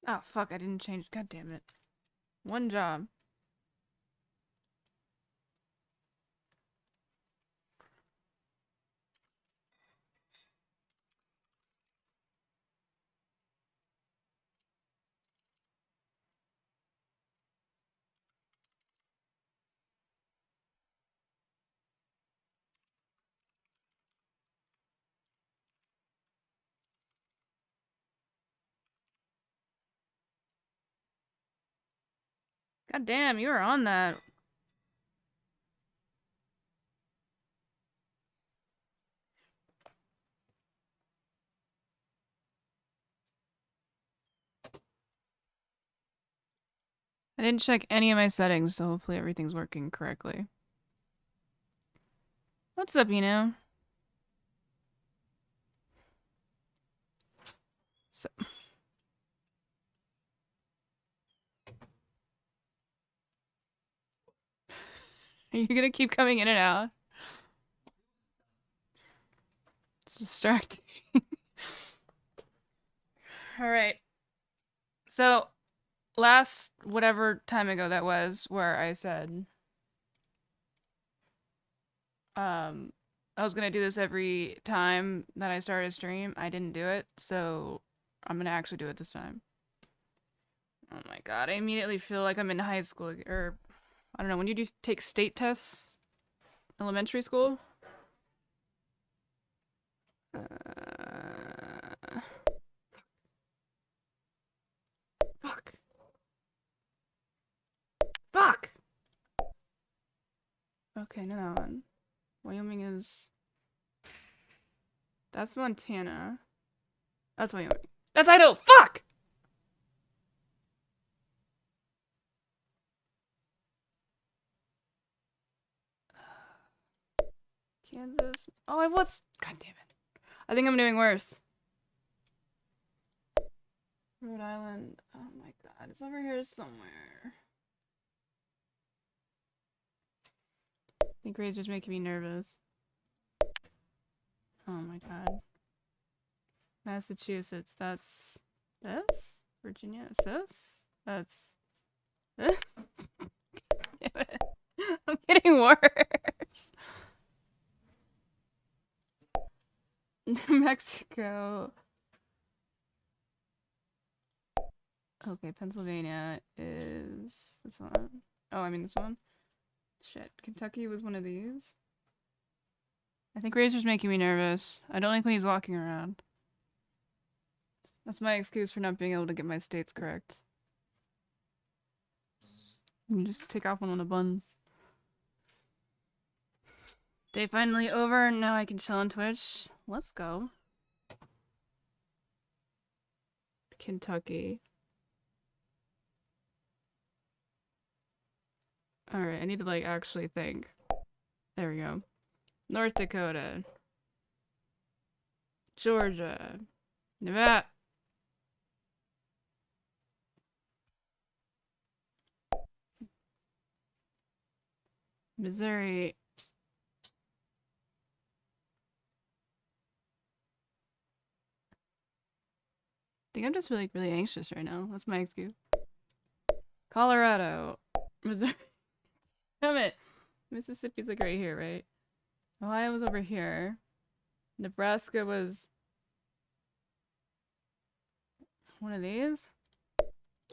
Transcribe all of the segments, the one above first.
Oh, fuck, I didn't change. God damn it. One job. God damn, you were on that. I didn't check any of my settings, so hopefully everything's working correctly. What's up, you know? So are you gonna keep coming in and out? It's distracting. Alright. So, last whatever time ago that was, where I said, I was gonna do this every time that I started a stream. I didn't do it, so I'm gonna actually do it this time. Oh my god, I immediately feel like I'm in high school, or I don't know, when you do take state tests, elementary school? Fuck. Fuck! Okay, no, that one. Wyoming is... That's Montana. That's Wyoming. That's Idaho! Fuck! Kansas. Oh, I was... God damn it. I think I'm doing worse. Rhode Island. Oh my god, it's over here somewhere. I think Razor's making me nervous. Oh my god. Massachusetts, that's this? Virginia, is this? That's this? Damn it. I'm getting worse. New Mexico. Okay, Pennsylvania is this one. Oh, I mean this one. Shit, Kentucky was one of these. I think Razor's making me nervous. I don't like when he's walking around. That's my excuse for not being able to get my states correct. You just take off one of the buns. Day finally over. Now I can chill on Twitch. Let's go. Kentucky. Alright, I need to like actually think. There we go. North Dakota. Georgia. Nevada. Missouri. I think I'm just really anxious right now. That's my excuse. Colorado. Missouri. Damn it. Mississippi's like right here, right? Ohio was over here. Nebraska was one of these?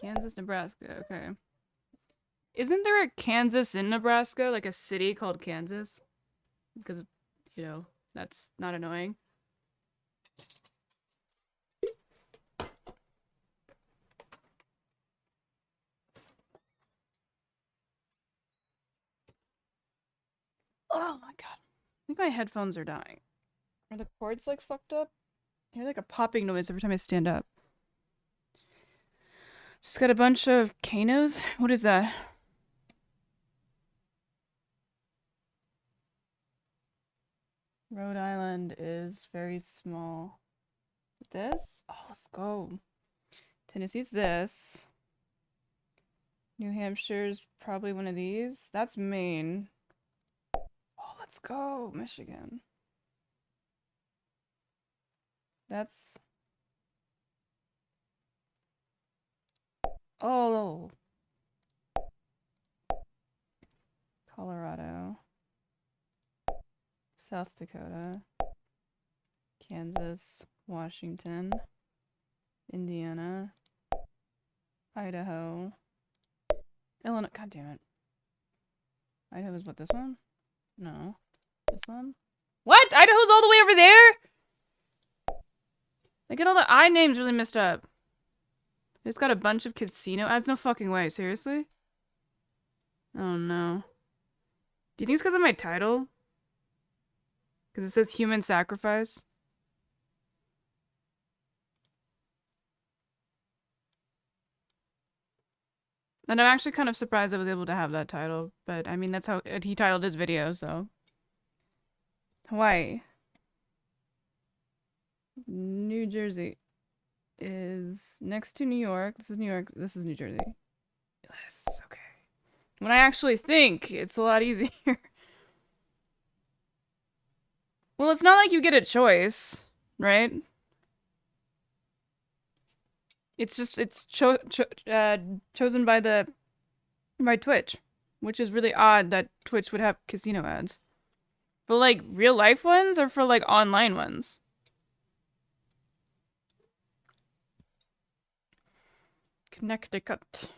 Kansas, Nebraska. Okay. Isn't there a Kansas in Nebraska? Like a city called Kansas? Because, you know, that's not annoying. Oh my god. I think my headphones are dying. Are the cords like fucked up? I hear like a popping noise every time I stand up. Just got a bunch of canos. What is that? Rhode Island is very small. This? Oh, let's go. Tennessee's this. New Hampshire's probably one of these. That's Maine. Oh, let's go. Michigan. That's... Oh. Colorado. South Dakota. Kansas. Washington. Indiana. Idaho. Illinois. God damn it. Idaho is what, this one? No. This one? What? Idaho's all the way over there? I get all the I names really messed up. It's got a bunch of casino ads. No fucking way. Seriously? Oh no. Do you think it's because of my title? Because it says human sacrifice? And I'm actually kind of surprised I was able to have that title. But I mean, that's how he titled his video, so. Hawaii. New Jersey is next to New York. This is New York. This is New Jersey. Yes, okay. When I actually think, it's a lot easier. Well, it's not like you get a choice, right? It's just, it's chosen by Twitch, which is really odd that Twitch would have casino ads. For like real life ones or for like online ones? Connecticut.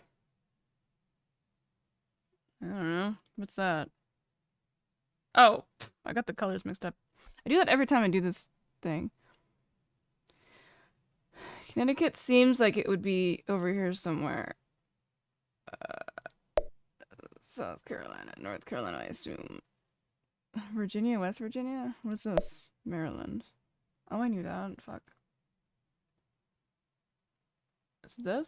I don't know. What's that? Oh, I got the colors mixed up. I do that every time I do this thing. Connecticut seems like it would be over here somewhere. South Carolina, North Carolina, I assume. Virginia, West Virginia? What's this? Maryland. Oh, I knew that. Fuck. Is this?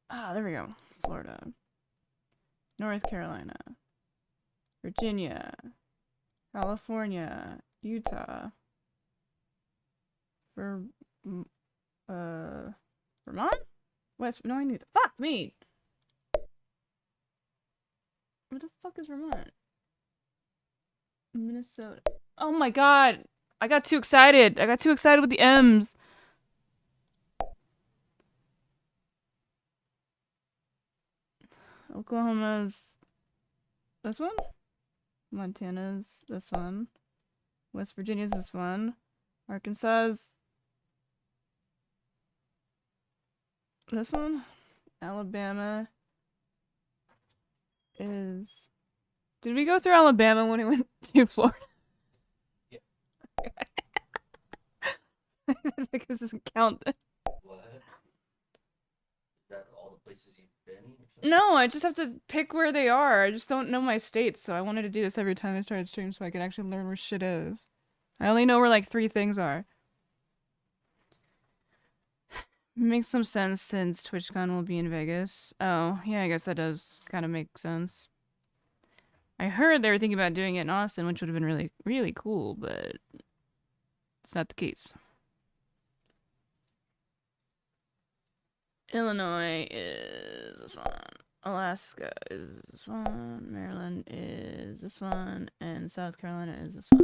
Ah, there we go. Florida. North Carolina. Virginia. California. Utah. Vermont? West. No, I knew that. Fuck me! Where the fuck is Vermont? Minnesota. Oh my god! I got too excited. I got too excited with the M's. Oklahoma's this one? Montana's this one. West Virginia's this one. Arkansas's this one. Alabama is... Did we go through Alabama when we went to Florida? Yeah. I think this doesn't count. What? Is that all the places you've been? Or something? No, I just have to pick where they are. I just don't know my states, so I wanted to do this every time I started stream so I could actually learn where shit is. I only know where like 3 things are. Makes some sense since TwitchCon will be in Vegas. Oh, yeah, I guess that does kind of make sense. I heard they were thinking about doing it in Austin, which would have been really, really cool, but it's not the case. Illinois is this one. Alaska is this one. Maryland is this one. And South Carolina is this one.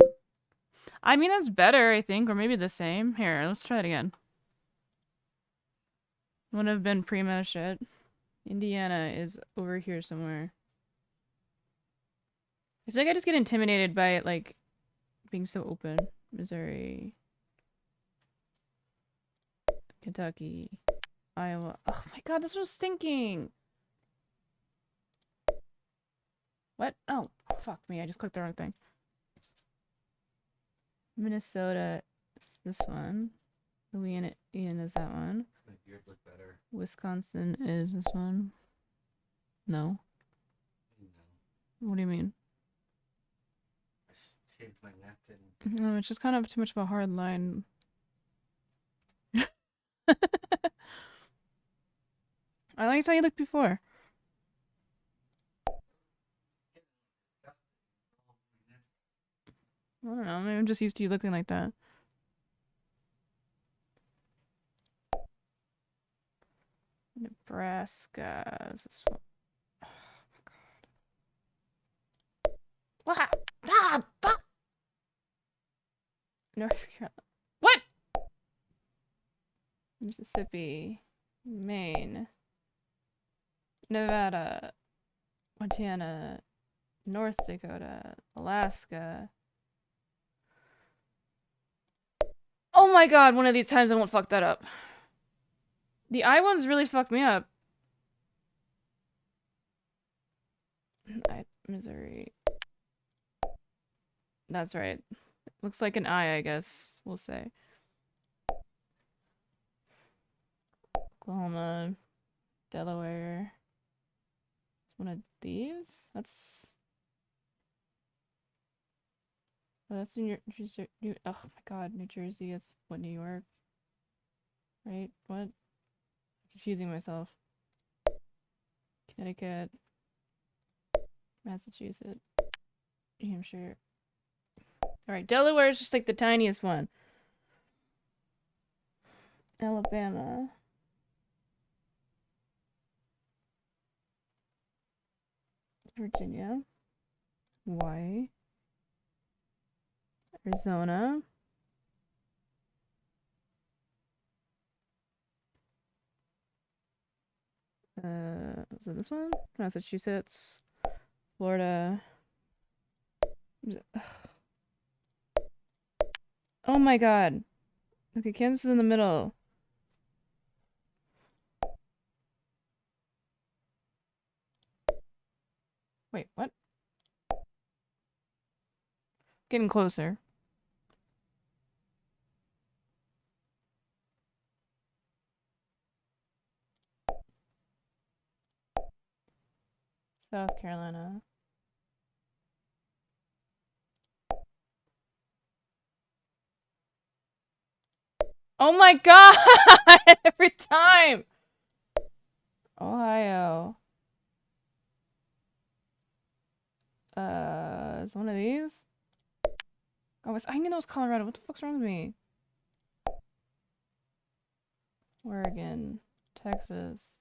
I mean, that's better, I think, or maybe the same. Here, let's try it again. Would have been primo shit. Indiana is over here somewhere. I feel like I just get intimidated by it, like, being so open. Missouri. Kentucky. Iowa. Oh my god, this was thinking. What? Oh, fuck me. I just clicked the wrong thing. Minnesota is this one. Louisiana is that one. My beard look better. Wisconsin is this one. No. No. What do you mean? I shaved my neck and... No, it's just kind of too much of a hard line. I liked how you looked before. I don't know, maybe I'm just used to you looking like that. Nebraska is this one. Oh my god. What? Ah, fuck! North Carolina. What? Mississippi. Maine. Nevada, Montana, North Dakota, Alaska. Oh my god, one of these times I won't fuck that up. The I ones really fucked me up. Missouri. That's right. Looks like an I guess. We'll say. Oklahoma, Delaware. One of these? That's New Jersey. Oh my god, New Jersey. It's what, New York? Right? What? I'm confusing myself. Connecticut, Massachusetts, New Hampshire. Alright, Delaware is just like the tiniest one. Alabama. Virginia. Hawaii. Arizona. Was it this one? Massachusetts. Florida. Oh my god. Okay, Kansas is in the middle. Wait, what? Getting closer. South Carolina. Oh my god! Every time! Ohio. Is one of these? Oh, I knew that was Colorado. What the fuck's wrong with me? Oregon. Texas.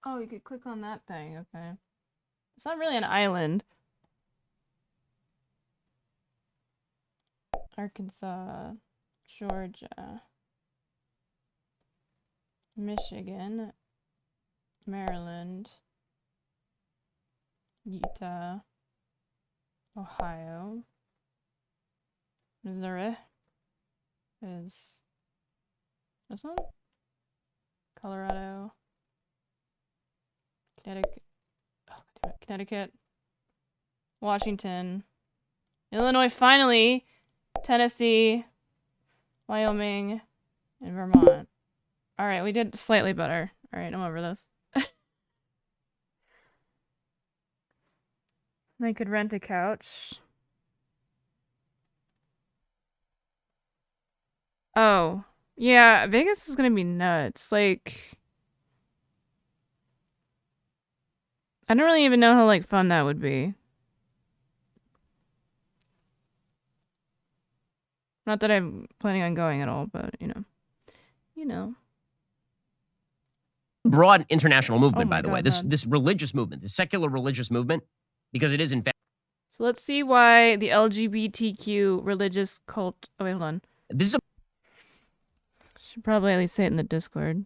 Oh, you could click on that thing. Okay. It's not really an island. Arkansas. Georgia. Michigan. Maryland. Utah. Ohio. Missouri. Is this one? Colorado. Connecticut. Oh, damn it. Connecticut. Washington. Illinois, finally. Tennessee. Wyoming. And Vermont. Alright, we did slightly better. Alright, I'm over this. I could rent a couch. Oh. Yeah, Vegas is gonna be nuts. Like, I don't really even know how, like, fun that would be. Not that I'm planning on going at all, but, you know. You know. Broad international movement, Oh my by the way. God, This religious movement, the secular religious movement, because it is in fact. So let's see why the LGBTQ religious cult. Oh wait, hold on. This is a. Should probably at least say it in the Discord.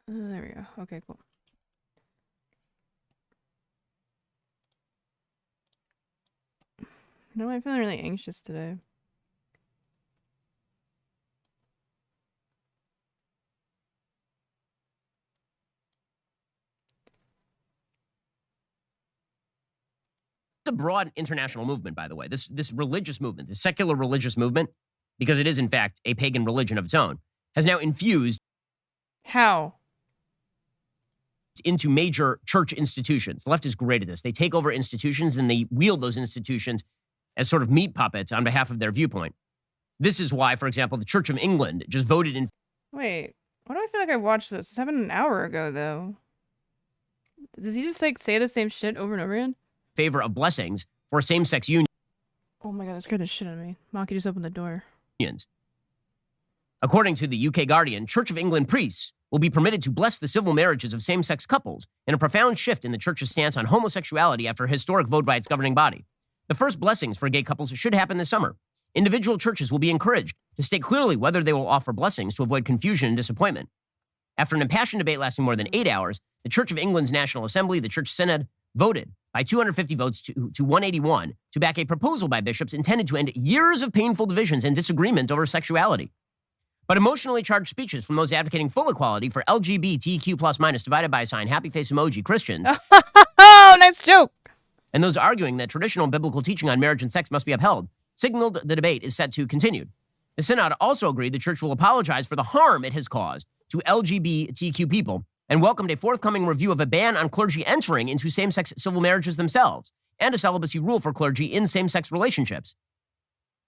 There we go. Okay, cool. You know, I'm feeling really anxious today. A broad international movement, by the way. This religious movement, the secular religious movement, because it is in fact a pagan religion of its own, has now infused. How? Into major church institutions. The left is great at this. They take over institutions and they wield those institutions as sort of meat puppets on behalf of their viewpoint. This is why, for example, the Church of England just voted in Wait, why do I feel like I watched this? This happened an hour ago, though. Does he just like say the same shit over and over again? favor of blessings for same-sex unions. Oh my god, that scared the shit out of me. Maki just opened the door. According to the UK Guardian, Church of England priests will be permitted to bless the civil marriages of same-sex couples in a profound shift in the church's stance on homosexuality after a historic vote by its governing body. The first blessings for gay couples should happen this summer. Individual churches will be encouraged to state clearly whether they will offer blessings to avoid confusion and disappointment. After an impassioned debate lasting more than 8 hours, the Church of England's National Assembly, the Church Synod, voted by 250 votes to 181 to back a proposal by bishops intended to end years of painful divisions and disagreement over sexuality. But emotionally charged speeches from those advocating full equality for LGBTQ plus minus divided by a sign happy face emoji Christians Oh, nice joke. and those arguing that traditional biblical teaching on marriage and sex must be upheld signaled the debate is set to continue. The Synod also agreed the church will apologize for the harm it has caused to LGBTQ people and welcomed a forthcoming review of a ban on clergy entering into same-sex civil marriages themselves and a celibacy rule for clergy in same-sex relationships.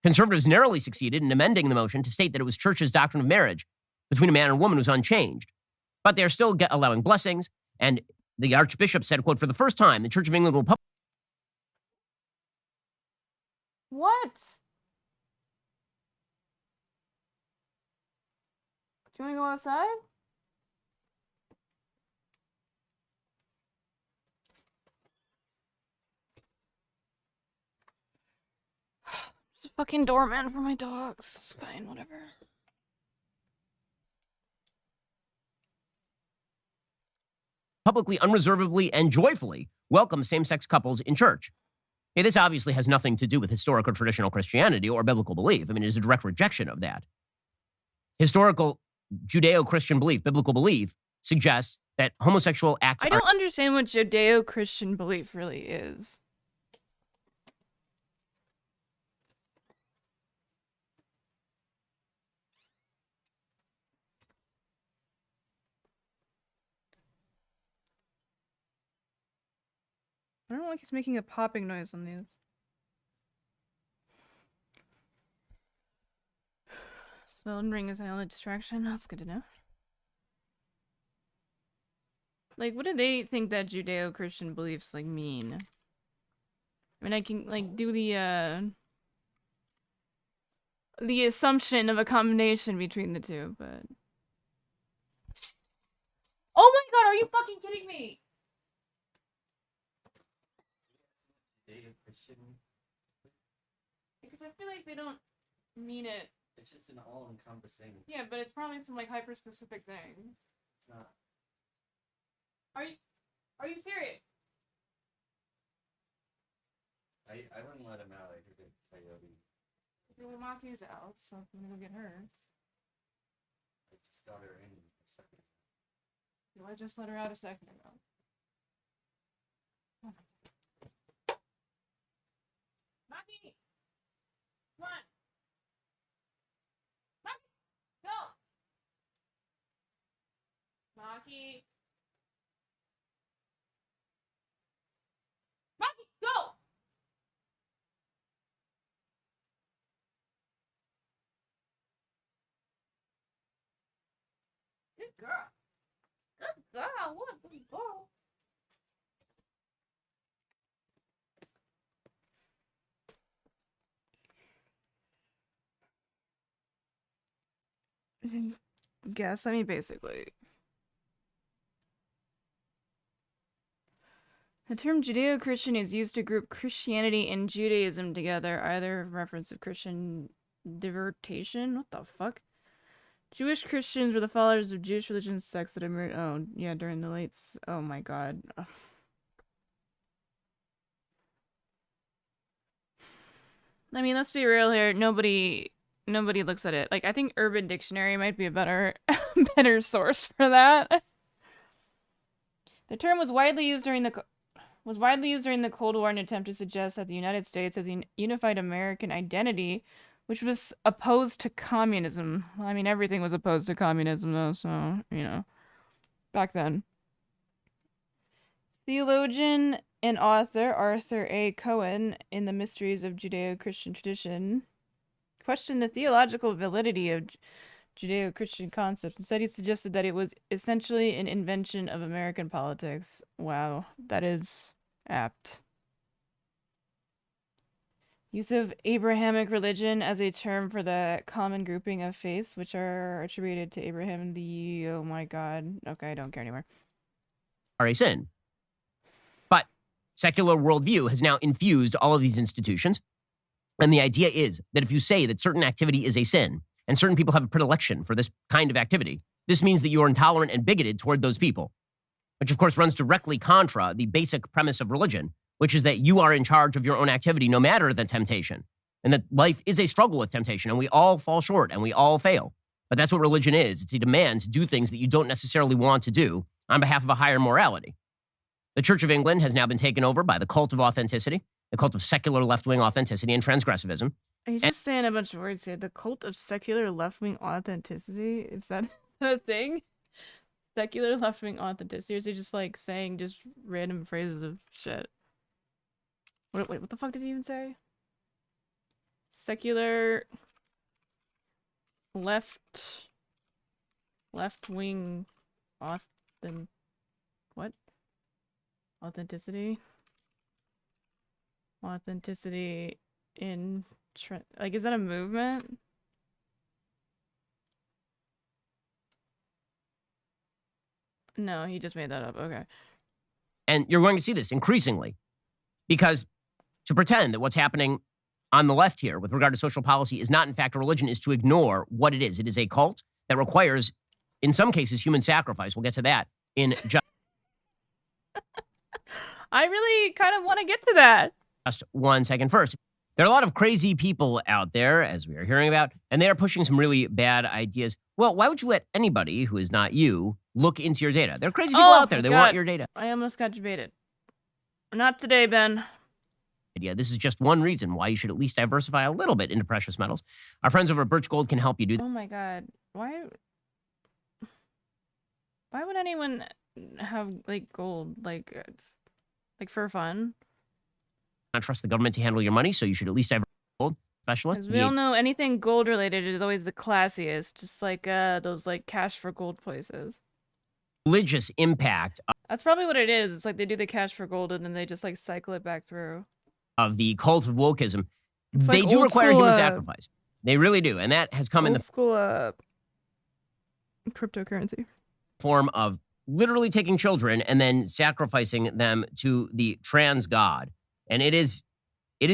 Conservatives narrowly succeeded in amending the motion to state that it was church's doctrine of marriage between a man and a woman was unchanged. But they are still allowing blessings, and the Archbishop said, quote, for the first time, the Church of England will What? Do you want to go outside? Just a fucking doorman for my dogs. It's fine, whatever. publicly, unreservedly, and joyfully welcome same-sex couples in church. Hey, this obviously has nothing to do with historic or traditional Christianity or biblical belief. I mean, it is a direct rejection of that. Historical Judeo-Christian belief, biblical belief, suggests that homosexual acts I don't understand what Judeo-Christian belief really is. I don't know why he's making a popping noise on these. Phone ring is a distraction. That's good to know. Like, what do they think that Judeo-Christian beliefs, like, mean? I mean, I can, like, do the assumption of a combination between the two, but... Oh my god, are you fucking kidding me? Because I feel like they don't mean it. It's just an all-encompassing. Yeah, but it's probably some, like, hyper-specific thing. It's not. Are you serious? I wouldn't let him out. I heard a coyote. Well, Maki's out, so I'm gonna go get her. I just got her in a second. Well, I just let her out a second ago. Oh. Maki! Come on! Maki! Go! Maki! Maki, go! Good girl. Good girl. What a good girl. Guess, I mean, basically. The term Judeo-Christian is used to group Christianity and Judaism together, either reference of Christian divertation. What the fuck? Jewish Christians were the followers of Jewish religion sects that emerged. Oh, yeah, during the late. Oh my god. I mean, let's be real here. Nobody looks at it. Like, I think Urban Dictionary might be a better source for that. The term was widely used during the Cold War in an attempt to suggest that the United States has a unified American identity, which was opposed to communism. I mean, everything was opposed to communism, though, so, you know, back then. Theologian and author Arthur A. Cohen in The Mysteries of Judeo-Christian Tradition questioned the theological validity of Judeo-Christian concepts. Instead, he suggested that it was essentially an invention of American politics. Wow, that is apt. Use of Abrahamic religion as a term for the common grouping of faiths which are attributed to Abraham. Oh my god. Okay, I don't care anymore. Are a sin. But secular worldview has now infused all of these institutions. And the idea is that if you say that certain activity is a sin, and certain people have a predilection for this kind of activity, this means that you are intolerant and bigoted toward those people, which of course runs directly contra the basic premise of religion, which is that you are in charge of your own activity no matter the temptation, and that life is a struggle with temptation, and we all fall short, and we all fail. But that's what religion is. It's a demand to do things that you don't necessarily want to do on behalf of a higher morality. The Church of England has now been taken over by the cult of authenticity, the cult of secular left-wing authenticity and transgressivism. He's just saying a bunch of words here. The cult of secular left-wing authenticity? Is that a thing? Secular left-wing authenticity? Or is he just like saying just random phrases of shit? Wait, what the fuck did he even say? Secular left-wing what? Authenticity? Authenticity in like, is that a movement? No, he just made that up. Okay. And you're going to see this increasingly, because to pretend that what's happening on the left here with regard to social policy is not in fact a religion is to ignore what it is. It is a cult that requires, in some cases, human sacrifice. We'll get to that in I really kind of want to get to that. just 1 second. First, there are a lot of crazy people out there, as we are hearing about, and they are pushing some really bad ideas. Well, why would you let anybody who is not you look into your data? There are crazy people out there. They want your data. I almost got debated. Not today, Ben. Yeah, this is just one reason why you should at least diversify a little bit into precious metals. Our friends over at Birch Gold can help you do that. Oh my god. Why would anyone have like gold like for fun? Not trust the government to handle your money, so you should at least diversify gold specialist. Because we all know anything gold related is always the classiest, just like those like cash for gold places. Religious impact That's probably what it is. It's like they do the cash for gold and then they just like cycle it back through. Of the cult of wokeism, It's they like do old require school, human sacrifice. They really do, and that has come in Old the school cryptocurrency. form of literally taking children and then sacrificing them to the trans god. And it is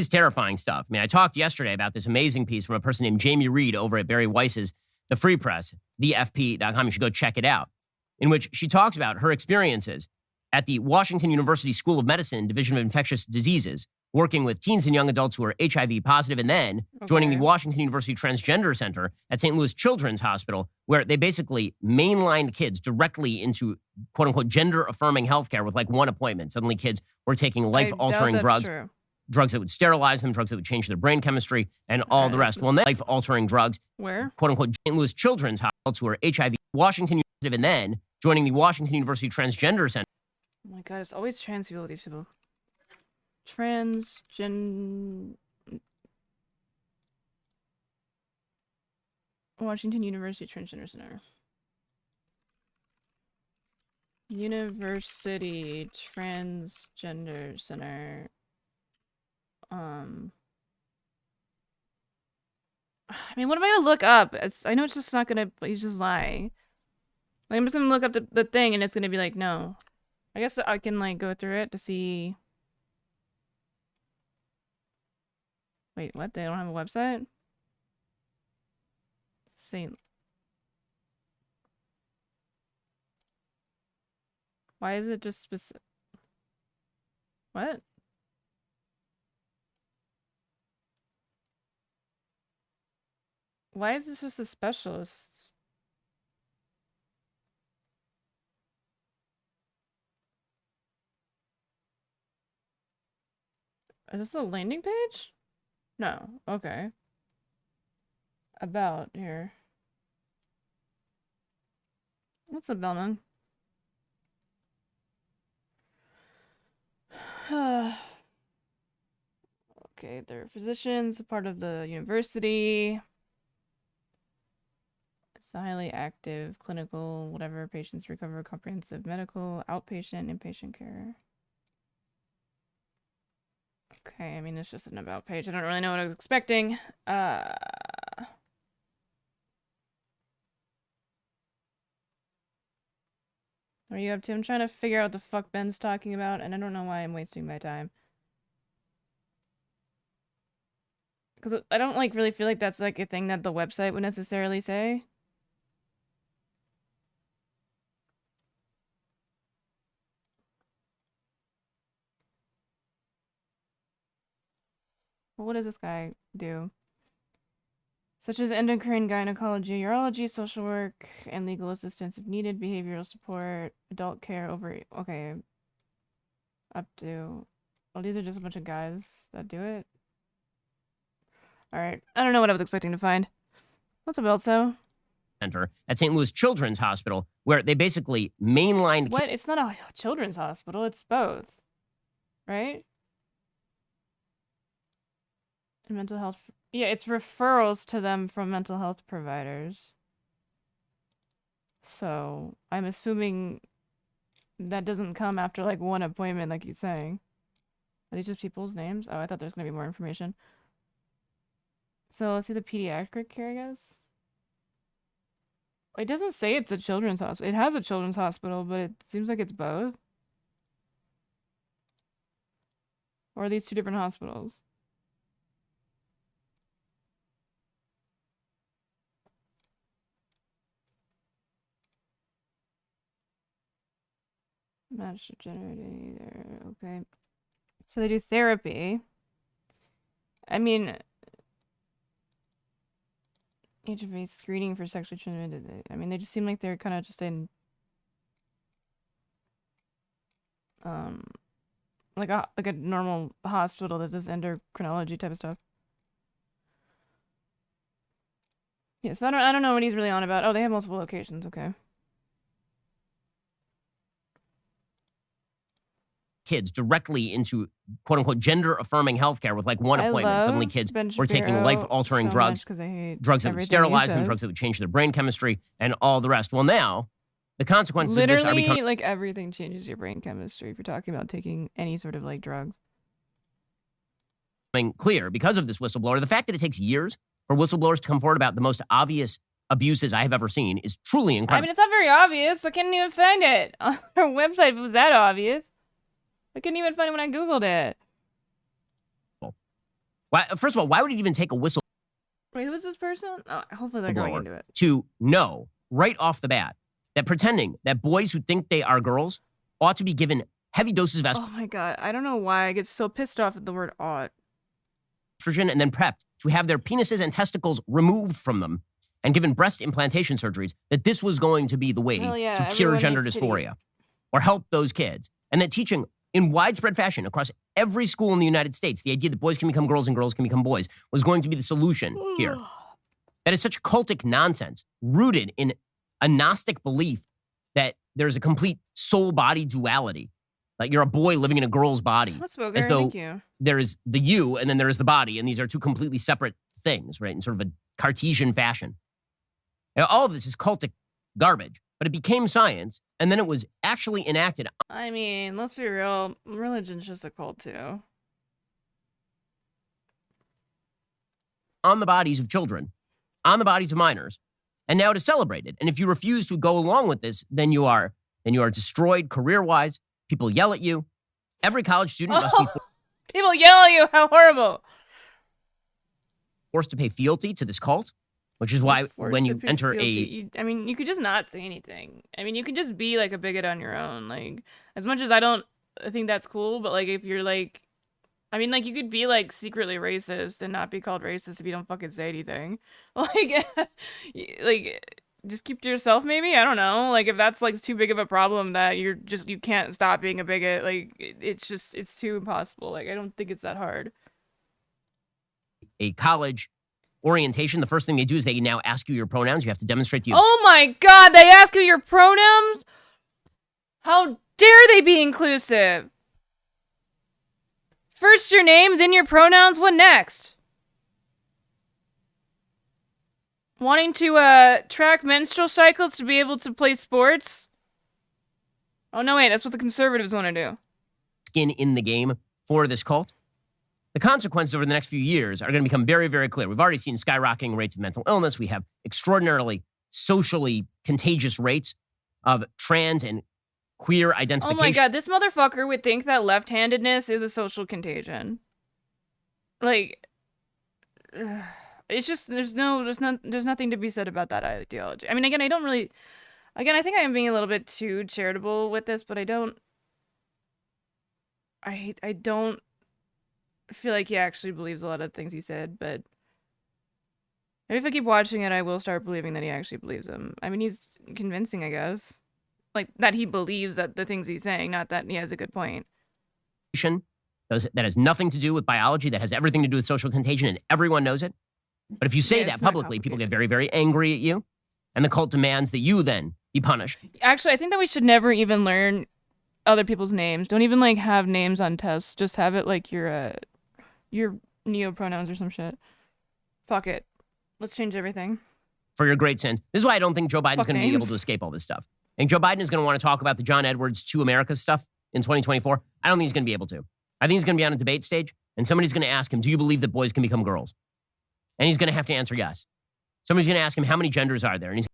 terrifying stuff. I mean, I talked yesterday about this amazing piece from a person named Jamie Reed over at Barry Weiss's The Free Press, thefp.com. You should go check it out, in which she talks about her experiences at the Washington University School of Medicine Division of Infectious Diseases, working with teens and young adults who are HIV positive, and then joining the Washington University Transgender Center at St. Louis Children's Hospital, where they basically mainlined kids directly into quote unquote gender affirming healthcare with like one appointment. Suddenly kids were taking life altering drugs, drugs that would sterilize them, drugs that would change their brain chemistry, and all the rest. Well, then life altering drugs, Where? quote unquote St. Louis Children's Hospitals who are HIV, Washington University, and then joining the Washington University Transgender Center. Oh my god, it's always trans people, these people. Washington University Transgender Center. University Transgender Center. I mean, what am I gonna look up? I know it's just not gonna, but he's just lying. Like, I'm just gonna look up the thing and it's gonna be like, no. I guess I can like go through it to see. Wait, what? They don't have a website? Saint. Why is it just specific? What? Why is this just a specialist? Is this the landing page? No. Okay. About here. What's up, Bellman? Okay, they're physicians, part of the university. It's a highly active, clinical, whatever, patients recover, comprehensive medical, outpatient, inpatient care. Okay, I mean, it's just an about page. I don't really know what I was expecting. What are you up to? I'm trying to figure out what the fuck Ben's talking about, and I don't know why I'm wasting my time. Because I don't, like, really feel like that's, like, a thing that the website would necessarily say. Well, what does this guy do? Such as endocrine, gynecology, urology, social work, and legal assistance if needed, behavioral support, adult care over... Okay. Up to... Well, these are just a bunch of guys that do it. Alright. I don't know what I was expecting to find. What's up, Elso? Center at St. Louis Children's Hospital, where they basically mainlined... What? It's not a children's hospital. It's both. Right? And mental health... Yeah, it's referrals to them from mental health providers. So, I'm assuming that doesn't come after, like, one appointment, like he's saying. Are these just people's names? Oh, I thought there was going to be more information. So, let's see the pediatric care, I guess. It doesn't say it's a children's hospital. It has a children's hospital, but it seems like it's both. Or are these two different hospitals? Match generator, okay. So they do therapy. I mean, HIV screening for sexually transmitted. I mean, they just seem like they're kind of just in, like a normal hospital that does endocrinology type of stuff. Yeah, so I don't know what he's really on about. Oh, they have multiple locations. Okay. Kids directly into quote unquote gender affirming healthcare with like one appointment. Suddenly kids were taking life altering drugs, drugs that would sterilize them, drugs that would change their brain chemistry, and all the rest. Well, now the consequences of this are becoming like everything changes your brain chemistry if you're talking about taking any sort of like drugs. Clear because of this whistleblower. The fact that it takes years for whistleblowers to come forward about the most obvious abuses I have ever seen is truly incredible. I mean, it's not very obvious. I couldn't even find it on our website if it was that obvious. I couldn't even find it when I Googled it. Why, first of all, why would it even take a whistle? Wait, who is this person? Oh, hopefully they're going into it. To know right off the bat that pretending that boys who think they are girls ought to be given heavy doses of estrogen. Oh my god, I don't know why I get so pissed off at the word ought. And then prepped to have their penises and testicles removed from them and given breast implantation surgeries, that this was going to be the way to cure gender dysphoria or help those kids. And that teaching in widespread fashion across every school in the United States, the idea that boys can become girls and girls can become boys was going to be the solution here. That is such cultic nonsense, rooted in a Gnostic belief that there's a complete soul-body duality. Like you're a boy living in a girl's body. As though there is the you and then there is the body, and these are two completely separate things, right? In sort of a Cartesian fashion. Now, all of this is cultic garbage, but it became science, and then it was actually enacted. I mean, let's be real. Religion's just a cult, too. On the bodies of children, on the bodies of minors, and now it is celebrated. And if you refuse to go along with this, then you are destroyed career-wise. People yell at you. Every college student must be people yell at you. How horrible. Forced to pay fealty to this cult, which is why when you enter I mean, you could just not say anything. I mean, you could just be like a bigot on your own. Like, as much as I think that's cool, but like if you're like, I mean, like you could be like secretly racist and not be called racist if you don't fucking say anything. Like, just keep to yourself, maybe? I don't know. Like, if that's, like, too big of a problem that you can't stop being a bigot, like, it's too impossible. Like, I don't think it's that hard. A college orientation, the first thing they do is they now ask you your pronouns. You have to demonstrate the... Oh my god, they ask you your pronouns? How dare they be inclusive? First your name, then your pronouns. What next? Wanting to track menstrual cycles to be able to play sports? Oh no, wait, that's what the conservatives want to do. Skin in the game for this cult. The consequences over the next few years are going to become very, very clear. We've already seen skyrocketing rates of mental illness. We have extraordinarily socially contagious rates of trans and queer identification. Oh my god, this motherfucker would think that left-handedness is a social contagion. Like, it's just there's nothing to be said about that ideology. I mean, again, I think I am being a little bit too charitable with this, but I don't feel like he actually believes a lot of things he said, but maybe if I keep watching it, I will start believing that he actually believes them. I mean, he's convincing, I guess. Like, that he believes that the things he's saying, not that he has a good point. That has nothing to do with biology, that has everything to do with social contagion, and everyone knows it. But if you say that publicly, people get very, very angry at you, and the cult demands that you then be punished. Actually, I think that we should never even learn other people's names. Don't even, like, have names on tests. Just have it, like, your neo-pronouns or some shit. Fuck it. Let's change everything. For your great sins. This is why I don't think Joe Biden's going to be able to escape all this stuff. I think Joe Biden is going to want to talk about the John Edwards to America stuff in 2024. I don't think he's going to be able to. I think he's going to be on a debate stage, and somebody's going to ask him, do you believe that boys can become girls? And he's going to have to answer yes. Somebody's going to ask him, how many genders are there? And he's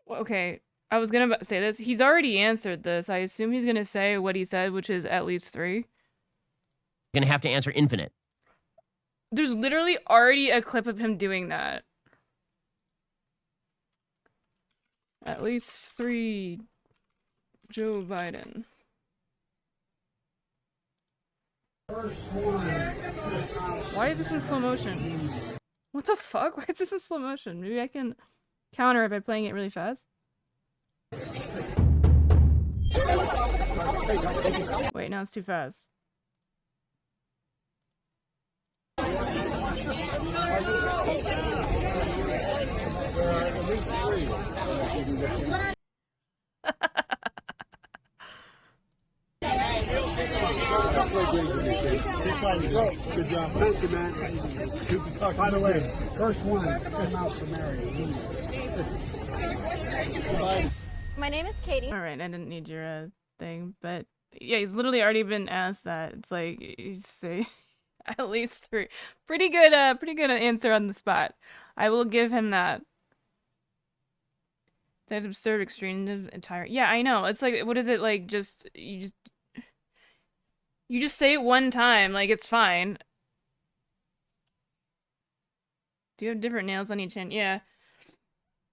okay, I was going to say this. He's already answered this. I assume he's going to say what he said, which is at least 3. going to have to answer infinite. There's literally already a clip of him doing that. At least 3, Joe Biden. Why is this in slow motion? What the fuck? Why is this in slow motion? Maybe I can counter it by playing it really fast. Wait, now it's too fast. Good job. Thank you, man. Good to talk. By the way, first one came out to marry. My name is Katie. All right, I didn't need your thing, but yeah, he's literally already been asked that. It's like you say at least 3. Pretty good answer on the spot. I will give him that. That absurd extreme entire. Yeah, I know. It's like, what is it like? You just say it one time, like it's fine. Do you have different nails on each hand? Yeah.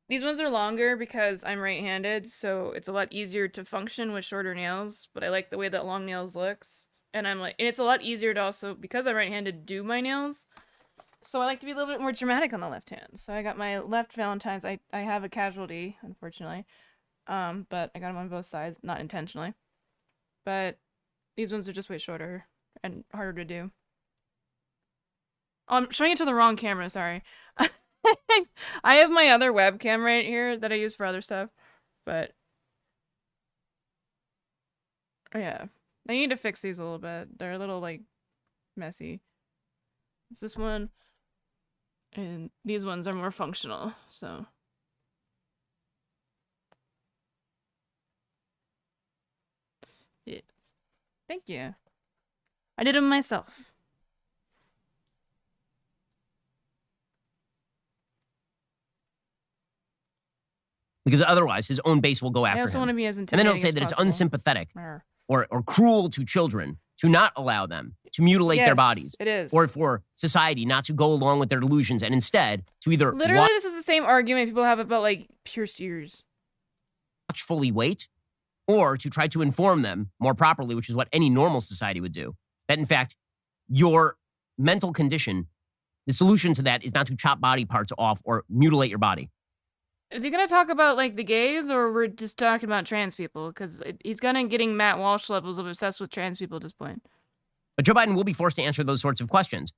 These ones are longer because I'm right-handed, so it's a lot easier to function with shorter nails, but I like the way that long nails looks. And it's a lot easier to also, because I'm right-handed, do my nails. So I like to be a little bit more dramatic on the left hand. So I got my left Valentine's. I have a casualty, unfortunately. But I got them on both sides, not intentionally. But these ones are just way shorter and harder to do. Oh, I'm showing it to the wrong camera, sorry. I have my other webcam right here that I use for other stuff, but yeah, I need to fix these a little bit. They're a little like messy. It's this one, and these ones are more functional, so. Yeah. Thank you. I did them myself. Because otherwise, his own base will go after him. I also want to be as intimidating and then he'll say that possible. It's unsympathetic or cruel to children to not allow them to mutilate their bodies. It is. Or for society not to go along with their delusions and instead to either literally this is the same argument people have about like pierced ears. Watchfully wait, or to try to inform them more properly, which is what any normal society would do. That in fact, your mental condition, the solution to that is not to chop body parts off or mutilate your body. Is he going to talk about, like, the gays, or we're just talking about trans people? Because he's kind of getting Matt Walsh levels of obsessed with trans people at this point. But Joe Biden will be forced to answer those sorts of questions.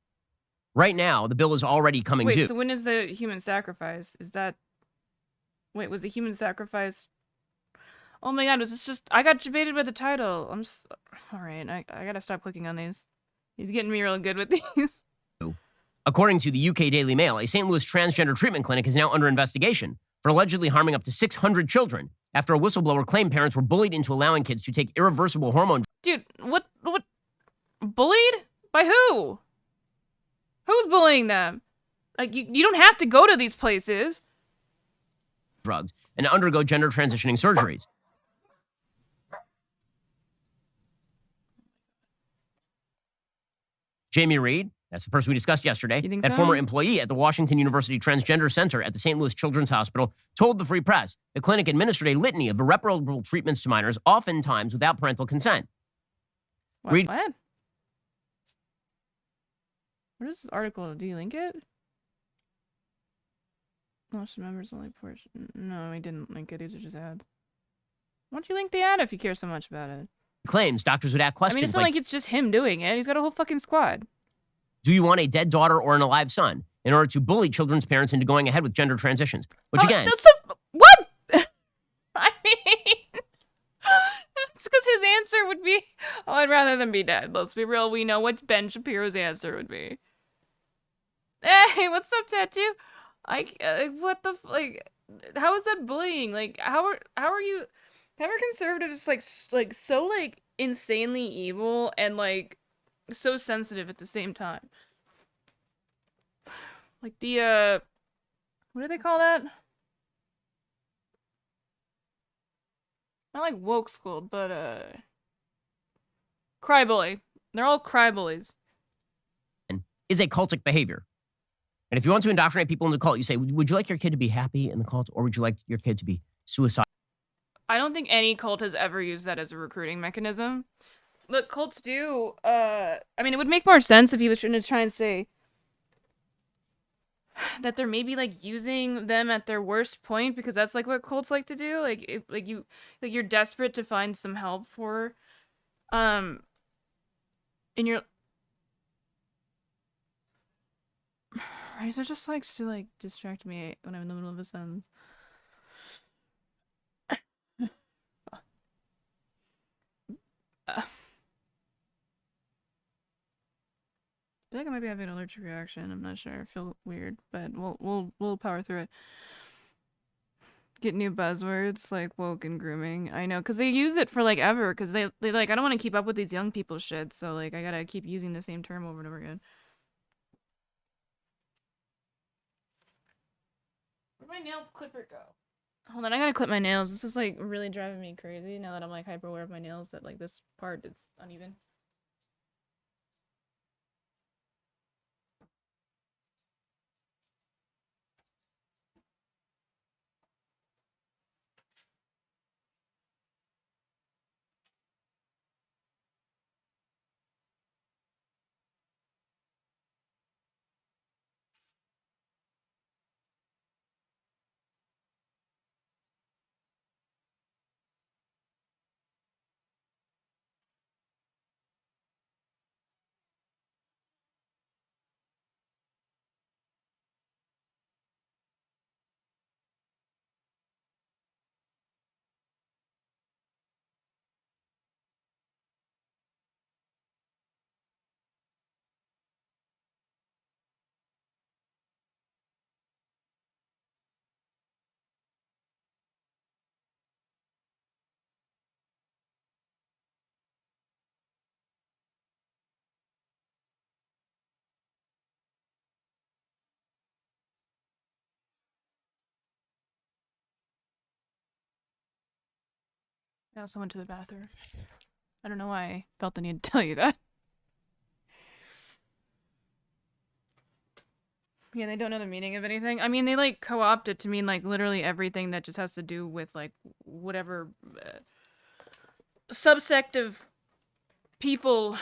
Right now, the bill is already coming due. Wait, so when is the human sacrifice? Is that... Wait, was the human sacrifice... Oh my god, was this just... I got debated by the title. I'm just... Alright, I gotta stop clicking on these. He's getting me real good with these. According to the UK Daily Mail, a St. Louis transgender treatment clinic is now under investigation for allegedly harming up to 600 children after a whistleblower claimed parents were bullied into allowing kids to take irreversible hormone. Dude, what? Bullied? By who? Who's bullying them? Like, you don't have to go to these places. Drugs and undergo gender transitioning surgeries. Jamie Reed, that's the person we discussed yesterday, You think that so? former employee at the Washington University Transgender Center at the St. Louis Children's Hospital, told the Free Press the clinic administered a litany of irreparable treatments to minors, oftentimes without parental consent. Reed- What? What is this article? Do you link it? Most members only portion. No, I didn't link it. These are just ads. Why don't you link the ad if you care so much about it? Claims doctors would ask I questions mean, it's not like it's just him doing it. He's got a whole fucking squad. do you want a dead daughter or an alive son, in order to bully children's parents into going ahead with gender transitions. Which again... What? I mean... It's because his answer would be, oh, I'd rather them be dead. Let's be real. We know what Ben Shapiro's answer would be. Hey, what's up, Tattoo? What the... Like, how is that bullying? Like, how are you... How are conservatives, like so, like, insanely evil and, like, so sensitive at the same time? Like, the, what do they call that? Not like woke school, but, cry-bully. They're all cry-bullies. is a cultic behavior. And if you want to indoctrinate people in the cult, you say, would you like your kid to be happy in the cult, or would you like your kid to be suicidal? I don't think any cult has ever used that as a recruiting mechanism. But cults do, I mean, it would make more sense if he was trying to say that they're maybe, like, using them at their worst point, because that's, like, what cults like to do. Like, if, you're desperate to find some help for, and you're... Razor just likes to, like, distract me when I'm in the middle of a sentence. I feel like I might be having an allergic reaction. I'm not sure. I feel weird, but we'll power through it. Get new buzzwords like woke and grooming. I know, because they use it for, like, ever. Because they like, I don't want to keep up with these young people shit. So, like, I gotta keep using the same term over and over again. Where'd my nail clipper go? Hold on, I gotta clip my nails. This is, like, really driving me crazy now that I'm, like, hyper aware of my nails, that, like, this part is uneven. I also went to the bathroom. I don't know why I felt the need to tell you that. Yeah, they don't know the meaning of anything. I mean, they, like, co-opt it to mean, like, literally everything that just has to do with, like, whatever subsect of people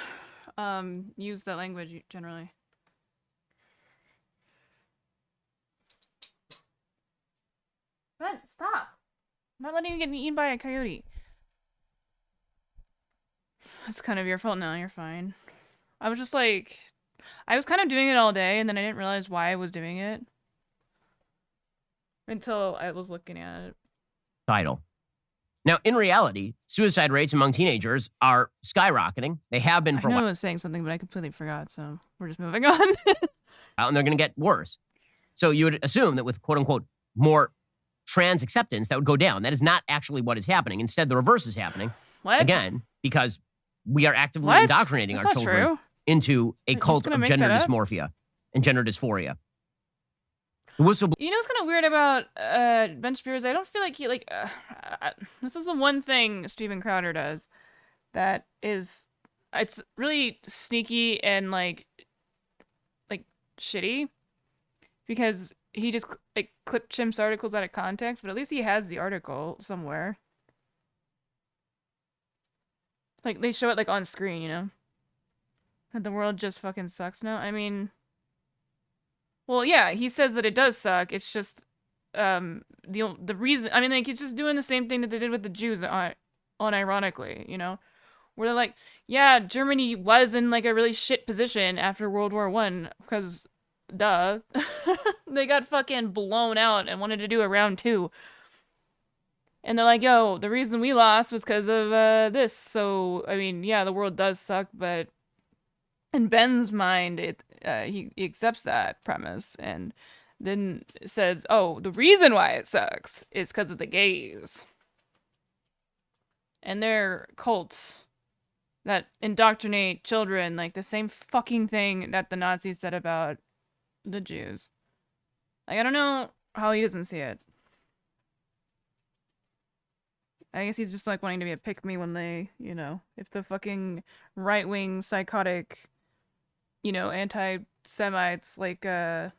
use that language generally. Ben, stop! I'm not letting you get eaten by a coyote. It's kind of your fault now, you're fine. I was just like... I was kind of doing it all day, and then I didn't realize why I was doing it. Until I was looking at it. Title. Now, in reality, suicide rates among teenagers are skyrocketing. They have been for I a know I while, was saying something, but I completely forgot, so we're just moving on. and they're going to get worse. So you would assume that with quote unquote more trans acceptance, that would go down. That is not actually what is happening. Instead, the reverse is happening. What? Again, because we are actively What? indoctrinating That's our not children true. into a You're just cult gonna of make gender that up? dysmorphia and gender dysphoria. The whistleblower. You know what's kind of weird about Ben Shapiro is I don't feel like he like this is the one thing Steven Crowder does that is it's really sneaky and like shitty because he just like clip chimps articles out of context, but at least he has the article somewhere. Like they show it like on screen, you know? That the world just fucking sucks now. I mean, well, yeah, he says that it does suck. It's just the reason. I mean, like he's just doing the same thing that they did with the Jews, unironically, you know, where they're like, yeah, Germany was in like a really shit position after World War One because, duh, they got fucking blown out and wanted to do a round two. And they're like, yo, the reason we lost was because of this. So, I mean, yeah, the world does suck, but in Ben's mind, he accepts that premise and then says, oh, the reason why it sucks is because of the gays. And their cults that indoctrinate children, like the same fucking thing that the Nazis said about the Jews. Like, I don't know how he doesn't see it. I guess he's just like wanting to be a pick-me when they, you know, if the fucking right-wing psychotic, you know, anti-Semites like, you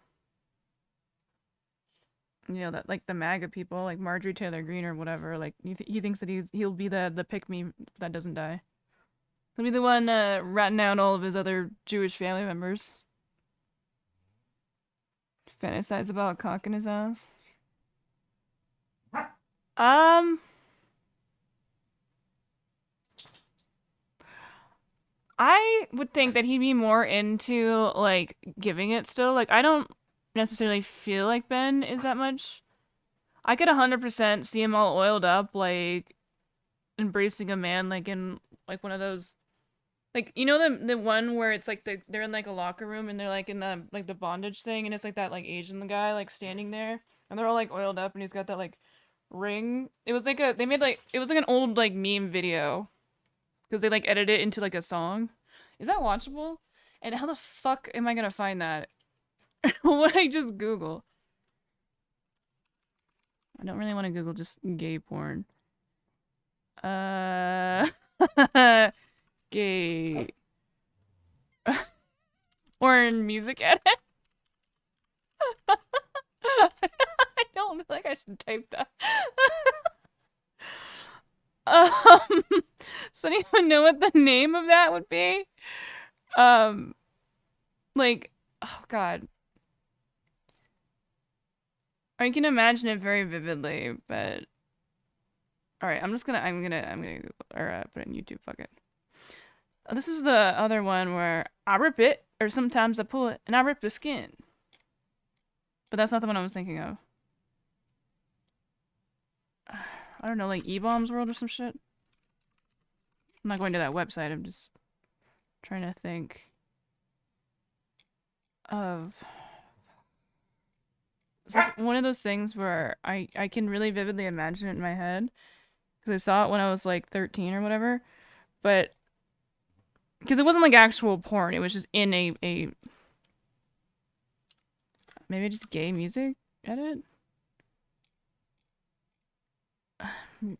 know, that like the MAGA people, like Marjorie Taylor Greene or whatever, like he thinks that he'll be the pick-me that doesn't die. He'll be the one ratting out all of his other Jewish family members. Fantasize about cocking his ass. I would think that he'd be more into like giving it still. Like I don't necessarily feel like Ben is that much. I could 100% see him all oiled up, like embracing a man, like in like one of those, like you know the one where it's like they're in like a locker room and they're like in the like the bondage thing and it's like that like Asian guy like standing there and they're all like oiled up and he's got that like ring. It was like they made like it was like an old like meme video because they like edited it into like a song. Is that watchable? And how the fuck am I gonna find that? What would I just Google? I don't really want to Google just gay porn. Gay porn music edit. I don't feel like I should type that. Does anyone know what the name of that would be? Like, oh god. I can imagine it very vividly, but all right, I'm gonna Google, or put it in YouTube. Fuck it. This is the other one where I rip it, or sometimes I pull it, and I rip the skin. But that's not the one I was thinking of. I don't know, like E-Bombs World or some shit. I'm not going to that website. I'm just trying to think of. It's like one of those things where I can really vividly imagine it in my head because I saw it when I was like 13 or whatever, but because it wasn't like actual porn, it was just in a maybe just gay music edit.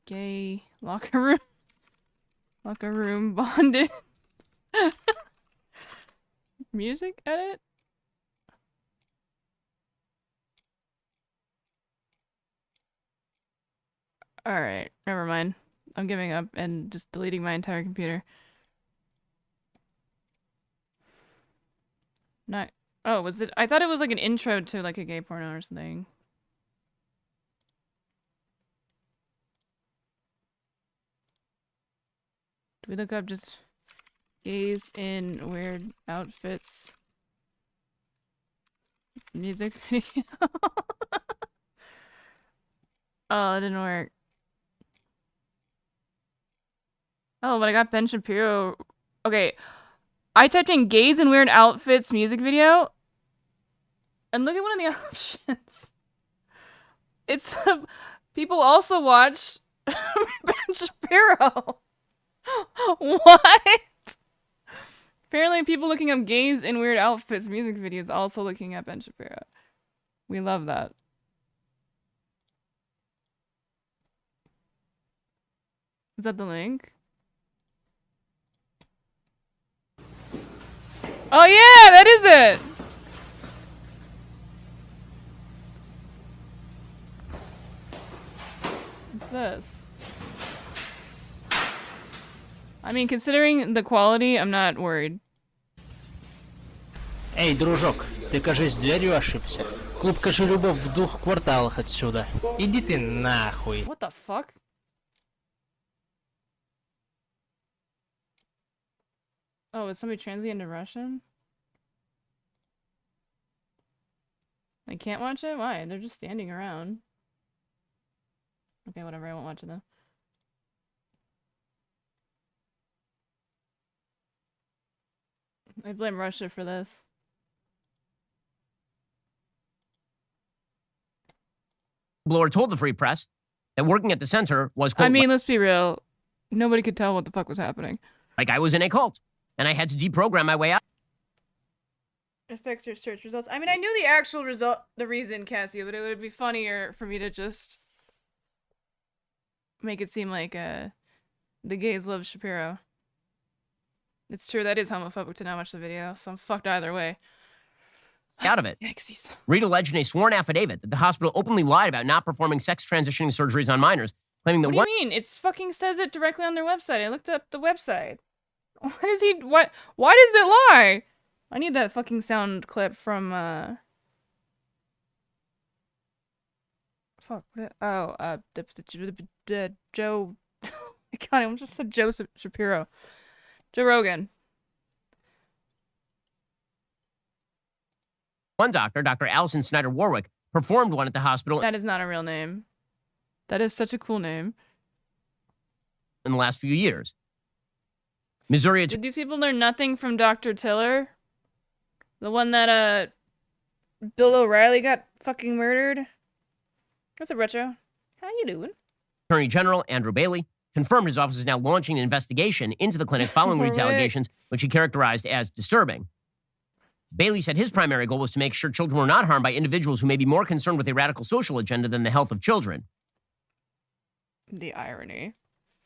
Gay locker room bonded music edit. All right, never mind. I'm giving up and just deleting my entire computer. Not. Oh, was it? I thought it was like an intro to like a gay porno or something. Do we look up just gays in weird outfits? Music video. Oh, it didn't work. Oh, but I got Ben Shapiro. Okay, I typed in gays in weird outfits music video, and look at one of the options. It's people also watch Ben Shapiro. What? Apparently, people looking up gays in weird outfits music videos also looking at Ben Shapiro. We love that. Is that the link? Oh yeah, that is it! What's this? I mean, considering the quality, I'm not worried. Эй, дружок, ты, кажись, дверью ошибся. Клуб Кошелюбов в 2 кварталах отсюда. Иди ты нахуй. What the fuck? Oh, is somebody translating into Russian? I can't watch it? Why? They're just standing around. Okay, whatever, I won't watch it then. I blame Russia for this. Blower told the Free Press that working at the center was, quote, I mean, let's be real. Nobody could tell what the fuck was happening. like I was in a cult, and I had to deprogram my way out. Affects your search results. I mean, I knew the actual result, the reason, Cassie, but it would be funnier for me to just make it seem like the gays love Shapiro. It's true, that is homophobic to not watch the video, so I'm fucked either way. Out of it. Yikesies. Reed alleged in a sworn affidavit that the hospital openly lied about not performing sex transitioning surgeries on minors, claiming that What do you mean? It fucking says it directly on their website. I looked up the website. What is he? What? Why does it lie? I need that fucking sound clip from Fuck. The Joe. God, I almost just said Joseph Shapiro. Joe Rogan. one doctor, Dr. Allison Snyder Warwick, performed one at the hospital That is not a real name. That is such a cool name. in the last few years. Missouri Did these people learn nothing from Dr. Tiller? The one that Bill O'Reilly got fucking murdered? What's up, Retro? How you doing? Attorney General Andrew Bailey confirmed his office is now launching an investigation into the clinic following Reed's Rick. allegations, which he characterized as disturbing. Bailey said his primary goal was to make sure children were not harmed by individuals who may be more concerned with a radical social agenda than the health of children. The irony.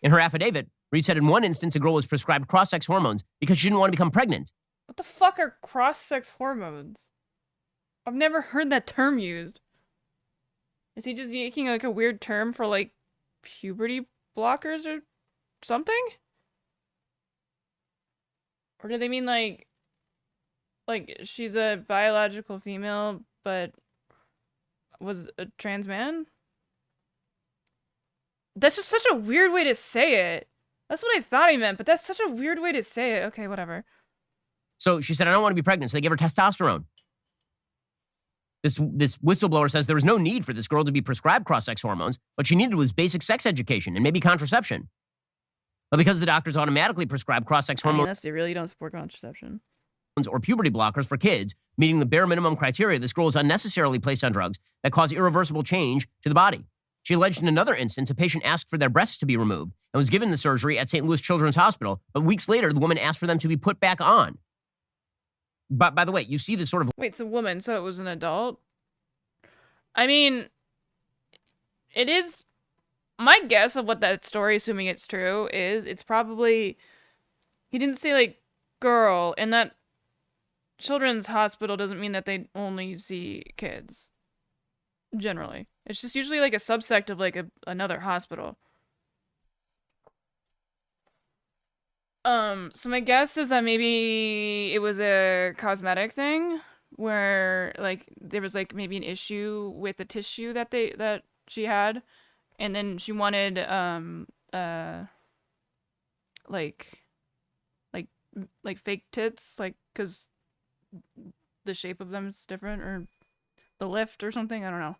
In her affidavit, Reed said in one instance a girl was prescribed cross-sex hormones because she didn't want to become pregnant. What the fuck are cross-sex hormones? I've never heard that term used. Is he just making like a weird term for like puberty blockers or something? Or do they mean like she's a biological female but was a trans man? That's just such a weird way to say it. That's what I thought he meant, but that's such a weird way to say it. Okay, whatever. So she said, I don't want to be pregnant, so they gave her testosterone. This whistleblower says there was no need for this girl to be prescribed cross-sex hormones. What she needed was basic sex education and maybe contraception. But because the doctors automatically prescribe cross-sex I mean, hormones that's it. Really, you don't support contraception. or puberty blockers for kids, meeting the bare minimum criteria, this girl was unnecessarily placed on drugs that cause irreversible change to the body. She alleged in another instance, a patient asked for their breasts to be removed and was given the surgery at St. Louis Children's Hospital, but weeks later, the woman asked for them to be put back on. But by the way, you see this sort of Wait, it's a woman, so it was an adult? I mean, it is... My guess of what that story, assuming it's true, is it's probably... He didn't say, like, girl, and that children's hospital doesn't mean that they only see kids. Generally. It's just usually, like, a subsect of, like, another hospital. So my guess is that maybe it was a cosmetic thing where like there was like maybe an issue with the tissue that she had, and then she wanted like fake tits, like because the shape of them is different, or the lift or something. I don't know.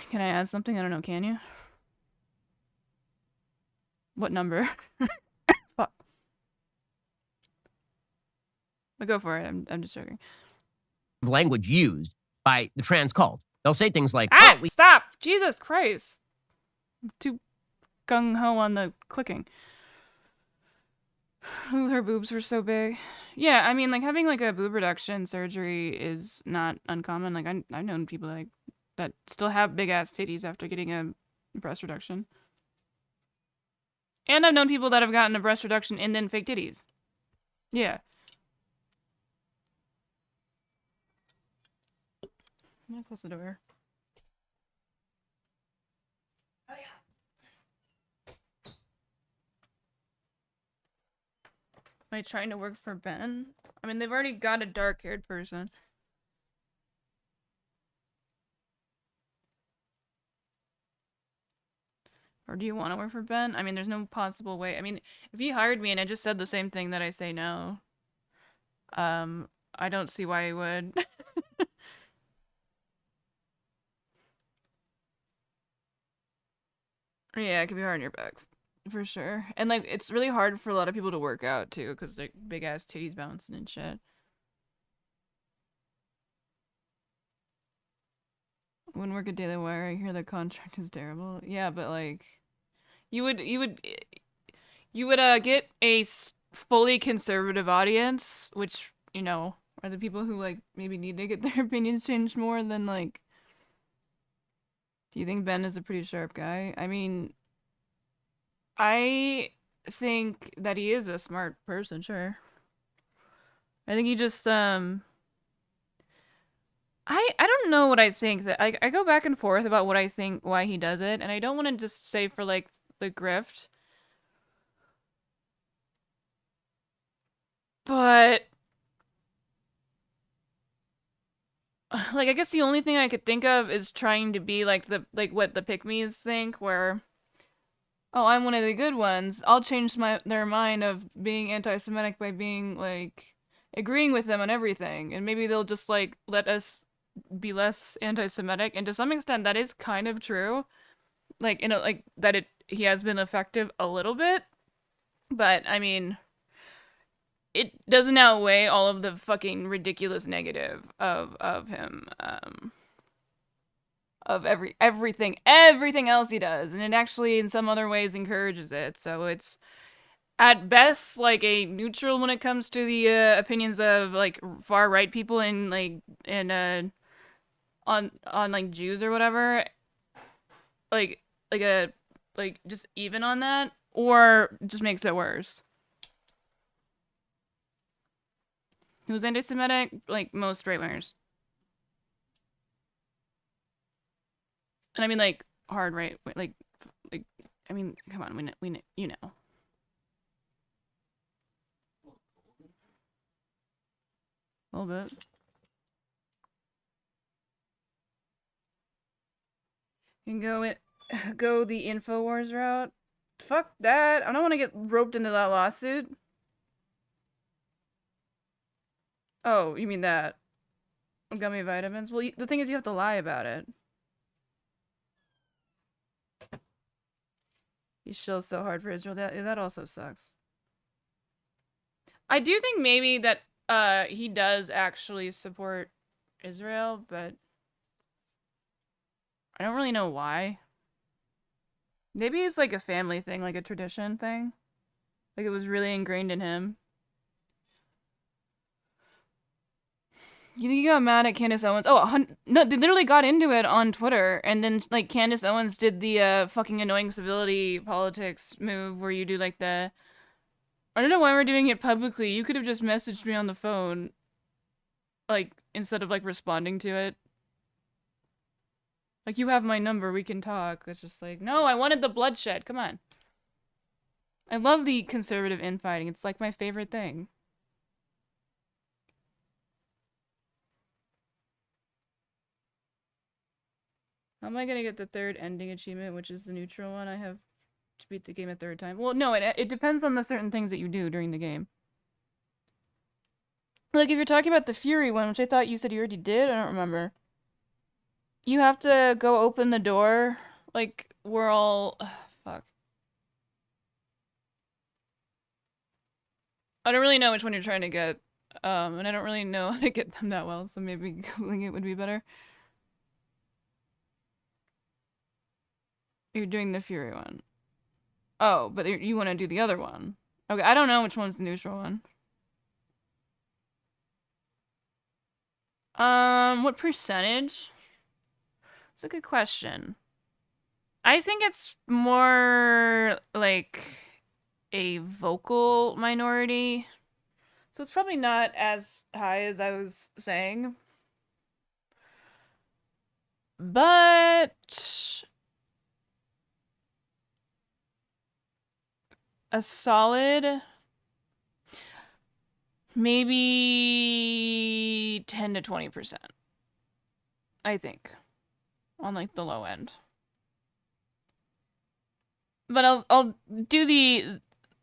Can I add something? I don't know. Can you? What number? Fuck. But go for it. I'm just joking. Language used by the trans cult. They'll say things like, Ah! "Oh, we Stop! Jesus Christ! I'm too gung-ho on the clicking. Ooh, her boobs were so big. Yeah, I mean, like, having, like, a boob reduction surgery is not uncommon. Like, I've known people, like, that still have big-ass titties after getting a breast reduction. And I've known people that have gotten a breast reduction and then fake titties. Yeah. I'm gonna close the door. Oh, yeah. Am I trying to work for Ben? I mean, they've already got a dark-haired person. Or do you want to work for Ben? I mean, there's no possible way. I mean, if he hired me and I just said the same thing that I say no, I don't see why he would. Yeah, it can be hard on your back, for sure. And, like, it's really hard for a lot of people to work out, too, because they're big-ass titties bouncing and shit. Wouldn't work at Daily Wire. I hear the contract is terrible. Yeah, but, like, you would get a fully conservative audience, which, you know, are the people who, like, maybe need to get their opinions changed more than, like... Do you think Ben is a pretty sharp guy? I mean, I think that he is a smart person, sure. I think he just, I don't know what I think. That I go back and forth about what I think, why he does it, and I don't want to just say for, like, the grift. But... like, I guess the only thing I could think of is trying to be like what the pick-me's think, where, oh, I'm one of the good ones. I'll change their mind of being anti-Semitic by being, like, agreeing with them on everything, and maybe they'll just, like, let us be less anti-Semitic, and to some extent that is kind of true. Like, you know, like, that he has been effective a little bit, but, I mean... it doesn't outweigh all of the fucking ridiculous negative of him, of everything else he does, and it actually in some other ways encourages it. So it's at best like a neutral when it comes to the opinions of, like, far right people and, like, and on like Jews or whatever, like just even on that, or just makes it worse. Who's anti-Semitic? Like, most right-wingers. And I mean, like, hard right, like, I mean, come on, we know, you know. A little bit. You can go the InfoWars route. Fuck that. I don't want to get roped into that lawsuit. Oh, you mean that? Gummy vitamins? Well, the thing is you have to lie about it. He shills so hard for Israel. That also sucks. I do think maybe that he does actually support Israel, but I don't really know why. Maybe it's like a family thing, like a tradition thing. Like, it was really ingrained in him. You think he got mad at Candace Owens? Oh, no, they literally got into it on Twitter, and then, like, Candace Owens did the fucking annoying civility politics move where you do, like, the... I don't know why we're doing it publicly. You could have just messaged me on the phone, like, instead of, like, responding to it. Like, you have my number, we can talk. It's just like, no, I wanted the bloodshed, come on. I love the conservative infighting. It's, like, my favorite thing. How am I gonna get the third ending achievement, which is the neutral one? I have to beat the game a third time. Well, no, it depends on the certain things that you do during the game. Like, if you're talking about the Fury one, which I thought you said you already did, I don't remember. You have to go open the door. Like, we're all... fuck. I don't really know which one you're trying to get. And I don't really know how to get them that well, so maybe Googling it would be better. You're doing the Fury one. Oh, but you want to do the other one. Okay, I don't know which one's the neutral one. What percentage? It's a good question. I think it's more like a vocal minority. So it's probably not as high as I was saying. But a solid maybe 10 to 20%. I think. On like the low end. But I'll do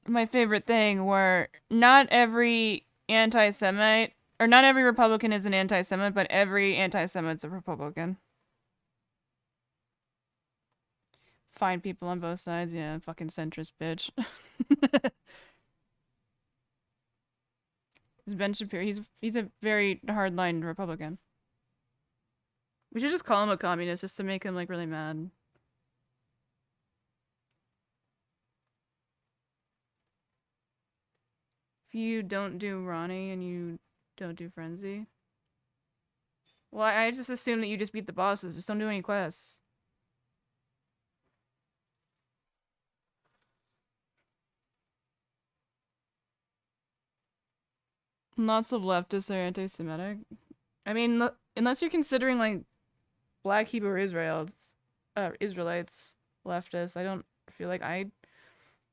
my favorite thing where not every anti-Semite, or not every Republican is an anti-Semite, but every anti-Semite's a Republican. Find people on both sides, yeah, fucking centrist bitch. It's Ben Shapiro. He's a very hardline Republican. We should just call him a communist just to make him like really mad. If you don't do Ronnie and you don't do Frenzy. Well, I just assume that you just beat the bosses. Just don't do any quests. Lots of leftists are anti-Semitic. I mean, unless you're considering like Black Hebrew Israelites leftists. I don't feel like I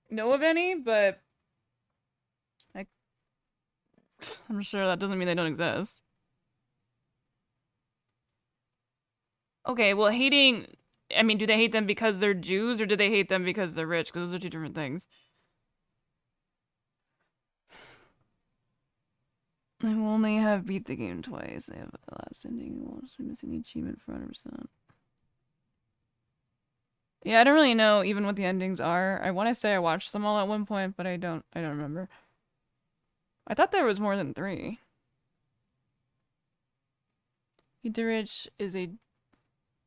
know of any, but I'm sure that doesn't mean they don't exist. Okay, well, I mean, do they hate them because they're Jews, or do they hate them because they're rich? Because those are two different things. I will only have beat the game twice. I have the last ending. I will just be missing the achievement for 100%. Yeah, I don't really know even what the endings are. I want to say I watched them all at one point, but I don't remember. I thought there was more than 3. Eat the Rich is a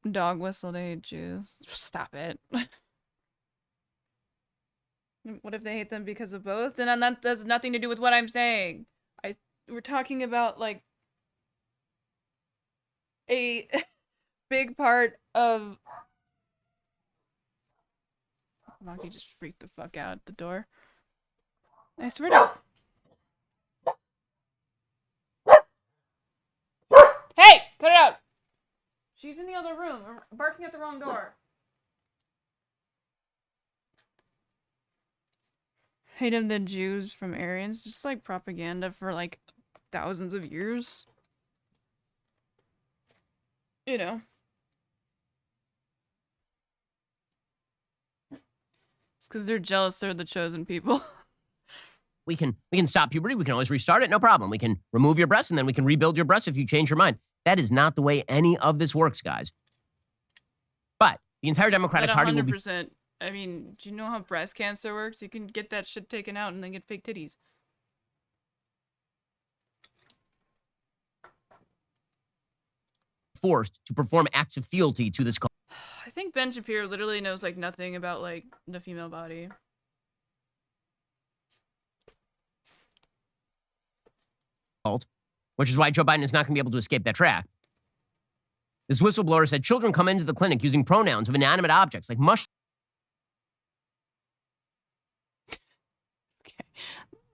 dog whistle to hate Jews. Stop it. What if they hate them because of both? Then that has nothing to do with what I'm saying. We're talking about like a big part of. Maki just freaked the fuck out at the door. I swear to. Hey! Cut it out! She's in the other room, barking at the wrong door. Hate of the Jews from Aryans, just like propaganda for like thousands of years. You know. It's because they're jealous they're the chosen people. We can stop puberty. We can always restart it. No problem. We can remove your breasts and then we can rebuild your breasts if you change your mind. That is not the way any of this works, guys. But the entire Democratic Party will be... I mean, do you know how breast cancer works? You can get that shit taken out and then get fake titties. forced to perform acts of fealty to this cult. I think Ben Shapiro literally knows like nothing about like the female body. Which is why Joe Biden is not going to be able to escape that track. This whistleblower said children come into the clinic using pronouns of inanimate objects like mush. Okay.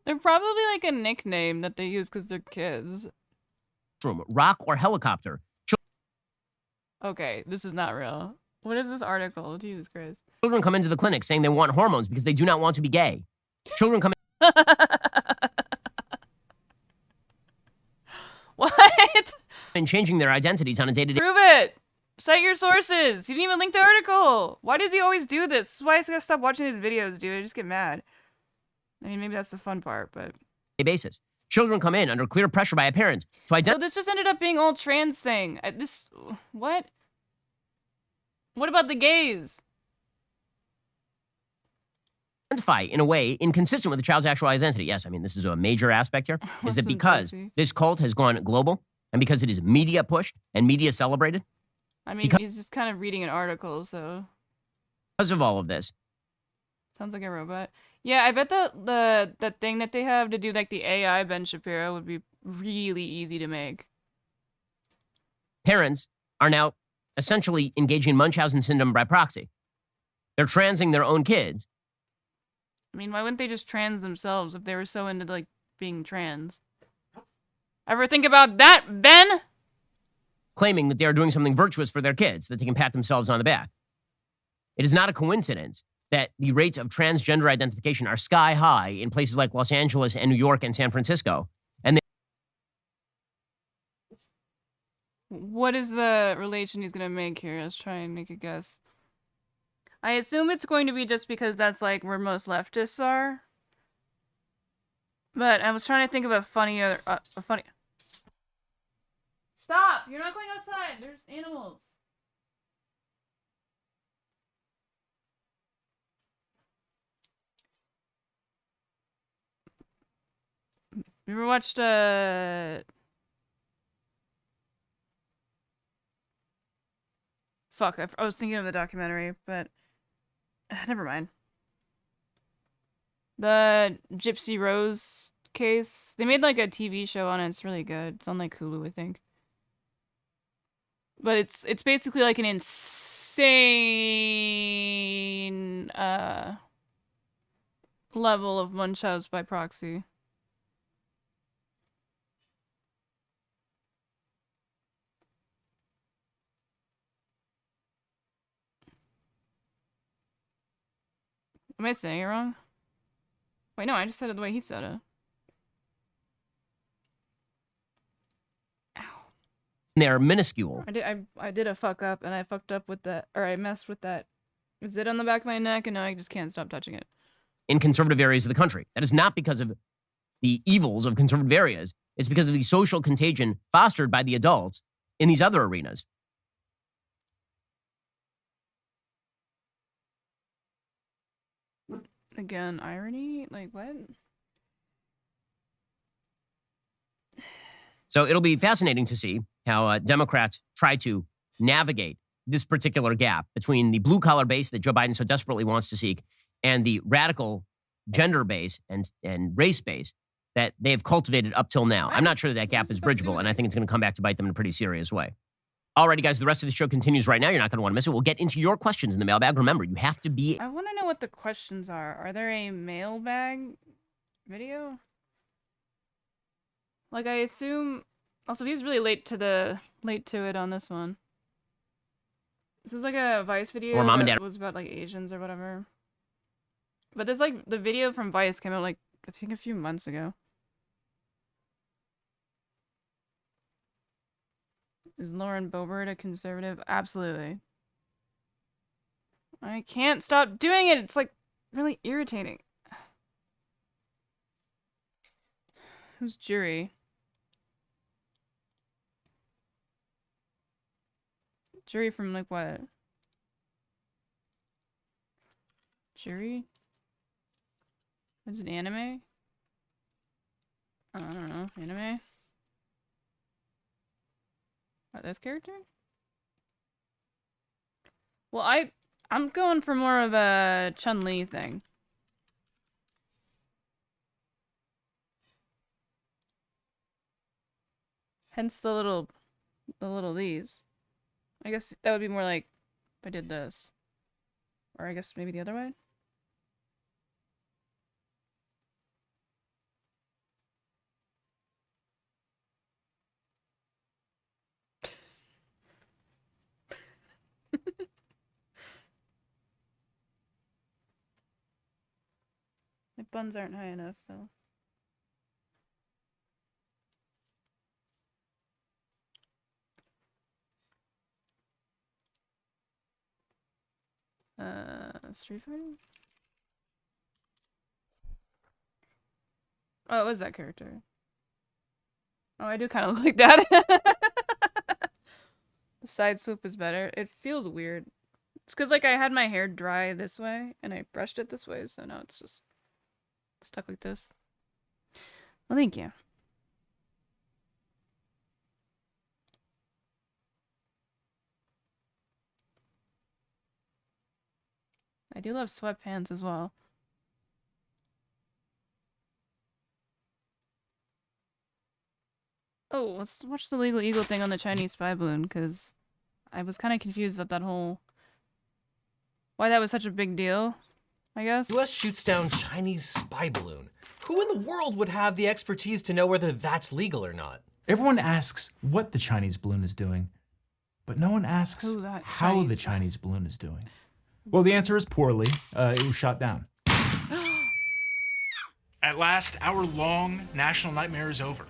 They're probably like a nickname that they use because they're kids. Rock or helicopter. Okay, this is not real. What is this article? Jesus Christ. Children come into the clinic saying they want hormones because they do not want to be gay. Children come What? in changing their identities on a day-to-day. Prove it. Cite your sources. You didn't even link the article. Why does he always do this? This is why I gotta stop watching his videos, dude. I just get mad. I mean, maybe that's the fun part, but... basis. Children come in under clear pressure by a parent to So this just ended up being all trans thing. What? What about the gays? identify in a way inconsistent with the child's actual identity. Yes, I mean, this is a major aspect here, is that Listen, because Josie. this cult has gone global and because it is media pushed and media celebrated, I mean, Because- he's just kind of reading an article, so because of all of this, sounds like a robot. Yeah, I bet the thing that they have to do like the AI Ben Shapiro would be really easy to make. parents are now essentially engaging in Munchausen syndrome by proxy. They're transing their own kids. I mean, why wouldn't they just trans themselves if they were so into like being trans? Ever think about that, Ben? Claiming that they are doing something virtuous for their kids, that they can pat themselves on the back. It is not a coincidence that the rates of transgender identification are sky high in places like Los Angeles and New York and San Francisco. And What is the relation he's gonna make here? Let's try and make a guess. I assume it's going to be just because that's like where most leftists are. But I was trying to think of a funnier, a funny. Stop! You're not going outside. There's animals. You ever watched Fuck, I was thinking of the documentary, but never mind. The Gypsy Rose case. They made like a TV show on it. It's really good. It's on like Hulu, I think. But it's basically like an insane level of Munchausen by proxy. Am I saying it wrong? Wait, no, I just said it the way he said it. Ow. they're minuscule. I did a fuck up, and I fucked up with that, or I messed with that zit on the back of my neck, and now I just can't stop touching it. In conservative areas of the country. That is not because of the evils of conservative areas. It's because of the social contagion fostered by the adults in these other arenas. Again, irony? Like, what? So it'll be fascinating to see how Democrats try to navigate this particular gap between the blue-collar base that Joe Biden so desperately wants to seek and the radical gender base and race base that they've cultivated up till now. I'm not sure that gap is bridgeable, and I think it's going to come back to bite them in a pretty serious way. Alrighty, guys, the rest of the show continues right now. You're not going to want to miss it. We'll get into your questions in the mailbag. Remember, you have to be... I want to know what the questions are. Are there a mailbag video? Like, I assume... Also, he's really late to it on this one. This is like a Vice video Or Mom and that Dad. was about, like, Asians or whatever. But there's, like, the video from Vice came out, like, I think a few months ago. Is Lauren Boebert a conservative? Absolutely. I can't stop doing it. It's like really irritating. Who's Jury? Jury from like what? Jury? Is it anime? I don't know. Anime? What, this character? Well, I'm going for more of a Chun-Li thing. Hence the little these. I guess that would be more like if I did this. Or I guess maybe the other way. My buns aren't high enough, though. Street Fighter? Oh, it was that character. Oh, I do kind of look like that. The side swoop is better. It feels weird. It's because like I had my hair dry this way and I brushed it this way, so now it's just stuck like this. Well, thank you. I do love sweatpants as well. Oh, let's watch the Legal Eagle thing on the Chinese spy balloon, because I was kind of confused at that whole... why that was such a big deal, I guess. US shoots down Chinese spy balloon. Who in the world would have the expertise to know whether that's legal or not? Everyone asks what the Chinese balloon is doing, but no one asks how the Chinese balloon is doing. Well, the answer is poorly. It was shot down. At last, our long national nightmare is over.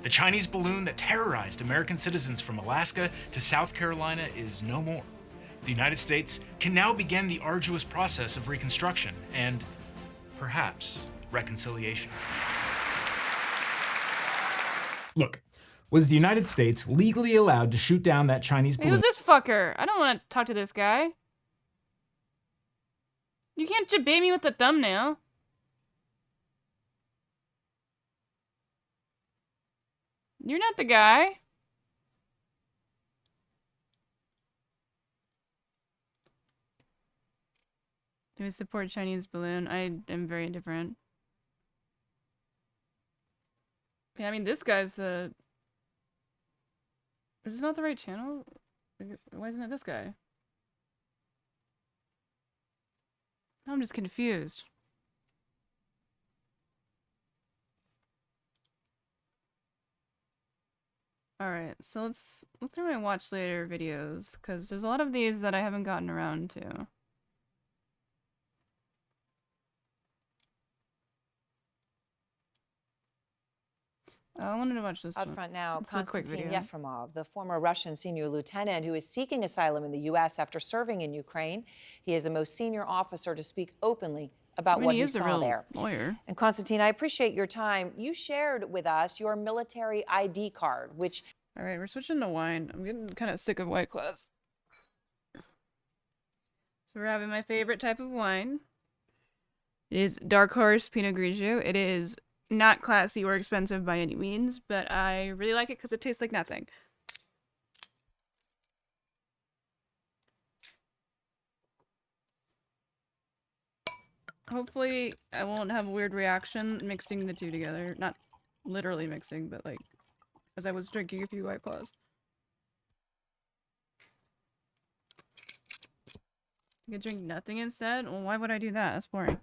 The Chinese balloon that terrorized American citizens from Alaska to South Carolina is no more. The United States can now begin the arduous process of reconstruction and, perhaps, reconciliation. Look, was the United States legally allowed to shoot down that Chinese balloon? Who's this fucker? I don't want to talk to this guy. You can't debate me with the thumbnail. You're not the guy. Do we support Chinese balloon? I am very indifferent. Yeah, I mean, this guy's the... Is this not the right channel? Why isn't it this guy? I'm just confused. Alright, so let's look through my watch later videos, because there's a lot of these that I haven't gotten around to. I wanted to watch this Out one. front now, It's a quick Konstantin video. Yefremov, the former Russian senior lieutenant who is seeking asylum in the U.S. after serving in Ukraine. He is the most senior officer to speak openly about what he he is a saw real there. lawyer. And Konstantin, I appreciate your time. You shared with us your military ID card, which... All right, we're switching to wine. I'm getting kind of sick of White Claws. So we're having my favorite type of wine. It is Dark Horse Pinot Grigio. It is not classy or expensive by any means, but I really like it because it tastes like nothing. Hopefully, I won't have a weird reaction mixing the two together. Not literally mixing, but like, as I was drinking a few White Claws. You could drink nothing instead? Well, why would I do that? That's boring.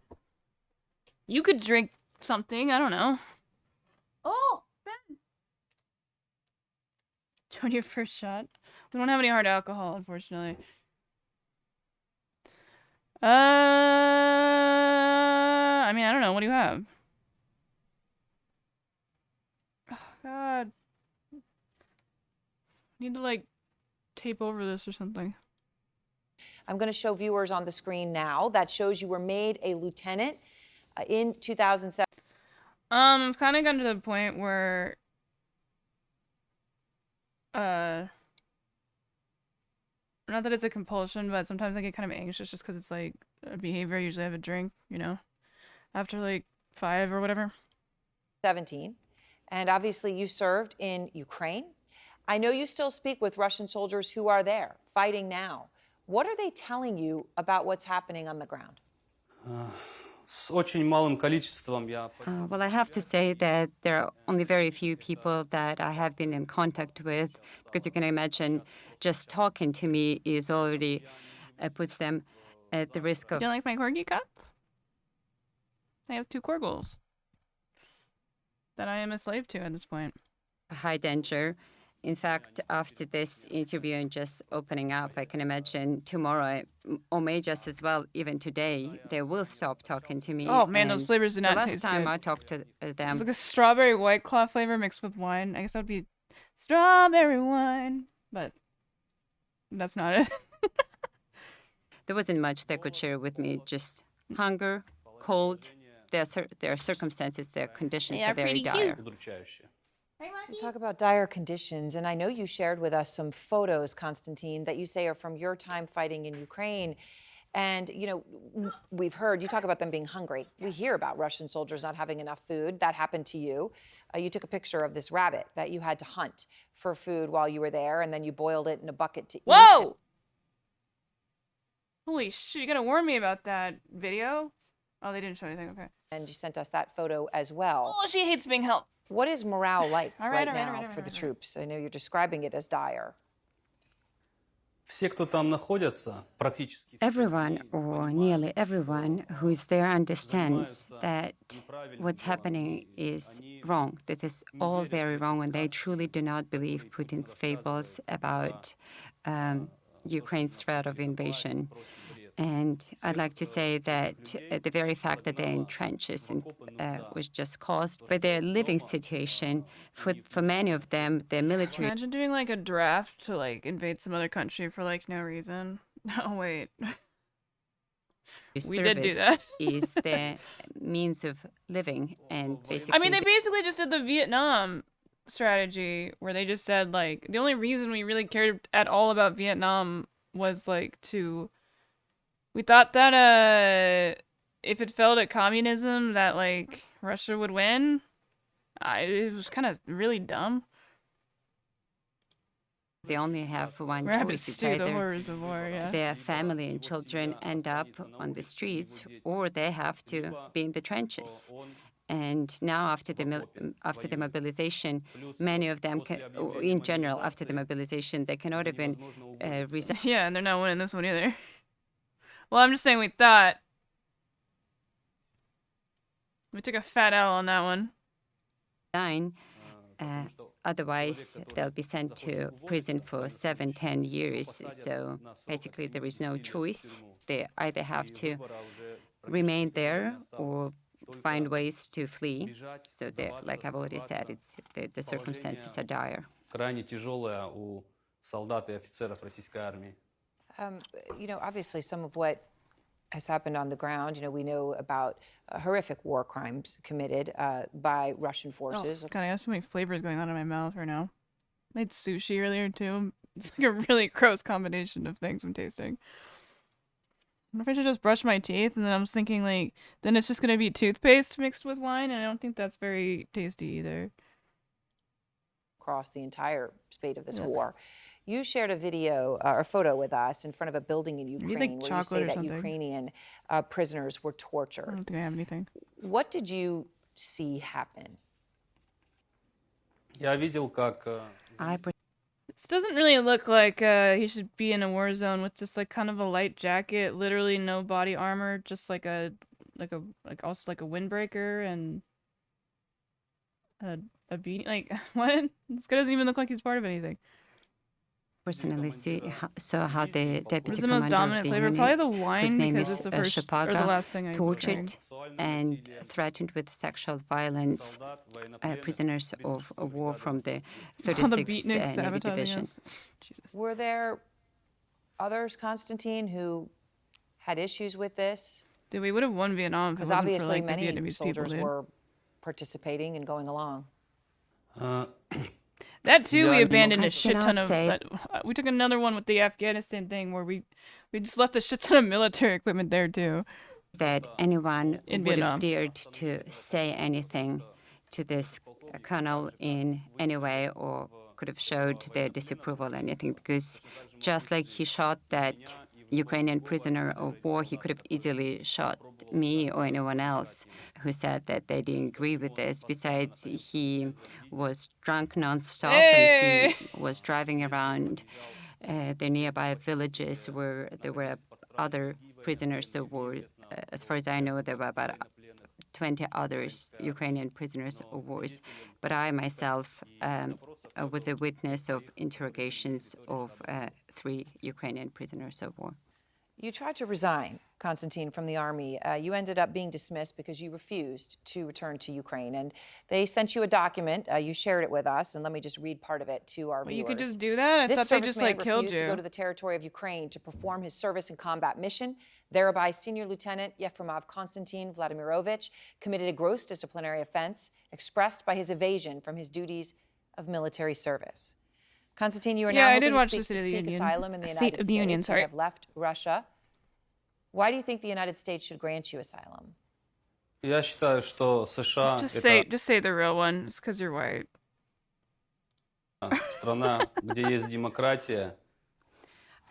You could drink something, I don't know. Oh, Ben! Join your first shot. We don't have any hard alcohol, unfortunately. I mean, I don't know. What do you have? Oh, God. Need to, like, tape over this or something. I'm going to show viewers on the screen now. That shows you were made a lieutenant in 2007. I've kind of gotten to the point where, not that it's a compulsion, but sometimes I get kind of anxious just because it's like a behavior. I usually have a drink, you know, after like 5 or whatever. 17. And obviously you served in Ukraine. I know you still speak with Russian soldiers who are there, fighting now. What are they telling you about what's happening on the ground? Well, I have to say that there are only very few people that I have been in contact with, because you can imagine just talking to me is already puts them at the risk of... You don't like my corgi cup? I have 2 corgles that I am a slave to at this point. high danger. In fact, after this interview and just opening up, I can imagine tomorrow, or maybe just as well, even today, they will stop talking to me. Oh man, those flavors do not the taste last time good. I talked to them, It's like a strawberry White Claw flavor mixed with wine. I guess that would be strawberry wine, but that's not it. there wasn't much they could share with me. Just hunger, cold. Their circumstances, their conditions are very dire. You talk about dire conditions, and I know you shared with us some photos, Konstantin, that you say are from your time fighting in Ukraine. And, you know, we've heard you talk about them being hungry. We hear about Russian soldiers not having enough food. That happened to you. You took a picture of this rabbit that you had to hunt for food while you were there, and then you boiled it in a bucket to eat. Whoa! Holy shit, you gotta warn me about that video. Oh, they didn't show anything, okay. And you sent us that photo as well. Oh, she hates being held. What is morale like right now all right, for the troops? I know you're describing it as dire. Everyone, or nearly everyone, who's there understands that what's happening is wrong. That is all very wrong, and they truly do not believe Putin's fables about Ukraine's threat of invasion. And I'd like to say that the very fact that they're in trenches was just caused by their living situation. For many of them, their military... Imagine doing like a draft to like invade some other country for like no reason. No, wait. We did do that. Is their means of living, and basically... I mean, they basically just did the Vietnam strategy where they just said like, the only reason we really cared at all about Vietnam was like to... We thought that if it fell to communism, that like Russia would win. It was kind of really dumb. They only have one We're having choice. to It's stew the either horrors of war, yeah. their family and children end up on the streets, or they have to be in the trenches. And now, after the mobilization, many of them can, in general, after the mobilization, they cannot even resign. Yeah, and they're not winning this one either. Well, I'm just saying we thought. We took a fat L on that one. Otherwise, they'll be sent to prison for 7-10 years. So basically, there is no choice. They either have to remain there or find ways to flee. So, like I've already said, the circumstances are dire. You know, obviously some of what has happened on the ground, you know, we know about horrific war crimes committed by Russian forces. Oh, God, I have so many flavors going on in my mouth right now. I made sushi earlier, too. It's like a really gross combination of things I'm tasting. I wonder if I should just brush my teeth, and then I was thinking, like, then it's just going to be toothpaste mixed with wine, and I don't think that's very tasty either. Across the entire spate of this war. You shared a video or photo with us in front of a building in Ukraine where you say that Ukrainian prisoners were tortured. I don't think I have anything. What did you see happen? This doesn't really look like he should be in a war zone with just like kind of a light jacket, literally no body armor, just like also like a windbreaker and a beanie. Like what? This guy doesn't even look like he's part of anything. Personally saw how the deputy the most commander dominant of the flavor? unit, Probably the wine, whose name because is it's the first or the Shapiro, last thing I tortured and threatened with sexual violence prisoners of war from the 36th Navy Division. Were there others, Konstantin, who had issues with this? Dude, we would have won Vietnam because obviously many soldiers were participating and going along. That too, we abandoned a shit ton of. We took another one with the Afghanistan thing where we just left a shit ton of military equipment there too. That anyone in would Vietnam have dared to say anything to this colonel in any way, or could have showed their disapproval or anything, because just like he shot that Ukrainian prisoner of war, he could have easily shot me or anyone else who said that they didn't agree with this. Besides, he was drunk nonstop and he was driving around the nearby villages where there were other prisoners of war. As far as I know, there were about 20 others, Ukrainian prisoners of war. But I myself was a witness of interrogations of 3 Ukrainian prisoners of war. You tried to resign, Konstantin, from the army. You ended up being dismissed because you refused to return to Ukraine. And they sent you a document. You shared it with us. And let me just read part of it to our viewers. You could just do that? I thought they just like killed you. This serviceman refused to go to the territory of Ukraine to perform his service and combat mission. Thereby, Senior Lieutenant Yefremov Konstantin Vladimirovich committed a gross disciplinary offense expressed by his evasion from his duties of military service. Constantine, you are Yeah, now I hoping did to watch the seek State of the Union. asylum in the State United of the Union, States. You sorry. have left Russia. Why do you think the United States should grant you asylum? Я считаю, что США Just это say the real one. It's because you're white. страна, где есть демократия.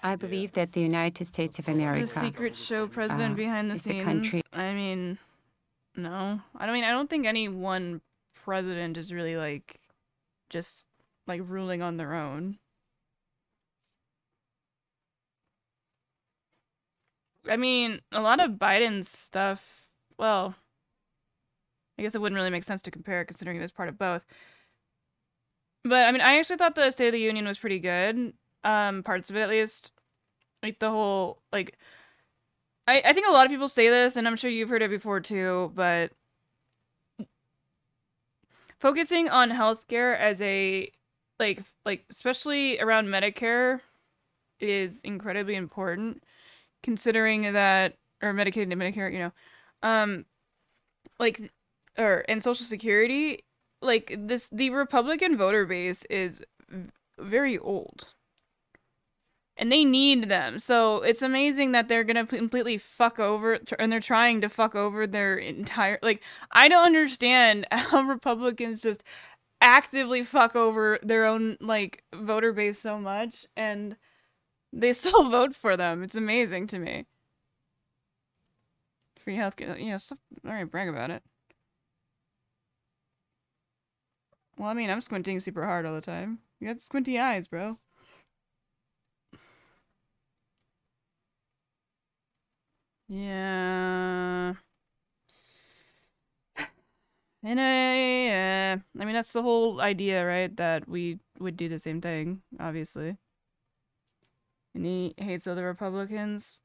I believe that the United States of The America secret show president behind the is the scenes. country. I mean, no. I mean, I don't think any one president is really like just like ruling on their own. I mean, a lot of Biden's stuff, well, I guess it wouldn't really make sense to compare considering he was part of both. But I mean, I actually thought the State of the Union was pretty good. Parts of it at least. Like the whole like I think a lot of people say this, and I'm sure you've heard it before too, but focusing on healthcare as a like especially around Medicare is incredibly important, considering that or Medicaid and Medicare, you know, like and Social Security, like the Republican voter base is very old. And they need them. So it's amazing that they're going to completely fuck over, and they're trying to fuck over their entire, like, I don't understand how Republicans just actively fuck over their own, like, voter base so much, and they still vote for them. It's amazing to me. Free healthcare, you know, stuff, alright, brag about it. Well, I mean, I'm squinting super hard all the time. You got squinty eyes, bro. Yeah. And I mean, that's the whole idea, right? That we would do the same thing, obviously. And he hates other Republicans.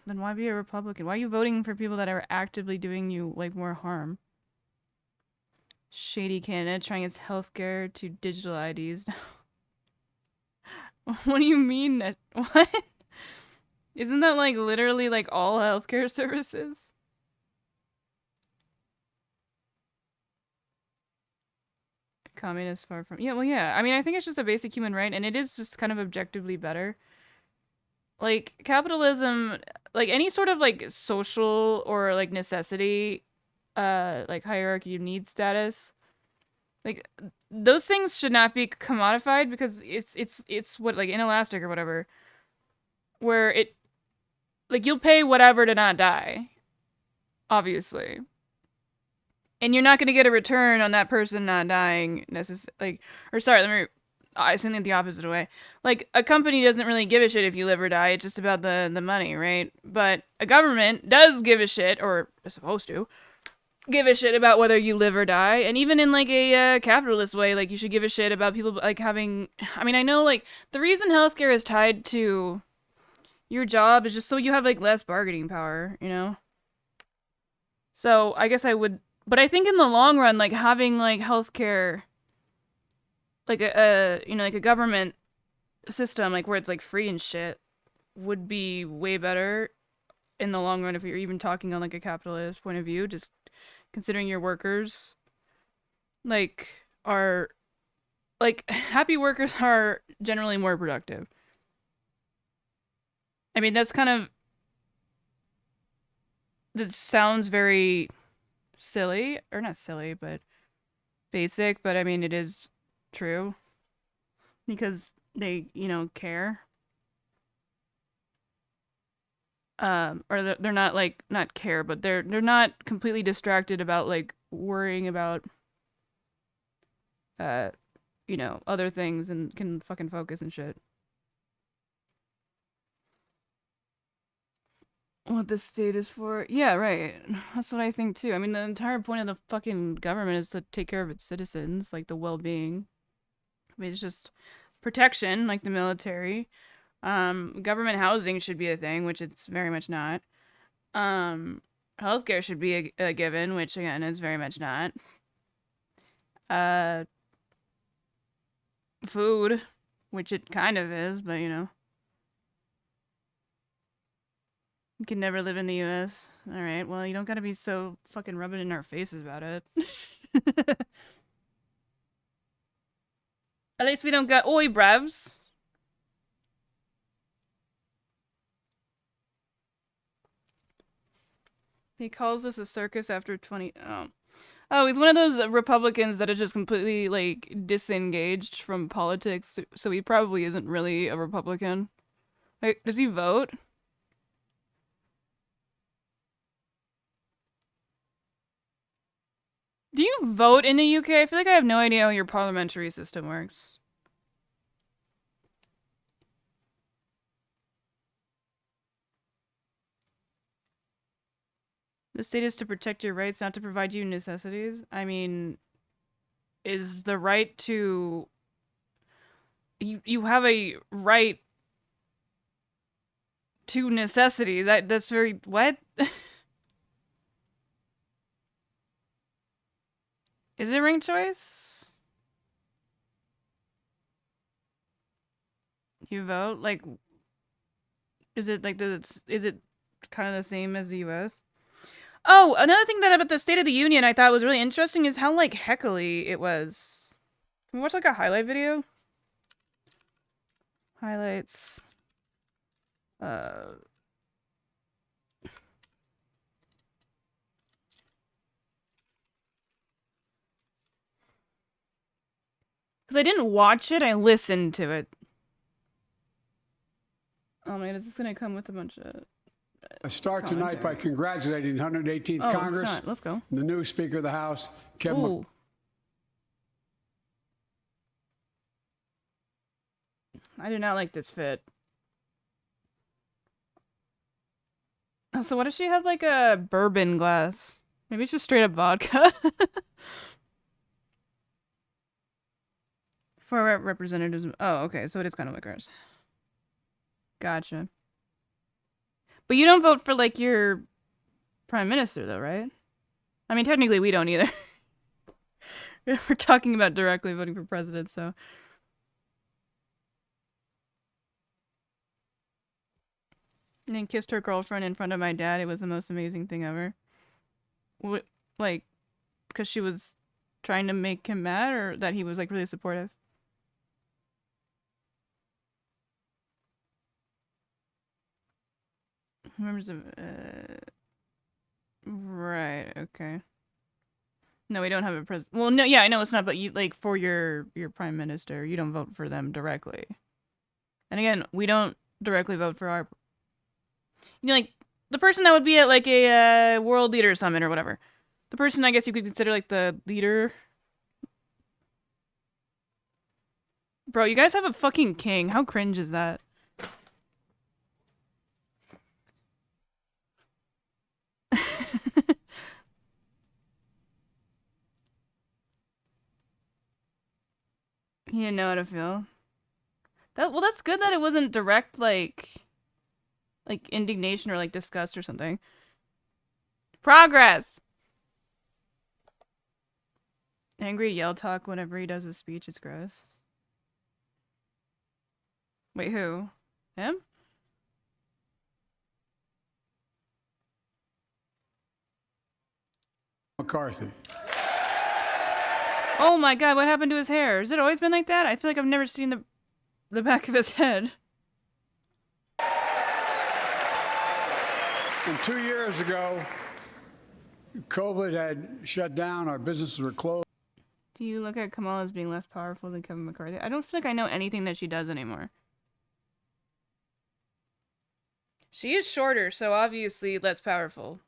Then why be a Republican? Why are you voting for people that are actively doing you, like, more harm? Shady candidate trying his healthcare to digital IDs. What do you mean that? What? Isn't that, like, literally, like, all healthcare services? Communist far from... Yeah, well, yeah. I mean, I think it's just a basic human right, and it is just kind of objectively better. Like, capitalism, like, any sort of, like, social or, like, necessity, like, hierarchy of need status, like, those things should not be commodified because it's what, like, inelastic or whatever, where it, like, you'll pay whatever to not die, obviously. And you're not going to get a return on that person not dying, like, or sorry, I think the opposite way. Like, a company doesn't really give a shit if you live or die, it's just about the money, right? But a government does give a shit, or is supposed to, give a shit about whether you live or die. And even in, like, a capitalist way, like, you should give a shit about people, like, having, I mean, I know, like, the reason healthcare is tied to your job is just so you have, like, less bargaining power, you know? So, I guess I would, but I think in the long run, like, having, like, healthcare, like, you know, like, a government system, like, where it's, like, free and shit, would be way better in the long run if you're even talking on, like, a capitalist point of view, just considering your workers, like, are, like, happy workers are generally more productive. I mean, that's kind of, that sounds very silly, or not silly, but basic, but I mean, it is true, because they, you know, care. Or they're not, like, not care, but they're not completely distracted about, like, worrying about, you know, other things, and can fucking focus and shit. What the state is for? Yeah, right. That's what I think too. I mean, the entire point of the fucking government is to take care of its citizens, like the well-being. I mean, it's just protection, like the military. Government housing should be a thing, which it's very much not. Healthcare should be a given, which again is very much not. Food, which it kind of is, but you know. You can never live in the US. Alright, well, you don't gotta be so fucking rubbing in our faces about it. At least we don't got oi brevs. He calls this a circus after 20. Oh, he's one of those Republicans that is just completely like disengaged from politics, so he probably isn't really a Republican. Like, does he vote? Do you vote in the UK? I feel like I have no idea how your parliamentary system works. The state is to protect your rights, not to provide you necessities. I mean, is the right to... You have a right to necessities. That's very... What? Is it ranked choice? You vote? Like... Is it like is it kind of the same as the US? Oh, another thing that about the State of the Union I thought was really interesting is how, like, heckly it was. Can we watch, like, a highlight video? Highlights. Because I didn't watch it, I listened to it. Oh man, is this gonna come with a bunch of... I start tonight by congratulating the 118th Congress. Let's go. The new Speaker of the House, Kevin. Ooh. I do not like this fit. Oh, so what if she had like a bourbon glass? Maybe it's just straight up vodka. For representatives. Oh, okay. So it is kind of like ours. Gotcha. But you don't vote for like your prime minister though, right? I mean, technically we don't either. We're talking about directly voting for president, so. And then kissed her girlfriend in front of my dad. It was the most amazing thing ever. Like, because she was trying to make him mad, or that he was like really supportive? Members of, right, okay. No, we don't have a president. Well, no, yeah, I know it's not, but you, like, for your prime minister, you don't vote for them directly. And again, we don't directly vote for our... You know, like, the person that would be at, like, a world leader summit or whatever. The person I guess you could consider, like, the leader. Bro, you guys have a fucking king. How cringe is that? He didn't know how to feel. Well, that's good that it wasn't direct, like indignation or like disgust or something. Progress. Angry yell talk whenever he does his speech. It's gross. Wait, who? Him? McCarthy. Oh my god, what happened to his hair? Has it always been like that? I feel like I've never seen the back of his head. And 2 years ago, COVID had shut down, our businesses were closed. Do you look at Kamala as being less powerful than Kevin McCarthy? I don't feel like I know anything that she does anymore. She is shorter, so obviously less powerful.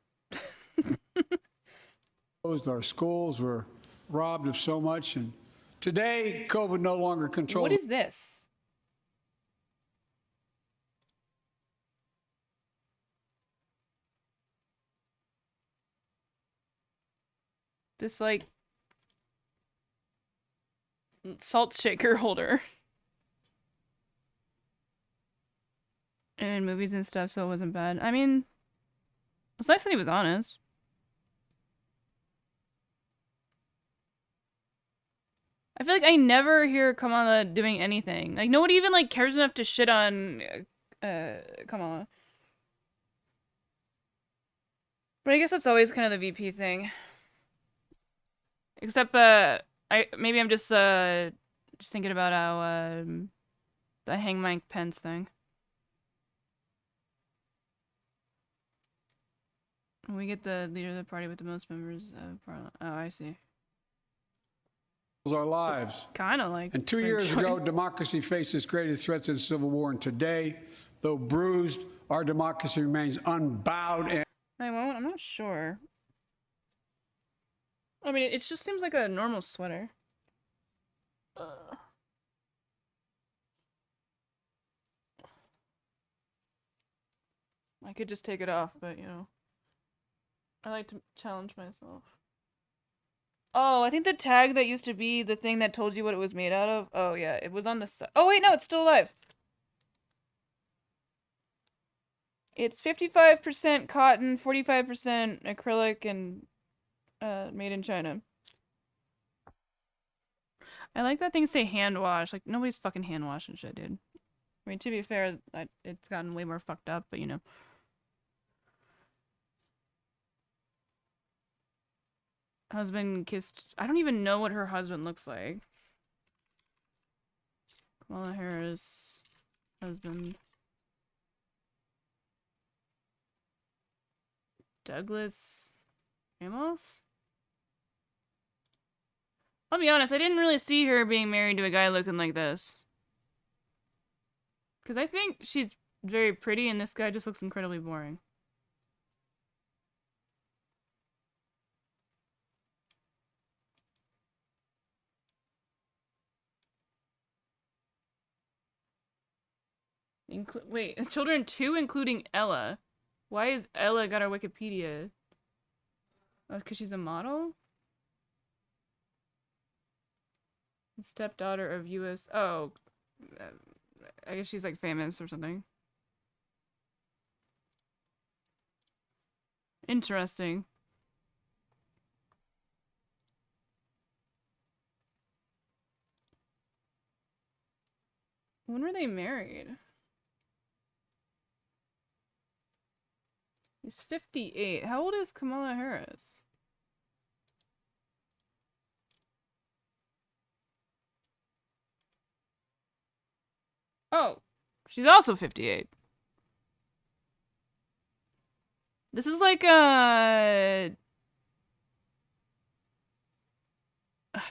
Our schools were robbed of so much, and today COVID no longer controls. What is this? This like salt shaker holder. In movies and stuff, so it wasn't bad. I mean, it's nice that he was honest. I feel like I never hear Kamala doing anything. Like, nobody even, like, cares enough to shit on, Kamala. But I guess that's always kind of the VP thing. Except, maybe I'm just, just thinking about how the Hang Mike Pence thing. We get the leader of the party with the most members of parliament. Oh, I see. Our lives. Kind of like. And 2 years ago, democracy faced its greatest threats in the Civil War, and today, though bruised, our democracy remains unbowed and. I won't. I'm not sure. I mean, it just seems like a normal sweater. I could just take it off, but you know, I like to challenge myself. Oh, I think the tag that used to be the thing that told you what it was made out of. Oh yeah, it was on the side. Oh wait, no, it's still alive. It's 55% cotton, 45% acrylic, and made in China. I like that things say hand wash. Like nobody's fucking hand washing shit, dude. I mean, to be fair, it's gotten way more fucked up, but you know. Husband kissed. I don't even know what her husband looks like. Kamala Harris, husband. Douglas Ramoff? I'll be honest, I didn't really see her being married to a guy looking like this. Because I think she's very pretty and this guy just looks incredibly boring. Wait, children 2 including Ella. Why is Ella got our Wikipedia? Oh, because she's a model? Stepdaughter of U.S. Oh, I guess she's like famous or something. Interesting. When were they married? He's 58. How old is Kamala Harris? Oh, she's also 58. This is like never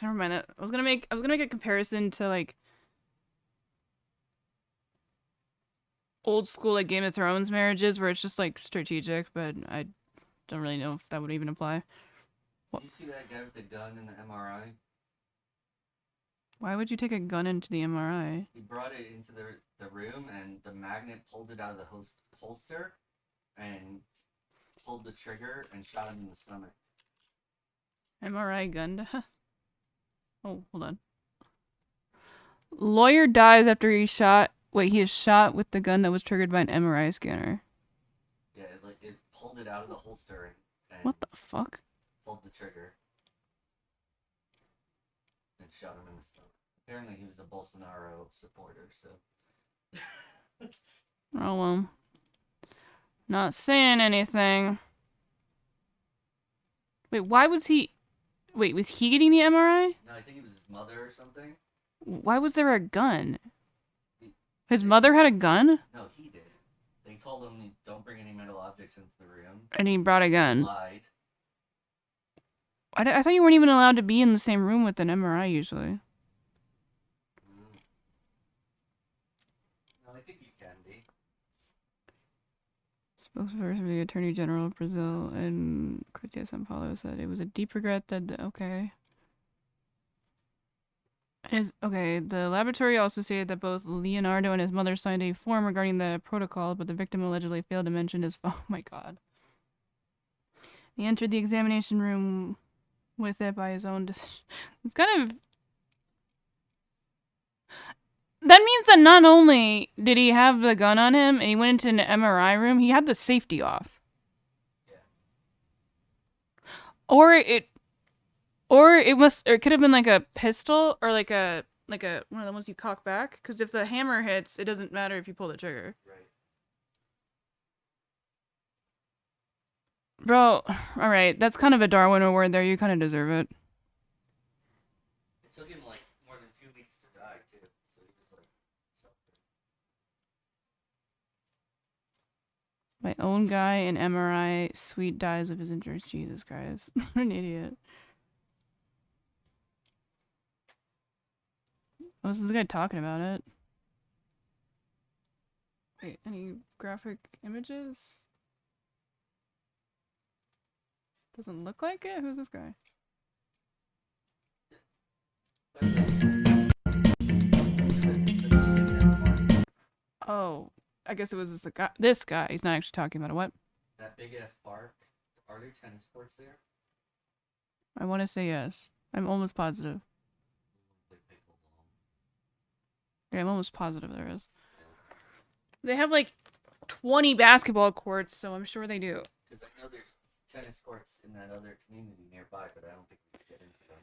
mind that. I was gonna make a comparison to like old school like Game of Thrones marriages where it's just like strategic, but I don't really know if that would even apply. Did you see that guy with the gun in the MRI? Why would you take a gun into the MRI? He brought it into the room, and the magnet pulled it out of the holster, and pulled the trigger and shot him in the stomach. MRI gun death? Oh, hold on. Lawyer dies after he shot. Wait, he is shot with the gun that was triggered by an MRI scanner. Yeah, it pulled it out of the holster and What the fuck? Pulled the trigger and shot him in the stomach. Apparently, he was a Bolsonaro supporter, so. Oh well. Not saying anything. Wait, why was he... Wait, was he getting the MRI? No, I think it was his mother or something. Why was there a gun? His mother had a gun? No, he did. They told him, don't bring any metal objects into the room. And he brought a gun. He lied. I thought you weren't even allowed to be in the same room with an MRI usually. No, I think you can be. Spokesperson for the Attorney General of Brazil and Cristian São Paulo said it was a deep regret that... Okay. The laboratory also stated that both Leonardo and his mother signed a form regarding the protocol, but the victim allegedly failed to mention his phone. Oh my god. He entered the examination room with it by his own decision. It's kind of... That means that not only did he have the gun on him and he went into an MRI room, he had the safety off. Yeah. Or it could have been like a pistol or like a one of the ones you cock back, because if the hammer hits, it doesn't matter if you pull the trigger. Right. Bro, alright, that's kind of a Darwin award there. You kind of deserve it. It took him like more than 2 weeks to die too. So he was like, My own guy in MRI suite dies of his injuries. Jesus Christ. What an idiot. Oh, this is the guy talking about it. Wait, any graphic images? Doesn't look like it? Who's this guy? Oh, I guess it was just the guy. This guy. He's not actually talking about it. What? that big ass park. Are there tennis courts there? I want to say yes. I'm almost positive. Yeah, I'm almost positive there is. They have like 20 basketball courts, so I'm sure they do. Because I know there's tennis courts in that other community nearby, but I don't think we can get into them.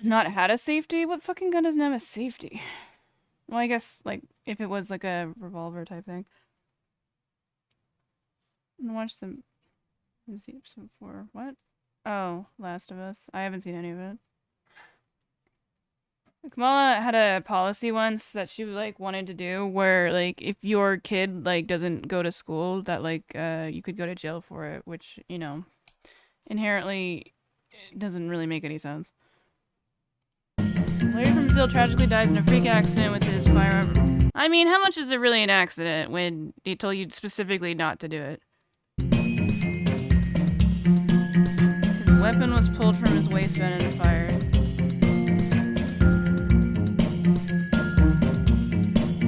Not had a safety? What fucking gun doesn't have a safety? Well, I guess, like, if it was like a revolver type thing. I'm gonna watch some... Let me see episode 4. What? Oh, Last of Us. I haven't seen any of it. Kamala had a policy once that she like wanted to do where like if your kid like doesn't go to school that like you could go to jail for it, which, you know, inherently it doesn't really make any sense. Larry from Brazil tragically dies in a freak accident with his firearm. I mean, how much is it really an accident when he told you specifically not to do it? His weapon was pulled from his waistband and fired.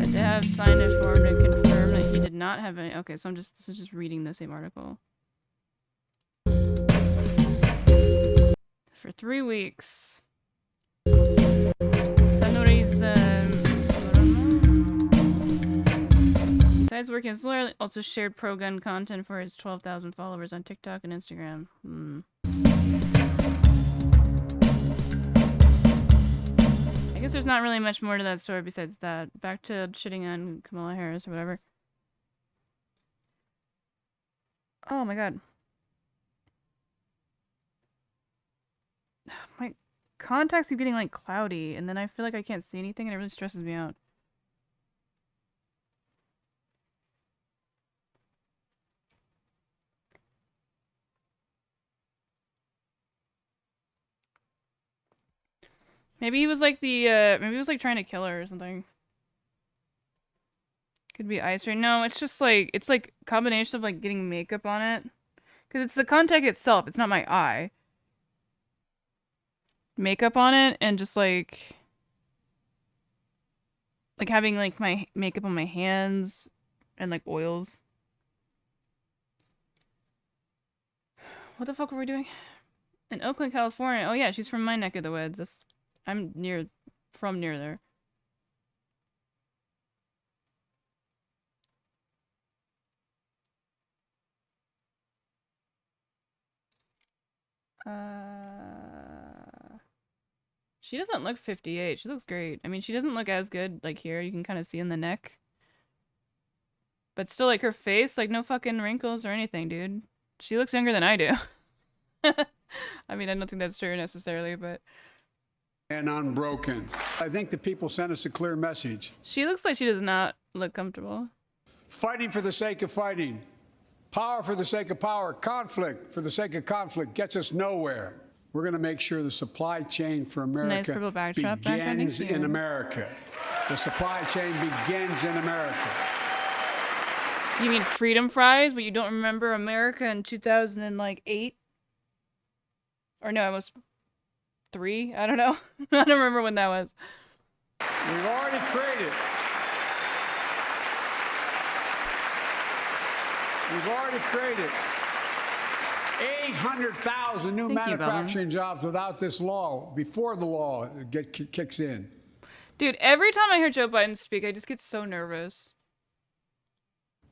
To have signed a form to confirm that he did not have any. Okay, so this is just reading the same article. For 3 weeks. Sanori's, besides working as a lawyer, also shared pro-gun content for his 12,000 followers on TikTok and Instagram. I guess there's not really much more to that story besides that. Back to shitting on Kamala Harris or whatever. Oh my god. My contacts keep getting like cloudy and then I feel like I can't see anything and it really stresses me out. Maybe he was like maybe he was like trying to kill her or something. Could be ice cream. No, it's just like, it's like a combination of like getting makeup on it. Because it's the contact itself, it's not my eye. Makeup on it and just like having like my makeup on my hands and like oils. What the fuck were we doing? In Oakland, California. Oh yeah, she's from my neck of the woods. I'm from near there. She doesn't look 58. She looks great. I mean, she doesn't look as good like here. You can kind of see in the neck. But still, like her face, like no fucking wrinkles or anything, dude. She looks younger than I do. I mean, I don't think that's true necessarily, but... And unbroken. I think the people sent us a clear message. She looks like she does not look comfortable. Fighting for the sake of fighting. Power for the sake of power. Conflict for the sake of conflict gets us nowhere. We're going to make sure the supply chain for America begins in America. The supply chain begins in America. You mean freedom fries, but you don't remember America in 2008? Or no, it was 3? I don't know. I don't remember when that was. We've already created. We've already created 800,000 new manufacturing jobs without this law, before the law kicks in. Dude, every time I hear Joe Biden speak, I just get so nervous.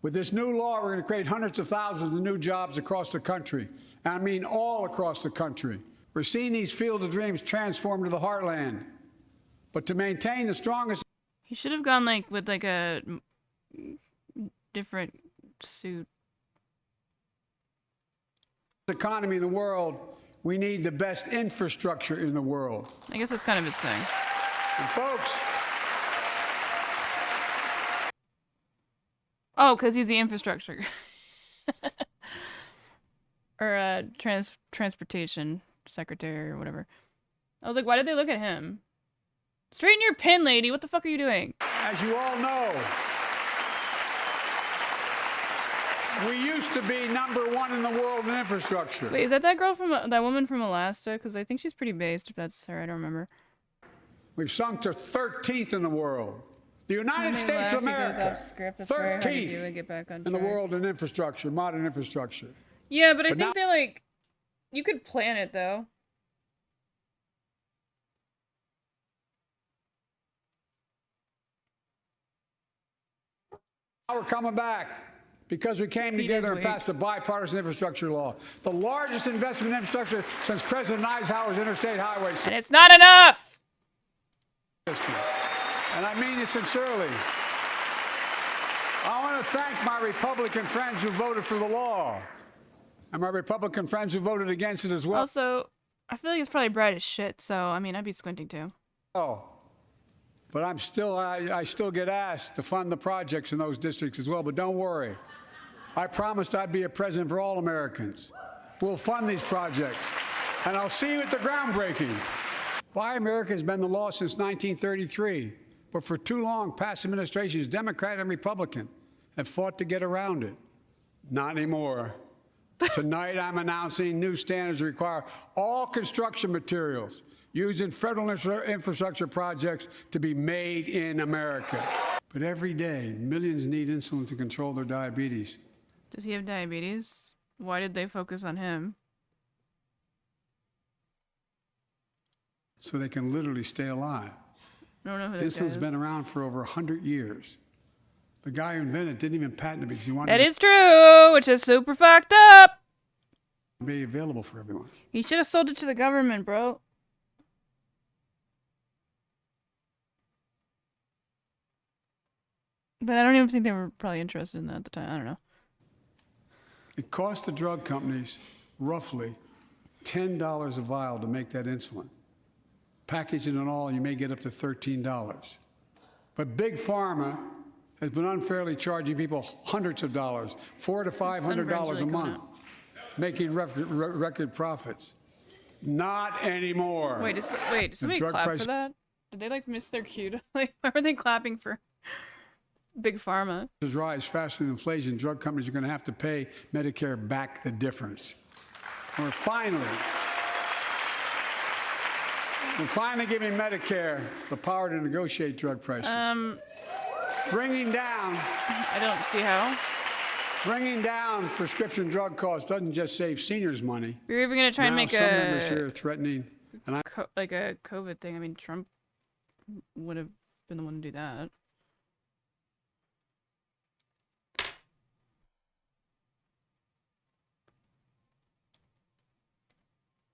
With this new law, we're going to create hundreds of thousands of new jobs across the country. And I mean all across the country. We're seeing these field of dreams transform to the heartland. But to maintain the strongest... He should have gone like with like a different suit. Economy in the world, we need the best infrastructure in the world. I guess that's kind of his thing. And folks. Oh, because he's the infrastructure. Or transportation secretary or whatever. I was like, why did they look at him? Straighten your pin, lady. What the fuck are you doing? As you all know, we used to be #1 in the world in infrastructure. Wait, is that girl from that woman from Alaska? Because I think she's pretty based. If that's her, I don't remember. We've sunk to 13th in the world. The United States of America, 13th in the world in infrastructure, modern infrastructure. Yeah, but I think they like, you could plan it though. Now we're coming back because we came together and passed the bipartisan infrastructure law, the largest investment in infrastructure since President Eisenhower's interstate highways. And it's not enough. And I mean it sincerely. I want to thank my Republican friends who voted for the law. And my Republican friends who voted against it as well. Also, I feel like it's probably bright as shit, so, I mean, I'd be squinting too. Oh. But I still get asked to fund the projects in those districts as well. But don't worry. I promised I'd be a president for all Americans. We'll fund these projects. And I'll see you at the groundbreaking. Buy America has been the law since 1933. But for too long, past administrations, Democrat and Republican, have fought to get around it. Not anymore. Tonight, I'm announcing new standards that require all construction materials used in federal infrastructure projects to be made in America. But every day, millions need insulin to control their diabetes. Does he have diabetes? Why did they focus on him? So they can literally stay alive. I don't know who this guy is. Insulin's been around for over 100 years. The guy who invented it didn't even patent it because he wanted That is true, which is super fucked up. To be available for everyone. He should have sold it to the government, bro. But I don't even think they were probably interested in that at the time. I don't know. It cost the drug companies roughly $10 a vial to make that insulin. Packaging and all, you may get up to $13. But Big Pharma has been unfairly charging people hundreds of dollars, $400 to $500 a month, making record profits. Not anymore. Wait, did somebody clap for that? Did they like miss their cue? Like, why were they clapping for Big Pharma? Rise faster than inflation. Drug companies are going to have to pay Medicare back the difference. We're finally giving Medicare the power to negotiate drug prices. Bringing down. I don't see how. Bringing down prescription drug costs doesn't just save seniors money. We're even gonna try and make some members here are threatening, and like a COVID thing. I mean, Trump would have been the one to do that.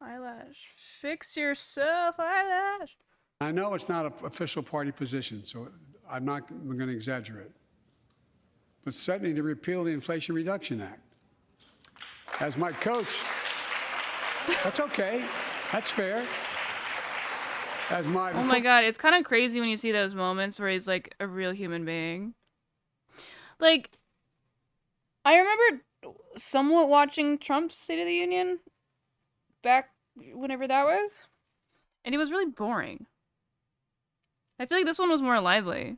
Eyelash, fix yourself, eyelash. I know it's not an official party position, so I'm not going to exaggerate. But threatening to repeal the Inflation Reduction Act. As my coach, that's okay. That's fair. As my oh my God, it's kind of crazy when you see those moments where he's like a real human being. Like, I remember somewhat watching Trump's State of the Union back whenever that was, and it was really boring. I feel like this one was more lively,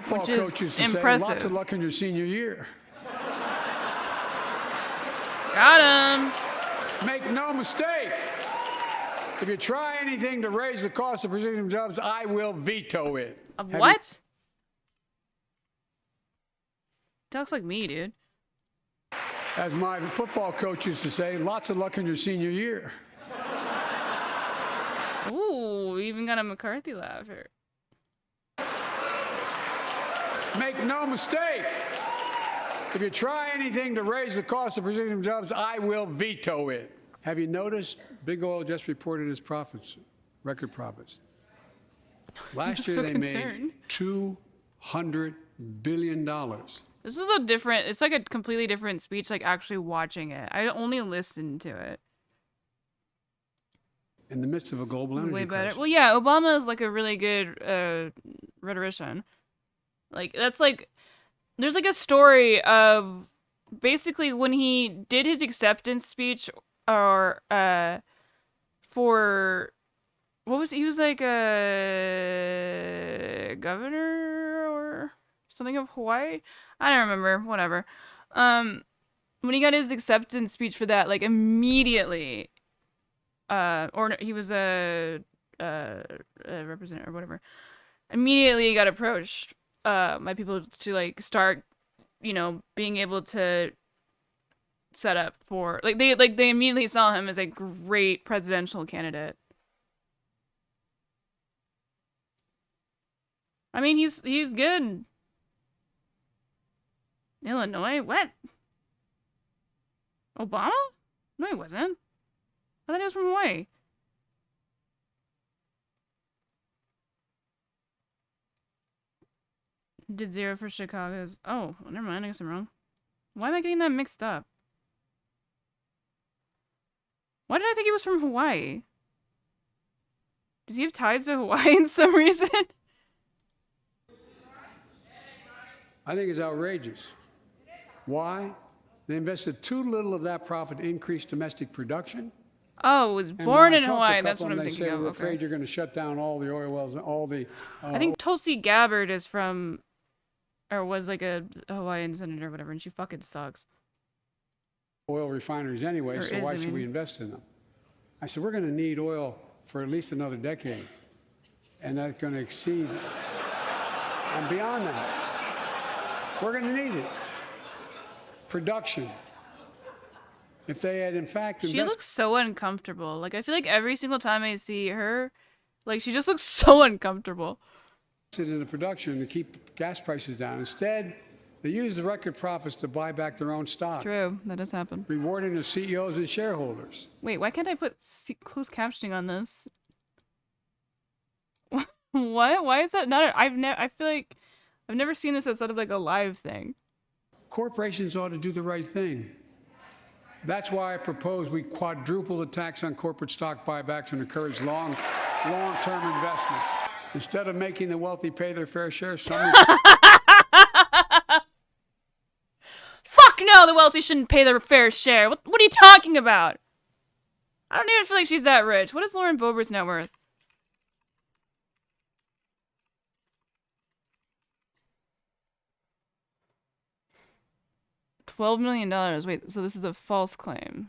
which is impressive. Lots of luck in your senior year. Got him. Make no mistake. If you try anything to raise the cost of precision jobs, I will veto it. What? Talks like me, dude. As my football coach used to say, lots of luck in your senior year. Ooh, we even got a McCarthy laugh here. Make no mistake. If you try anything to raise the cost of precision jobs, I will veto it. Have you noticed Big Oil just reported its profits, record profits? Last year they made $200 billion. This is a different, it's like a completely different speech, like actually watching it. I only listened to it. in the midst of a global energy way better. crisis. Well, yeah, Obama is like a really good rhetorician. Like that's like there's like a story of basically when he did his acceptance speech or for what was he was like a governor or something of Hawaii. I don't remember. Whatever. When he got his acceptance speech for that, like immediately, or he was a representative or whatever. Immediately, he got approached by people to like start, being able to set up for they immediately saw him as a great presidential candidate. I mean, he's good. Illinois, what? Obama? No, he wasn't. I thought he was from Hawaii. Did 0 for Chicago's. Oh, well, never mind. I guess I'm wrong. Why am I getting that mixed up? Why did I think he was from Hawaii? Does he have ties to Hawaii in some reason? I think it's outrageous. Why? They invested too little of that profit to increase domestic production. Oh, was born in Hawaii. That's what I'm thinking of. We're afraid you're going to shut down all the oil wells and all the. I think Tulsi Gabbard is from, or was like a Hawaiian senator or whatever, and she fucking sucks. Oil refineries anyway, so why should we invest in them? I said, we're going to need oil for at least another decade. And that's going to exceed, and beyond that, we're going to need it. Production. If they had, in fact, she looks so uncomfortable. Like, I feel like every single time I see her, like, she just looks so uncomfortable. In the production to keep gas prices down. Instead, they use the record profits to buy back their own stock. True, that does happen. Rewarding the CEOs and shareholders. Wait, why can't I put closed captioning on this? What? Why is that not? I feel like I've never seen this as sort of like a live thing. Corporations ought to do the right thing. That's why I propose we quadruple the tax on corporate stock buybacks and encourage long-term investments. Instead of making the wealthy pay their fair share, Fuck no, the wealthy shouldn't pay their fair share. What are you talking about? I don't even feel like she's that rich. What is Lauren Boebert's net worth? $12 million. Wait, so this is a false claim.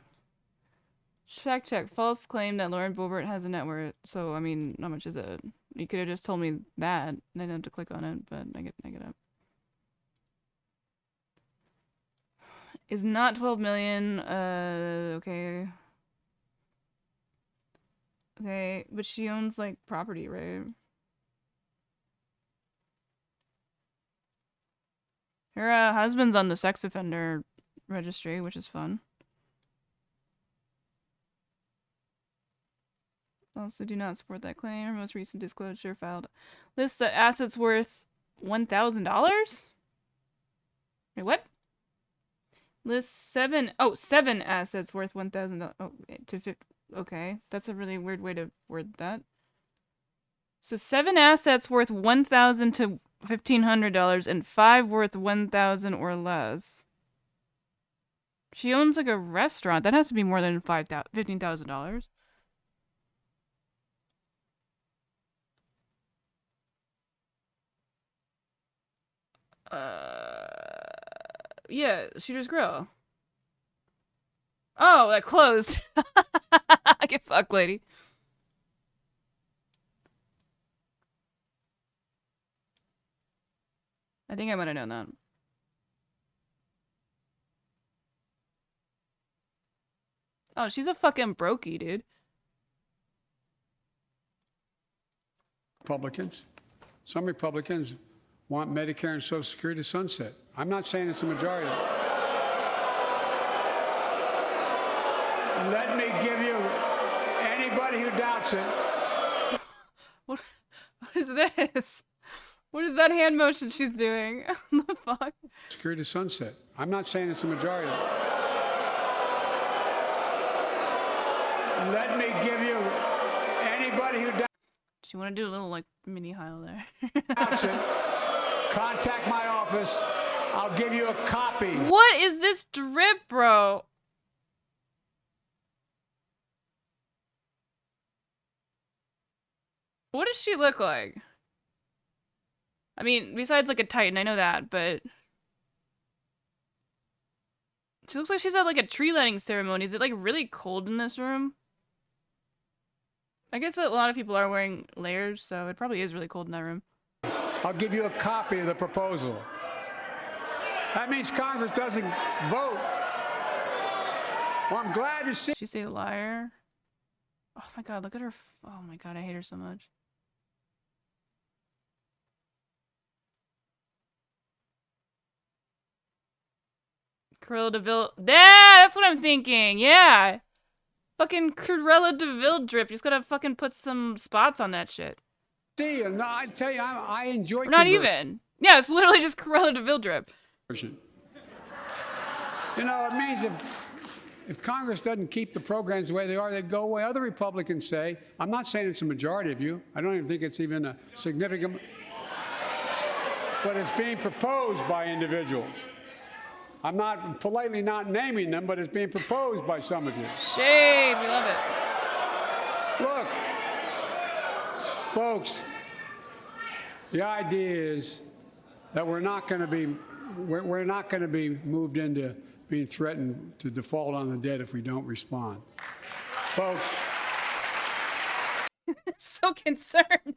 Fact check. False claim that Lauren Boebert has a net worth. So, I mean, how much is it? You could have just told me that. I didn't have to click on it, but I get it. Is not 12 million. Okay. Okay, but she owns, like, property, right? Her husband's on the sex offender registry, which is fun. Also do not support that claim. Her most recent disclosure filed lists the assets worth $1,000? Wait, what? Lists seven assets worth $1,000. Oh, okay. That's a really weird way to word that. So 7 assets worth $1,000 to $1,500 and 5 worth $1,000 or less. She owns like a restaurant. That has to be more than $15,000. Yeah, Shooter's Grill. Oh, that closed. Get fucked, lady. I think I might have known that. Oh, she's a fucking brokey, dude. Republicans. Some Republicans want Medicare and Social Security to sunset. I'm not saying it's a majority. Let me give you anybody who doubts it. What is this? What is that hand motion she's doing? What the fuck? Security to sunset. I'm not saying it's a majority. Let me give you Anybody who doubts you want to do a little like mini Heil there? it, contact my office. I'll give you a copy. What is this drip, bro? What does she look like? I mean, besides like a Titan, I know that, but she looks like she's at like a tree lighting ceremony. Is it like really cold in this room? I guess a lot of people are wearing layers, so it probably is really cold in that room. I'll give you a copy of the proposal. That means Congress doesn't vote. Well, I'm glad to see. She say liar. Oh my god, look at her. Oh my god, I hate her so much. Cruella de Vil. Yeah, that's what I'm thinking. Yeah. Fucking Cruella de Vil drip. You just gotta fucking put some spots on that shit. See, and I tell you, I enjoy. Not even. Yeah, it's literally just Cruella de Vil drip. You know, it means if Congress doesn't keep the programs the way they are, they'd go away. Other Republicans say, I'm not saying it's a majority of you. I don't even think it's even a significant, but it's being proposed by individuals. I'm not politely not naming them, but it's being proposed by some of you. Shade, we love it. Look, folks, the idea is that we're not going to be moved into being threatened to default on the debt if we don't respond. Folks. So concerned.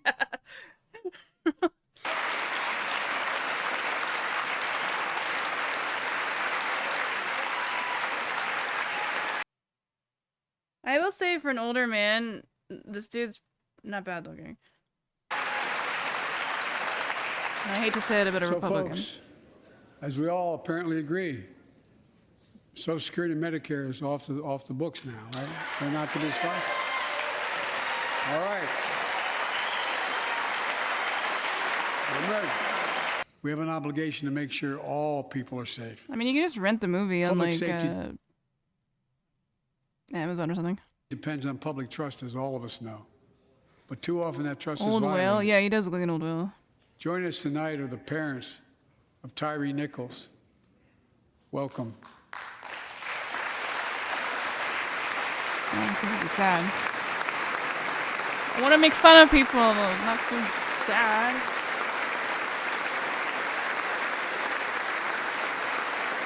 I will say for an older man, this dude's not bad looking. I hate to say it about a Republican. Folks, as we all apparently agree, Social Security and Medicare is off the books now, right? They're not to be stopped. All right. I'm ready. We have an obligation to make sure all people are safe. I mean, you can just rent the movie on Public like safety Amazon or something. Depends on public trust, as all of us know. But too often that trust is Old violated. Will, yeah, he does look like an old Will. Joining us tonight are the parents of Tyree Nichols. Welcome. Oh, it's gonna be sad. I want to make fun of people, not feel sad.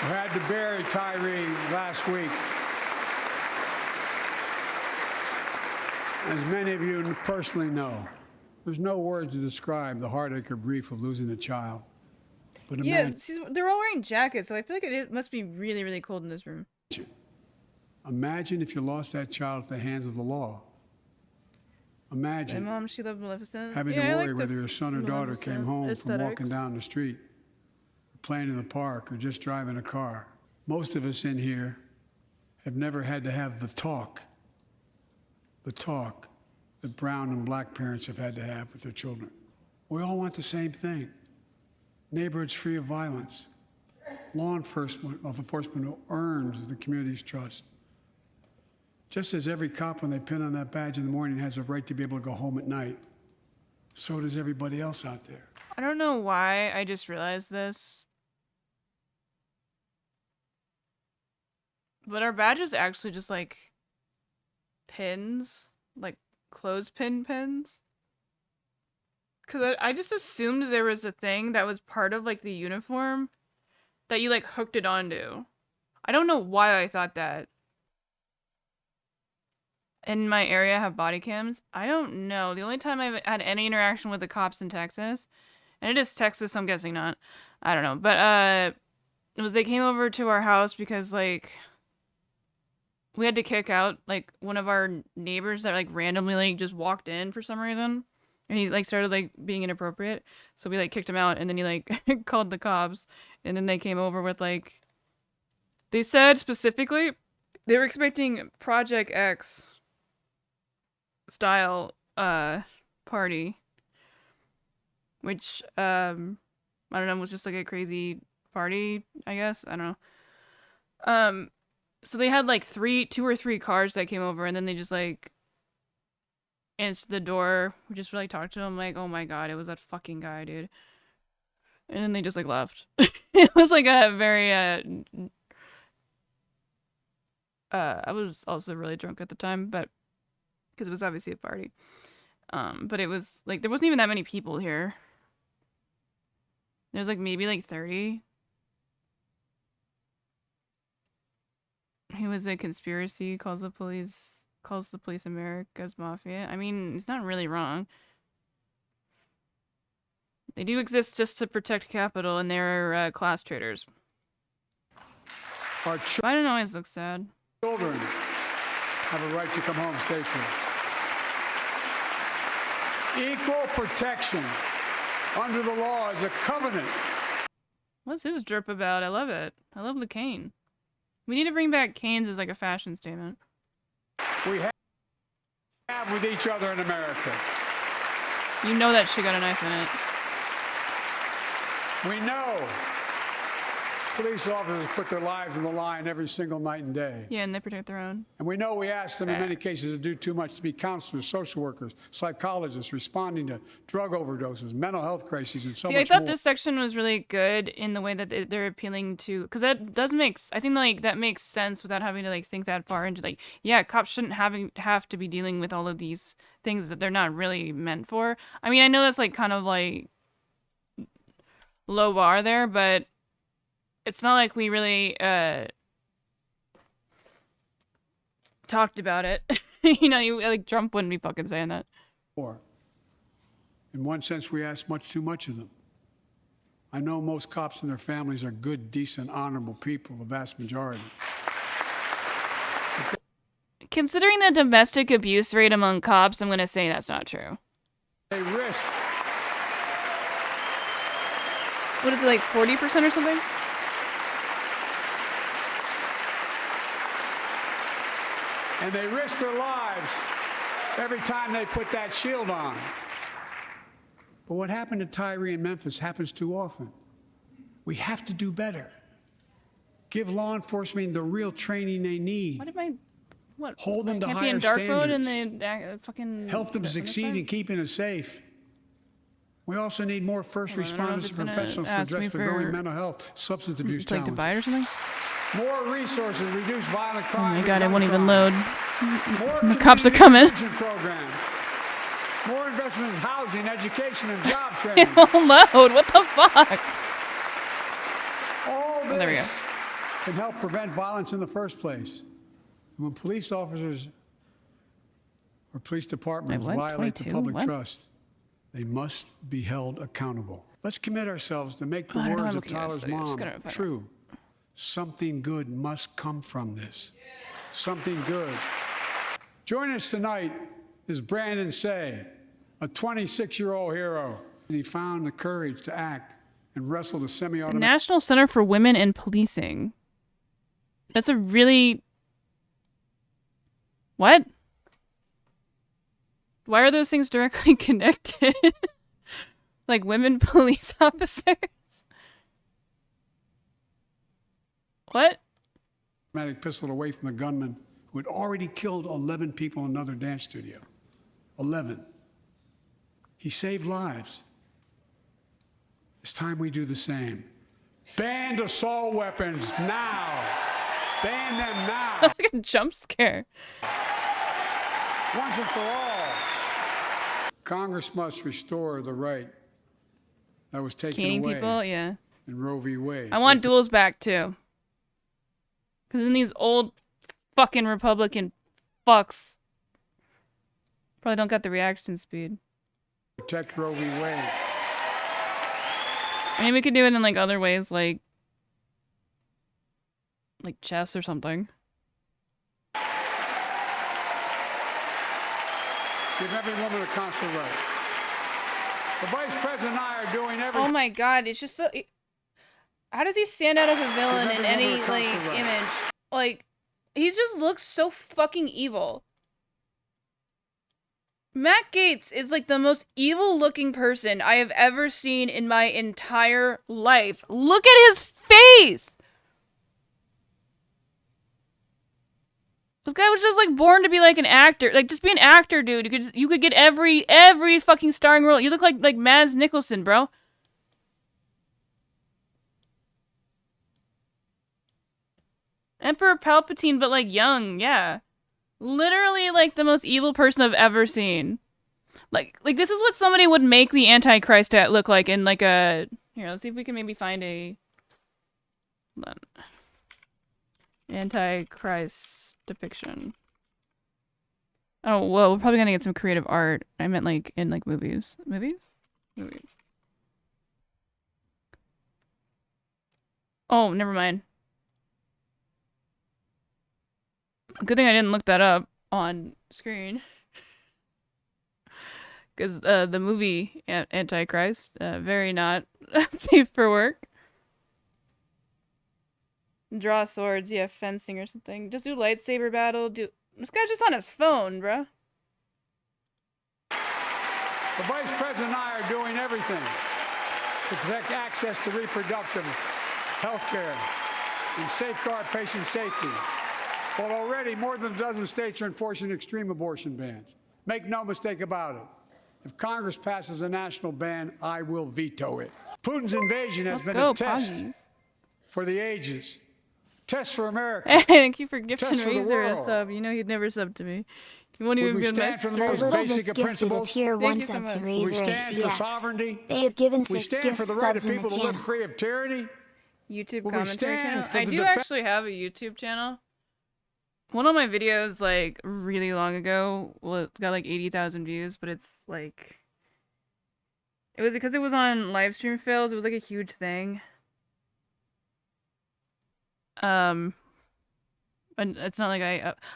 We had to bury Tyree last week. As many of you personally know, there's no words to describe the heartache or grief of losing a child. But yeah, they're all wearing jackets, so I feel like it must be really, really cold in this room. Imagine if you lost that child at the hands of the law. Imagine my mom, she loved Maleficent. having to worry whether your son or daughter came home from walking down the street, or playing in the park, or just driving a car. Most of us in here have never had to have the talk that brown and black parents have had to have with their children. We all want the same thing. Neighborhoods free of violence. Law enforcement who earns the community's trust. Just as every cop, when they pin on that badge in the morning, has a right to be able to go home at night, so does everybody else out there. I don't know why I just realized this, but our badge is actually just like pins, like clothespin pins. Because I just assumed there was a thing that was part of like the uniform that you like hooked it onto. I don't know why I thought that. In my area, I have body cams. I don't know. The only time I've had any interaction with the cops in Texas, and it is Texas, so I'm guessing not. I don't know. But it was they came over to our house because like we had to kick out like one of our neighbors that like randomly like just walked in for some reason. And he like started like being inappropriate. So we like kicked him out, and then he like called the cops, and then they came over with like they said specifically they were expecting Project X style party, which I don't know, was just like a crazy party, I guess. I don't know. So they had like two or three cars that came over, and then they just like answered the door. We just like talked to him like, oh my god, it was that fucking guy, dude. And then they just like left. It was like a very I was also really drunk at the time, but because it was obviously a party. But it was like there wasn't even that many people here. There's like maybe like 30. He was a conspiracy, calls the police America's mafia. I mean, he's not really wrong. They do exist just to protect capital, and they're class traders. Why don't always look sad? Children have a right to come home safely. Equal protection under the law is a covenant. What's this drip about? I love it. I love the cane. We need to bring back canes as like a fashion statement. We have with each other in America. You know that shit got a knife in it. We know police officers put their lives on the line every single night and day. Yeah, and they protect their own. And we know we ask them in many cases to do too much to be counselors, social workers, psychologists, responding to drug overdoses, mental health crises, and so much more. See, I thought this section was really good in the way that they're appealing to, because that does I think like that makes sense without having to like think that far into like, yeah, cops shouldn't have to be dealing with all of these things that they're not really meant for. I mean, I know that's like kind of like low bar there, but it's not like we really talked about it. You know, like Trump wouldn't be fucking saying that. In one sense, we ask much too much of them. I know most cops and their families are good, decent, honorable people, the vast majority. Considering the domestic abuse rate among cops, I'm going to say that's not true. They risk. What is it, like 40% or something? And they risk their lives every time they put that shield on. But what happened to Tyree in Memphis happens too often. We have to do better. Give law enforcement the real training they need. Hold them to higher standards. Help them succeed in keeping us safe. We also need more first responders and professionals to address the growing mental health, substance abuse challenges. Like to buy it or something? More resources, reduce violent crime. Oh my god, it won't even load. The cops are coming. Programs. More investment in housing, education, and job training. It won't load. What the fuck? All this there we go. can help prevent violence in the first place. When police officers or police departments violate the public trust, they must be held accountable. Let's commit ourselves to make the words of Tyler's mom true. Something good must come from this. Something good. Join us tonight is Brandon Say, a 26-year-old hero. He found the courage to act and wrestled a semi-automatic... The National Center for Women in Policing. That's a really... What? Why are those things directly connected? Like women police officers? What? Automatic pistol away from the gunman who had already killed 11 people in another dance studio. 11. He saved lives. It's time we do the same. Ban assault weapons now. Ban them now. That's like a jump scare. Once and for all. Congress must restore the right that was taken away people, yeah. in Roe v. Wade. I want duels back too. Because then these old fucking Republican fucks probably don't got the reaction speed. Protect Roe v. Wade. I mean, we could do it in like other ways, like chess or something. Give every woman a consular right. The Vice President and I are doing everything. Oh my god, it's just so... How does he stand out as a villain in any, like, image? Like, he just looks so fucking evil. Matt Gaetz is, like, the most evil-looking person I have ever seen in my entire life. Look at his face! This guy was just like born to be like an actor. Like just be an actor, dude. You could get every fucking starring role. You look like Mads Mikkelsen, bro. Emperor Palpatine, but like young, yeah. Literally like the most evil person I've ever seen. Like this is what somebody would make the Antichrist look like in like a... Here, let's see if we can maybe find a... Hold on. Antichrist depiction. Oh, well, we're probably gonna get some creative art. I meant like in like movies. Movies? Movies. Oh, never mind. Good thing I didn't look that up on screen. Because the movie Antichrist, very not safe for work. Draw swords, yeah, fencing or something. Just do lightsaber battle. This guy's just on his phone, bro. The Vice President and I are doing everything to protect access to reproductive health care and safeguard patient safety. Well, already more than a dozen states are enforcing extreme abortion bans. Make no mistake about it. If Congress passes a national ban, I will veto it. Putin's invasion has been a test for the ages. Test for America. Hey, thank you for gifting Razor a sub. You know he'd never sub to me. He won't even be my for the most basic of principles. Tier 1 so sub to much. Razor We stand for 8DX. sovereignty. They have given We 6 stand gift for the right of subs in the people to live channel. free of tyranny. YouTube We commentary stand channel. for I the do actually have a YouTube channel. One of my videos, like, really long ago, well, it's got like 80,000 views, but it's like... It was because it was on live stream fails. It was like a huge thing. And it's not like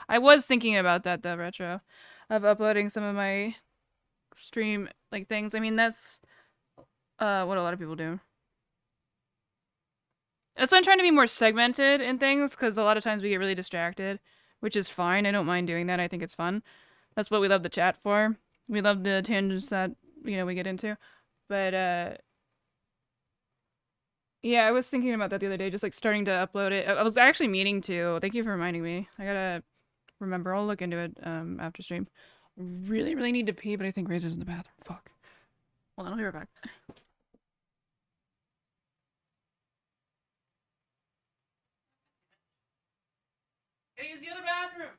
I was thinking about that though, Retro, of uploading some of my stream like things. I mean, that's what a lot of people do. That's why I'm trying to be more segmented in things, because a lot of times we get really distracted, which is fine. I don't mind doing that. I think it's fun. That's what we love the chat for. We love the tangents that, you know, we get into. But yeah, I was thinking about that the other day, just like starting to upload it. I was actually meaning to. Thank you for reminding me. I gotta remember. I'll look into it after stream. Really, really need to pee, but I think Razor's in the bathroom. Fuck. Hold on, I'll be right back. Gotta use the other bathroom.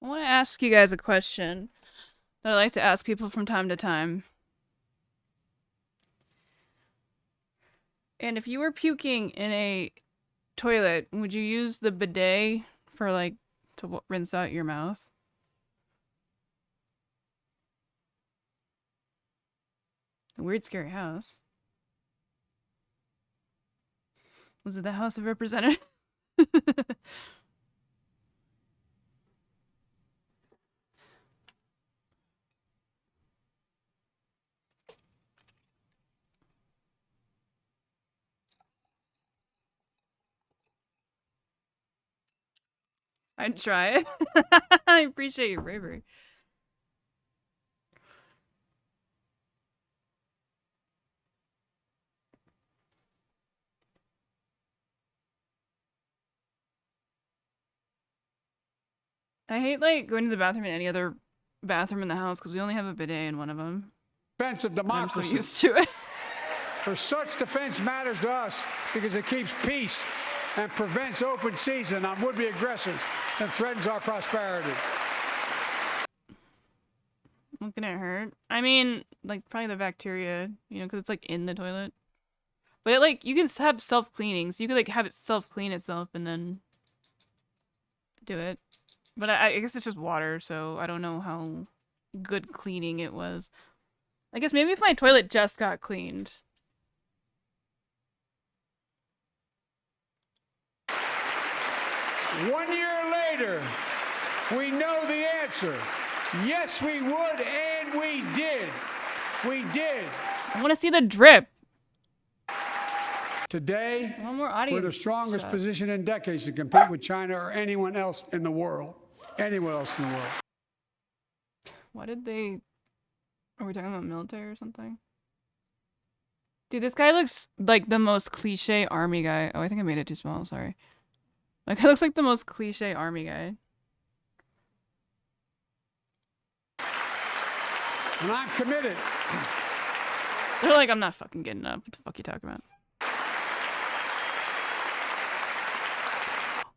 I want to ask you guys a question that I like to ask people from time to time. And if you were puking in a toilet, would you use the bidet for like to rinse out your mouth? A weird, scary house. Was it the House of Representatives? I'd try it. I appreciate your bravery. I hate like going to the bathroom in any other bathroom in the house because we only have a bidet in one of them. Defense of democracy. I'm so used to it. For such defense matters to us because it keeps peace and prevents open season on would-be aggressors and threatens our prosperity. Not gonna hurt. I mean, like probably the bacteria, you know, because it's like in the toilet. But it, like you can have self-cleaning, so you could like have it self-clean itself and then do it. But I guess it's just water, so I don't know how good cleaning it was. I guess maybe if my toilet just got cleaned. 1 year later, we know the answer. Yes, we would, and we did. We did. I want to see the drip. Today, more we're in the strongest position in decades to compete with China or anyone else in the world. Anyone else in the world. Why did they... Are we talking about military or something? Dude, this guy looks like the most cliche army guy. Oh, I think I made it too small. Sorry. Like, he looks like the most cliche army guy. And I'm committed. They're like, I'm not fucking getting up. What the fuck are you talking about?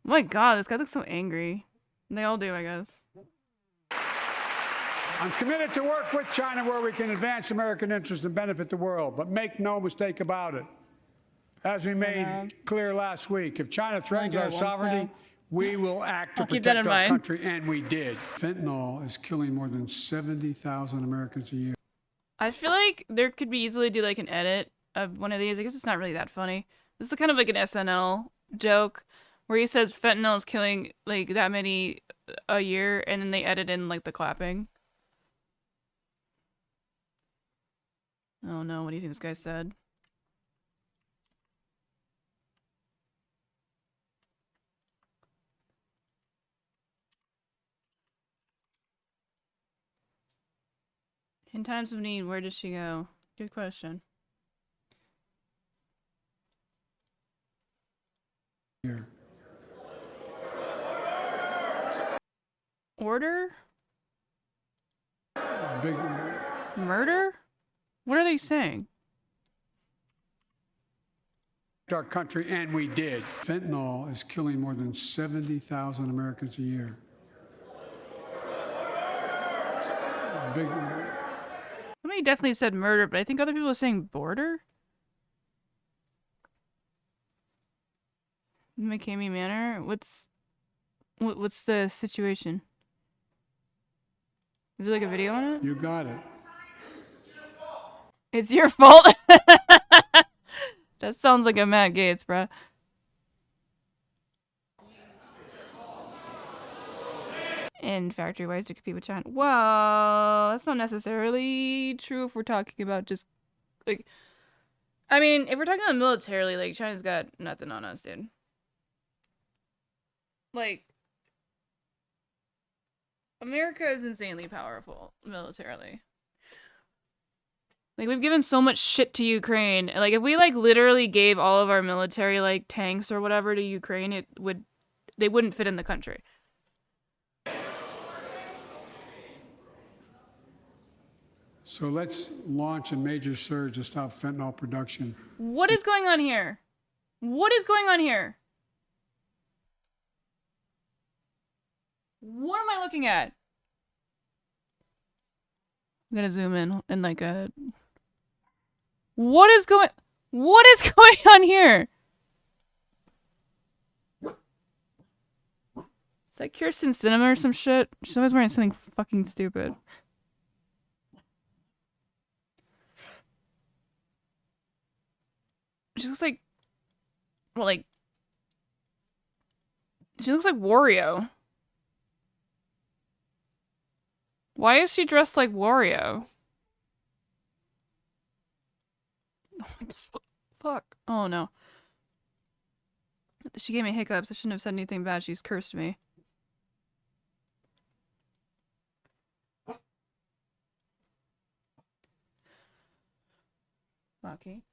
Oh my god, this guy looks so angry. And they all do, I guess. I'm committed to work with China where we can advance American interests and benefit the world. But make no mistake about it. As we made clear last week, if China threatens our sovereignty, we will act to protect our country, and we did. Fentanyl is killing more than 70,000 Americans a year. I feel like there could be easily do like an edit of one of these. I guess it's not really that funny. This is kind of like an SNL joke where he says fentanyl is killing like that many a year, and then they edit in like the clapping. Oh no, what do you think this guy said? In times of need, where does she go? Good question. Here. Order? Big... Murder? What are they saying? Our country, and we did. Fentanyl is killing more than 70,000 Americans a year. Big... Somebody definitely said murder, but I think other people are saying border? McCamey Manor? What's the situation? Is there like a video on it? You got it. It's your fault? That sounds like a Matt Gaetz, bruh. And factory-wise to compete with China. Well, that's not necessarily true if we're talking about just, like... I mean, if we're talking about militarily, like, China's got nothing on us, dude. Like... America is insanely powerful, militarily. Like, we've given so much shit to Ukraine. Like, if we, like, literally gave all of our military, like, tanks or whatever to Ukraine, they wouldn't fit in the country. So let's launch a major surge to stop fentanyl production. What is going on here? What is going on here? What am I looking at? I'm gonna zoom in and like a... What is going on here? Is that Kirsten Sinema or some shit? She's always wearing something fucking stupid. She looks like... Well, like... She looks like Wario. Why is she dressed like Wario? What the fuck? Oh no. She gave me hiccups. I shouldn't have said anything bad. She's cursed me. Lucky.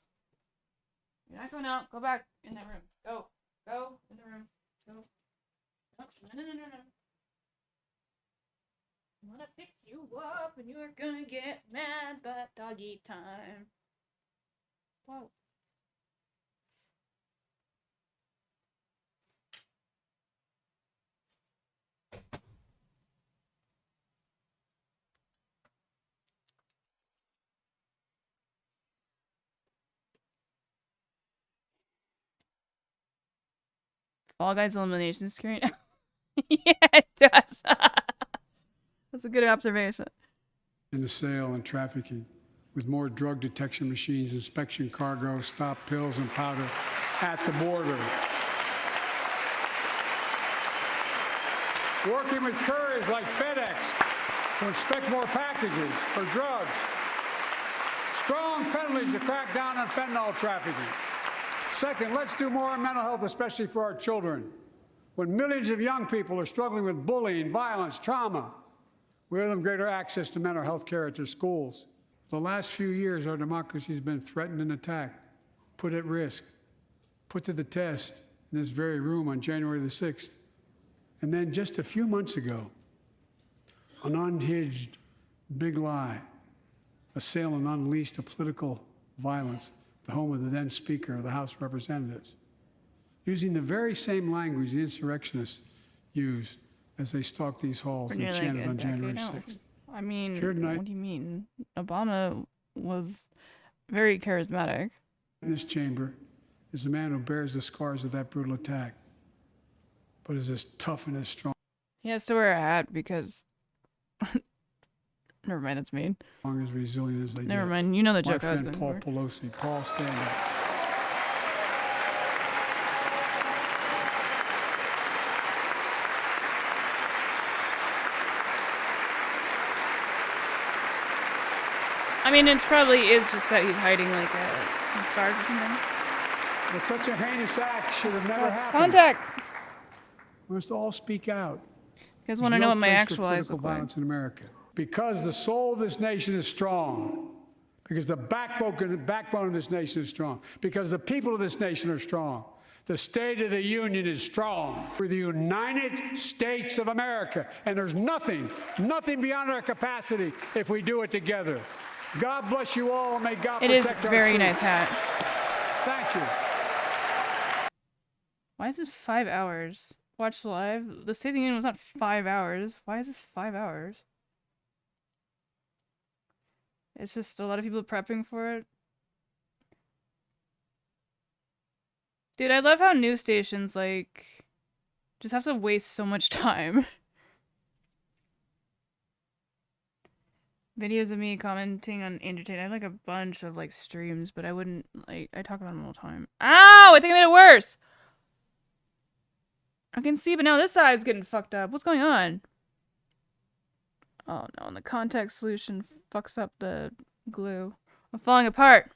You're not going out. Go back in that room. Go. Go in the room. Go. No, no, no, no, no. I'm gonna pick you up and you're gonna get mad, but doggy time. Whoa. Fall Guys elimination screen. Yeah, it does. That's a good observation. In the sale and trafficking, with more drug detection machines, inspection cargo, stop pills and powder at the border. Working with couriers like FedEx to inspect more packages for drugs. Strong penalties to crack down on fentanyl trafficking. Second, let's do more on mental health, especially for our children. When millions of young people are struggling with bullying, violence, trauma, we owe them greater access to mental health care at their schools. The last few years, our democracy has been threatened and attacked, put at risk, put to the test in this very room on January the 6th. And then just a few months ago, an unhinged big lie, assailant unleashed a political violence, the home of the then Speaker of the House of Representatives, using the very same language the insurrectionists used as they stalked these halls and chanted on January 6th. I mean, what do you mean? Obama was very charismatic. In this chamber is a man who bears the scars of that brutal attack, but is as tough and as strong. He has to wear a hat because... Never mind, that's mean. As resilient as they Never get. mind, you know the joke My I was friend going Paul for. Pelosi. Paul, stand up. I mean, it probably is just that he's hiding like some scars or something. But such a heinous act should have never happened. Contact! We must all speak out. You guys want to know what my actual eyes look look like? Violence in America. Because the soul of this nation is strong. Because the backbone of this nation is strong. Because the people of this nation are strong. The State of the Union is strong. We're the United States of America. And there's nothing beyond our capacity if we do it together. God bless you all, and may God protect our It is a very nice troops. hat. Thank you. Why is this 5 hours? Watch live? The State of the Union was not 5 hours. Why is this 5 hours? It's just a lot of people prepping for it. Dude, I love how news stations, like, just have to waste so much time. Videos of me commenting on Andrew Tate. I have, like, a bunch of, like, streams, but I wouldn't, like, I talk about them all the time. Ow! I think I made it worse! I can see, but now this side's getting fucked up. What's going on? Oh, no, and the contact solution fucks up the glue. I'm falling apart.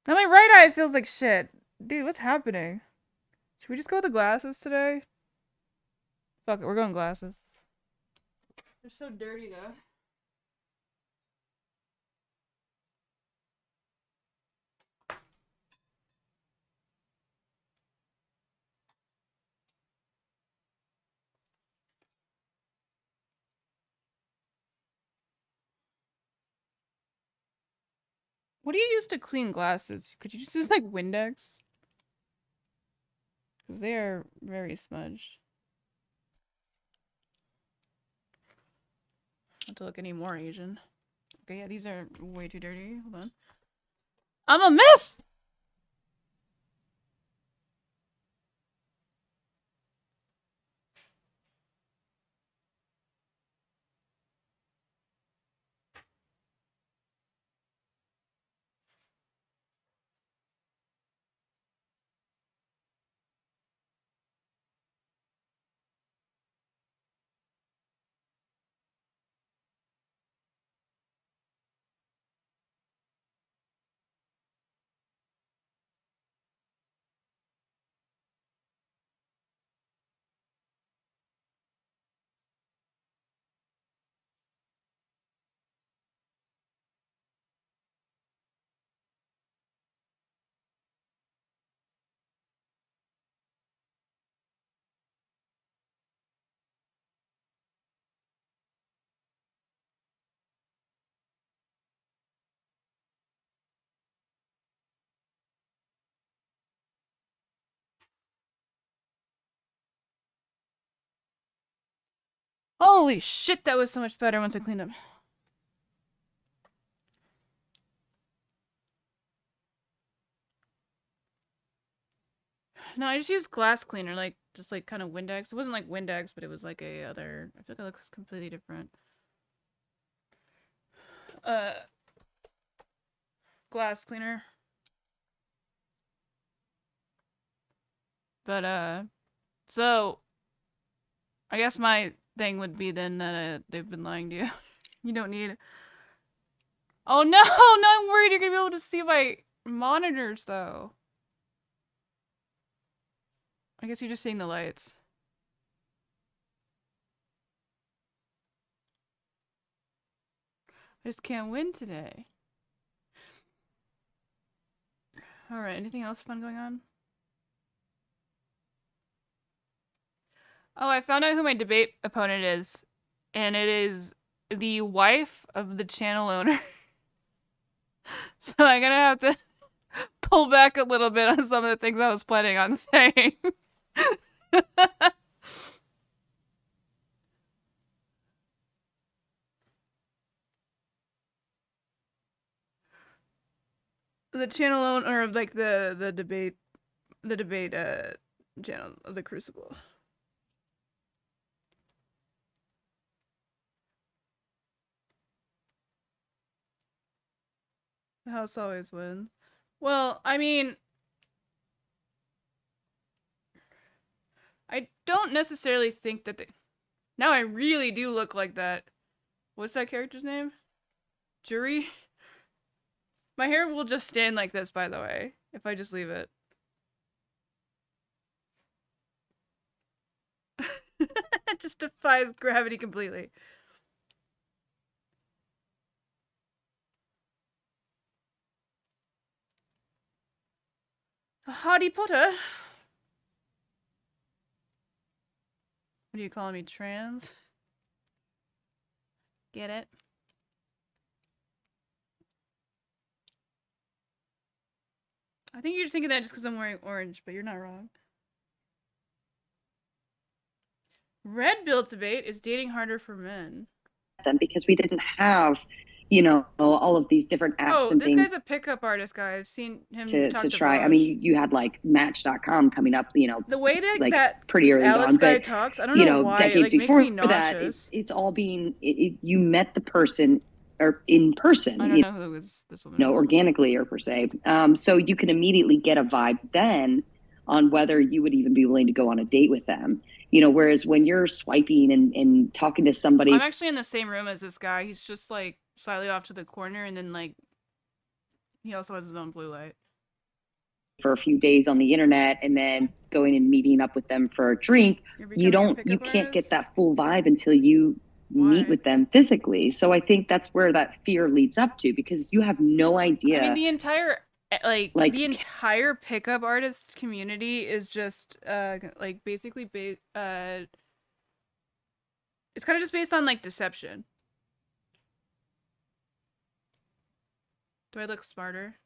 Now my right eye feels like shit. Dude, what's happening? Should we just go with the glasses today? Fuck it, we're going glasses. They're so dirty though. What do you use to clean glasses? Could you just use like Windex? Because they are very smudged. Not to look any more Asian. Okay, yeah, these are way too dirty. Hold on. I'm a mess! Holy shit, that was so much better once I cleaned up. No, I just used glass cleaner, like, just like kind of Windex. It wasn't like Windex, but it was like a other, I feel like it looks completely different. Glass cleaner. But, so, I guess my thing would be then that they've been lying to you. You don't need... Oh no! No, I'm worried you're gonna be able to see my monitors, though. I guess you're just seeing the lights. I just can't win today. Alright, anything else fun going on? Oh, I found out who my debate opponent is. And it is the wife of the channel owner. So I'm gonna have to pull back a little bit on some of the things I was planning on saying. The channel owner of like the debate channel of the Crucible. The house always wins. Well, I mean, I don't necessarily think that they... Now I really do look like that. What's that character's name? Jury? My hair will just stand like this, by the way, if I just leave it. It just defies gravity completely. Harry Potter? What are you calling me, trans? Get it? I think you're just thinking that just because I'm wearing orange, but you're not wrong. Red Bill debate, is dating harder for men? Because we didn't have, you know, all of these different apps and things. Oh, this guy's a pickup artist guy. I've seen him to try. I mean, you had like Match.com coming up, you know, the way that like that pretty early Alex on, guy but talks, I don't know why, decades it, like, before makes me that, nauseous. it's all being you met the person or in person. I don't know who was this woman. No, organically or per se. So you can immediately get a vibe then on whether you would even be willing to go on a date with them. You know, whereas when you're swiping and talking to somebody, I'm actually in the same room as this guy. He's just like slightly off to the corner, and then like he also has his own blue light. For a few days on the internet and then going and meeting up with them for a drink, you can't get that full vibe until you meet with them physically. So I think that's where that fear leads up to, because you have no idea. I mean, the entire the entire pickup artist community is just like basically it's kind of just based on like deception. Do I look smarter?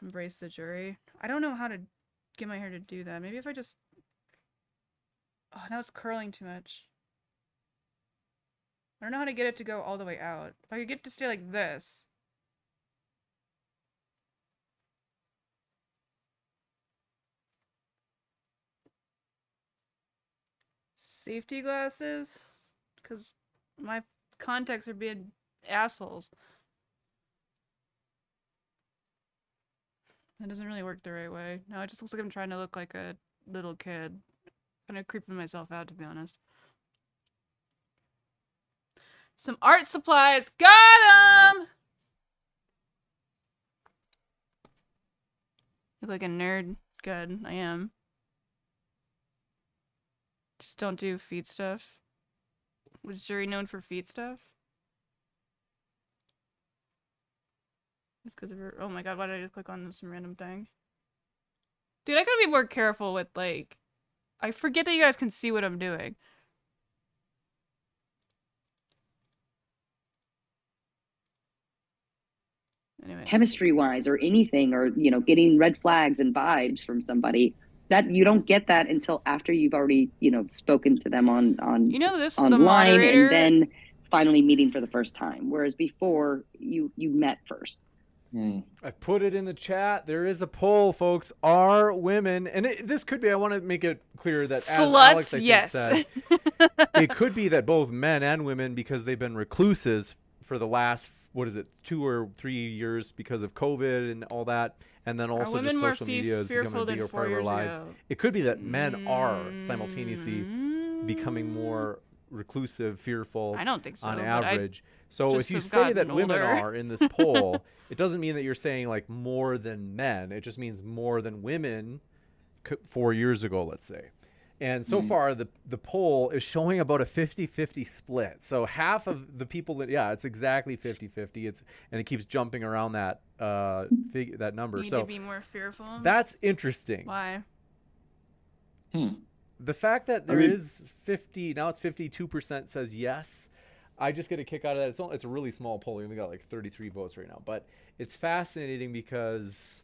Embrace the jury. I don't know how to get my hair to do that. Maybe if I just... Oh, now it's curling too much. I don't know how to get it to go all the way out. If I could get it to stay like this. Safety glasses? Because my contacts are being assholes. That doesn't really work the right way. No, it just looks like I'm trying to look like a little kid. Kind of creeping myself out, to be honest. Some art supplies. Got 'em! Look like a nerd. Good, I am. Just don't do feet stuff. Was jury known for feet stuff? Just because of her. Oh my god, why did I just click on some random thing? Dude, I gotta be more careful with, like... I forget that you guys can see what I'm doing. Anyway. Chemistry-wise or anything, or, you know, getting red flags and vibes from somebody, that you don't get that until after you've already, spoken to them on this the online moderator, and then finally meeting for the first time. Whereas before you met first. I put it in the chat. There is a poll, folks. Are women, and this could be, I want to make it clear that sluts, as Alex, I think, yes. said, it could be that both men and women, because they've been recluses for the last, 2 or 3 years because of COVID and all that, and then also just social media has become a bigger part of our lives. It could be that men are simultaneously becoming more reclusive, fearful. I don't think so, on average. So if you say that women are in this poll, it doesn't mean that you're saying like more than men. It just means more than women 4 years ago, let's say. And so far, the poll is showing about a 50-50 split. So half of the people that, it's exactly 50-50. And it keeps jumping around that that number. Need to be more fearful. That's interesting. Why? The fact that there is 50, now it's 52% says yes. I just get a kick out of that. It's a really small poll. We only got like 33 votes right now. But it's fascinating because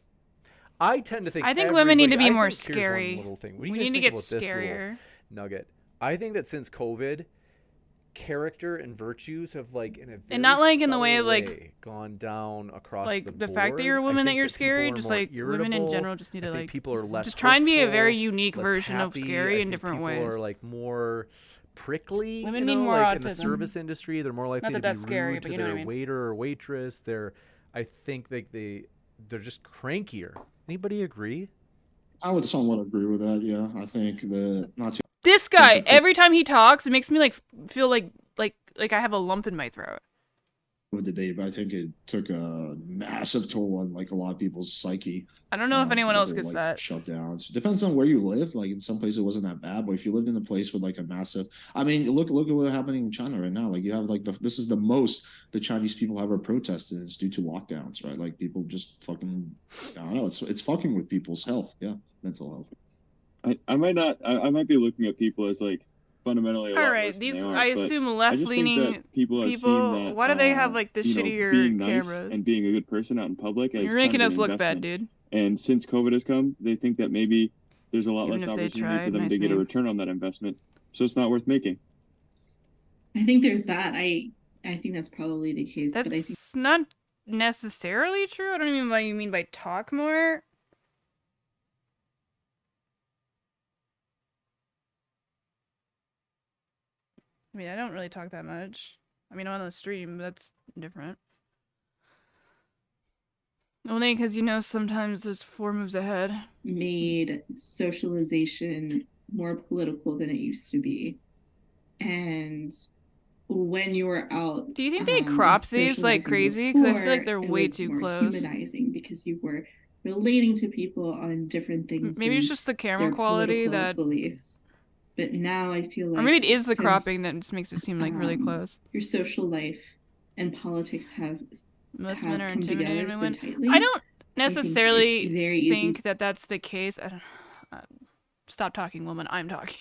I tend to think women need to be more scary. We need to get scarier. Nugget. I think that since COVID, character and virtues have like in a very and not like in the way of gone down across like the board. Fact that you're a woman that you're scary, just like women in general just need to like people are less just try and be a very hopeful, unique version happy. of scary in different ways. People are like more prickly. Women need more autism. In the service industry, they're more likely to be rude scary, to their waiter or waitress. I think they're just crankier. Anybody agree? I would somewhat agree with that. Yeah, I think this guy every time he talks, it makes me feel like I have a lump in my throat. With the debate, but I think it took a massive toll on like a lot of people's psyche. I don't know if anyone else gets that. Shut down. So it depends on where you live. Like in some places it wasn't that bad, but if you lived in a place with like a massive, I mean, look at what's happening in China right now. Like you have like this is the most the Chinese people ever protested. It's due to lockdowns, right? Like people just fucking, I don't know. It's fucking with people's health. Yeah, mental health. I might be looking at people as like fundamentally a lot worse than these they are, I assume left-leaning people have seen that, why do they have like the shittier being nice cameras and being a good person out in public as you're making kind of us look investment. bad, dude. And since COVID has come, they think that maybe there's a lot Even less if they opportunity tried, for them nice to get a name. return on that investment, so it's not worth making. I think there's that. I think that's probably the case. That's but I think not necessarily true. I don't even know what you mean by talk more. I mean, I don't really talk that much. I mean, I'm on the stream, but that's different. Only because, sometimes there's 4 moves ahead. made socialization more political than it used to be. And when you were out, do you think they cropped these like crazy? Because I feel like they're way too more close. Humanizing because you were relating to people on different things. Maybe it's just the camera quality that beliefs. But now I feel like, or maybe it is the cropping that just makes it seem like really close. Your social life and politics have most men are intimidated by women. Tightly. I don't necessarily think that that's the case. I don't. Stop talking, woman. I'm talking.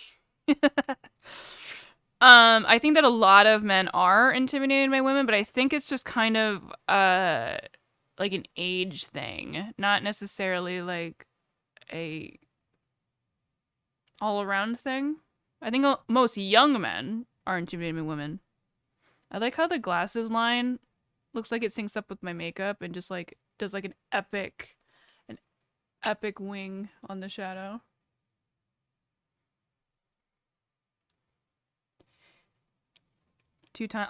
I think that a lot of men are intimidated by women, but I think it's just kind of like an age thing, not necessarily like a all-around thing. I think most young men are intimidated by women. I like how the glasses line looks like it syncs up with my makeup and just like does like an epic wing on the shadow.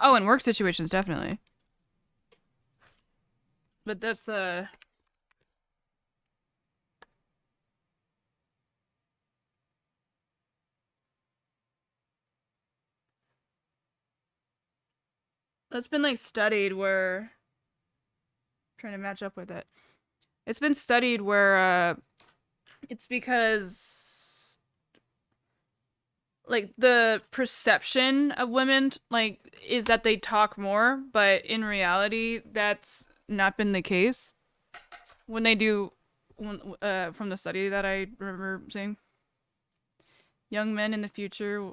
Oh, in work situations, definitely. But that's that's been like studied where I'm trying to match up with it. It's been studied where it's because like the perception of women like is that they talk more, but in reality that's not been the case when they do from the study that I remember seeing. Young men in the future,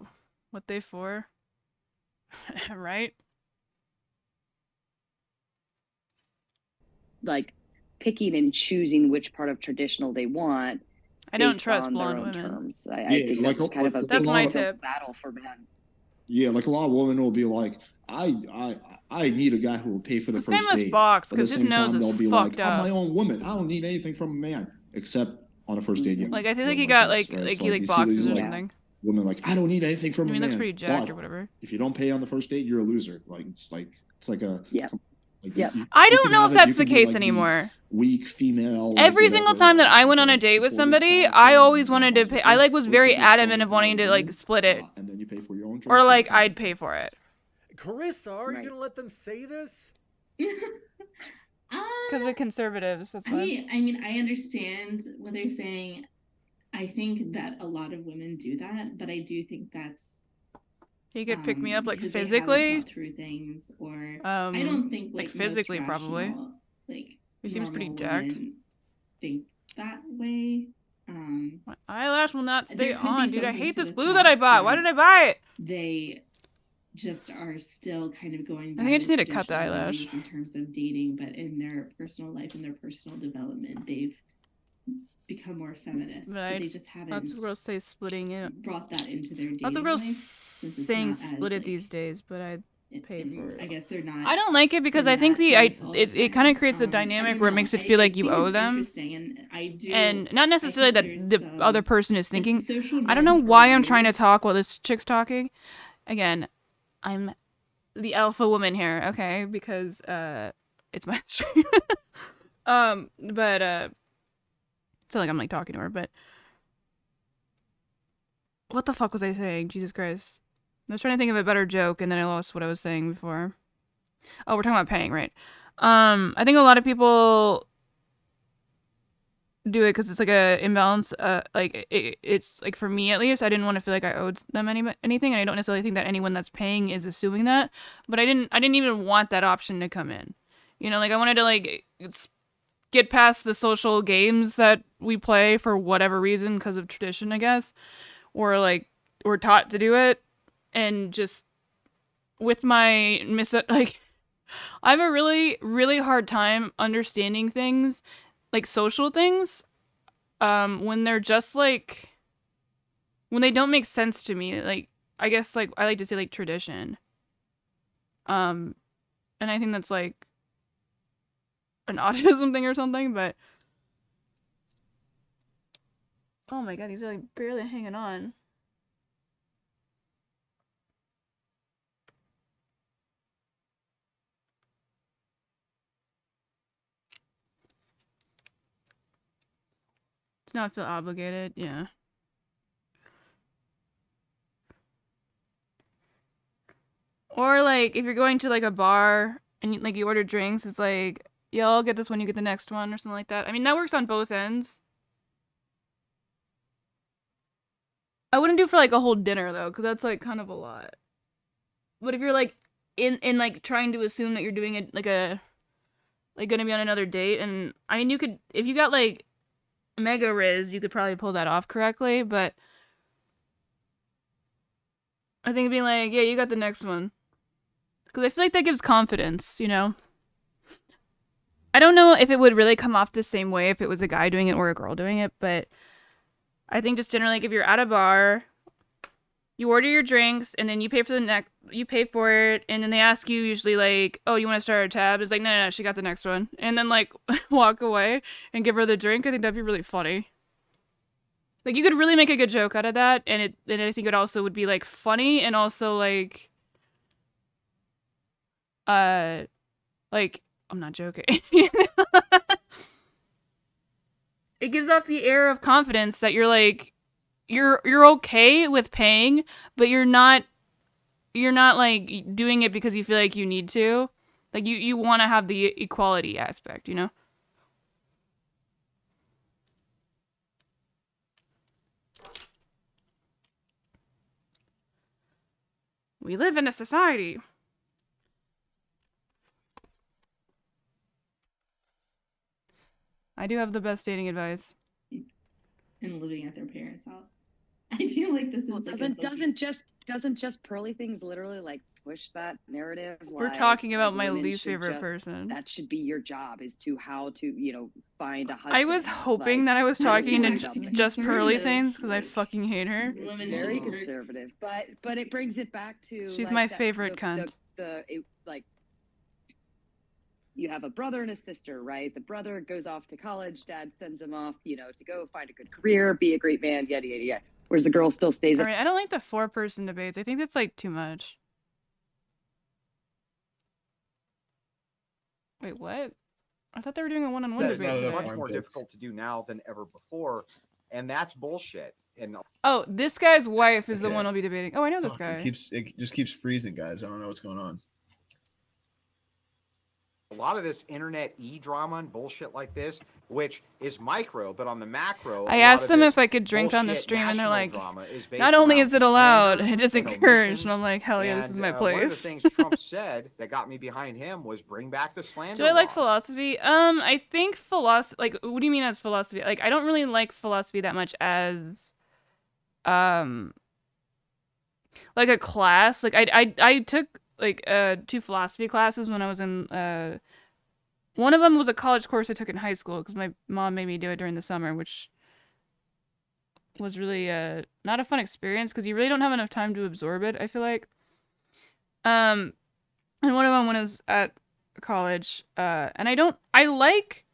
what they for? Right? Like picking and choosing which part of traditional they want I don't based trust on their blonde own women. terms. I think that's kind of a That's my big tip. battle for men. Yeah, like a lot of women will be like, I need a guy who will pay for the This guy first must date. box But at the because his same nose time, is they'll be fucked like, I'm up. my own woman. I don't need anything from a man except on a first date. Yeah, Like I feel like he my got jokes, like right? So he like like you see boxes these or like something. women like, I don't need anything from I mean, a man. looks pretty jacked But or whatever. if you don't pay on the first date, you're a loser. Like it's like a Like I you don't can know have if it, you that's the can be case like the anymore. weak female. Like, Every single whatever, time that I went on a like, date with supportive somebody, character I and always blah, wanted blah, to pay. blah, I like was or you very can be a adamant strong, of wanting to like empowered split it, woman, and then you pay for your own or drinks. like I'd pay for it. Carissa, are you gonna let them say this? Because of conservatives, that's why. I mean, I understand what they're saying. I think that a lot of women do that, but I do think that's He could pick me up like because physically. they haven't thought through things, or I don't think like like physically most probably. rational, like He seems pretty normal jacked. women think that way. My eyelash will not stay There could on, be dude. I something hate to this the glue that I fact bought. Why that did I buy it? They just are still kind of going I by think I just the need to cut the traditional eyelash. ways in terms of dating, but in their personal life and their personal development, they've become more feminist. But they just haven't. Lots of girls say splitting it. Brought that into their dating Lots of girls life, since it's saying not as, split it like, these days, but I pay for it. I guess they're not. I don't like it because I think it kind of creates a dynamic where it makes it feel like you owe them. Interesting, and I do. And not necessarily that the other person is thinking. social I don't know norms why are I'm trying to weird. talk while this chick's talking. Again, I'm the alpha woman here, okay? Because it's my stream. But it's not like I'm like talking to her, but what the fuck was I saying? Jesus Christ. I was trying to think of a better joke and then I lost what I was saying before. Oh, we're talking about paying, right? I think a lot of people do it because it's like a imbalance. Like it's like for me at least, I didn't want to feel like I owed them anything, and I don't necessarily think that anyone that's paying is assuming that. But I didn't even want that option to come in. You know, like I wanted to like get past the social games that we play for whatever reason because of tradition, I guess, or like we're taught to do it, and just with my like. I have a really, really hard time understanding things, like social things, when they're just like, when they don't make sense to me. Like, I guess, like, I like to say, like, tradition. And I think that's, like, an autism thing or something, but. Oh my god, these are, like, barely hanging on. To not feel obligated, yeah. Or like if you're going to like a bar and you order drinks, it's like, yeah, I'll get this one, you get the next one, or something like that. I mean, that works on both ends. I wouldn't do for like a whole dinner though, because that's like kind of a lot. But if you're like in like trying to assume that you're doing it like gonna be on another date, and I mean you could, if you got like mega riz, you could probably pull that off correctly, but I think being like, yeah, you got the next one. Because I feel like that gives confidence, you know? I don't know if it would really come off the same way if it was a guy doing it or a girl doing it, but I think just generally, like, if you're at a bar, you order your drinks, and then you pay for you pay for it, and then they ask you usually, like, oh, you want to start a tab? It's like, no, she got the next one. And then, like, walk away and give her the drink. I think that'd be really funny. Like, you could really make a good joke out of that, and I think it also would be, like, funny, and also, like, I'm not joking. It gives off the air of confidence that you're, like, you're okay with paying, but you're not, like, doing it because you feel like you need to. Like, you want to have the equality aspect, you know? We live in a society. I do have the best dating advice. And living at their parents' house. I feel like this is like doesn't just Pearly Things literally like push that narrative. We're like, talking about my women least should favorite just, person. that should be your job, is to how to, you know, find a husband. I was hoping like, that I was that's talking my to job. just pearly things because I fucking hate her. It's very conservative, but it brings it back to She's like my that, favorite cunt. Like, you have a brother and a sister, right? The brother goes off to college, dad sends him off, you know, to go find a good career, be a great man, yada yada yada. Whereas the girl still stays. All right, I don't like the 4-person debates. I think that's like too much. Wait, what? I thought they were doing a one-on-one debate. It's much more difficult to do now than ever before, and that's bullshit. And oh, this guy's wife is the one I'll be debating. Oh, I know this guy. It just keeps freezing, guys. I don't know what's going on. a lot of this internet drama and bullshit like this, which is micro, but on the macro, I asked them if I could drink on the stream, and they're like, not only is it allowed, it is encouraged. And I'm like, hell yeah, this is my place. One of the things Trump said that got me behind him was bring back the slander Do I like laws. philosophy? I think philosophy, like, what do you mean as philosophy? Like, I don't really like philosophy that much as, like a class. Like, I took, like, 2 philosophy classes when I was in, one of them was a college course I took in high school because my mom made me do it during the summer, which was really, not a fun experience because you really don't have enough time to absorb it, I feel like. And one of them when I was at college, and I like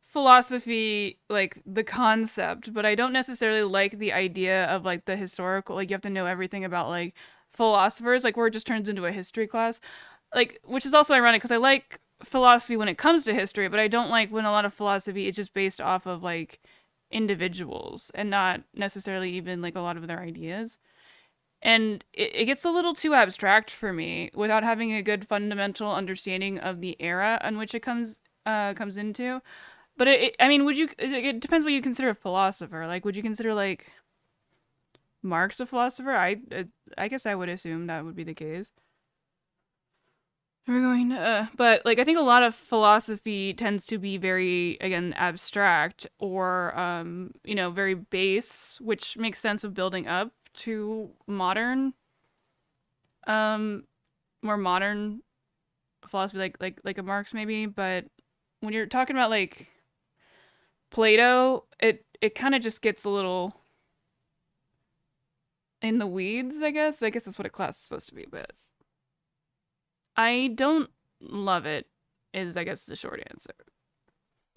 philosophy, like the concept, but I don't necessarily like the idea of like the historical, like you have to know everything about like philosophers, like where it just turns into a history class, like, which is also ironic because I like philosophy when it comes to history, but I don't like when a lot of philosophy is just based off of like individuals and not necessarily even like a lot of their ideas. And it gets a little too abstract for me without having a good fundamental understanding of the era in which it comes into. But I mean, it depends what you consider a philosopher. Like, would you consider like Marx a philosopher? I guess I would assume that would be the case. We're going to, but like I think a lot of philosophy tends to be very, again, abstract or you know, very base, which makes sense of building up to modern, more modern philosophy, like a Marx maybe. But when you're talking about like Plato, it kind of just gets a little in the weeds, I guess. I guess that's what a class is supposed to be, but I don't love it, is I guess the short answer.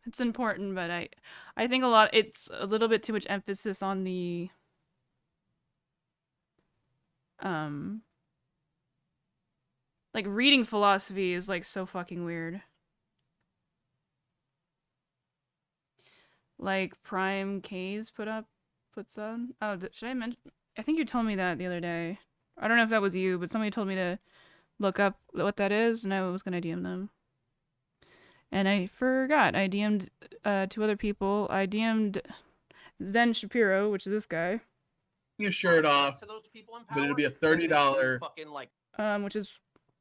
It's important, but I think it's a little bit too much emphasis on the like reading philosophy is like so fucking weird. Like Prime K's puts on. Oh, should I mention? I think you told me that the other day. I don't know if that was you, but somebody told me to look up what that is, and I was gonna DM them. And I forgot. I DM'd 2 other people. I DM'd Zen Shapiro, which is this guy. Your shirt off, but it'll be a $30. Which is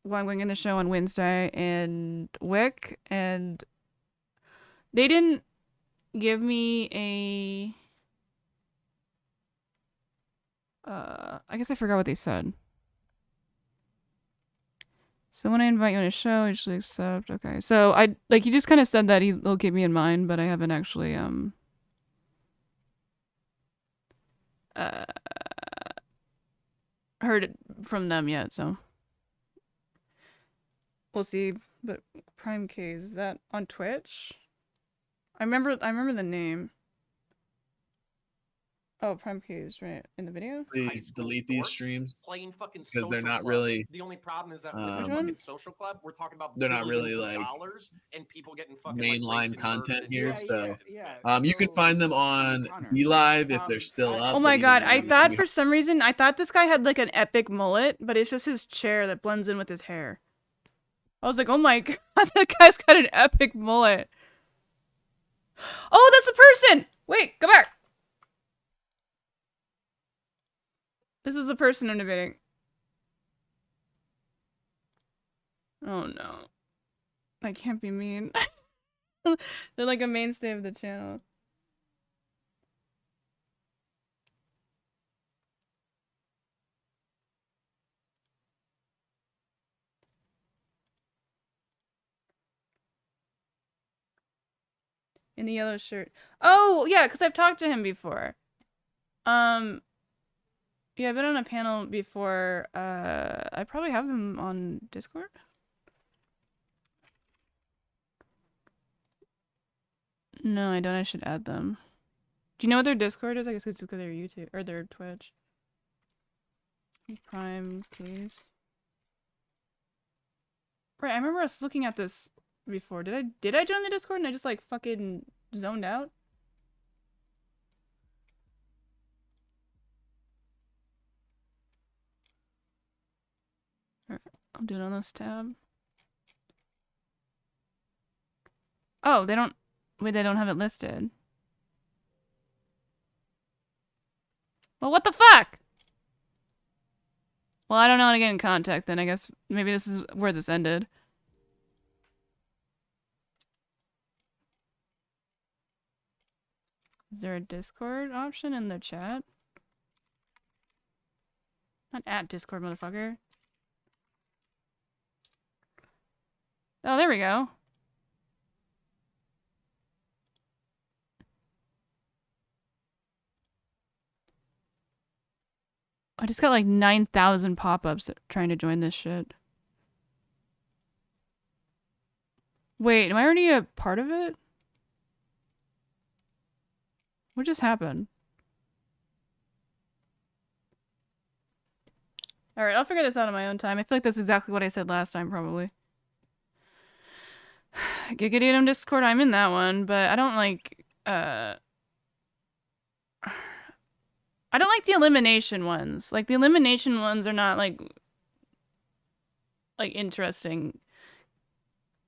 why I'm going in the show on Wednesday, and Wick, and they didn't give me I guess I forgot what they said. So when I invite you on a show, I usually accept. Okay. So he just kind of said that he'll keep me in mind, but I haven't actually heard it from them yet, so we'll see. But Prime K's, is that on Twitch? I remember the name. Oh, Prime K's, right, in the video? Please delete these streams playing fucking because they're not Club. really. The only problem is that with the fucking social club, we're talking about they're not really billions of like dollars and people getting fucking mainline like, content here. So, yeah. you can find them on BeLive if they're still up. Oh my god, I thought for some reason, this guy had like an epic mullet, but it's just his chair that blends in with his hair. I was like, oh my god, that guy's got an epic mullet. Oh, that's the person! Wait, go back! This is the person I'm debating. Oh no. I can't be mean. They're like a mainstay of the channel. In the yellow shirt. Oh, yeah, because I've talked to him before. Yeah, I've been on a panel before. I probably have them on Discord. No, I don't. I should add them. Do you know what their Discord is? I guess it's their YouTube or their Twitch. Prime, please. Right, I remember us looking at this before. Did I join the Discord and I just like fucking zoned out? I'll do it on this tab. Oh, they don't. Wait, they don't have it listed. Well, what the fuck? Well, I don't know how to get in contact then. I guess maybe this is where this ended. Is there a Discord option in the chat? Not at Discord, motherfucker. Oh, there we go. I just got like 9,000 pop-ups trying to join this shit. Wait, am I already a part of it? What just happened? Alright, I'll figure this out on my own time. I feel like that's exactly what I said last time, probably. Gigadatum Discord, I'm in that one, but I don't like, I don't like the elimination ones. Like, the elimination ones are not, like interesting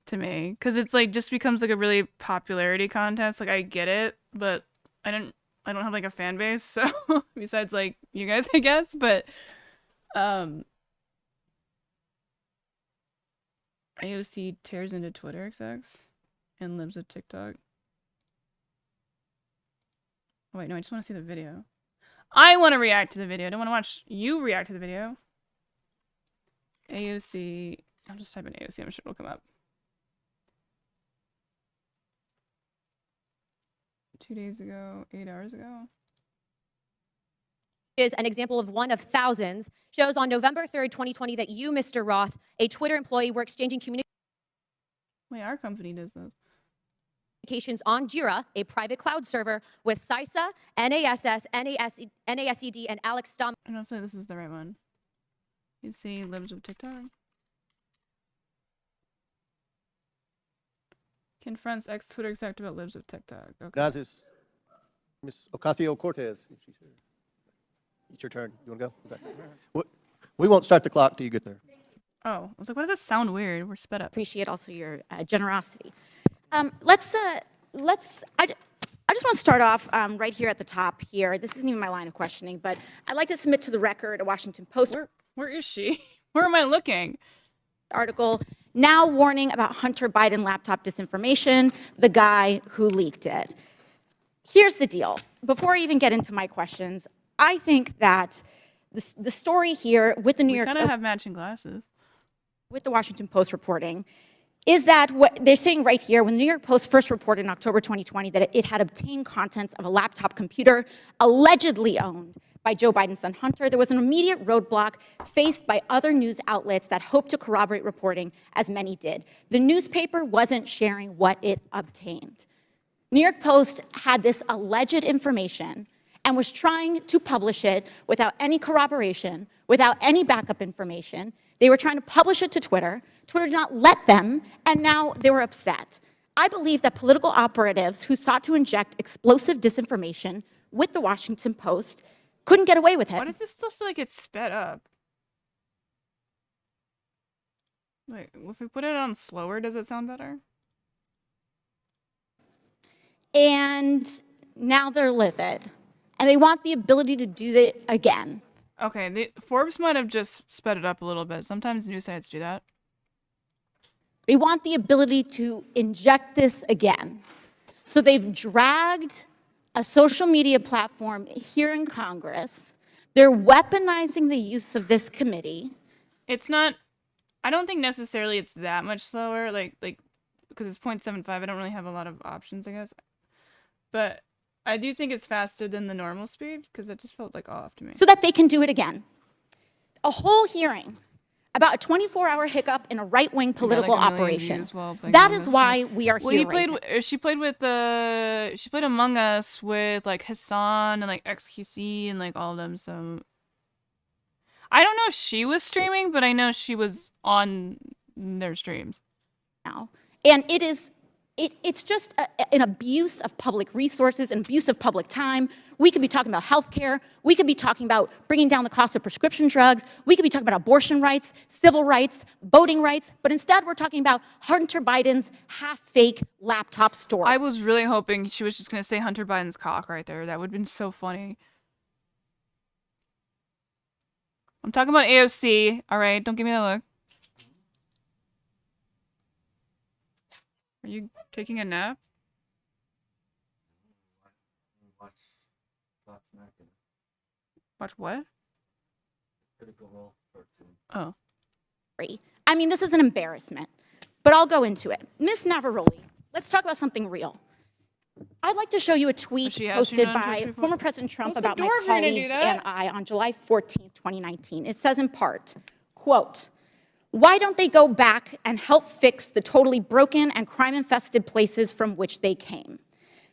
to me. Because it's, like, just becomes, like, a really popularity contest. Like, I get it, but I don't have, like, a fan base, so... besides, like, you guys, I guess, but... AOC tears into Twitter execs and lives with TikTok. Oh, wait, no, I just want to see the video. I want to react to the video. I don't want to watch you react to the video. AOC. I'll just type in AOC. I'm sure it'll come up. 2 days ago, 8 hours ago. Is an example of one of thousands. Shows on November 3rd, 2020 that you, Mr. Roth, a Twitter employee, were exchanging communications. Wait, our company does this. Communications on Jira, a private cloud server, with CISA, NASS, NASED, and Alex Stom. I don't know if this is the right one. You see lives of TikTok. Confronts ex-Twitter exec about lives of TikTok. Okay. Nazis. Miss Ocasio-Cortez, if she's here. It's your turn. You want to go? Okay. We won't start the clock till you get there. Oh, I was like, why does that sound weird? We're sped up. Appreciate also your generosity. I just want to start off right here at the top here. This isn't even my line of questioning, but I'd like to submit to the record a Washington Post. Where is she? Where am I looking? Article now warning about Hunter Biden laptop disinformation, the guy who leaked it. Here's the deal. Before I even get into my questions, I think that the story here with the New York... We kind of have matching glasses. With the Washington Post reporting, is that what they're saying right here, when the New York Post first reported in October 2020 that it had obtained contents of a laptop computer allegedly owned by Joe Biden's son Hunter, there was an immediate roadblock faced by other news outlets that hoped to corroborate reporting, as many did. The newspaper wasn't sharing what it obtained. New York Post had this alleged information and was trying to publish it without any corroboration, without any backup information. They were trying to publish it to Twitter. Twitter did not let them, and now they were upset. I believe that political operatives who sought to inject explosive disinformation with the Washington Post couldn't get away with it. Why does this still feel like it's sped up? Wait, if we put it on slower, does it sound better? And now they're livid. And they want the ability to do it again. Okay, Forbes might have just sped it up a little bit. Sometimes news sites do that. They want the ability to inject this again. So they've dragged a social media platform here in Congress. They're weaponizing the use of this committee. It's not, I don't think necessarily it's that much slower, like because it's 0.75. I don't really have a lot of options, I guess. But I do think it's faster than the normal speed because it just felt like off to me. So that they can do it again. A whole hearing about a 24-hour hiccup in a right-wing political operation. That is why we are here. She played Among Us with like Hassan and like XQC and like all of them. So I don't know if she was streaming, but I know she was on their streams. Now, and it's just an abuse of public resources, an abuse of public time. We could be talking about healthcare. We could be talking about bringing down the cost of prescription drugs. We could be talking about abortion rights, civil rights, voting rights. But instead, we're talking about Hunter Biden's half-fake laptop story. I was really hoping she was just going to say Hunter Biden's cock right there. That would have been so funny. I'm talking about AOC. All right, don't give me that look. Are you taking a nap? Watch what? Oh. I mean, this is an embarrassment, but I'll go into it. Ms. Navaroli, let's talk about something real. I'd like to show you a tweet posted by former President Trump about my colleagues and I on July 14th, 2019. It says in part, quote, "Why don't they go back and help fix the totally broken and crime-infested places from which they came?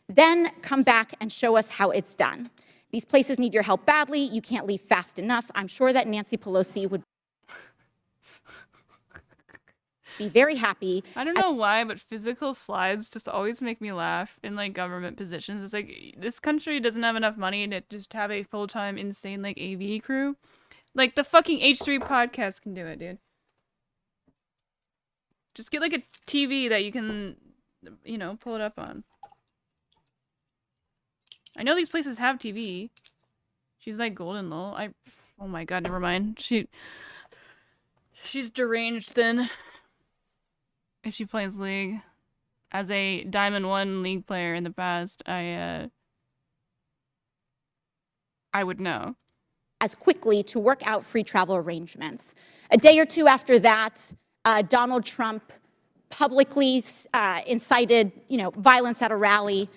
Then come back and show us how it's done. These places need your help badly. You can't leave fast enough. I'm sure that Nancy Pelosi would be very happy." I don't know why, but physical slides just always make me laugh in like government positions. It's like this country doesn't have enough money to just have a full-time insane like AV crew. Like the fucking H3 podcast can do it, dude. Just get like a TV that you can, you know, pull it up on. I know these places have TV. She's like Golden Lowell. Oh my god, never mind. She's deranged then. If she plays League. As a Diamond 1 League player in the past, I would know. As quickly to work out free travel arrangements. A day or two after that, Donald Trump publicly incited, violence at a rally,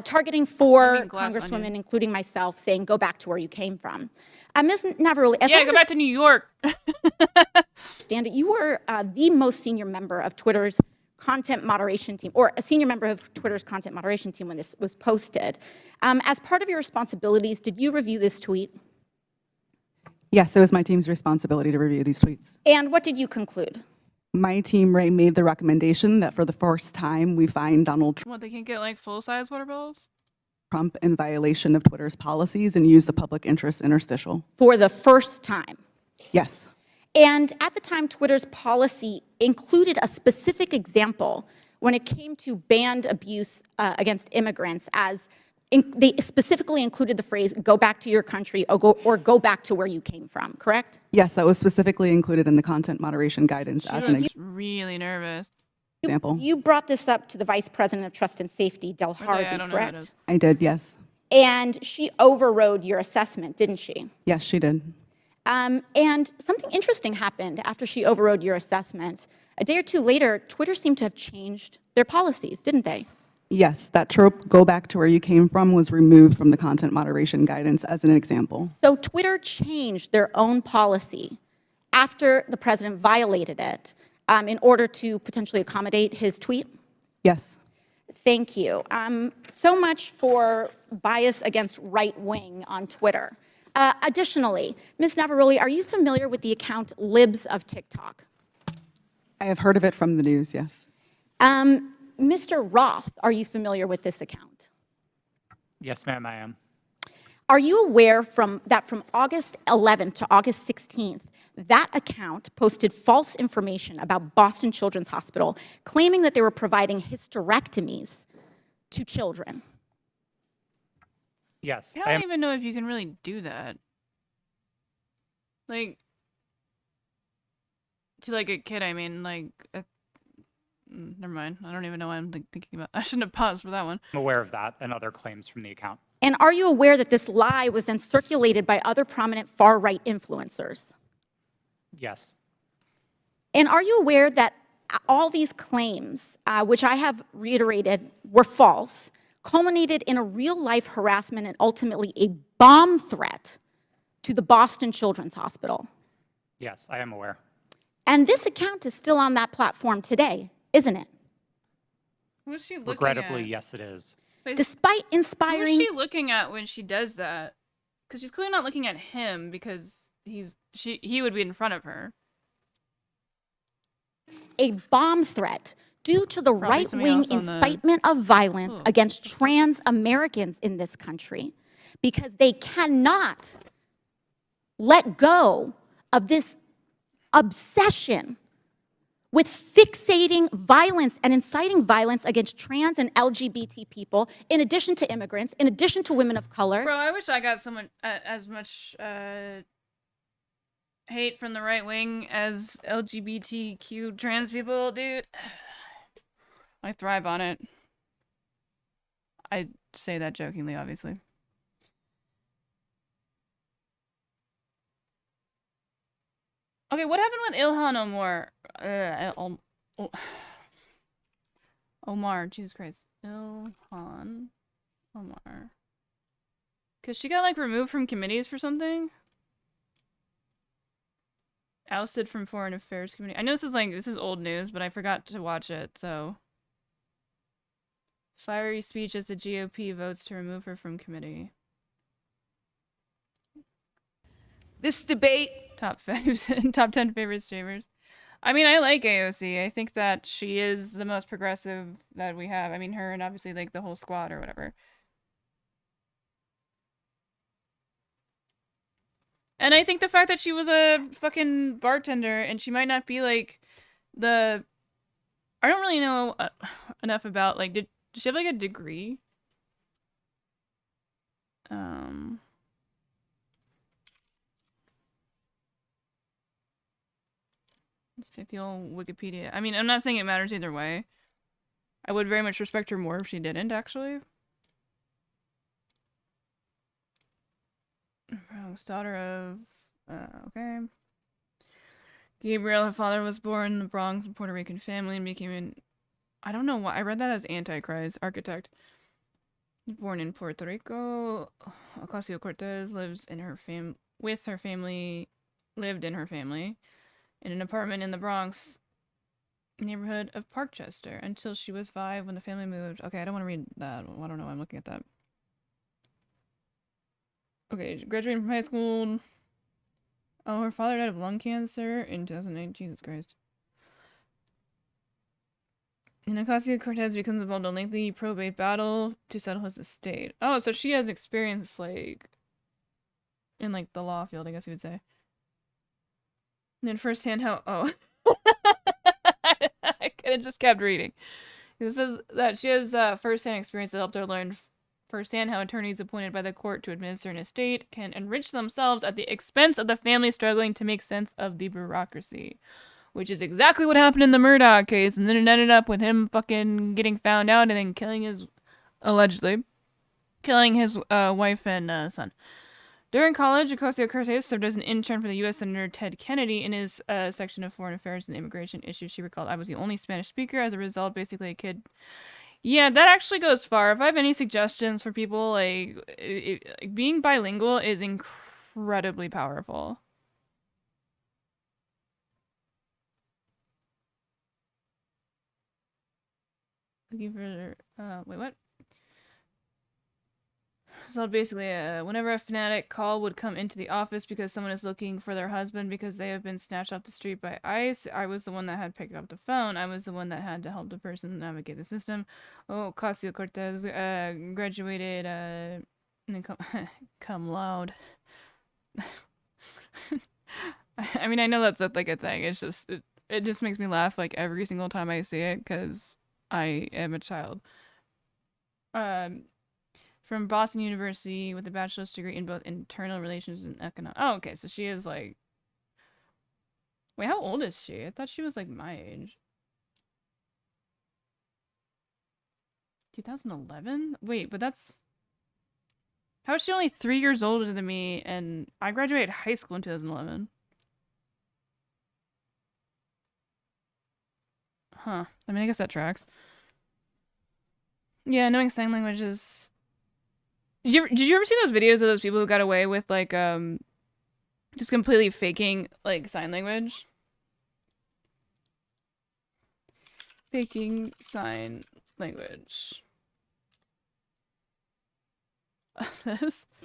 targeting four congresswomen, including myself, saying, "Go back to where you came from." Ms. Navaroli, go back to New York. Understand it. You were the most senior member of Twitter's content moderation team, or a senior member of Twitter's content moderation team when this was posted. As part of your responsibilities, did you review this tweet? Yes, it was my team's responsibility to review these tweets. And what did you conclude? My team, Ray, made the recommendation that for the first time we find Donald What, they can't get like full-size water bottles? Trump in violation of Twitter's policies and use the public interest interstitial. For the first time? Yes. And at the time, Twitter's policy included a specific example when it came to banned abuse against immigrants, as they specifically included the phrase, "go back to your country," or go back to where you came from, correct? Yes, that was specifically included in the content moderation guidance as an really nervous. example. You brought this up to the Vice President of Trust and Safety, Del Harvey, correct? I did, yes. And she overrode your assessment, didn't she? Yes, she did. And something interesting happened after she overrode your assessment. A day or two later, Twitter seemed to have changed their policies, didn't they? Yes, that trope, "go back to where you came from," was removed from the content moderation guidance as an example. So Twitter changed their own policy after the president violated it in order to potentially accommodate his tweet? Yes. Thank you. So much for bias against right wing on Twitter. Additionally, Ms. Navaroli, are you familiar with the account Libs of TikTok? I have heard of it from the news, yes. Mr. Roth, are you familiar with this account? Yes, ma'am, I am. Are you aware that from August 11th to August 16th, that account posted false information about Boston Children's Hospital, claiming that they were providing hysterectomies to children? Yes. I don't even know if you can really do that. Like, to like a kid, I mean, like, never mind. I don't even know what I'm thinking about. I shouldn't have paused for that one. I'm aware of that and other claims from the account. And are you aware that this lie was then circulated by other prominent far-right influencers? Yes. And are you aware that all these claims, which I have reiterated were false, culminated in a real-life harassment and ultimately a bomb threat to the Boston Children's Hospital. Yes, I am aware. And this account is still on that platform today, isn't it? Who's she looking Regrettably, at? yes, it is. Despite inspiring... Who's she looking at when she does that? Because she's clearly not looking at him because he would be in front of her. A bomb threat due to the right-wing incitement of violence against trans Americans in this country, because they cannot let go of this obsession with fixating violence and inciting violence against trans and LGBT people, in addition to immigrants, in addition to women of color. Bro, I wish I got someone as much hate from the right wing as LGBTQ trans people, dude. I thrive on it. I say that jokingly, obviously. Okay, what happened with Ilhan Omar? Omar, Jesus Christ. Ilhan Omar. Because she got, like, removed from committees for something? Ousted from Foreign Affairs Committee. I know this is old news, but I forgot to watch it, so. Fiery speech as the GOP votes to remove her from committee. This debate. Top 10 favorite streamers. I mean, I like AOC. I think that she is the most progressive that we have. I mean, her and obviously, like, the whole squad or whatever. And I think the fact that she was a fucking bartender and she might not be, like, I don't really know enough about, like, did she have, like, a degree? Let's check the old Wikipedia. I mean, I'm not saying it matters either way. I would very much respect her more if she didn't, actually. Bronx, daughter of... okay. Gabriel, her father was born in the Bronx, a Puerto Rican family, and became an... I don't know why. I read that as Antichrist, architect. Born in Puerto Rico, Ocasio-Cortez lives in her lived in her family in an apartment in the Bronx neighborhood of Parkchester until she was 5 when the family moved. Okay, I don't want to read that. I don't know why I'm looking at that. Okay, graduated from high school. Oh, her father died of lung cancer in 2008. Jesus Christ. And Ocasio-Cortez becomes involved in a lengthy probate battle to settle his estate. Oh, so she has experience, like, in, like, the law field, I guess you would say. And then firsthand how... Oh. I could have just kept reading. It says that she has firsthand experience that helped her learn firsthand how attorneys appointed by the court to administer an estate can enrich themselves at the expense of the family struggling to make sense of the bureaucracy. Which is exactly what happened in the Murdoch case, and then it ended up with him fucking getting found out and then killing his... allegedly. Killing his wife and son. During college, Ocasio-Cortez served as an intern for the U.S. Senator Ted Kennedy in his section of foreign affairs and immigration issues. She recalled, I was the only Spanish speaker. As a result, basically a kid... Yeah, that actually goes far. If I have any suggestions for people, like, being bilingual is incredibly powerful. Looking for, wait, what? So basically, whenever a fanatic call would come into the office because someone is looking for their husband because they have been snatched off the street by ICE, I was the one that had picked up the phone. I was the one that had to help the person navigate the system. Oh, Ocasio-Cortez graduated cum laude. I mean, I know that's like a thing. It's just it just makes me laugh like every single time I see it because I am a child. From Boston University with a bachelor's degree in both internal relations and economics. Oh, okay, so she is like... Wait, how old is she? I thought she was like my age. 2011? Wait, but that's... How is she only 3 years older than me and I graduated high school in 2011? Huh. I mean, I guess that tracks. Yeah, knowing sign language is... Did you ever see those videos of those people who got away with, like, just completely faking, like, sign language? Faking sign language.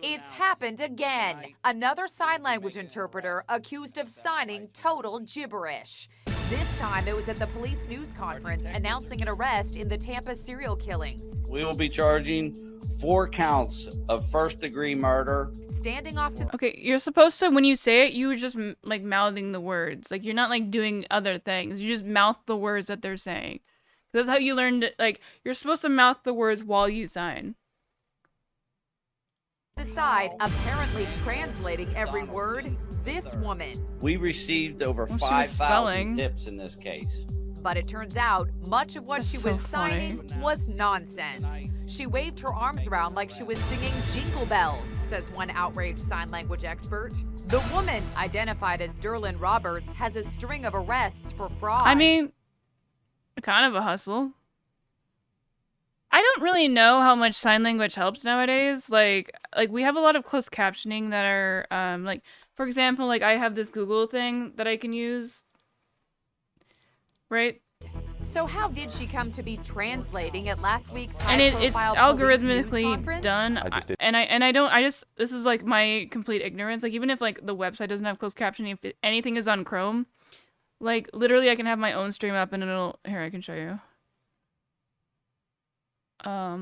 It's happened again. Another sign language interpreter accused of signing total gibberish. This time it was at the police news conference announcing an arrest in the Tampa serial killings. We will be charging 4 counts of first-degree murder. Standing off to... Okay, you're supposed to, when you say it, you're just, like, mouthing the words. Like, you're not, like, doing other things. You just mouth the words that they're saying. That's how you learned it. Like, you're supposed to mouth the words while you sign. The side, apparently translating every word, this woman. We received over 5,000 tips in this case. But it turns out much of what she was signing was nonsense. She waved her arms around like she was singing Jingle Bells, says one outraged sign language expert. The woman, identified as Derlin Roberts, has a string of arrests for fraud. I mean, kind of a hustle. I don't really know how much sign language helps nowadays. Like we have a lot of closed captioning that are, like, for example, like I have this Google thing that I can use, right? So how did she come to be translating at last week's and it's algorithmically done. This is like my complete ignorance. Like even if like the website doesn't have closed captioning, if anything is on Chrome, like literally I can have my own stream up and it'll, here, I can show you. I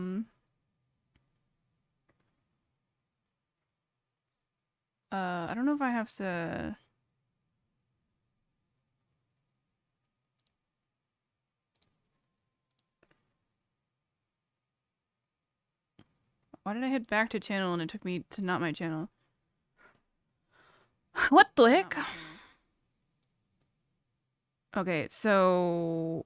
don't know if I have to... Why did I hit back to channel and it took me to not my channel? What the heck? Okay, so...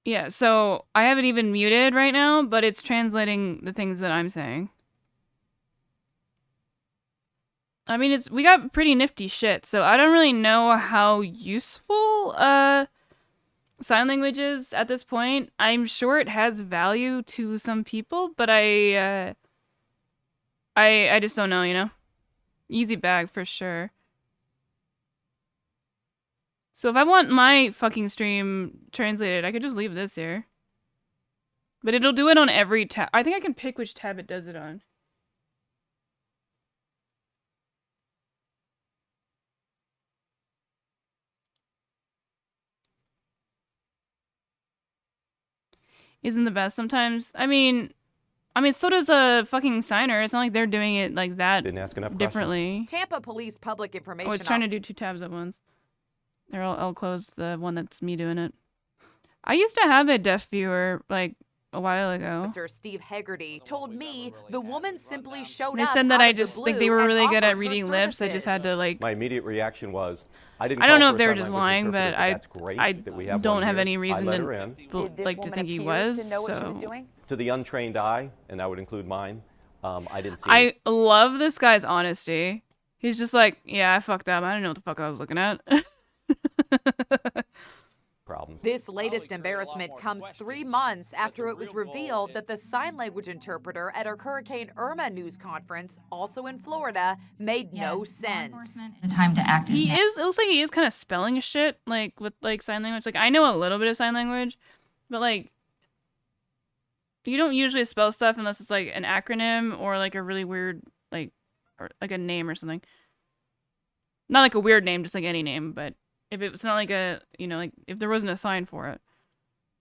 Yeah, so I have it even muted right now, but it's translating the things that I'm saying. I mean, we got pretty nifty shit, so I don't really know how useful sign language is at this point. I'm sure it has value to some people, but I just don't know, you know? Easy bag for sure. So if I want my fucking stream translated, I could just leave this here. But it'll do it on every tab. I think I can pick which tab it does it on. Isn't the best sometimes. I mean, so does a fucking signer. It's not like they're doing it like that differently. Tampa Police Public Information. Oh, it's trying to do 2 tabs at once. There, I'll close the one that's me doing it. I used to have a deaf viewer like a while ago. Officer Steve Hegarty told me the woman simply showed they up. They said that I just like they were really good at reading lips. I just had to like. My immediate reaction was, I don't know if they were just lying, but I don't have any reason to like to think he was. To know what she was doing? To the untrained eye, and that would include mine. I didn't see. I love this guy's honesty. He's just like, yeah, I fucked up. I didn't know what the fuck I was looking at. Problems. This latest embarrassment comes 3 months after it was revealed that the sign language interpreter at a Hurricane Irma news conference, also in Florida, made no sense. Time to act. It looks like he is kind of spelling shit, like with like sign language. Like I know a little bit of sign language, but like you don't usually spell stuff unless it's like an acronym or like a really weird like or like a name or something. Not like a weird name, just like any name, but if it's not like a, you know, like if there wasn't a sign for it.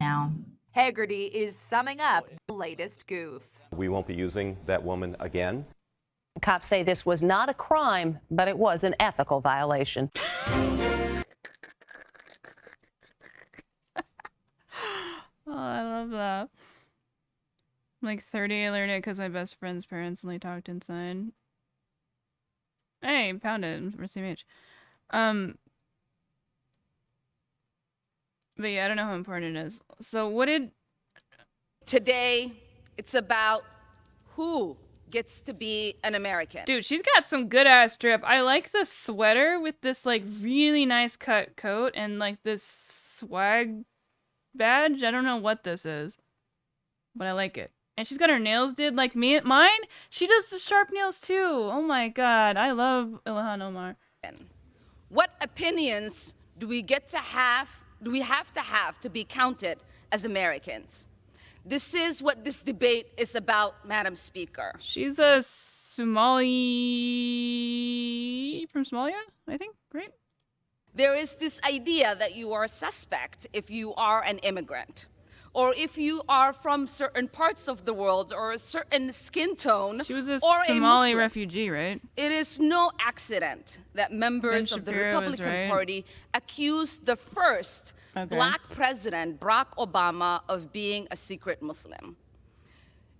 Now, Hegarty is summing up the latest goof. We won't be using that woman again. Cops say this was not a crime, but it was an ethical violation. Oh, I love that. I'm like 30, I learned it because my best friend's parents only talked in sign. Hey, found it. We're CMH. But yeah, I don't know how important it is. So what did... Today, it's about who gets to be an American. Dude, she's got some good-ass drip. I like the sweater with this, like, really nice cut coat and, like, this swag badge. I don't know what this is, but I like it. And she's got her nails did like mine. She does the sharp nails too. Oh my god, I love Ilhan Omar. What opinions do we get to have? Do we have to be counted as Americans? This is what this debate is about, Madam Speaker. She's a Somali from Somalia, I think, right? There is this idea that you are a suspect if you are an immigrant, or if you are from certain parts of the world or a certain skin tone. She was a or Somali a Muslim. refugee, right? It is no accident that members of the Shapiro was Republican right. Party accused the first black president, Barack Obama, of being a secret Muslim.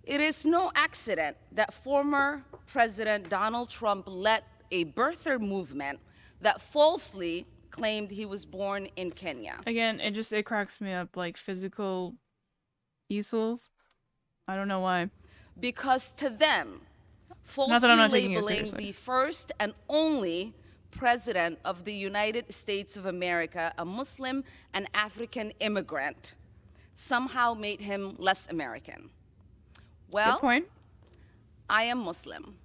It is no accident that former President Donald Trump led a birther movement that falsely claimed he was born in Kenya. Again, it cracks me up, like physical easels. I don't know why. Because to them, Not that I'm falsely not taking it labeling seriously. the first and only president of the United States of America a Muslim and African immigrant somehow made him less American. Well, Good point. I am Muslim.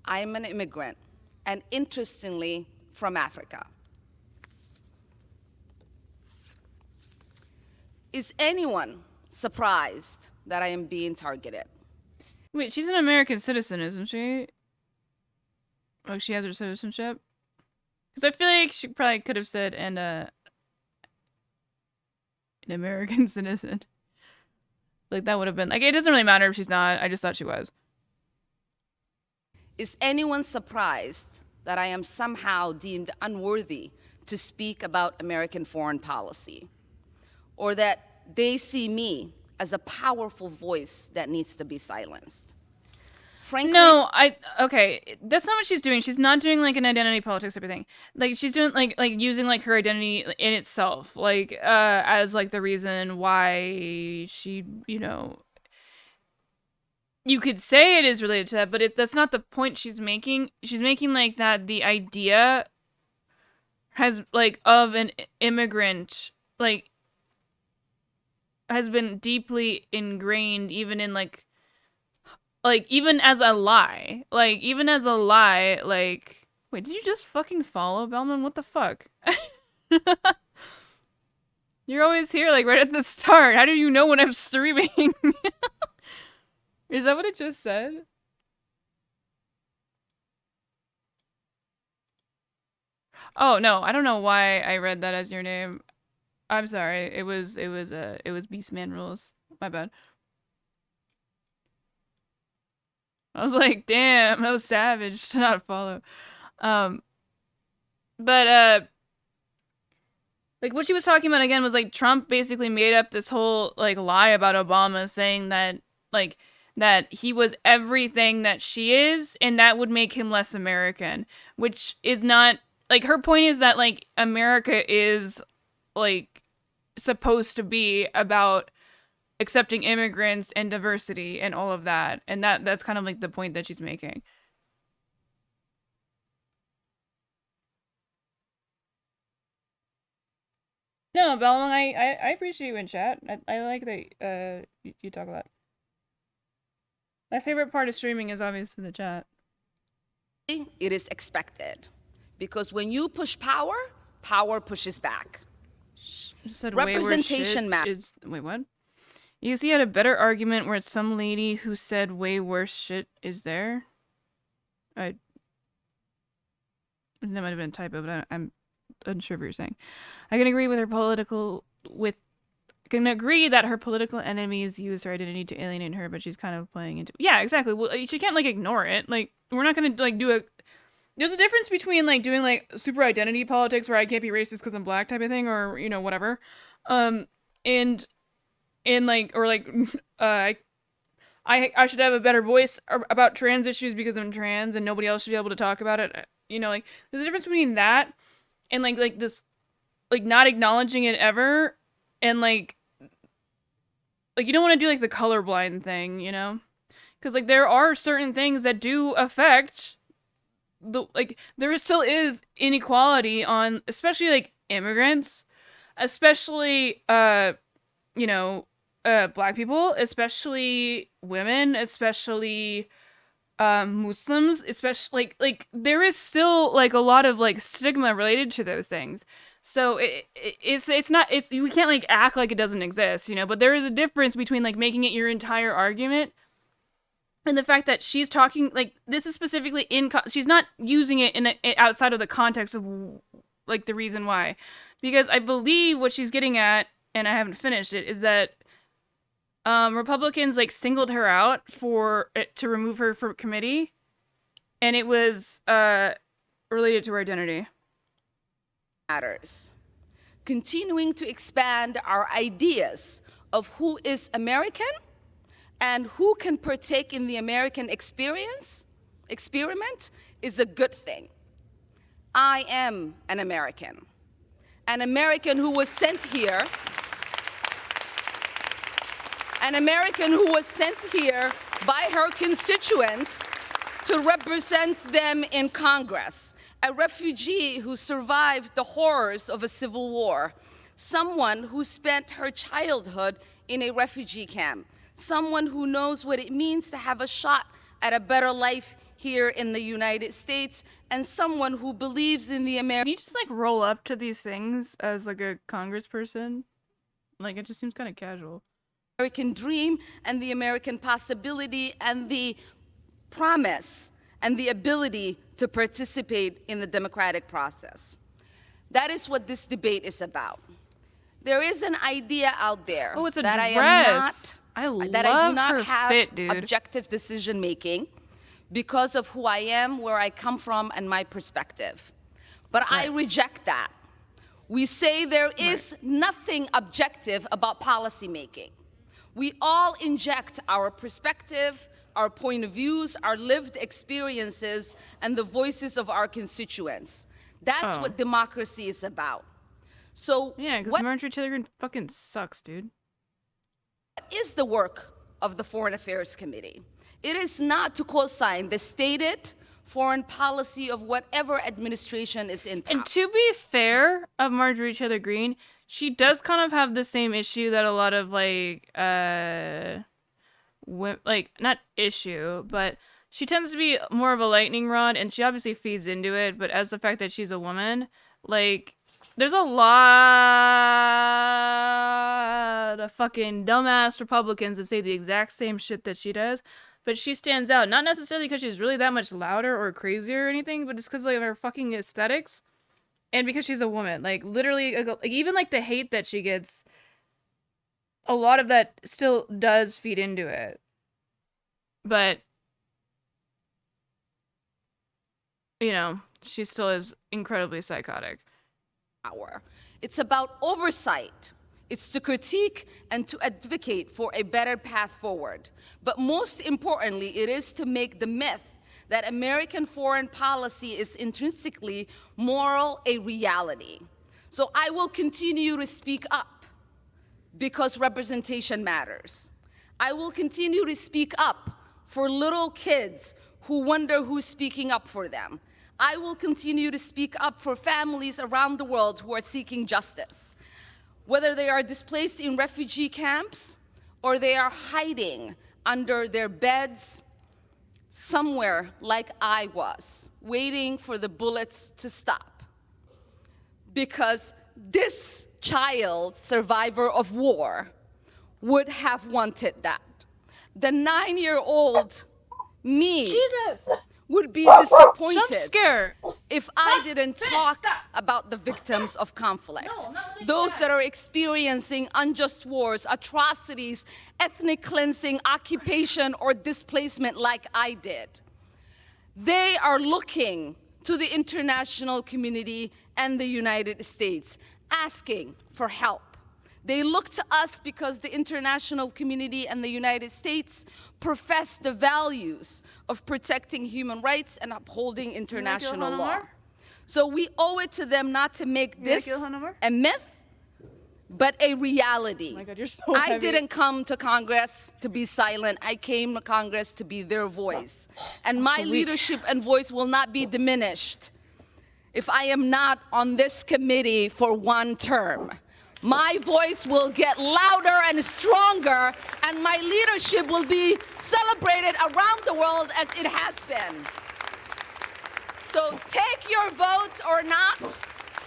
I am an immigrant, and interestingly, from Africa. Is anyone surprised that I am being targeted? Wait, she's an American citizen, isn't she? Oh, she has her citizenship? Because I feel like she probably could have said, and an American citizen. Like, that would have been... Like, it doesn't really matter if she's not. I just thought she was. Is anyone surprised that I am somehow deemed unworthy to speak about American foreign policy? Or that they see me as a powerful voice that needs to be silenced? Frankly, No, okay, that's not what she's doing. She's not doing like an identity politics type of thing. Like she's doing like using like her identity in itself, like as like the reason why she, you know, you could say it is related to that, but that's not the point she's making. She's making like that the idea has like of an immigrant like has been deeply ingrained even in like even as a lie. Like even as a lie, like wait, did you just fucking follow Bellman? What the fuck? You're always here like right at the start. How do you know when I'm streaming? Is that what it just said? Oh no, I don't know why I read that as your name. I'm sorry. It was Beastman rules. My bad. I was like, damn, that was savage to not follow. But like what she was talking about again was like Trump basically made up this whole like lie about Obama, saying that like that he was everything that she is, and that would make him less American, which is not like her point is that like America is like supposed to be about accepting immigrants and diversity and all of that, and that's kind of like the point that she's making. No, Bellman, I appreciate you in chat. I like that you talk a lot. My favorite part of streaming is obviously the chat. it is expected. Because when you push power, power pushes back. Said Representation matters. Wait, what? You see, had a better argument where it's some lady who said way worse shit is there. That might have been a typo, but I'm unsure what you're saying. I can agree that her political enemies use her identity to alienate her, but she's kind of playing into... Yeah, exactly. Well, she can't, like, ignore it. Like, we're not gonna, like, do a... There's a difference between, like, doing, like, super identity politics where I can't be racist because I'm black type of thing, or, you know, whatever. And like, or, like, I should have a better voice about trans issues because I'm trans and nobody else should be able to talk about it. You know, like, there's a difference between that and, like this, like, not acknowledging it ever, and, like, you don't want to do, like, the colorblind thing, you know? Because, like, there are certain things that do affect there still is inequality on, especially, like, immigrants, especially, Black people, especially women, especially Muslims, especially like there is still like a lot of like stigma related to those things. So it's not we can't like act like it doesn't exist, but there is a difference between like making it your entire argument and the fact that she's talking like this is specifically she's not using it in outside of the context of like the reason why, because I believe what she's getting at, and I haven't finished it, is that Republicans like singled her out to remove her from committee, and it was related to her identity. Matters. Continuing to expand our ideas of who is American and who can partake in the American experiment is a good thing. I am an American who was sent here, by her constituents to represent them in Congress, a refugee who survived the horrors of a civil war, someone who spent her childhood in a refugee camp, someone who knows what it means to have a shot at a better life here in the United States, and someone who believes in the American. Can you just like roll up to these things as like a congressperson? Like it just seems kind of casual. American dream and the American possibility and the promise and the ability to participate in the democratic process. That is what this debate is about. There is an idea out there it's a that dress. I do love not her have fit, dude. objective decision making because of who I am, where I come from, and my perspective. But I reject that. We say there is nothing objective about policymaking. We all inject our perspective, our point of views, our lived experiences, and the voices of our constituents. That's what democracy is about. So yeah, because Marjorie Taylor Greene fucking sucks, dude. What is the work of the Foreign Affairs Committee? It is not to co-sign the stated foreign policy of whatever administration is in power. And to be fair of Marjorie Taylor Greene, she does kind of have the same issue that a lot of like not issue, but she tends to be more of a lightning rod, and she obviously feeds into it. But as the fact that she's a woman, like there's a lot of fucking dumbass Republicans that say the exact same shit that she does, but she stands out not necessarily because she's really that much louder or crazier or anything, but just because like, of her fucking aesthetics. And because she's a woman, like literally, like, even like the hate that she gets, a lot of that still does feed into it. But, she still is incredibly psychotic. It's about oversight. It's to critique and to advocate for a better path forward. But most importantly, it is to make the myth that American foreign policy is intrinsically moral a reality. So I will continue to speak up because representation matters. I will continue to speak up for little kids who wonder who's speaking up for them. I will continue to speak up for families around the world who are seeking justice, whether they are displaced in refugee camps or they are hiding under their beds somewhere like I was, waiting for the bullets to stop. Because this child, survivor of war, would have wanted that. The 9-year-old me would be disappointed Jump scare. if I didn't talk about the victims of conflict, those that are experiencing unjust wars, atrocities, ethnic cleansing, occupation, or displacement like I did. They are looking to the international community and the United States, asking for help. They look to us because the international community and the United States profess the values of protecting human rights and upholding international law. So we owe it to them not to make this a myth, but a reality. Oh my God, you're so I heavy. didn't come to Congress to be silent. I came to Congress to be their voice. And my leadership and voice will not be diminished if I am not on this committee for one term. My voice will get louder and stronger, and my leadership will be celebrated around the world as it has been. So take your vote or not.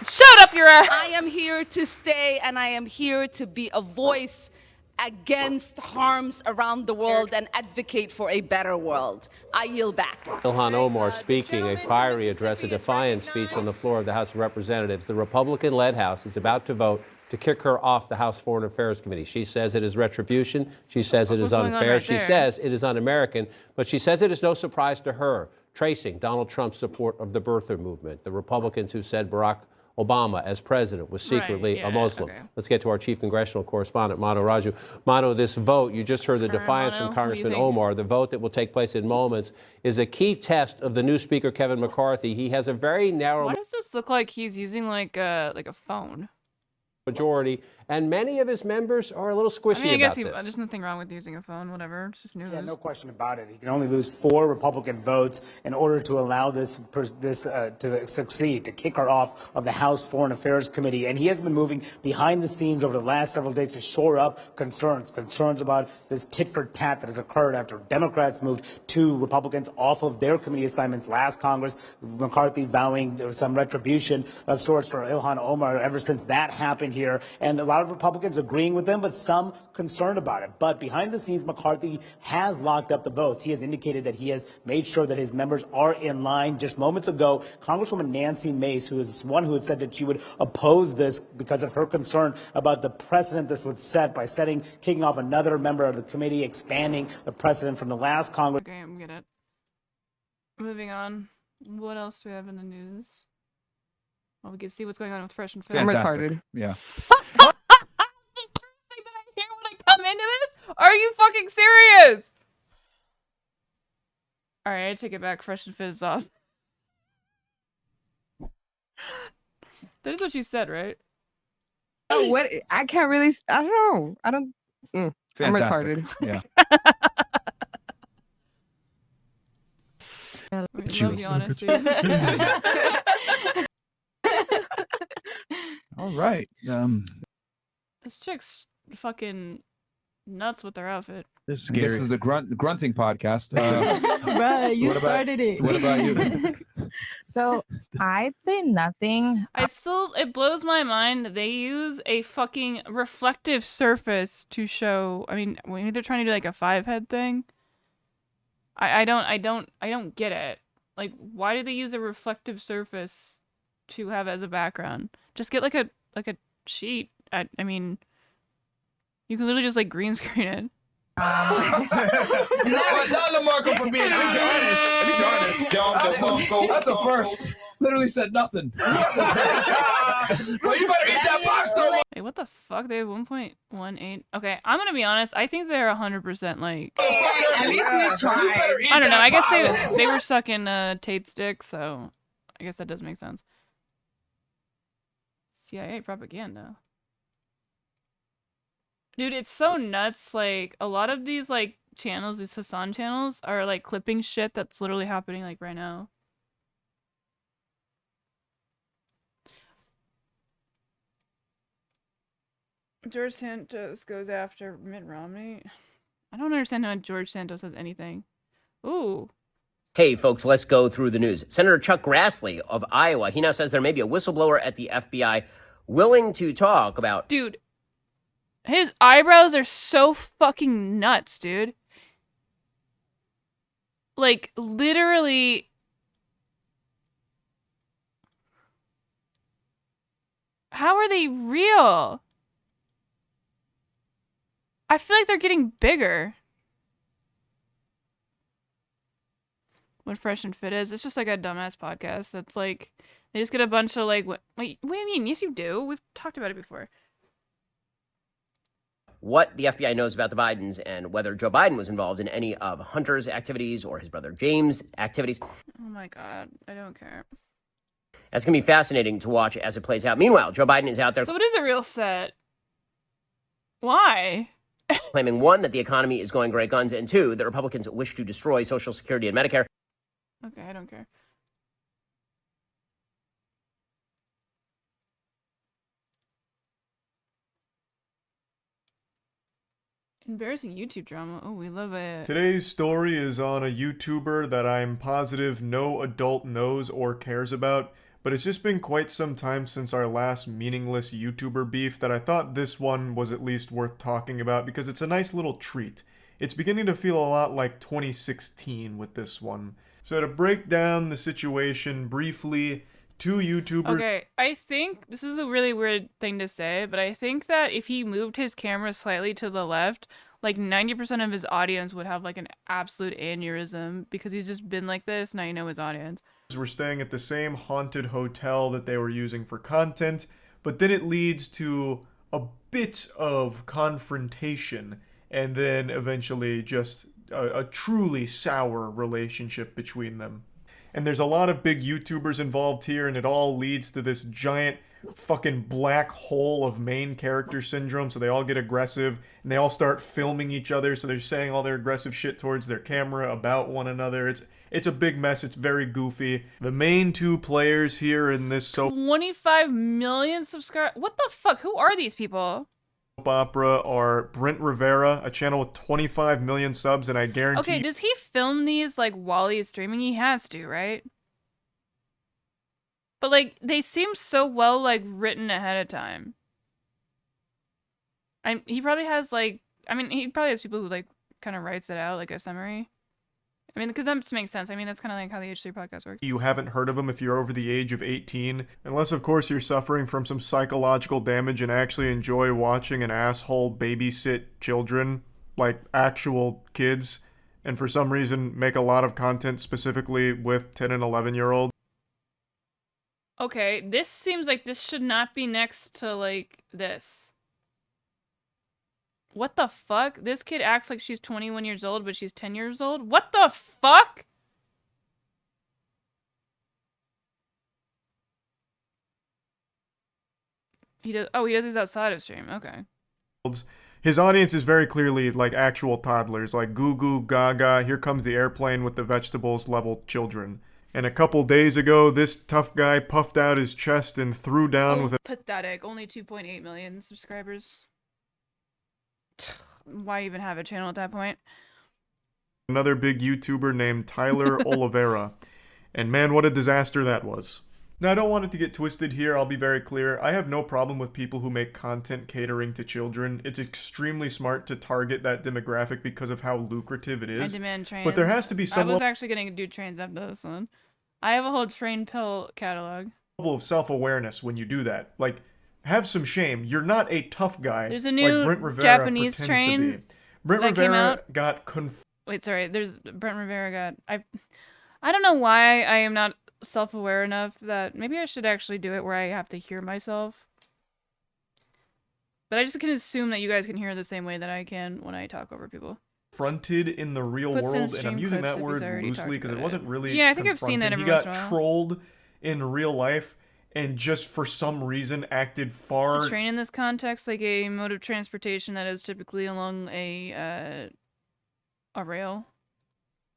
Shut up your ass! I am here to stay, and I am here to be a voice against harms around the world and advocate for a better world. I yield back. Ilhan Omar speaking a fiery address, a defiant speech on the floor of the House of Representatives. The Republican-led House is about to vote to kick her off the House Foreign Affairs Committee. She says it is retribution. She says it is unfair. She says it is un-American. But she says it is no surprise to her, tracing Donald Trump's support of the birther movement, the Republicans who said Barack Obama, as president, was secretly a Muslim. Okay. Let's get to our chief congressional correspondent, Mano Raju. Mano, this vote, you just heard the defiance from Congressman Omar. The vote that will take place in moments is a key test of the new Speaker, Kevin McCarthy. He has a very narrow... Why does this look like he's using like a phone? ...majority, and many of his members are a little squishy I guess about this. There's nothing wrong with using a phone, whatever. It's just news. Yeah, no question about it. He can only lose 4 Republican votes in order to allow this to succeed, to kick her off of the House Foreign Affairs Committee. And he has been moving behind the scenes over the last several days to shore up concerns about this tit-for-tat that has occurred after Democrats moved 2 Republicans off of their committee assignments last Congress, McCarthy vowing some retribution of sorts for Ilhan Omar ever since that happened here. And a lot of Republicans agreeing with them, but some concerned about it. But behind the scenes, McCarthy has locked up the votes. He has indicated that he has made sure that his members are in line. Just moments ago, Congresswoman Nancy Mace, who is one who had said that she would oppose this because of her concern about the precedent this would set by kicking off another member of the committee, expanding the precedent from the last Congress. Okay, I get it. Moving on. What else do we have in the news? Well, we can see what's going on with Fresh and Fit. I'm retarded. Yeah. Come into this? Are you fucking serious? All right, I take it back. Fresh and Fit is awesome. That is what you said, right? Oh, what? I can't really. I don't know. I don't. I'm retarded. Yeah. Love the honesty. All right. This chick's fucking nuts with their outfit. This is the grunting podcast. Right, you started it. What about you? So I'd say nothing. It blows my mind that they use a fucking reflective surface to show. I mean, when they're trying to do like a 5-head thing, I don't get it. Like, why do they use a reflective surface to have as a background? Just get like a sheet. I mean, you can literally just like green screen it. Not Marco for being honest. That's a first. Literally said nothing. Well, you better eat that box though. Wait, what the fuck? They have 1.18. Okay, I'm gonna be honest. I think they're 100% like. At least we tried. I don't know. I guess they were sucking Tate's dick, so I guess that does make sense. CIA propaganda. Dude, it's so nuts. Like, a lot of these, like, channels, these Hassan channels, are, like, clipping shit that's literally happening, like, right now. George Santos goes after Mitt Romney. I don't understand how George Santos has anything. Ooh. Hey, folks, let's go through the news. Senator Chuck Grassley of Iowa, he now says there may be a whistleblower at the FBI willing to talk about... Dude. His eyebrows are so fucking nuts, dude. Like, literally... How are they real? I feel like they're getting bigger. What Fresh and Fit is, it's just like a dumbass podcast that's like... They just get a bunch of like... Wait, what do you mean? Yes, you do. We've talked about it before. What the FBI knows about the Bidens and whether Joe Biden was involved in any of Hunter's activities or his brother James' activities. Oh my God, I don't care. That's going to be fascinating to watch as it plays out. Meanwhile, Joe Biden is out there... So it is a real set. Why? claiming, 1, that the economy is going great guns, and 2, that Republicans wish to destroy Social Security and Medicare. Okay, I don't care. Embarrassing YouTube drama. Oh, we love it. Today's story is on a YouTuber that I'm positive no adult knows or cares about, but it's just been quite some time since our last meaningless YouTuber beef that I thought this one was at least worth talking about because it's a nice little treat. It's beginning to feel a lot like 2016 with this one. So to break down the situation briefly, two YouTubers... Okay, I think this is a really weird thing to say, but I think that if he moved his camera slightly to the left, like 90% of his audience would have like an absolute aneurysm because he's just been like this. Now you know his audience. Were staying at the same haunted hotel that they were using for content, but then it leads to a bit of confrontation and then eventually just a truly sour relationship between them. And there's a lot of big YouTubers involved here, and it all leads to this giant fucking black hole of main character syndrome, so they all get aggressive, and they all start filming each other, so they're saying all their aggressive shit towards their camera about one another. It's a big mess, it's very goofy. The main two players here in this soap 25 million subscribers? What the fuck? Who are these people? opera are Brent Rivera, a channel with 25 million subs, and I guarantee... Okay, does he film these like while he's streaming? He has to, right? But like, they seem so well like written ahead of time. He probably has like, I mean, he probably has people who like kind of writes it out like a summary. I mean, because that makes sense. I mean, that's kind of like how the H3 podcast works. You haven't heard of him if you're over the age of 18, unless of course you're suffering from some psychological damage and actually enjoy watching an asshole babysit children, like actual kids, and for some reason make a lot of content specifically with 10 and 11-year-olds. Okay, this seems like this should not be next to like this. What the fuck? This kid acts like she's 21 years old, but she's 10 years old? What the fuck? He does this outside of stream. Okay. His audience is very clearly like actual toddlers, like goo goo gaga, here comes the airplane with the vegetables level children. And a couple days ago, this tough guy puffed out his chest and threw down with a... Pathetic. Only 2.8 million subscribers. Why even have a channel at that point? Another big YouTuber named Tyler Oliveira. And man, what a disaster that was. Now, I don't want it to get twisted here, I'll be very clear. I have no problem with people who make content catering to children. It's extremely smart to target that demographic because of how lucrative it is. I demand trans. But there has to be some I was actually going to do trans after this one. I have a whole train pill catalog. Level of self-awareness when you do that. Like, have some shame. You're not a tough guy. There's a new like Brent Rivera Japanese train to be. Brent that came Rivera out. got Wait, sorry. There's Brent Rivera got... I don't know why I am not self-aware enough that maybe I should actually do it where I have to hear myself. But I just can assume that you guys can hear the same way that I can when I talk over people. Confronted in the real world, and I'm using that word loosely because it wasn't really Yeah, I think I've seen that every He once in a got while. trolled in real life and just for some reason acted far... A train in this context, like a mode of transportation that is typically along a rail.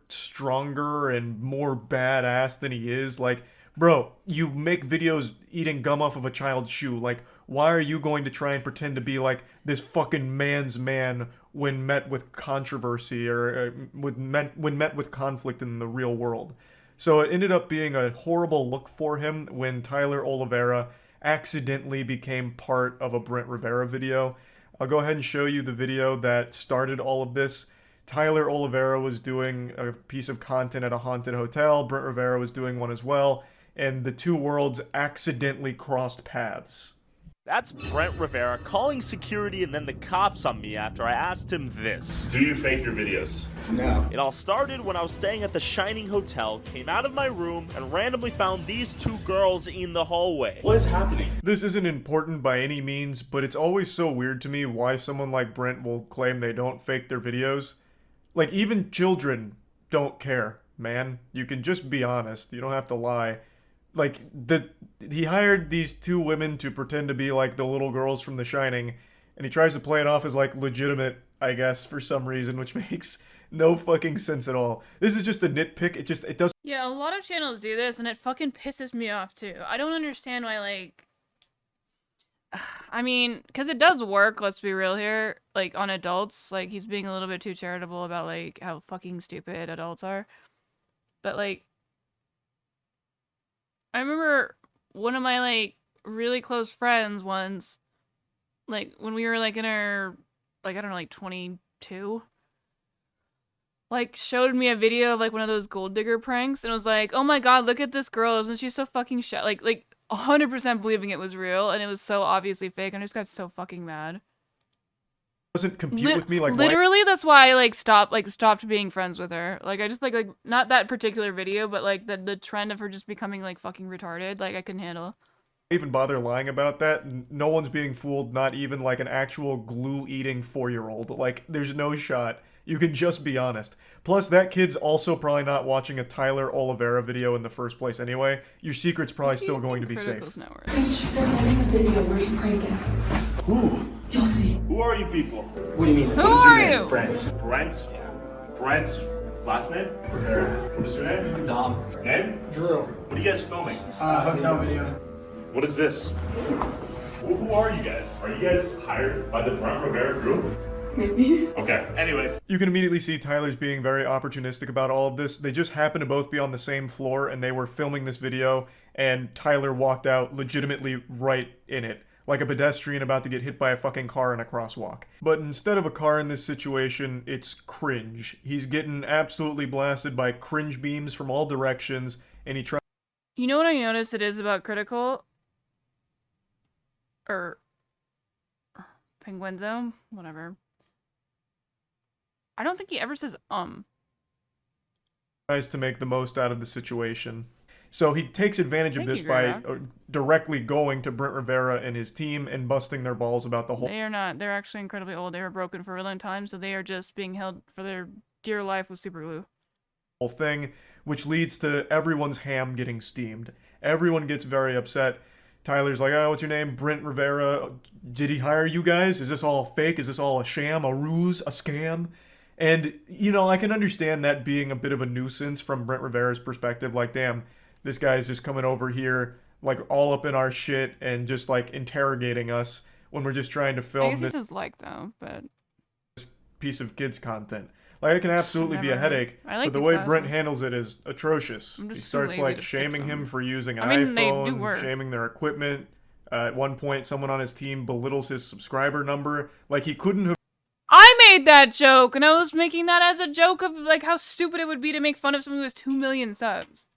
Stronger and more badass than he is. Like, bro, you make videos eating gum off of a child's shoe. Like, why are you going to try and pretend to be like this fucking man's man when met with controversy or when met with conflict in the real world? So it ended up being a horrible look for him when Tyler Oliveira accidentally became part of a Brent Rivera video. I'll go ahead and show you the video that started all of this. Tyler Oliveira was doing a piece of content at a haunted hotel. Brent Rivera was doing one as well. And the two worlds accidentally crossed paths. That's Brent Rivera calling security and then the cops on me after I asked him this. Do you fake your videos? No. It all started when I was staying at the Shining Hotel, came out of my room, and randomly found these two girls in the hallway. What is happening? This isn't important by any means, but it's always so weird to me why someone like Brent will claim they don't fake their videos. Like, even children don't care, man. You can just be honest. You don't have to lie. Like, he hired these two women to pretend to be like the little girls from The Shining, and he tries to play it off as like legitimate, I guess, for some reason, which makes no fucking sense at all. This is just a nitpick. It does. Yeah, a lot of channels do this, and it fucking pisses me off too. I don't understand why, like, I mean, because it does work, let's be real here, like, on adults. Like, he's being a little bit too charitable about, like, how fucking stupid adults are. But, like, I remember one of my, like, really close friends once, like, when we were, like, in our, like, I don't know, like, 22, like, showed me a video of, like, one of those gold digger pranks, and was like, oh my god, look at this girl, isn't she so fucking like, 100% believing it was real, and it was so obviously fake, and I just got so fucking mad. Doesn't compute with me, like, literally, that's why I, like, stopped being friends with her. Like, I just, like, not that particular video, but, like, the trend of her just becoming, like, fucking retarded, like, I couldn't handle. Even bother lying about that. No one's being fooled, not even like an actual glue-eating 4-year-old. Like, there's no shot. You can just be honest. Plus, that kid's also probably not watching a Tyler Oliveira video in the first place anyway. Your secret's probably still going to be safe. Who? You'll see. Who are you people? What do you mean? Who are you? Brent. Brent? Brent? Last name? What is your name? I'm Dom. Name? Drew. What are you guys filming? Hotel video. What is this? Who are you guys? Are you guys hired by the Brent Rivera group? Maybe. Okay, anyways. You can immediately see Tyler's being very opportunistic about all of this. They just happen to both be on the same floor, and they were filming this video, and Tyler walked out legitimately right in it, like a pedestrian about to get hit by a fucking car in a crosswalk. But instead of a car in this situation, it's cringe. He's getting absolutely blasted by cringe beams from all directions, and he tries. You know what I noticed it is about Critical? Or Penguenzo? Whatever. I don't think he ever says Tries to make the most out of the situation. So he takes advantage of this by directly going to Brent Rivera and his team and busting their balls about the whole They are not. They're actually incredibly old. They were broken for a really long time, so they are just being held for their dear life with super glue. whole thing, which leads to everyone's ham getting steamed. Everyone gets very upset. Tyler's like, oh, what's your name? Brent Rivera. Did he hire you guys? Is this all fake? Is this all a sham, a ruse, a scam? And, you know, I can understand that being a bit of a nuisance from Brent Rivera's perspective. Like, damn, this guy's just coming over here, like, all up in our shit and just, like, interrogating us when we're just trying to I film guess this this is like, though, but piece of kids content. Like, it can absolutely be a Never. headache, I like but the these way classes. Brent handles it is atrocious. I'm He just too starts, lazy like, to fix shaming them. him for using an I mean, they do iPhone, work. shaming their equipment. At one point, someone on his team belittles his subscriber number. Like, he couldn't have I made that joke, and I was making that as a joke of, like, how stupid it would be to make fun of someone who has 2 million subs.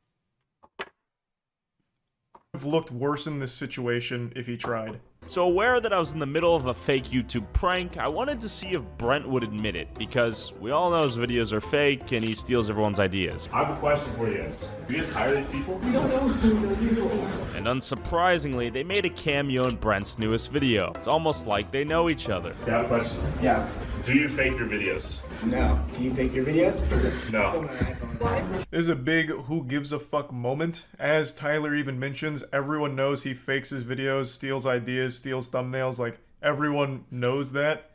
looked worse in this situation if he tried. So aware that I was in the middle of a fake YouTube prank, I wanted to see if Brent would admit it, because we all know his videos are fake and he steals everyone's ideas. I have a question for you guys. Do you guys hire these people? We don't know who those people is. And unsurprisingly, they made a cameo in Brent's newest video. It's almost like they know each other. I have a question. Yeah. Do you fake your videos? No. Do you fake your videos? No. There's a big who gives a fuck moment. As Tyler even mentions, everyone knows he fakes his videos, steals ideas, steals thumbnails. Like, everyone knows that.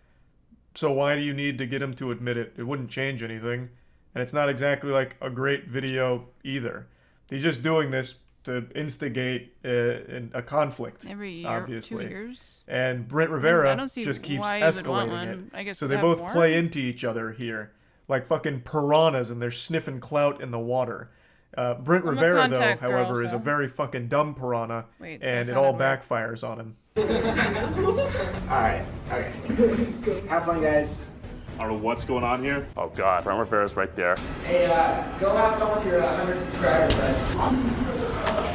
So why do you need to get him to admit it? It wouldn't change anything. And it's not exactly like a great video either. He's just doing this to instigate a conflict, Every year, obviously. 2 years. And Brent I Rivera don't see just keeps why you would want escalating it. one. I guess So to they have both more? play into each other here. Like fucking piranhas, and they're sniffing clout in the water. Brent I'm a Rivera, though, contact girl, however, is a so- very fucking dumb piranha, Wait, and that's it not all how it works. backfires on him. Alright, okay. Have fun, guys. I don't know what's going on here. Oh god, Brent Rivera's right there. Hey, go have fun with your 100 subscribers,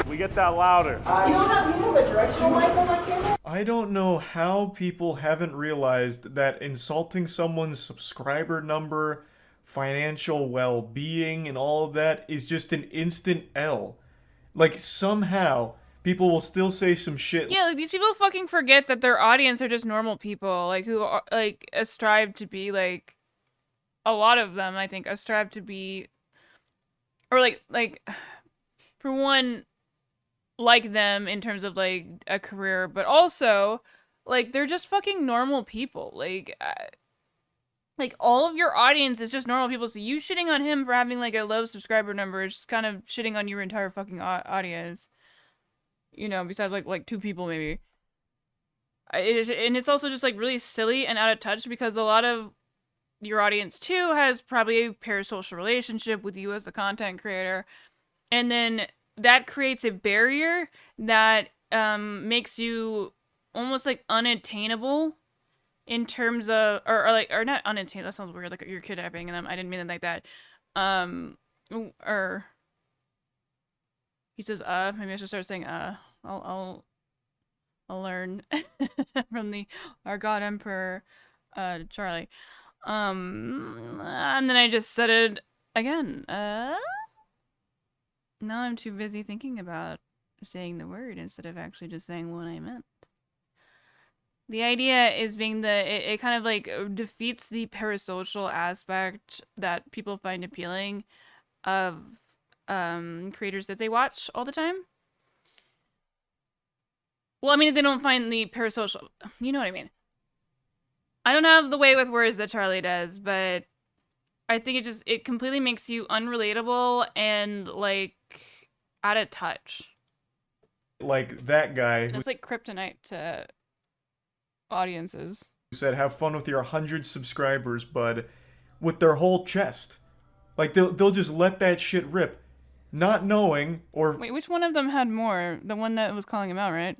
We get that louder. You don't have a directional mic on that camera? I don't know how people haven't realized that insulting someone's subscriber number, financial well-being, and all of that is just an instant L. Like, somehow, people will still say some shit. Yeah, like, these people fucking forget that their audience are just normal people, like, who are, like, strive to be, like, a lot of them, I think, strive to be, or, like, for one, like them in terms of, like, a career, but also, like, they're just fucking normal people, like, all of your audience is just normal people, so you shitting on him for having, like, a low subscriber number is just kind of shitting on your entire fucking audience. You know, besides, like 2 people, maybe. and it's also just like really silly and out of touch because a lot of your audience too has probably a parasocial relationship with you as the content creator, and then that creates a barrier that makes you almost like unattainable in terms of or not unattainable. That sounds weird, like you're kidnapping them. I didn't mean it like that. Or he says maybe I should start saying I'll learn from our God Emperor Charlie. And then I just said it again. Now I'm too busy thinking about saying the word instead of actually just saying what I meant. The idea is being it kind of like defeats the parasocial aspect that people find appealing of creators that they watch all the time. Well, I mean, they don't find the parasocial, you know what I mean. I don't have the way with words that Charlie does, but I think it completely makes you unrelatable and like out of touch. Like that guy. It's like kryptonite to audiences. Who said, have fun with your 100 subscribers, bud, with their whole chest. Like they'll just let that shit rip, not knowing or wait, which one of them had more? The one that was calling him out, right?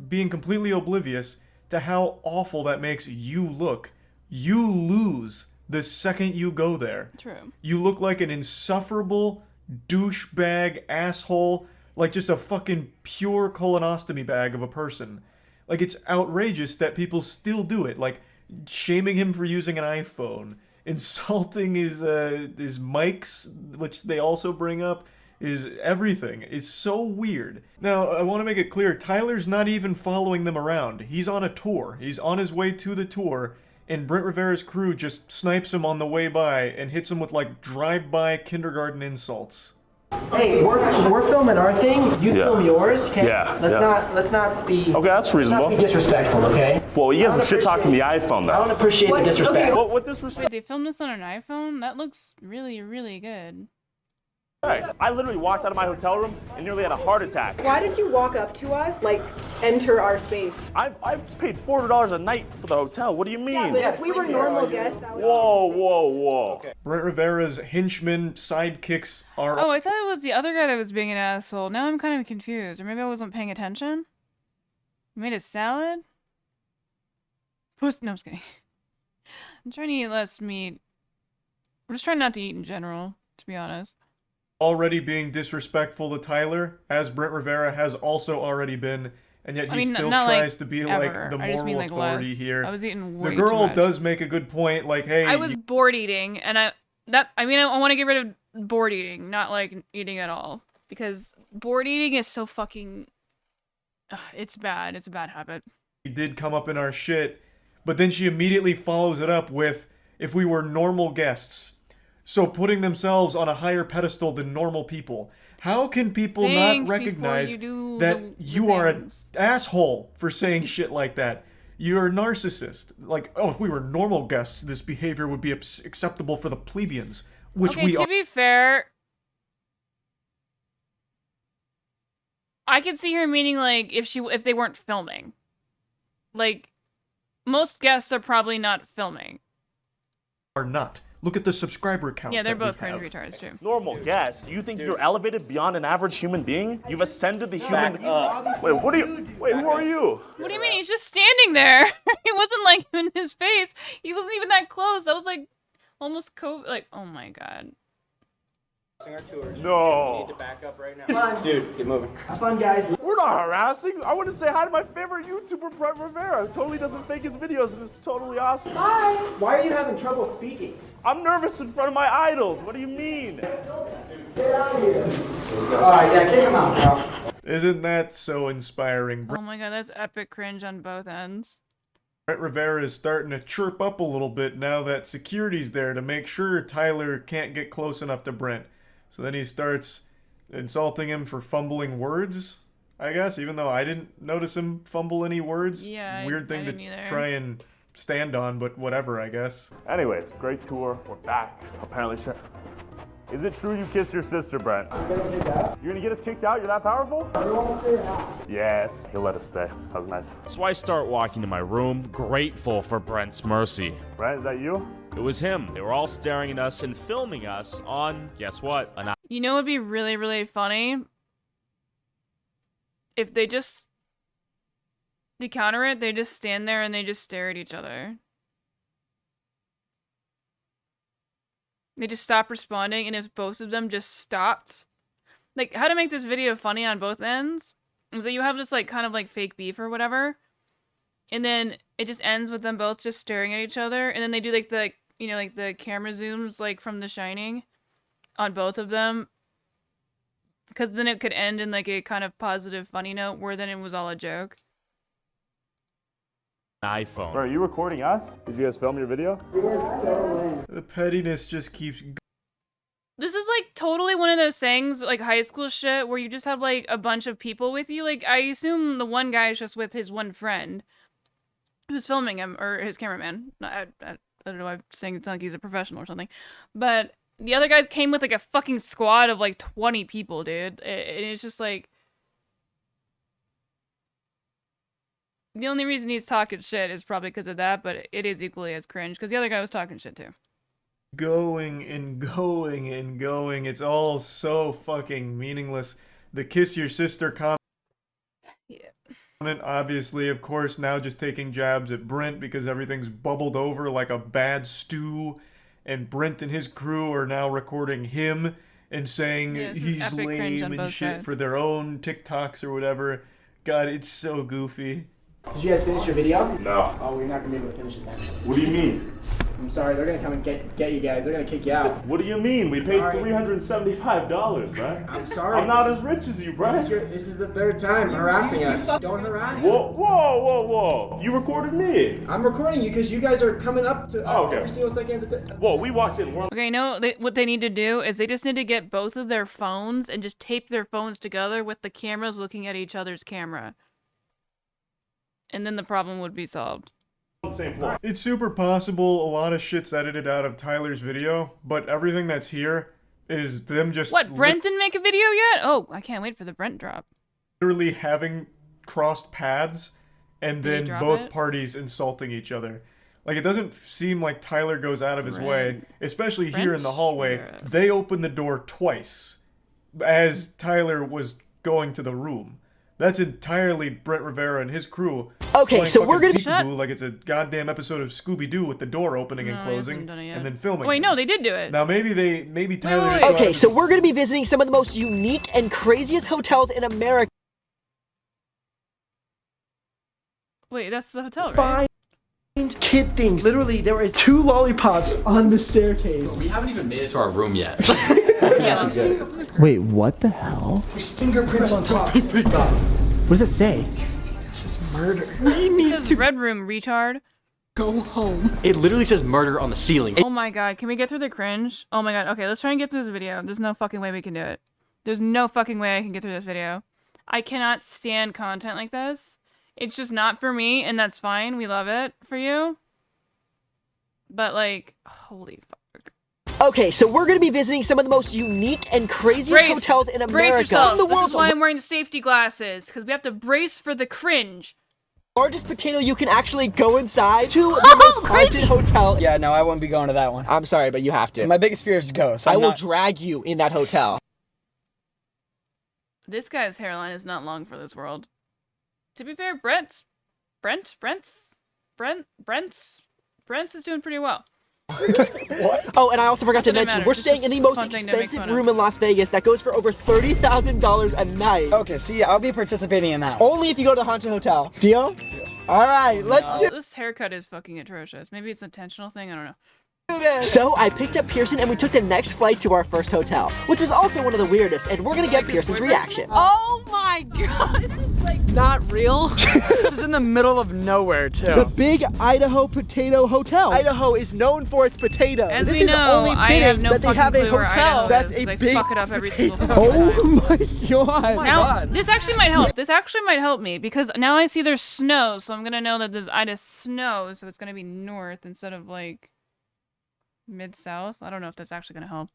Being completely oblivious to how awful that makes you look. You lose the second you go there. True. You look like an insufferable douchebag asshole, like just a fucking pure colonostomy bag of a person. Like, it's outrageous that people still do it, like shaming him for using an iPhone, insulting his mics, which they also bring up, is everything. Is so weird. Now, I want to make it clear, Tyler's not even following them around. He's on a tour. He's on his way to the tour, and Brent Rivera's crew just snipes him on the way by and hits him with, like, drive-by kindergarten insults. Hey, we're filming our thing. You film yours. Okay? Yeah. Let's not be. Okay, that's reasonable. Let's not be disrespectful. Okay. Well, you guys are shit talking the iPhone, though. I don't appreciate the disrespect. Okay. What disrespect? Wait, they filmed this on an iPhone? That looks really, really good. I literally walked out of my hotel room and nearly had a heart attack. Why did you walk up to us, like, enter our space? I paid $400 a night for the hotel. What do you mean? Yeah, but if we were normal guests, that would Whoa. Okay. Brent Rivera's henchmen, sidekicks are... Oh, I thought it was the other guy that was being an asshole. Now I'm kind of confused. Or maybe I wasn't paying attention? You made a salad? No, I'm just kidding. I'm trying to eat less meat. I'm just trying not to eat in general, to be honest. Already being disrespectful to Tyler, as Brent Rivera has also already been, and yet he still tries to be like the moral authority here. I was eating way The girl too much. does make a good point, like, hey, I was bored eating, and I want to get rid of bored eating, not like eating at all, because bored eating is so fucking. It's bad. It's a bad habit. He did come up in our shit, but then she immediately follows it up with, if we were normal guests. So putting themselves on a higher pedestal than normal people. How can people not recognize that you are an asshole for saying shit like that? You're a narcissist. Like, oh, if we were normal guests, this behavior would be acceptable for the plebeians, which we are. To be fair, I could see her meaning like if they weren't filming. Like, most guests are probably not filming. Are not. Look at the subscriber count. Yeah, they're both cringe retards too. Normal guess. You think you're elevated beyond an average human being? You've ascended the human. Wait, what are you? Wait, who are you? What do you mean? He's just standing there. He wasn't like in his face. He wasn't even that close. That was like almost like, oh my god. No. We need to back up right now. Come on, dude, get moving. Have fun, guys. We're not harassing. I want to say hi to my favorite YouTuber, Brent Rivera. Totally doesn't fake his videos, and it's totally awesome. Hi. Why are you having trouble speaking? I'm nervous in front of my idols. What do you mean? Get out of here. All right, yeah, kick him out, bro. Isn't that so inspiring? Oh my god, that's epic cringe on both ends. Brent Rivera is starting to chirp up a little bit now that security's there to make sure Tyler can't get close enough to Brent. So then he starts insulting him for fumbling words, I guess, even though I didn't notice him fumble any words. Yeah, Weird thing I to didn't either. try and stand on, but whatever, I guess. Anyways, great tour. We're back. Apparently, Is it true you kissed your sister, Brent? You're gonna get us kicked out? You're that powerful? Yes, he'll let us stay. That was nice. So I start walking to my room, grateful for Brent's mercy. Brent, is that you? It was him. They were all staring at us and filming us on, guess what? You know what would be really, really funny? If they just... To counter it, they just stand there and they just stare at each other. They just stop responding, and if both of them just stopped... Like, how to make this video funny on both ends is that you have this, like, kind of, like, fake beef or whatever, and then it just ends with them both just staring at each other, and then they do, like, the, you know, like, the camera zooms, like, from The Shining on both of them, because then it could end in, like, a kind of positive, funny note, where then it was all a joke. iPhone. Bro, are you recording us? Did you guys film your video? The pettiness just keeps. This is like totally one of those things, like high school shit, where you just have like a bunch of people with you. Like, I assume the one guy is just with his one friend who's filming him, or his cameraman. I don't know, I'm saying it's not like he's a professional or something. But the other guys came with like a fucking squad of like 20 people, dude. And it's just like... The only reason he's talking shit is probably because of that, but it is equally as cringe, because the other guy was talking shit too. Going and going and going. It's all so fucking meaningless. The kiss your sister comment, obviously, of course, now just taking jabs at Brent because everything's bubbled over like a bad stew, and Brent and his crew are now recording him and saying he's lame and shit sides. for their own TikToks or whatever. God, it's so goofy. Did you guys finish your video? No. Oh, we're not gonna be able to finish it then. What do you mean? I'm sorry, they're gonna come and get you guys. They're gonna kick you out. What do you mean? We paid $375, Brent. I'm sorry. I'm not as rich as you, Brent. This is the third time harassing us. Don't harass. Whoa, whoa, whoa, whoa. You recorded me. I'm recording you because you guys are coming up to us okay. every single second. Whoa, we walked in. Okay, no, what they need to do is they just need to get both of their phones and just tape their phones together with the cameras looking at each other's camera. And then the problem would be solved. It's super possible a lot of shit's edited out of Tyler's video, but everything that's here is them just What, Brent didn't make a video yet? Oh, I can't wait for the Brent drop. literally having crossed paths and Did he then drop both it? parties insulting each other. Like, it doesn't seem like Tyler goes out of his way, especially here in the hallway. They opened the door twice as Tyler was going to the room. That's entirely Brent Rivera and his crew. Okay, playing so we're fucking gonna- peekaboo like it's a goddamn episode of Scooby-Doo with the door opening and No, he closing, hasn't done it yet. and then filming. Wait, no, they did do it. Now maybe Tyler. wait. just Okay, wanted so we're gonna be visiting some of the most unique and craziest hotels in America. Wait, that's the hotel, right? Find kid things. Literally, there is 2 lollipops on the staircase. We haven't even made it to our room yet. Wait, what the hell? There's fingerprints on top. What does it say? It says murder. It says red room, retard. Go home. It literally says murder on the ceiling. Oh my god, can we get through the cringe? Oh my god, okay, let's try and get through this video. There's no fucking way we can do it. There's no fucking way I can get through this video. I cannot stand content like this. It's just not for me, and that's fine. We love it for you. But, like, holy fuck. Okay, so we're gonna be visiting some of the most unique and craziest hotels in America. Brace yourself. In the This world. is why I'm wearing the safety glasses, because we have to brace for the cringe. Largest potato you can actually go inside to the most haunted hotel. Yeah, no, I wouldn't be going to that one. I'm sorry, but you have to. My biggest fear is ghosts. I will drag you in that hotel. This guy's hairline is not long for this world. To be fair, Brent's is doing pretty well. What? Oh, and I also forgot to Doesn't mention, matter, we're it's staying just in the most fun thing to make expensive fun of. room in Las Vegas that goes for over $30,000 a night. Okay, see, I'll be participating in that. Only if you go to the haunted hotel. Deal? All right, let's do This haircut is fucking atrocious. Maybe it's an intentional thing, I don't know. So I picked up Pearson and we took the next flight to our first hotel, which was also one of the weirdest, and we're gonna get Pearson's reaction. Oh my god, this is like not real. This is in the middle of nowhere, too. The Big Idaho Potato Hotel. Idaho is known for its potatoes. As this we is know, only I fitting have no that they fucking have a clue where hotel Idaho that's is, a 'cause I big fuck it up every potato. single fucking Oh my god. Now, this actually might help. This actually might help me, because now I see there's snow, so I'm gonna know that there's Ida snow, so it's gonna be north instead of, like, mid-south. I don't know if that's actually gonna help.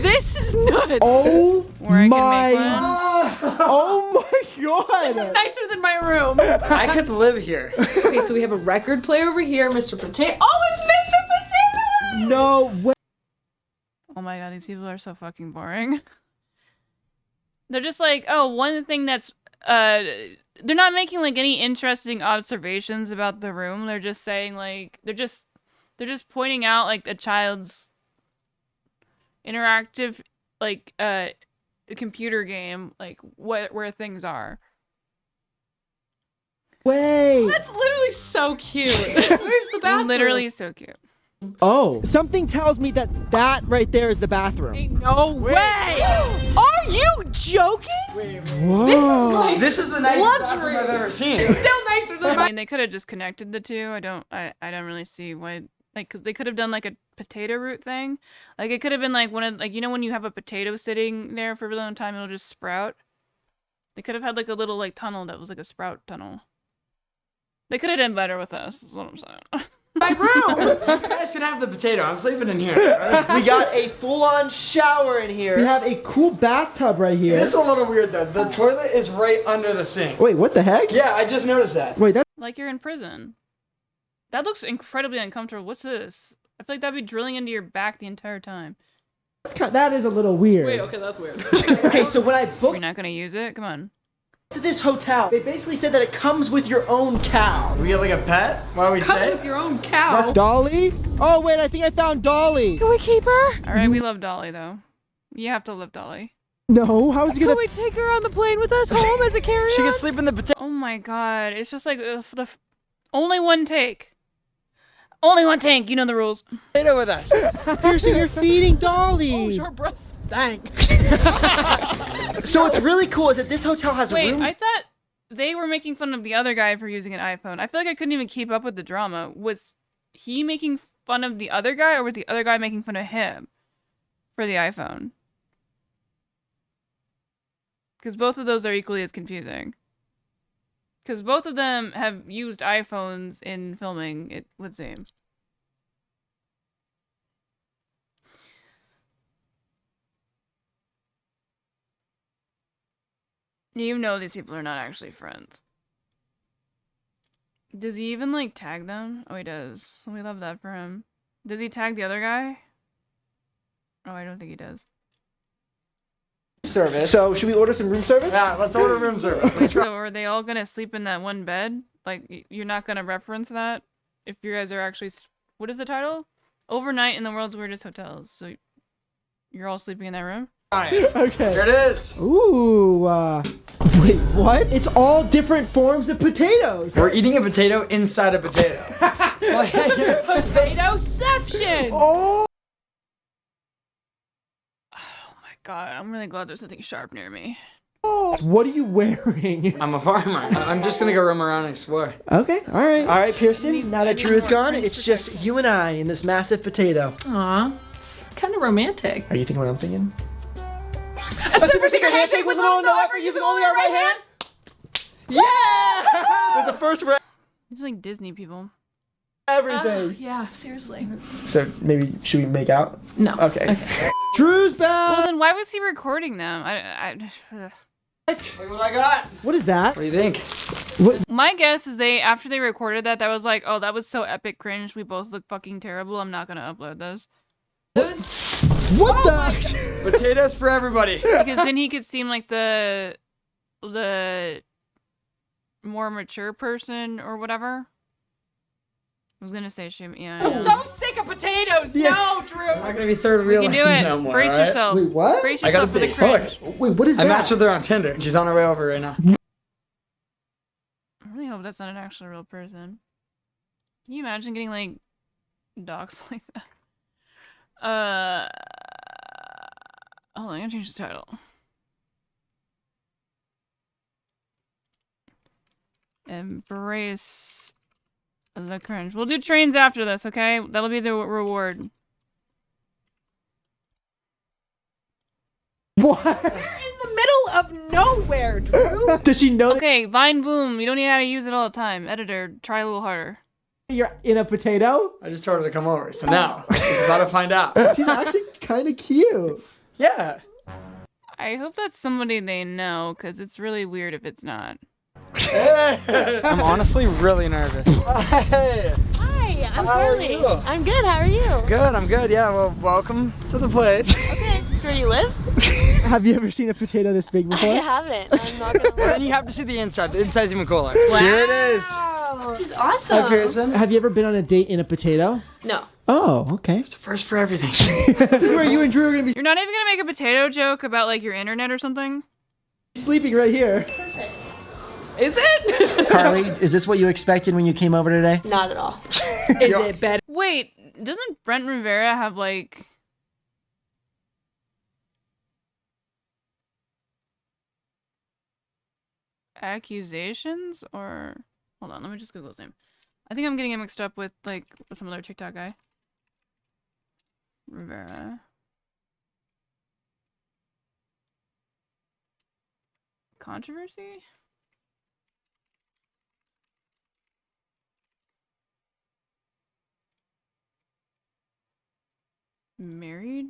This is nuts. Oh Where I can my! make one. Oh my god! This is nicer than my room. I could live here. Okay, so we have a record player over here, Mr. Potato. Oh, it's Mr. Potato! No way! Oh my god, these people are so fucking boring. They're just like, oh, one thing that's they're not making like any interesting observations about the room. They're just saying like they're just pointing out like a child's interactive like a computer game, like where things are. Way! That's literally so cute. Where's the bathroom? Literally so cute. Oh, something tells me that right there is the bathroom. Ain't no way! Are you joking? Whoa. This is the nicest bathroom I've ever seen. It's still nicer than I mean, they could have just connected the two. I don't really see why. Like, cause they could have done like a potato root thing. Like, it could have been like one of like, you know, when you have a potato sitting there for a really long time, it'll just sprout. They could have had like a little like tunnel that was like a sprout tunnel. They could have done better with us. Is what I'm saying. My room! You guys can have the potato. I'm sleeping in here. Right? We got a full-on shower in here. We have a cool bathtub right here. This is a little weird though. The toilet is right under the sink. Wait, what the heck? Yeah, I just noticed that. Wait, that's Like you're in prison. That looks incredibly uncomfortable. What's this? I feel like that'd be drilling into your back the entire time. that is a little weird. Wait, okay, that's weird. Okay, so when I booked You're not gonna use it? Come on. to this hotel, they basically said that it comes with your own cow. We get like a pet while we Comes stay? with your own cow. That's Dolly? Oh wait, I think I found Dolly. Can we keep her? All right, we love Dolly though. You have to love Dolly. No, how is he Can gonna? we take her on the plane with us home as a carry-on? She can sleep in the potato. Oh my god, it's just like only one take. Only one tank. You know the rules. Potato with us. Pearson, you're feeding Dolly. Oh, short breasts stank. So what's really cool is that this hotel has Wait, rooms. I thought they were making fun of the other guy for using an iPhone. I feel like I couldn't even keep up with the drama. Was he making fun of the other guy, or was the other guy making fun of him for the iPhone? Because both of those are equally as confusing. Because both of them have used iPhones in filming, it would seem. You know these people are not actually friends. Does he even, like, tag them? Oh, he does. We love that for him. Does he tag the other guy? Oh, I don't think he does. Service. So should we order some room service? Yeah, let's order room service. So are they all gonna sleep in that one bed? Like, you're not gonna reference that? If you guys are actually... What is the title? Overnight in the World's Weirdest Hotels. So you're all sleeping in that room? Okay. There it is. Ooh. Wait, what? It's all different forms of potatoes. We're eating a potato inside a potato. Potatoception! Oh. God, I'm really glad there's nothing sharp near me. What are you wearing? I'm a farmer. I'm just gonna go roam around and explore. Okay, all right, Pearson. Now that Drew is gone, it's just you and I in this massive potato. Aw, it's kind of romantic. Are you thinking what I'm thinking? A super secret handshake with little no effort using only our right hand? Yeah! There's a first round. These are like Disney people. Everything. Yeah, seriously. So maybe should we make out? No. Okay. Drew's back. Well, then why was he recording them? Look what I got. What is that? What do you think? What? My guess is after they recorded that was like, oh, that was so epic cringe. We both look fucking terrible. I'm not gonna upload this. What the? Potatoes for everybody. Because then he could seem like the more mature person or whatever. I was gonna say shim. Yeah. I'm so sick of potatoes. Yeah. No, Drew. I'm not gonna be third wheel. You can do it. No more, Brace all right? yourself. Wait, what? Brace I gotta yourself for the be- cringe. Wait, what is I that? matched with her on Tinder. She's on her way over right now. I really hope that's not an actual real person. Can you imagine getting like docs like that? Hold on, I'm gonna change the title. Embrace the cringe. We'll do trains after this, okay? That'll be the reward. What? We're in the middle of nowhere, Drew. Does she know Okay, Vine Boom. You don't need how to use it all the time. Editor, try a little harder. that you're in a potato? I just told her to come over, so now she's about to find out. She's actually kind of cute. Yeah. I hope that's somebody they know, because it's really weird if it's not. I'm honestly really nervous. Hi, I'm Carly. I'm good. How are you? Good, I'm good. Yeah, well, welcome to the place. Okay, is this where you live? Have you ever seen a potato this big before? I haven't. I'm not gonna Well, lie. then you have to see the inside. The inside's even cooler. Wow. Here it is. This is awesome. Hi, Pearson. Have you ever been on a date in a potato? No. Oh, okay. It's a first for everything. This is where you and Drew are gonna be You're not even gonna make a potato joke about like your internet or something? sleeping right here. Perfect. Is it? Carly, is this what you expected when you came over today? Not at all. Is it better? Wait, doesn't Brent Rivera have like accusations? Or hold on, let me just Google his name. I think I'm getting him mixed up with like some other TikTok guy. Rivera. Controversy? Married?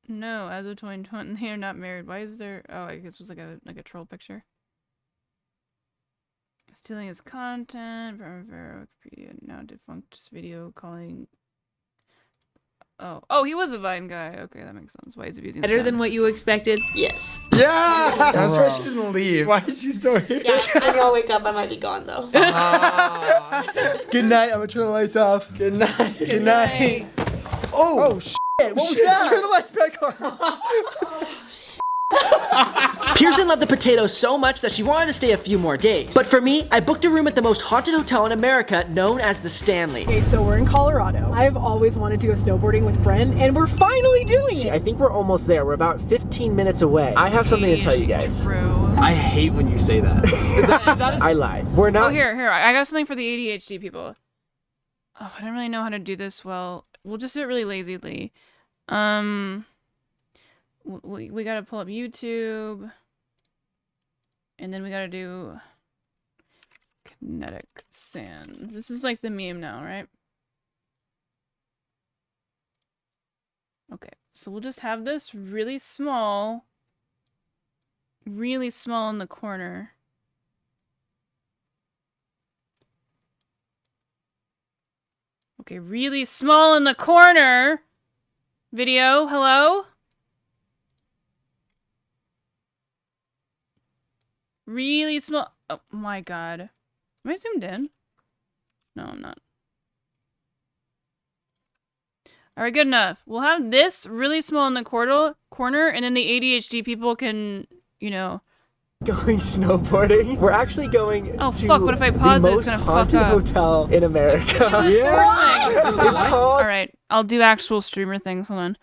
No, as of 2020, they are not married. Why is there? Oh, I guess it was like a troll picture. Stealing his content. Rivera, Wikipedia, now defunct video calling. Oh, he was a Vine guy. Okay, that makes sense. Why is he abusing? Better than what you expected? Yes. Yeah! That's why she didn't leave. Why is she still here? Yeah, I'm gonna wake up. I might be gone though. Good night. I'm gonna turn the lights off. Good night. Good night. Oh shit! What was that? Turn the lights back on. Pearson loved the potato so much that she wanted to stay a few more days. But for me, I booked a room at the most haunted hotel in America, known as the Stanley. Okay, so we're in Colorado. I've always wanted to go snowboarding with Bren, and we're finally doing it. I think we're almost there. We're about 15 minutes away. I have something to tell you guys. I hate when you say that. I lied. We're not. Oh, here. I got something for the ADHD people. Oh, I don't really know how to do this well. We'll just do it really lazily. We gotta pull up YouTube. And then we gotta do kinetic sand. This is like the meme now, right? Okay, so we'll just have this really small in the corner. Okay, really small in the corner. Video, hello? Really small. Oh my god. Am I zoomed in? No, I'm not. Alright, good enough. We'll have this really small in the corner, and then the ADHD people can, you know... Going snowboarding. We're actually going to what if I pause the it? It's most gonna fuck haunted up. hotel in America. It's called... Alright, I'll do actual streamer things. Hold on.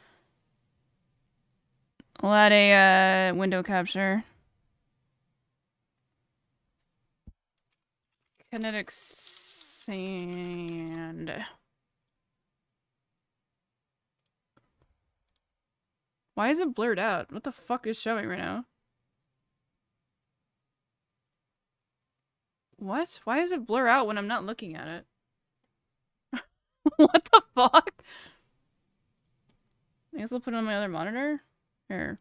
I'll add a window capture. Kinetic sand. Why is it blurred out? What the fuck is showing right now? What? Why does it blur out when I'm not looking at it? What the fuck? I guess I'll put it on my other monitor. Here.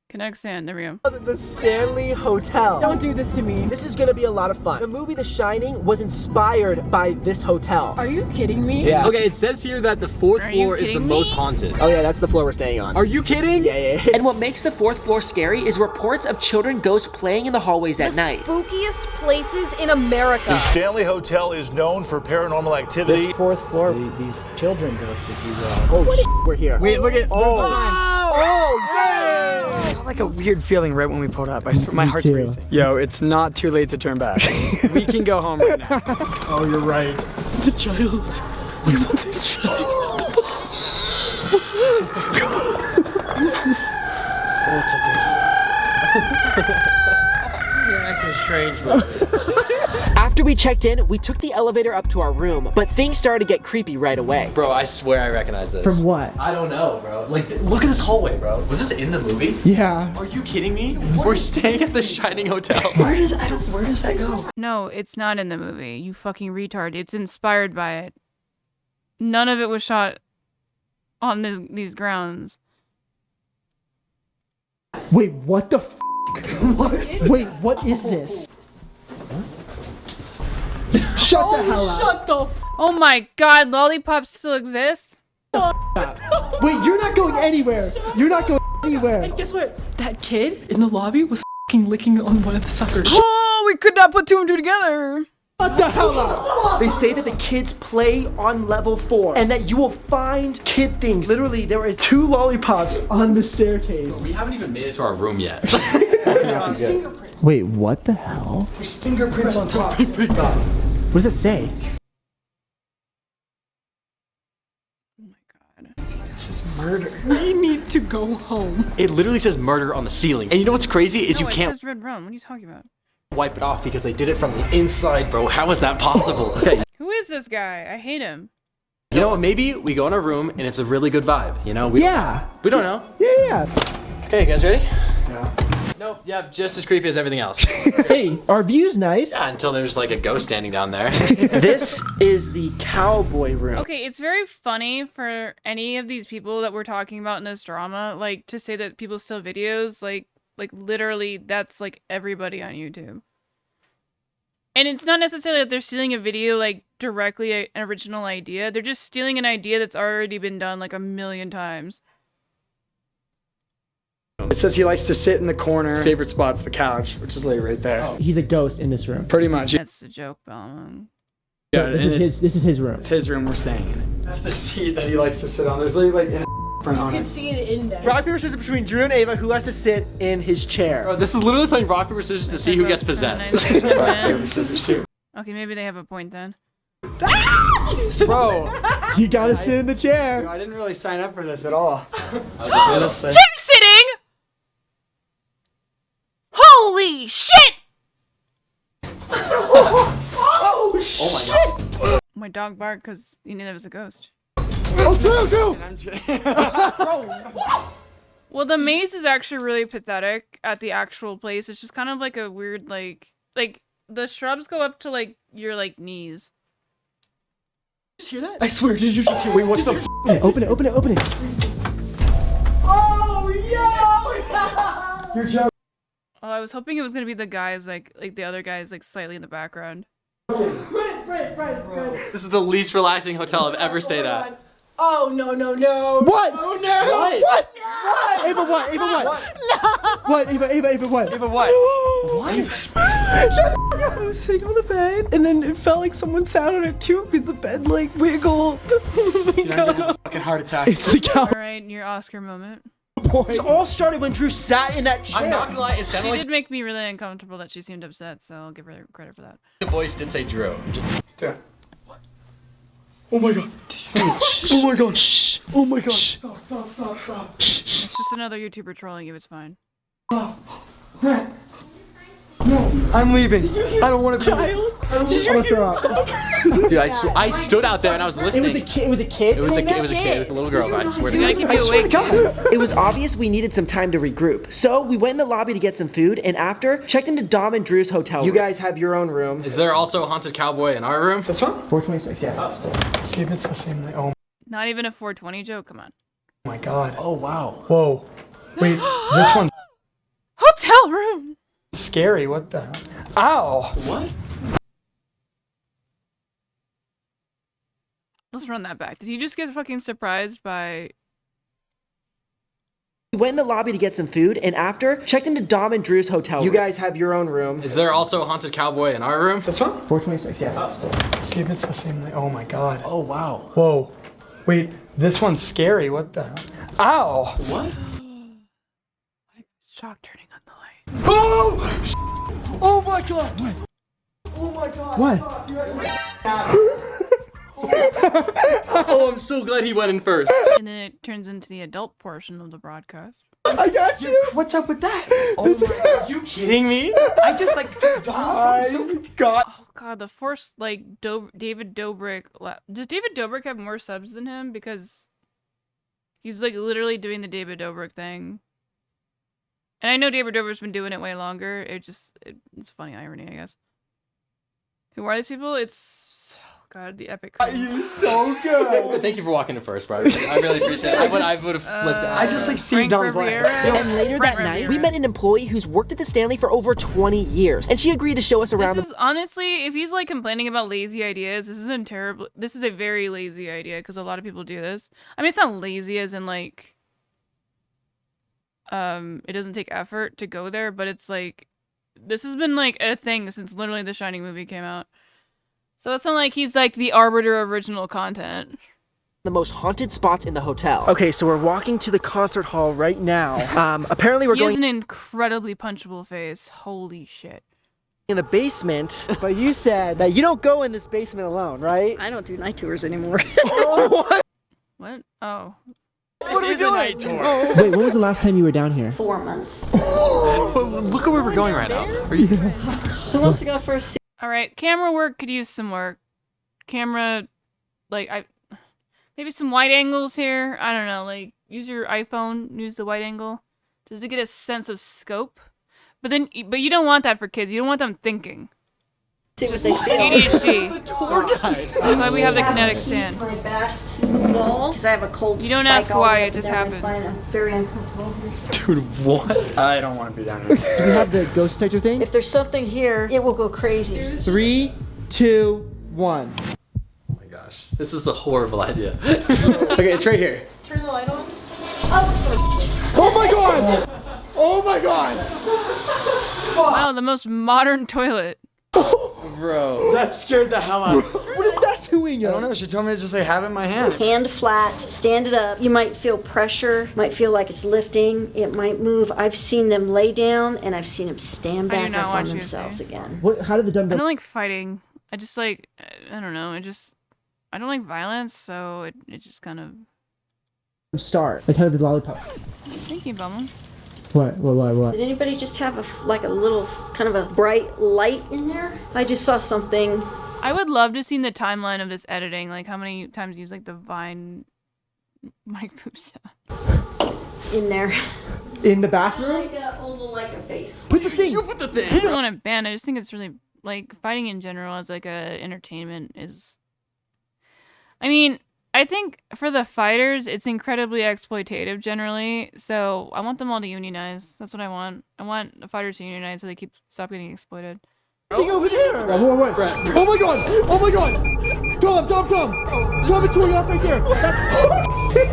Kinetic sand, there we go. The Stanley Hotel. Don't do this to me. This is gonna be a lot of fun. The movie The Shining was inspired by this hotel. Are you kidding me? Yeah. Okay, it says here that the fourth floor is the most haunted. Oh yeah, that's the floor we're staying on. Are you kidding? Yeah. And what makes the fourth floor scary is reports of children ghosts playing in the hallways at night. Spookiest places in America. The Stanley Hotel is known for paranormal activity. This fourth floor, these children ghosts, if you will. Oh, we're here. Wait, look at Oh, the sign. Oh, I got like a weird feeling right when we pulled up. I swear, my heart's racing. Yo, it's not too late to turn back. We can go home right now. Oh, you're right. The child. What about the child? You're acting strange, though. After we checked in, we took the elevator up to our room, but things started to get creepy right away. Bro, I swear I recognize this. From what? I don't know, bro. Like, look at this hallway, bro. Was this in the movie? Yeah. Are you kidding me? We're staying at the Shining Hotel. Where does that go? No, it's not in the movie. You fucking retard. It's inspired by it. none of it was shot on these grounds. Wait, what the What? Wait, what is this? Shut the hell up. Shut the Oh my god, lollipops still exist? Wait, you're not going anywhere. You're not going anywhere. And guess what? That kid in the lobby was licking on one of the suckers. Oh, we could not put two and two together. What the hell up? They say that the kids play on level 4 and that you will find kid things. Literally, there is 2 lollipops on the staircase. We haven't even made it to our room yet. Fingerprints. Wait, what the hell? There's fingerprints on top. What does it say? This is murder. We need to go home. It literally says murder on the ceiling. And you know what's crazy is No, you it can't says red rum. What are you talking about? wipe it off because they did it from the inside, bro. How is that possible? Okay. Who is this guy? I hate him. You know what? Maybe we go in our room and it's a really good vibe. You know? We don't know. Yeah. Okay, you guys ready? Yeah. Nope. Yep. Just as creepy as everything else. Hey, our view's nice. Yeah, until there's like a ghost standing down there. This is the cowboy room. Okay, it's very funny for any of these people that we're talking about in this drama, like, to say that people steal videos, like literally, that's, like, everybody on YouTube. And it's not necessarily that they're stealing a video, like, directly an original idea. They're just stealing an idea that's already been done, like, 1,000,000 times. It says he likes to sit in the corner. His favorite spot's the couch, which is like right there. He's a ghost in this room. Pretty much. That's a joke, Bellman. Yeah, this is his room. It's his room we're staying in. It's the seat that he likes to sit on. There's literally like print on it. See an index. Rock, paper, scissors between Drew and Ava. Who has to sit in his chair? Bro, this is literally playing rock, paper, scissors to see who gets possessed. Rock, paper, scissors, shoot. Okay, maybe they have a point then. Bro, you gotta sit in the chair. I didn't really sign up for this at all. Chair sitting! Holy shit! Oh shit! Oh my god. My dog barked because he knew there was a ghost. Oh, Well, the maze is actually really pathetic at the actual place. It's just kind of like a weird, like the shrubs go up to like your knees. Did you hear that? I swear, did you just hear? Wait, what's the Open it. Oh, yeah! You're joking. Oh, I was hoping it was gonna be the guys like the other guys slightly in the background. Right. This is the least relaxing hotel I've ever stayed at. Oh, no. What? Oh, no. What? Ava, what? No. What? Ava, what? Ava, what? I was sitting on the bed, and then it felt like someone sat on it too, because the bed wiggled. Oh my god. Fucking heart attack. It's the cow. All right, your Oscar moment. This all started when Drew sat in that chair. I'm not gonna lie, it She sounded like did make me really uncomfortable that she seemed upset, so I'll give her credit for that. the voice did say Drew. Oh my god. Oh my god. Oh my god. Stop. It's just another YouTuber trolling you. It's fine. Brett. No, I'm leaving. I don't want to be here. I'm gonna throw up. Dude, I stood out there and I was listening. It was a kid. It was a kid. It was a kid. It was a little girl. I swear to You gotta God. keep you awake. It was obvious we needed some time to regroup. So we went in the lobby to get some food, and after, checked into Dom and Drew's hotel room. You guys have your own room. Is there also a haunted cowboy in our room? This one? 426, yeah. Let's see if it's the same. Oh Not even a 420 joke. Come on. my god. Oh wow. Whoa. Wait, this one's Hotel room. scary. What the hell? Ow. What? Let's run that back. Did you just get fucking surprised by? We went in the lobby to get some food, and after, checked into Dom and Drew's hotel room. You guys have your own room. Is there also a haunted cowboy in our room? This one? 426, yeah. Let's see if it's the same. Oh my god. Oh wow. Whoa. Wait, this one's scary. What the hell? Ow. What? Shock turning on the light. Oh! Oh my god. What? Oh my god. What? Oh, I'm so glad he went in first. And then it turns into the adult portion of the broadcast. I got you. What's up with that? Oh my god. Are you Kidding me? I just Dom's so God. Oh god, the force David Dobrik. Does David Dobrik have more subs than him? Because he's literally doing the David Dobrik thing. And I know David Dobrik's been doing it way longer. It's funny irony, I guess. Who are these people? It's God, the epic. You're so good. Thank you for walking in first, bro. I really appreciate it. I would have flipped out. I just like saved Dom's life. And later that night, we met an employee who's worked at the Stanley for over 20 years, and she agreed to show us around. This is honestly, if he's like complaining about lazy ideas, this is a very lazy idea because a lot of people do this. I mean, it's not lazy as in like, it doesn't take effort to go there, but it's like, this has been like a thing since literally the Shining movie came out. So it's not like he's like the arbiter of original content. The most haunted spots in the hotel. Okay, so we're walking to the concert hall right now. Apparently we're He going has an incredibly punchable face. Holy shit. in the basement, but you said that you don't go in this basement alone, right? I don't do night tours anymore. What? What? Oh. What are we doing? Wait, when was the last time you were down here? 4 months. Look at where we're going right now. Who wants to go first? All right, camera work could use some work. Camera, like maybe some wide angles here. I don't know. Like use your iPhone, use the wide angle, just to get a sense of scope. But you don't want that for kids. You don't want them thinking. See what they feel. ADHD. That's why we have the kinetic stand. My back to the wall because I have a cold. You don't spike ask all why, the way it just down my happens. spine. I'm very uncomfortable. Dude, what? I don't want to be down here. Do you have the ghost detector thing? If there's something here, it will go crazy. 3, 2, 1. Oh my gosh. This is a horrible idea. Okay, it's right here. Turn the light on. Oh, oh my god! Oh my god! Wow, the most modern toilet. Bro. That scared the hell out of me. What is that doing? I don't know. She told me to just like have it in my hand. Hand flat, stand it up. You might feel pressure, might feel like it's lifting. It might move. I've seen them lay down and I've seen them stand I do back not up on want you to themselves say. again. What? How did the I dumbbell? don't like fighting. I just like, I don't know. I don't like violence, so it just kind of. Start. Like how did the lollipop? Thank you, Bumble. What? Did anybody just have a little kind of a bright light in there? I just saw something. I would love to see the timeline of this editing, like how many times you use like the Vine mic poop sound. In there. In the bathroom? Like a oval, like a face. Put the thing. You put the I thing. don't want to ban. I just think it's really like fighting in general as like a entertainment is. I mean, I think for the fighters, it's incredibly exploitative generally. So I want them all to unionize. That's what I want. I want the fighters to unionize so they stop getting exploited. Thing over there. What? Oh my god! Oh my god! Tom, it's going off right there.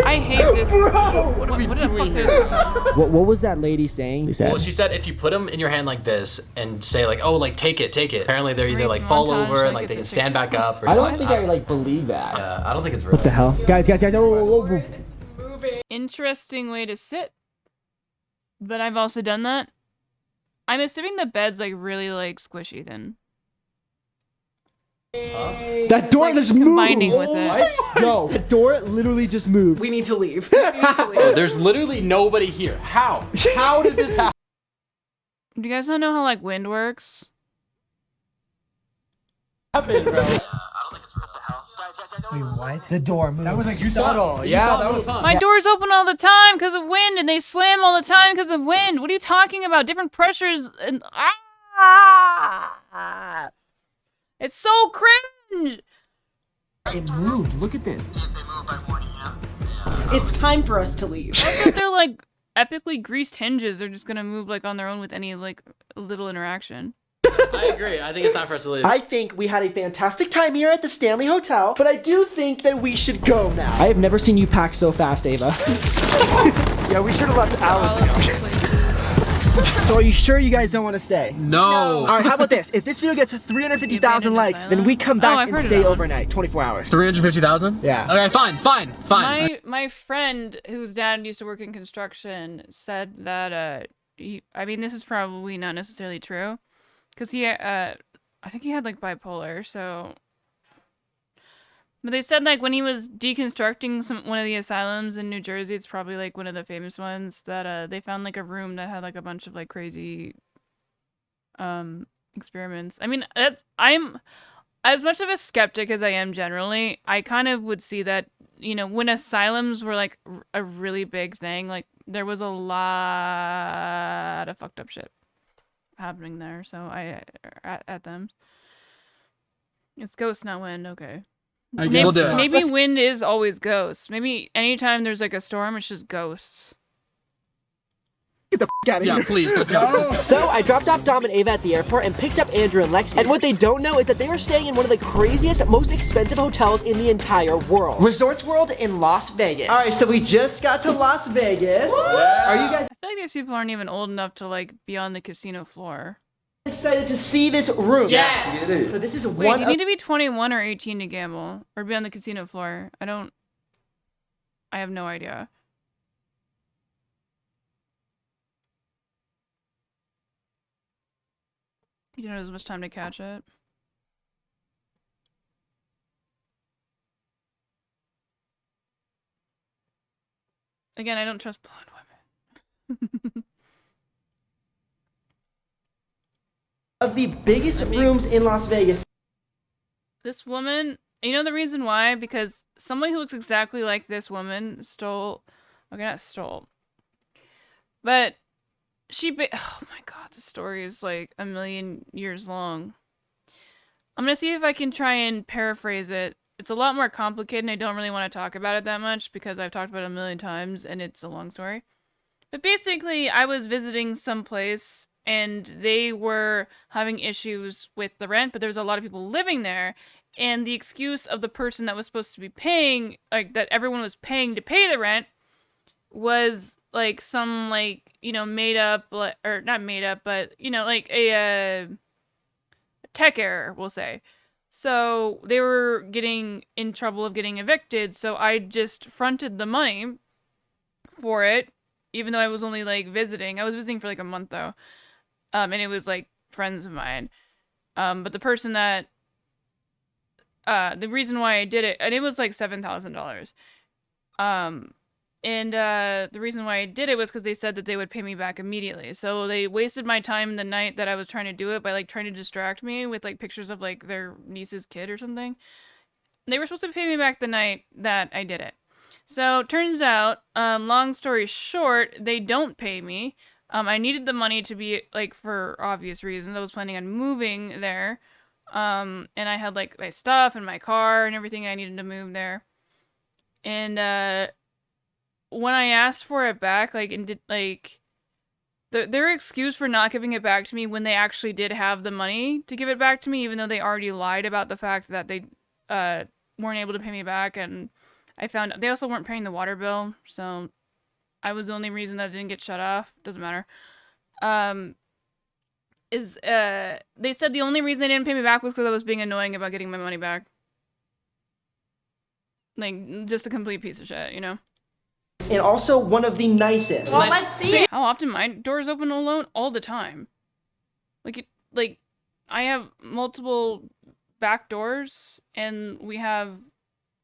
I hate this. Bro, What are we What the doing fuck here? is What was that lady saying? Well, she said if you put them in your hand like this and say like, oh, like take it. Apparently they're either like Race fall montage, over and like like they can it's a stand back up or I something. don't think I like believe that. I don't think it's real. What the hell? Guys, oh. Interesting way to sit. But I've also done that. I'm assuming the bed's like really like squishy then. That door Like, just moved. combining with it. What? Yo, the door literally just moved. We need to leave. Oh, there's literally nobody here. How? How did this happen? Do you guys not know how like wind works? Wait, what? The door moved. That was like subtle. Yeah, that was My doors open all the time because of wind, and they slam all the time because of wind. What are you talking about? Different pressures and it's so cringe. It moved. Look at this. It's time for us to leave. Also, if they're like epically greased hinges, they're just gonna move like on their own with any like little interaction. I agree. I think it's time for us to leave. I think we had a fantastic time here at the Stanley Hotel, but I do think that we should go now. I have never seen you pack so fast, Ava. Yeah, we should have left hours ago. So are you sure you guys don't want to stay? No. All right, how about this? If this video gets 350,000 likes, then we come back and stay overnight, 24 hours. 350,000? Yeah. Okay, fine. My friend whose dad used to work in construction said that I mean this is probably not necessarily true, because he I think he had like bipolar, so. But they said like when he was deconstructing one of the asylums in New Jersey, it's probably like one of the famous ones, that they found like a room that had like a bunch of like crazy experiments. I mean, I'm as much of a skeptic as I am generally. I kind of would see that, you know, when asylums were like a really big thing, like there was a lot of fucked up shit happening there. So at them. It's ghost, not wind. Okay. I Maybe, guess. maybe wind is always ghosts. Maybe anytime there's like a storm, it's just ghosts. Get the f out of here. Yeah, please. Let's go. So I dropped off Dom and Ava at the airport and picked up Andrew and Lexi. And what they don't know is that they are staying in one of the craziest, most expensive hotels in the entire world. Resorts World in Las Vegas. All right, so we just got to Las Vegas. Are you guys I feel like these people aren't even old enough to like be on the casino floor. excited to see this room? Yes. So this is Wait, one do you of need to be 21 or 18 to gamble or be on the casino floor? I have no idea. You don't have as much time to catch it. Again, I don't trust blonde women. of the biggest rooms in Las Vegas. This woman, you know the reason why? Because somebody who looks exactly like this woman stole, okay, not stole, but oh my god, the story is like a million years long. I'm gonna see if I can try and paraphrase it. It's a lot more complicated and I don't really want to talk about it that much because I've talked about it a million times and it's a long story. But basically, I was visiting some place and they were having issues with the rent, but there was a lot of people living there. And the excuse of the person that was supposed to be paying, like that everyone was paying to pay the rent, was like some like, you know, made up, or not made up, but, you know, like a tech error, we'll say. So they were getting in trouble of getting evicted. So I just fronted the money for it, even though I was only like visiting. I was visiting for like a month though. And it was like friends of mine. But the person that, the reason why I did it, and it was like $7,000. And the reason why I did it was because they said that they would pay me back immediately. So they wasted my time the night that I was trying to do it by like trying to distract me with like pictures of like their niece's kid or something. They were supposed to pay me back the night that I did it. So turns out, long story short, they don't pay me. I needed the money to be like for obvious reasons. I was planning on moving there. And I had like my stuff and my car and everything I needed to move there. And when I asked for it back, like, and did like their excuse for not giving it back to me when they actually did have the money to give it back to me, even though they already lied about the fact that they weren't able to pay me back, and I found they also weren't paying the water bill, so I was the only reason that it didn't get shut off. Doesn't matter. They said the only reason they didn't pay me back was because I was being annoying about getting my money back. Like, just a complete piece of shit, you know? And also one of the nicest. Well, let's see. How often my doors open alone? All the time. Like, I have multiple back doors, and we have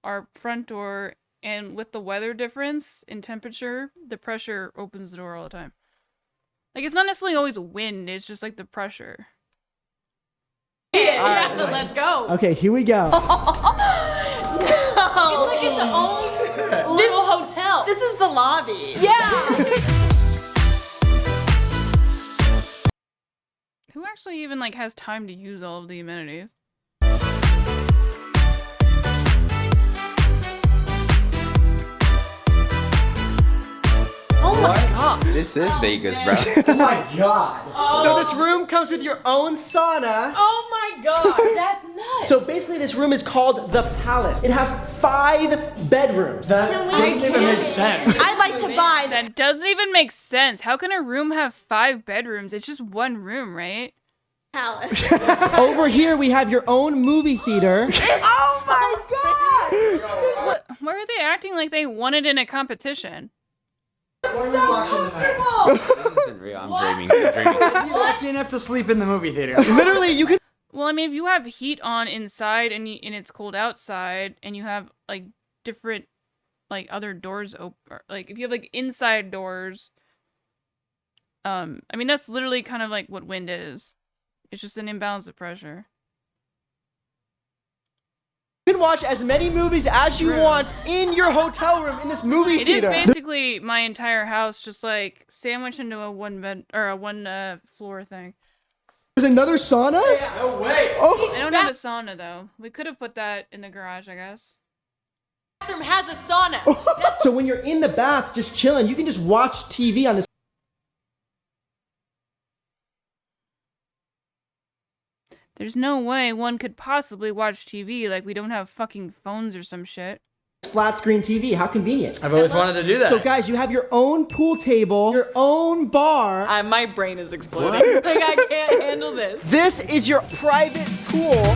our front door, and with the weather difference in temperature, the pressure opens the door all the time. Like, it's not necessarily always wind, it's just like the pressure. Yeah, so let's go. Okay, here we go. No. It's like its own little hotel. This is the lobby. Yeah. Who actually even like has time to use all of the amenities? Oh my god. This is Vegas, bro. Oh my god. So this room comes with your own sauna. Oh my god, that's nuts. So basically this room is called the Palace. It has 5 bedrooms. That doesn't even make sense. I'd like to buy that. Doesn't even make sense. How can a room have 5 bedrooms? It's just one room, right? Palace. Over here we have your own movie theater. Oh my god. Why are they acting like they won it in a competition? I'm so comfortable. This isn't real. I'm dreaming. You're lucky enough to sleep in the movie theater. Literally, you can. Well, I mean, if you have heat on inside and it's cold outside, and you have like different, like other doors open, like if you have like inside doors, I mean that's literally kind of like what wind is. It's just an imbalance of pressure. You can watch as many movies as you want in your hotel room in this movie theater. It is basically my entire house, just like sandwiched into a one floor thing. There's another sauna? No way. Oh. I don't have a sauna though. We could have put that in the garage, I guess. Bathroom has a sauna. So when you're in the bath just chilling, you can just watch TV on this. There's no way one could possibly watch TV, like we don't have fucking phones or some shit. Flat screen TV, how convenient. I've always wanted to do that. So guys, you have your own pool table, your own bar. My brain is exploding. Like I can't handle this. This is your private pool.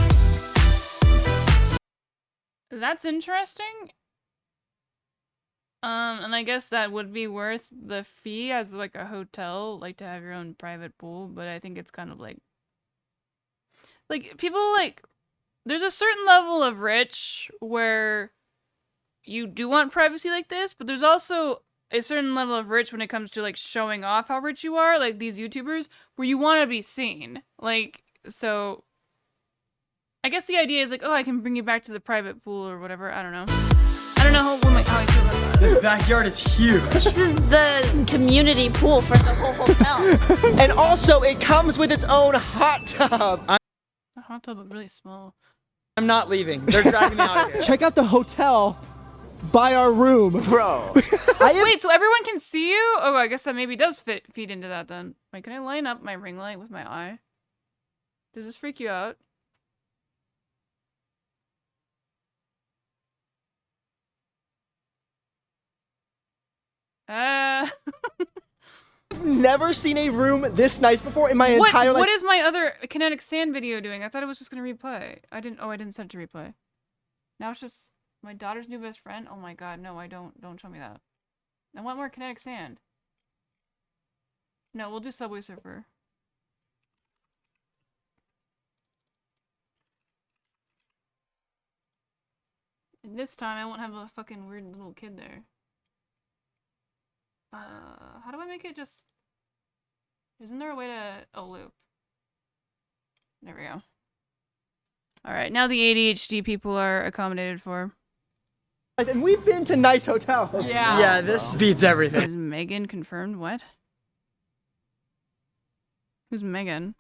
That's interesting. And I guess that would be worth the fee as like a hotel, like to have your own private pool, but I think it's kind of like people like, there's a certain level of rich where you do want privacy like this, but there's also a certain level of rich when it comes to like showing off how rich you are, like these YouTubers, where you want to be seen. Like, so I guess the idea is like, oh, I can bring you back to the private pool or whatever. I don't know. I don't know how I feel about that. This backyard is huge. This is the community pool for the whole hotel. And also, it comes with its own hot tub. The hot tub is really small. I'm not leaving. They're dragging me out of here. Check out the hotel by our room. Bro. Wait, so everyone can see you? Oh, I guess that maybe does feed into that then. Wait, can I line up my ring light with my eye? Does this freak you out? I've never seen a room this nice before in my entire life. What is my other kinetic sand video doing? I thought it was just gonna replay. I didn't set it to replay. Now it's just my daughter's new best friend. Oh my god, no, I don't show me that. I want more kinetic sand. No, we'll do Subway Surfer. And this time I won't have a fucking weird little kid there. How do I make it just... Isn't there a way to... Oh, loop. There we go. Alright, now the ADHD people are accommodated for. And we've been to nice hotels. Yeah. Yeah, this beats everything. Is Megan confirmed? What? Who's Megan?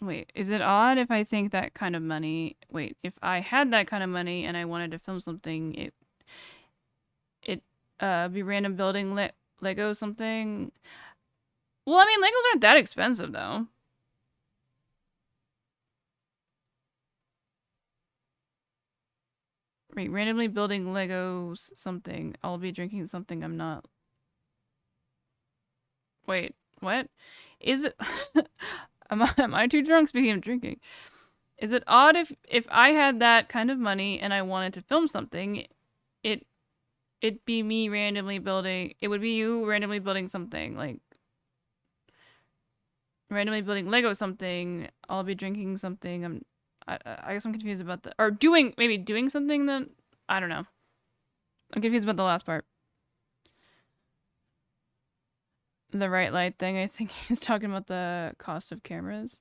Wait, is it odd if I think that kind of money... Wait, if I had that kind of money and I wanted to film something, it'd be random building Lego something? Well, I mean, Legos aren't that expensive, though. Wait, randomly building Legos something. I'll be drinking something I'm not... Wait, what? Is it... Am I too drunk speaking of drinking? Is it odd if I had that kind of money and I wanted to film something, it'd be me randomly building... It would be you randomly building something, like... Randomly building Lego something, I'll be drinking something, I guess I'm confused about the... Or maybe doing something that... I don't know. I'm confused about the last part. The right light thing, I think he's talking about the cost of cameras.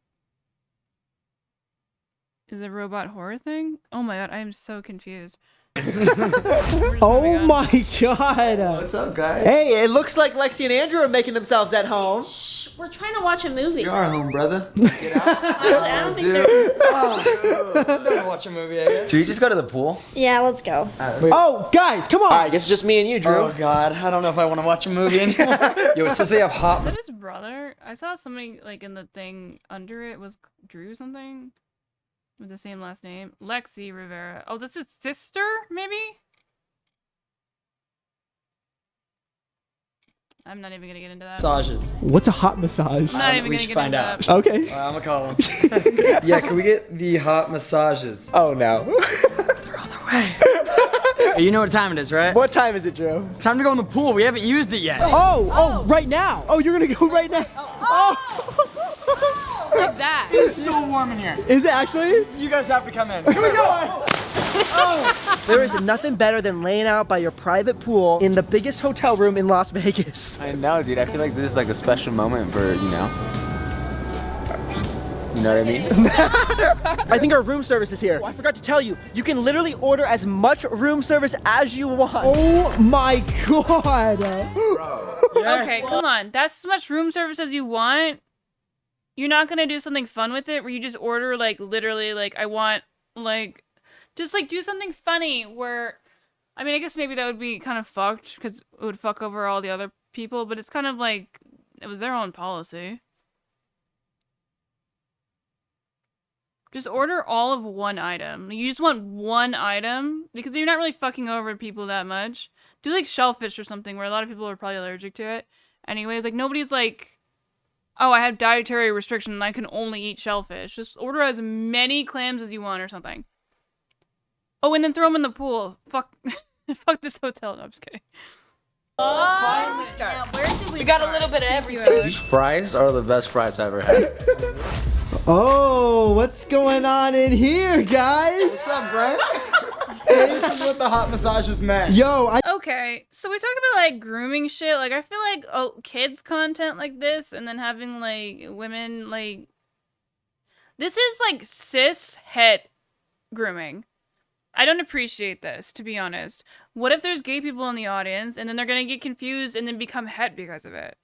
Is it a robot horror thing? Oh my god, I am so confused. Oh my god. What's up, guys? Hey, it looks like Lexi and Andrew are making themselves at home. Shh, we're trying to watch a movie. You are home, brother. Get out. Actually, I don't think they're... I'm gonna watch a movie, I guess. Should we just go to the pool? Yeah, let's go. Oh, guys, come on. I guess it's just me and you, Drew. Oh god, I don't know if I want to watch a movie anymore. Yo, it says they have hot... Is that his brother? I saw something like in the thing under it was Drew something? With the same last name. Lexi Rivera. Oh, that's his sister, maybe? I'm not even gonna get into that. Massages. What's a hot massage? I'm not even gonna get find into out. that. Okay. I'm gonna call him. Yeah, can we get the hot massages? Oh no. They're on their way. You know what time it is, right? What time is it, Drew? It's time to go in the pool. We haven't used it yet. Oh, right now. Oh, you're gonna go right now. Oh. Like that. It's so warm in here. Is it actually? You guys have to come in. Here we go. There is nothing better than laying out by your private pool in the biggest hotel room in Las Vegas. I know, dude. I feel like this is like a special moment for, you know what I mean? I think our room service is here. Oh, I forgot to tell you, you can literally order as much room service as you want. Oh my god. Bro. Yes. Okay, come on. That's as much room service as you want? you're not gonna do something fun with it where you just order like literally like I want like just like do something funny where I mean I guess maybe that would be kind of fucked because it would fuck over all the other people, but it's kind of like it was their own policy. Just order all of one item. You just want one item because you're not really fucking over people that much. Do like shellfish or something where a lot of people are probably allergic to it. Anyways, like nobody's like, oh, I have dietary restriction and I can only eat shellfish. Just order as many clams as you want or something. Oh, and then throw them in the pool. Fuck, fuck this hotel. No, I'm just kidding. Finally start. Where did we got a little bit of everything. These fries are the best fries I ever had. Oh, what's going on in here, guys? What's up, Brent? Hey, this is what the hot massages meant. Yo, Okay, so we talk about like grooming shit. Like I feel like kids content like this, and then having like women like this is like cis het grooming. I don't appreciate this, to be honest. What if there's gay people in the audience, and then they're gonna get confused and then become het because of it?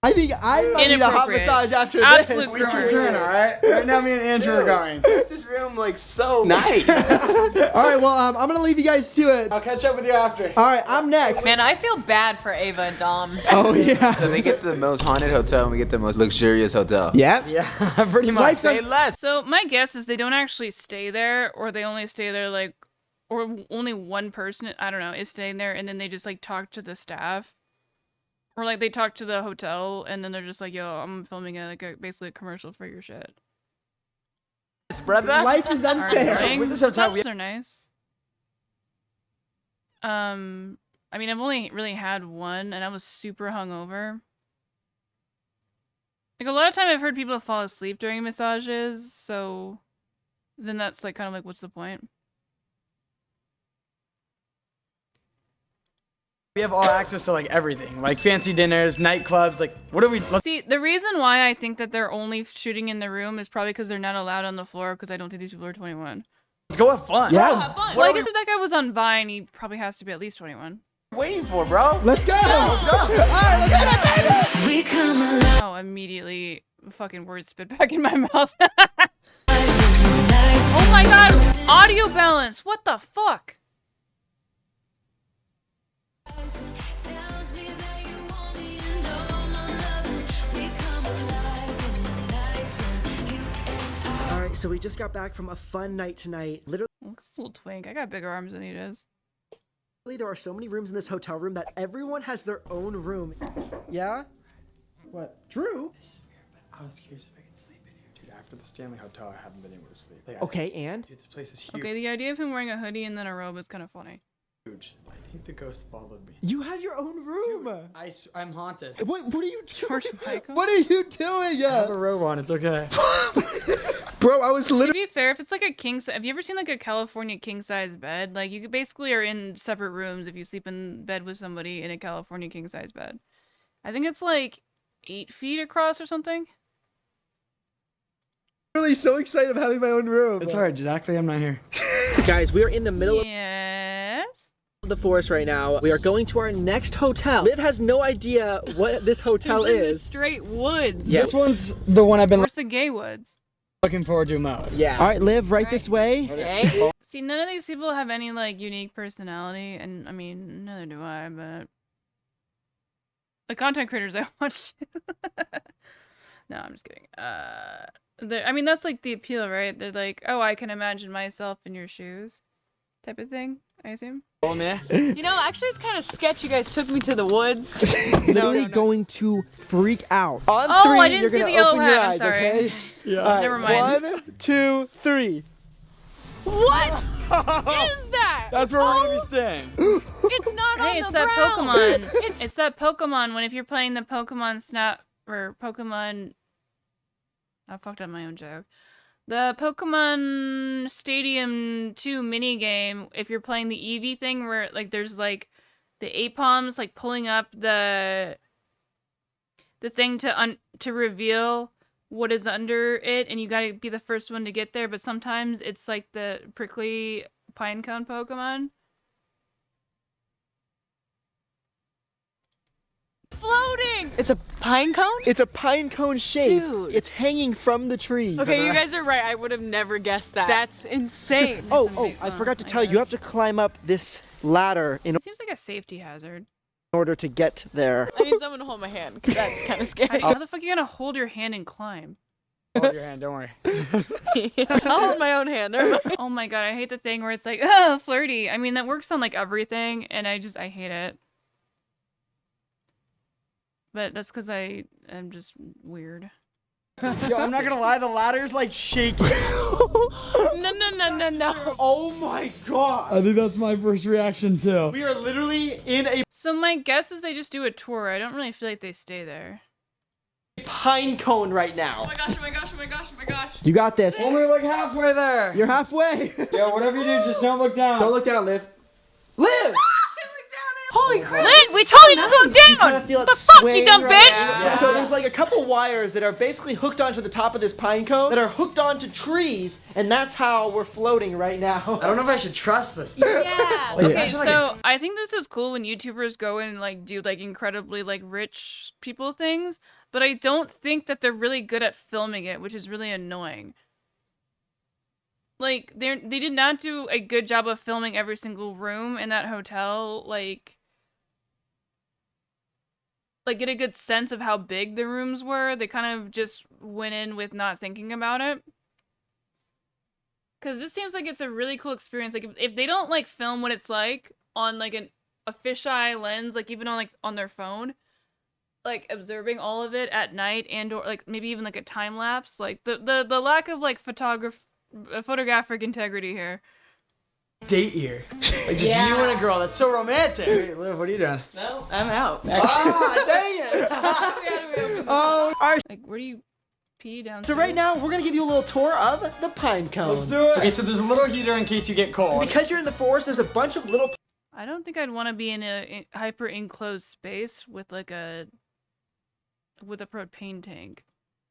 I think I might need a hot Inappropriate. massage after this. Absolute We took groomer. turn, all right? Right now, me and Andrew are going. This room looks so nice. All right, well, I'm gonna leave you guys to it. I'll catch up with you after. All right, I'm next. Man, I feel bad for Ava and Dom. Oh yeah. So they get the most haunted hotel and we get the most luxurious hotel. Yep. Yeah, pretty much. Say less. So my guess is they don't actually stay there, or they only stay there like, or only one person, I don't know, is staying there, and then they just like talk to the staff. Or like they talk to the hotel, and then they're just like, "Yo, I'm filming basically a commercial for your shit." Brother. Life is unfair. Alright, With this hotel, Massage are nice. I mean, I've only really had one, and I was super hungover. Like a lot of time, I've heard people fall asleep during massages, so then that's like kind of like, what's the point? We have all access to like everything, like fancy dinners, nightclubs. Like, what are we? See, the reason why I think that they're only shooting in the room is probably because they're not allowed on the floor, because I don't think these people are 21. Let's go have fun. Yeah. Have fun. Well, I guess if that guy was on Vine, he probably has to be at least 21. Waiting for, bro. Let's go. Let's go. All right, let's get it, baby. We come alive. Oh, immediately fucking words spit back in my mouth. Oh my god! Audio balance! What the fuck? All right, so we just got back from a fun night tonight. Literally, Look at this little twink. I got bigger arms than he does. there are so many rooms in this hotel room that everyone has their own room. Yeah? What? Drew? This is weird, but I was curious if I could sleep in here, dude. After the Stanley Hotel, I haven't been able to sleep. Like, Okay, and? Dude, this place is huge. Okay, the idea of him wearing a hoodie and then a robe is kind of funny. I think the ghost followed me. You have your own room. I'm haunted. What are you doing? George Michael? What are you doing? I have a robe on. It's okay. Bro, I was To literally. be fair, if it's like a king size, have you ever seen like a California king size bed? Like you basically are in separate rooms if you sleep in bed with somebody in a California king size bed. I think it's like 8 feet across or something. Really so excited of having my own room. It's alright, exactly. I'm not here. Guys, we are in the middle Yes. of the forest right now. We are going to our next hotel. Liv has no idea what this hotel It's in the is. straight woods. Yeah. This one's the one I've been Where's the gay woods? looking forward to most. Yeah. All right, Liv, right this way. Okay. See, none of these people have any like unique personality, and I mean, neither do I. But the content creators I watch. No, I'm just kidding. I mean, that's like the appeal, right? They're like, oh, I can imagine myself in your shoes, type of thing. I assume. Oh man. You know, actually, it's kind of sketch. You guys took me to the woods. Literally going to freak out. On Oh, three, I didn't you're see gonna the yellow open your hat, I'm eyes, sorry. Okay? Yeah. All right, Never mind. 1, 2, 3. What is that? That's where we're gonna be staying. It's not on Hey, it's the that ground. Pokemon. It's that Pokemon when if you're playing the Pokemon Snap or Pokemon. I fucked up my own joke. The Pokemon Stadium 2 minigame, if you're playing the Eevee thing where like there's like the Apom's like pulling up the thing to reveal what is under it, and you gotta be the first one to get there, but sometimes it's like the prickly pinecone Pokemon. floating. It's a pine cone? It's a pine cone shape. Dude. It's hanging from the tree. Okay, you guys are right. I would have never guessed that. That's insane. Oh, I forgot to tell you, you have to climb up this ladder in It seems like a safety hazard. order to get there. I need someone to hold my hand because that's kind of scary. How the fuck are you gonna hold your hand and climb? Hold your hand, don't worry. I'll hold my own hand. Never mind. Oh my god, I hate the thing where it's like, oh, flirty. I mean, that works on like everything, and I hate it. But that's because I'm just weird. Yo, I'm not gonna lie, the ladder's like shaking. No. Oh my god. I think that's my first reaction too. We are literally in a So my guess is they just do a tour. I don't really feel like they stay there. pine cone right now. Oh my gosh, oh my gosh, oh my gosh, oh my gosh. You got this. Only like halfway there. You're halfway. Yo, whatever you do, just don't look down. Don't look down, Liv. Liv! Holy crap. Liz, we told you not to look down! Feel it The fuck, you swing dumb right bitch! now. Yeah. So there's like a couple wires that are basically hooked onto the top of this pine cone that are hooked onto trees, and that's how we're floating right now. I don't know if I should trust this. Yeah. Like, Okay, actually, so I think this is cool when YouTubers go and like do like incredibly like rich people things, but I don't think that they're really good at filming it, which is really annoying. Like they did not do a good job of filming every single room in that hotel, like get a good sense of how big the rooms were. They kind of just went in with not thinking about it. Because this seems like it's a really cool experience. Like, if they don't, like, film what it's like on, like, a fisheye lens, like, even on, like, on their phone, like, observing all of it at night and, or, like, maybe even, like, a time-lapse, like, the lack of, like, photographic integrity here. Date year. Like just you and a girl. That's so romantic. Hey, Liv, what are you doing? No, I'm out. Ah, dang it. Oh, Like, where do you pee down? so right now we're gonna give you a little tour of the pine cone. Let's do it. Okay, so there's a little heater in case you get cold. Because you're in the forest, there's a bunch of little I don't think I'd want to be in a hyper enclosed space with, like, with a propane tank.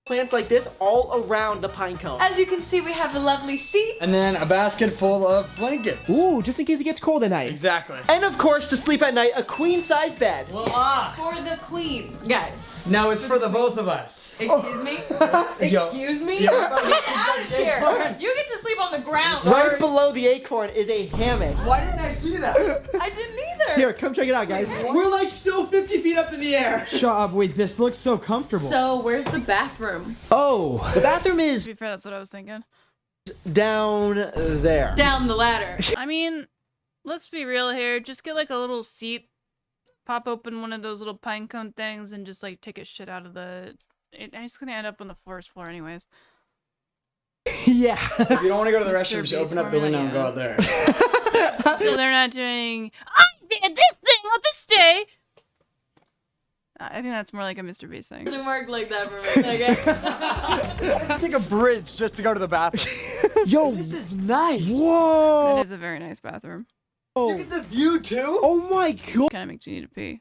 plants like this all around the pine cone. As you can see, we have a lovely seat. And then a basket full of blankets. Ooh, just in case it gets cold at night. Exactly. And of course, to sleep at night, a queen-size bed. Voila. For the queen, guys. No, it's for the both of us. Excuse me? Excuse me? Yo. Get out of here! You get to sleep on the ground. Right below the acorn is a hammock. Why didn't I see that? I didn't either. Here, come check it out, guys. We're like still 50 feet up in the air. Shut up, wait, this looks so comfortable. So, where's the bathroom? Oh, the bathroom is To be fair, that's what I was thinking. down there. Down the ladder. I mean, let's be real here. Just get, like, a little seat, pop open one of those little pine cone things, and just, like, take a shit out of the... It's gonna end up on the forest floor anyways. Yeah. If you don't want to go to the Mr. restroom, just Beast open up the window and go formula, out there. So they're not doing, I did this thing, I'll just stay! I think that's more like a Mr. Beast thing. Doesn't work like that for me, okay? Take a bridge just to go to the bathroom. Yo, This is nice. whoa. That is a very nice bathroom. Look at the view, too. Oh my god. Kinda makes you need to pee.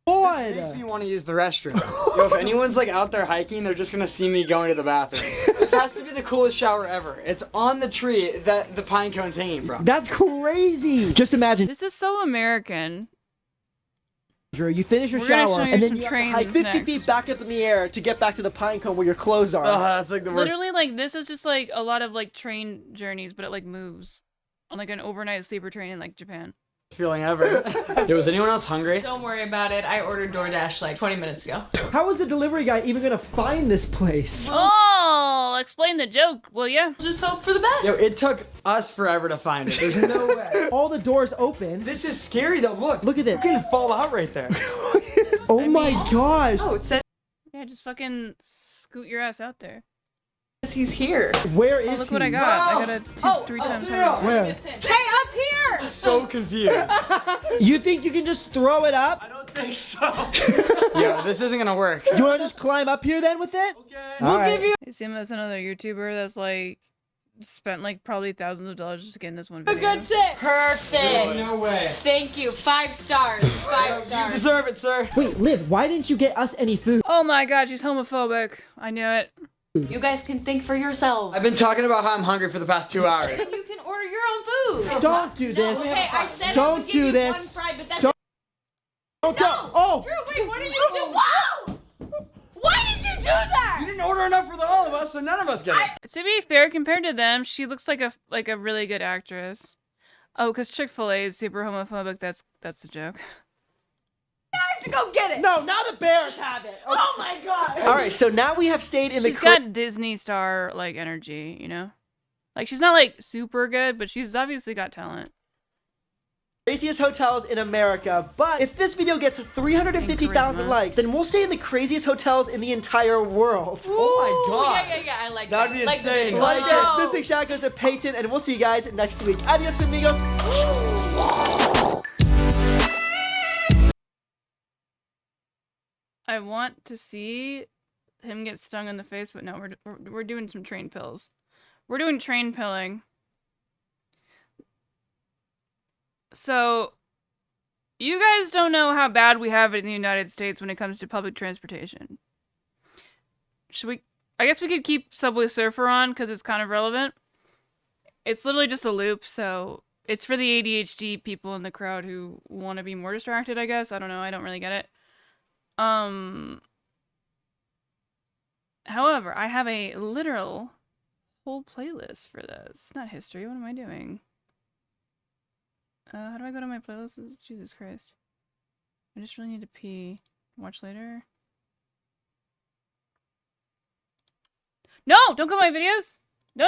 This makes me want to use the restroom. Yo, if anyone's like out there hiking, they're just gonna see me going to the bathroom. This has to be the coolest shower ever. It's on the tree that the pine cone's hanging from. That's crazy. Just imagine, This is so American. Drew, you finish your We're gonna shower show you and then some you have to trains hike 50 next. feet back up in the air to get back to the pine cone where your clothes are. That's like the worst Literally, like, this is just like a lot of like train journeys, but it like moves on like an overnight sleeper train in like Japan. feeling ever. Yo, was anyone else hungry? Don't worry about it. I ordered DoorDash like 20 minutes ago. How is the delivery guy even gonna find this place? Oh, explain the joke, will ya? Just hope for the best. Yo, it took us forever to find it. There's no way. All the doors open. This is scary though. Look at this. You can fall out right there. Oh my gosh. Oh, it says Yeah, just fucking scoot your ass out there. he's here. Where is Oh, look he? what I got. I got a 3 times higher. Where? Hey, up here! I'm so confused. You think you can just throw it up? I don't think so. Yo, this isn't gonna work. Do you wanna just climb up here then with it? Okay. Alright. You see him as another YouTuber that's like spent like probably thousands of dollars just getting this one video. Good tip. Perfect. There's no way. Thank you. 5 stars. 5 You stars. deserve it, sir. Wait, Liv, why didn't you get us any food? Oh my god, she's homophobic. I knew it. You guys can think for yourselves. I've been talking about how I'm hungry for the past 2 hours. You can order your own food. Don't do this. Okay, I said I Don't would give do you this. 1 fry, but that's Don't Don't go! Oh! Drew, wait, what did you do? Wow! Why did you do that? You didn't order enough for all of us, so none of us get it. To be fair, compared to them, she looks like a really good actress. Oh, because Chick-fil-A is super homophobic. That's a joke. I have to go get it. No, now the Bears have it. Oh my god. All right, so now we have stayed in the. She's got Disney star like energy, you know. Like she's not like super good, but she's obviously got talent. Craziest hotels in America, but if this video gets 350,000 likes, then we'll stay in the craziest hotels in the entire world. Oh my god. Yeah, I like That'd be insane. Like it. This week's shout goes to Peyton, and we'll see you guys next week. Adios, amigos. I want to see him get stung in the face, but no, we're doing some train pills. We're doing train pilling. So, you guys don't know how bad we have it in the United States when it comes to public transportation. Should we... I guess we could keep Subway Surfer on, because it's kind of relevant. It's literally just a loop, so... It's for the ADHD people in the crowd who want to be more distracted, I guess. I don't know, I don't really get it. However, I have a literal whole playlist for this. Not history, what am I doing? How do I go to my playlists? Jesus Christ. I just really need to pee. Watch later. No! Don't go to my videos! No.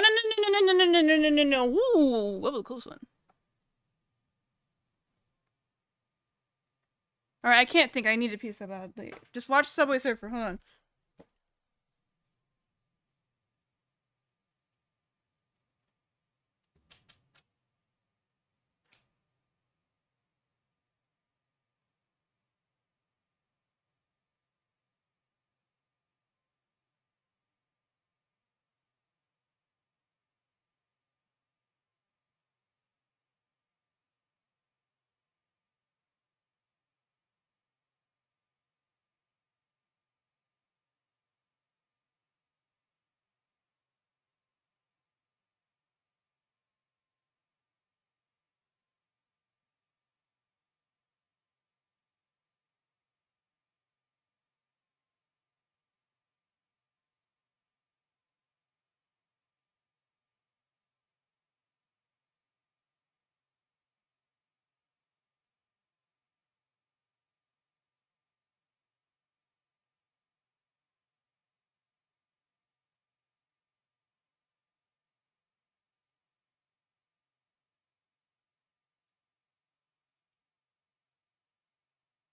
Ooh, that was a close one. Alright, I can't think. I need to pee so badly. Just watch Subway Surfer. Hold on.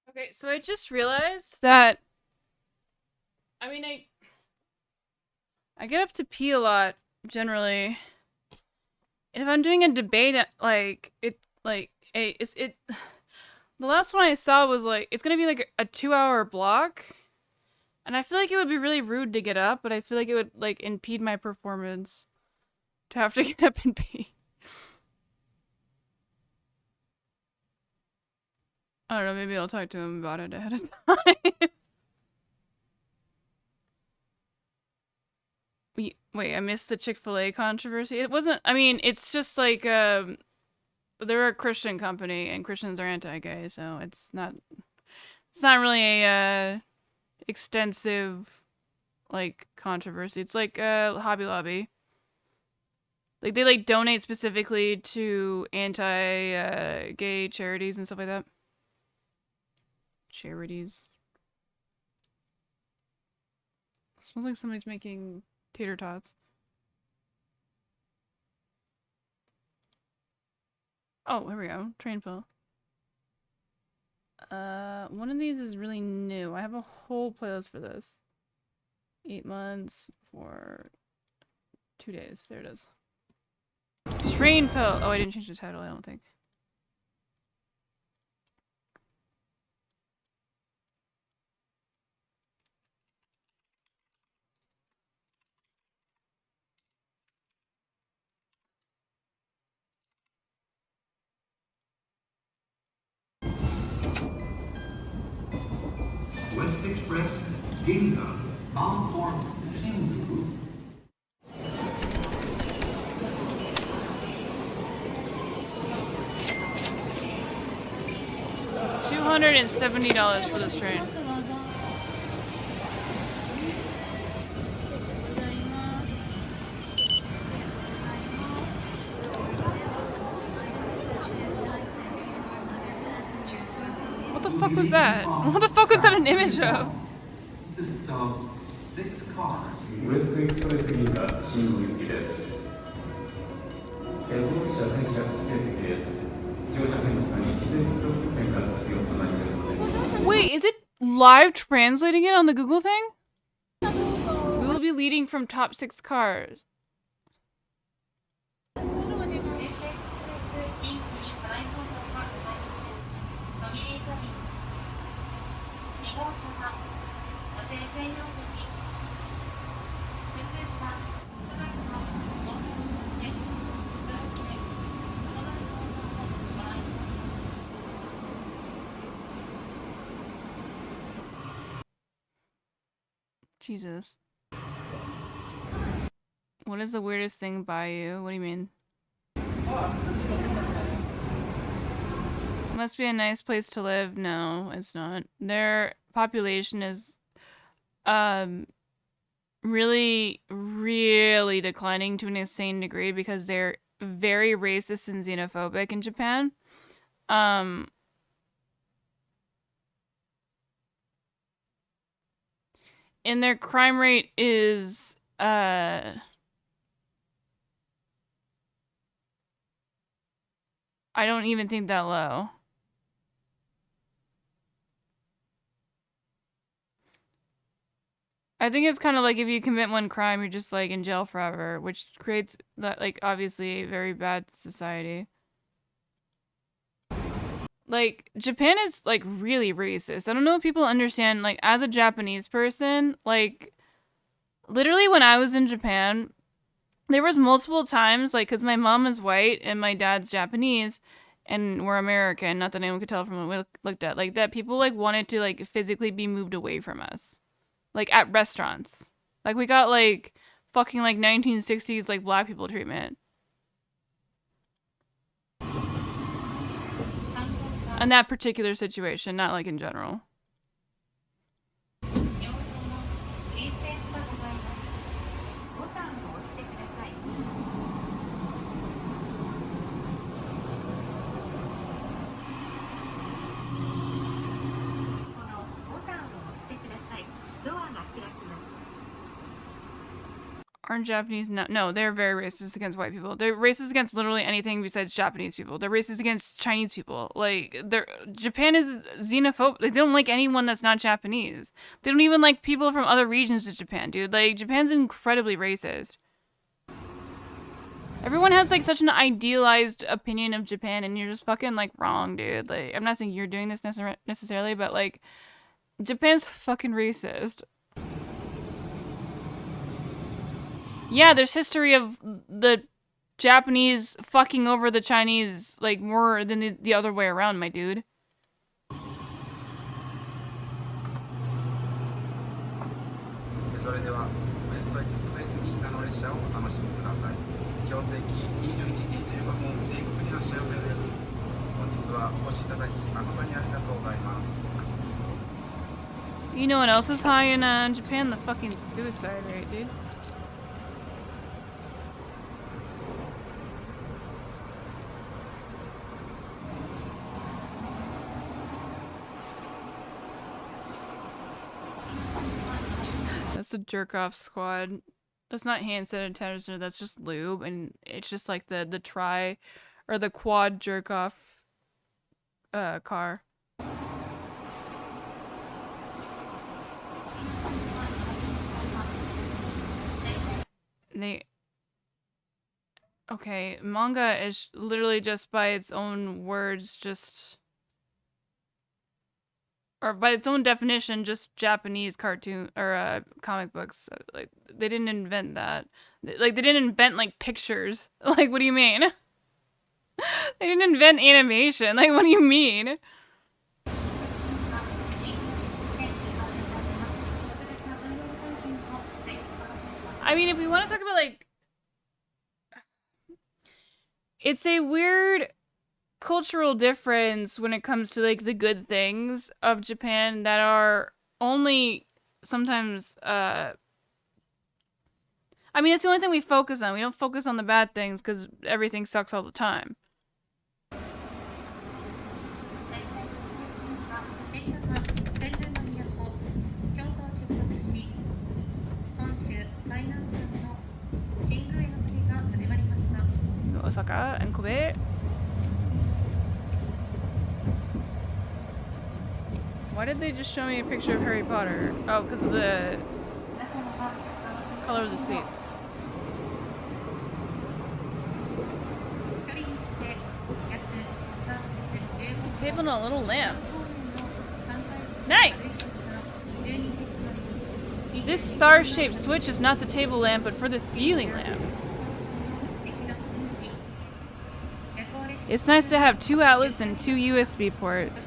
Okay, so I just realized that, I mean, I get up to pee a lot, generally, and if I'm doing a debate, the last one I saw was, like, it's gonna be, like, a 2-hour block, and I feel like it would be really rude to get up, but I feel like it would, like, impede my performance to have to get up and pee. I don't know, maybe I'll talk to him about it ahead of time. Wait, I missed the Chick-fil-A controversy. It wasn't, I mean, it's just like, they're a Christian company, and Christians are anti-gay, so it's not really a, extensive, like, controversy. It's like, Hobby Lobby. Like, they, like, donate specifically to anti-gay charities and stuff like that. Charities. Smells like somebody's making tater tots. Oh, here we go. Train pill. One of these is really new. I have a whole playlist for this. 8 months for 2 days. There it is. Train pill. Oh, I didn't change the title, I don't think. West Express, Ginga, bound for Singapore. $270 for this train. What the fuck was that? What the fuck was that an image of? Consists of 6 cars. ウエストエクスプレス銀河新入機です。この列車は全車指定席です。乗車券の他に指定席と切符券が必要となりますので。Wait, is it live translating it on the Google thing? We will be leading from top 6 cars. Jesus. What is the weirdest thing by you? What do you mean? Must be a nice place to live. No, it's not. Their population is really, really declining to an insane degree because they're very racist and xenophobic in Japan. And their crime rate is I don't even think that low. I think it's kind of like if you commit one crime, you're just like in jail forever, which creates that, like, obviously a very bad society. Like, Japan is, like, really racist. I don't know if people understand, like, as a Japanese person, like, literally when I was in Japan, there was multiple times, like, because my mom is white and my dad's Japanese, and we're American, not that anyone could tell from what we looked at, like, that people, like, wanted to, like, physically be moved away from us. Like, at restaurants. Like, we got, like, fucking, like, 1960s, like, black people treatment. In that particular situation, not, like, in general. Aren't Japanese no, they're very racist against white people. They're racist against literally anything besides Japanese people. They're racist against Chinese people. Like, Japan is xenophobic. Like, they don't like anyone that's not Japanese. They don't even like people from other regions of Japan, dude. Like, Japan's incredibly racist. Everyone has, like, such an idealized opinion of Japan, and you're just fucking, like, wrong, dude. Like, I'm not saying you're doing this necessarily, but, like, Japan's fucking racist. Yeah, there's history of the Japanese fucking over the Chinese, like, more than the other way around, my dude. You know what else is high in Japan? The fucking suicide rate, dude. That's the jerk-off squad. That's not hand sanitizer, that's just lube, and it's just like the tri or the quad jerk-off car. Okay, manga is literally just by its own words, or by its own definition, just Japanese cartoon or comic books. Like, they didn't invent that. Like, they didn't invent, like, pictures. Like, what do you mean? They didn't invent animation. Like, what do you mean? I mean, if we want to talk about, like, it's a weird cultural difference when it comes to like the good things of Japan that are only sometimes I mean, it's the only thing we focus on. We don't focus on the bad things because everything sucks all the time. Osaka and Kobe. Why did they just show me a picture of Harry Potter? Oh, because of the color of the seats. A table and a little lamp. Nice! This star-shaped switch is not the table lamp, but for the ceiling lamp. It's nice to have 2 outlets and 2 USB ports.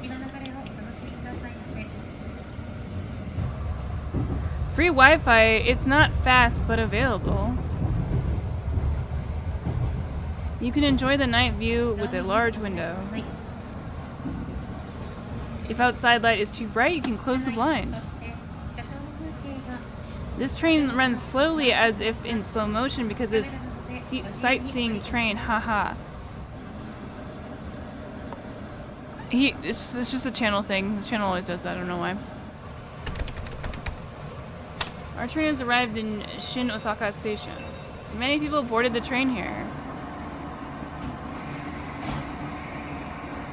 Free Wi-Fi, it's not fast but available. You can enjoy the night view with a large window. If outside light is too bright, you can close the blind. This train runs slowly as if in slow motion because it's sightseeing train, haha. It's just a channel thing. The channel always does that, I don't know why. Our train has arrived in Shin Osaka Station. Many people boarded the train here.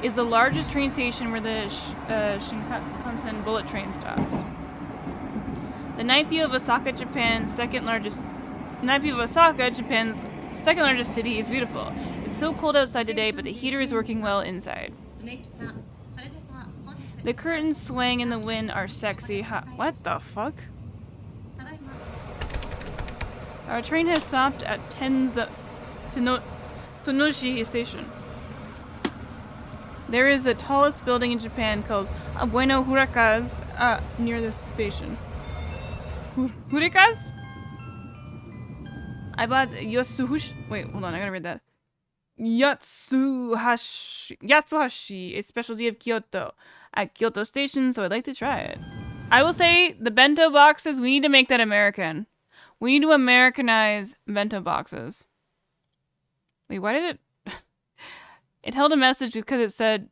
It's the largest train station where the Shinkansen bullet train stops. The night view of Osaka, Japan's second largest city is beautiful. It's so cold outside today, but the heater is working well inside. The curtains swaying in the wind are sexy. What the fuck? Our train has stopped at Tonoshi Station. There is the tallest building in Japan called Bueno Hurakas near this station. Hurakas? I bought Yatsuhashi. Wait, hold on, I gotta read that. Yatsuhashi, a specialty of Kyoto, at Kyoto Station, so I'd like to try it. I will say, the bento boxes, we need to make that American. We need to Americanize bento boxes. Wait, why did it... It held a message because it said...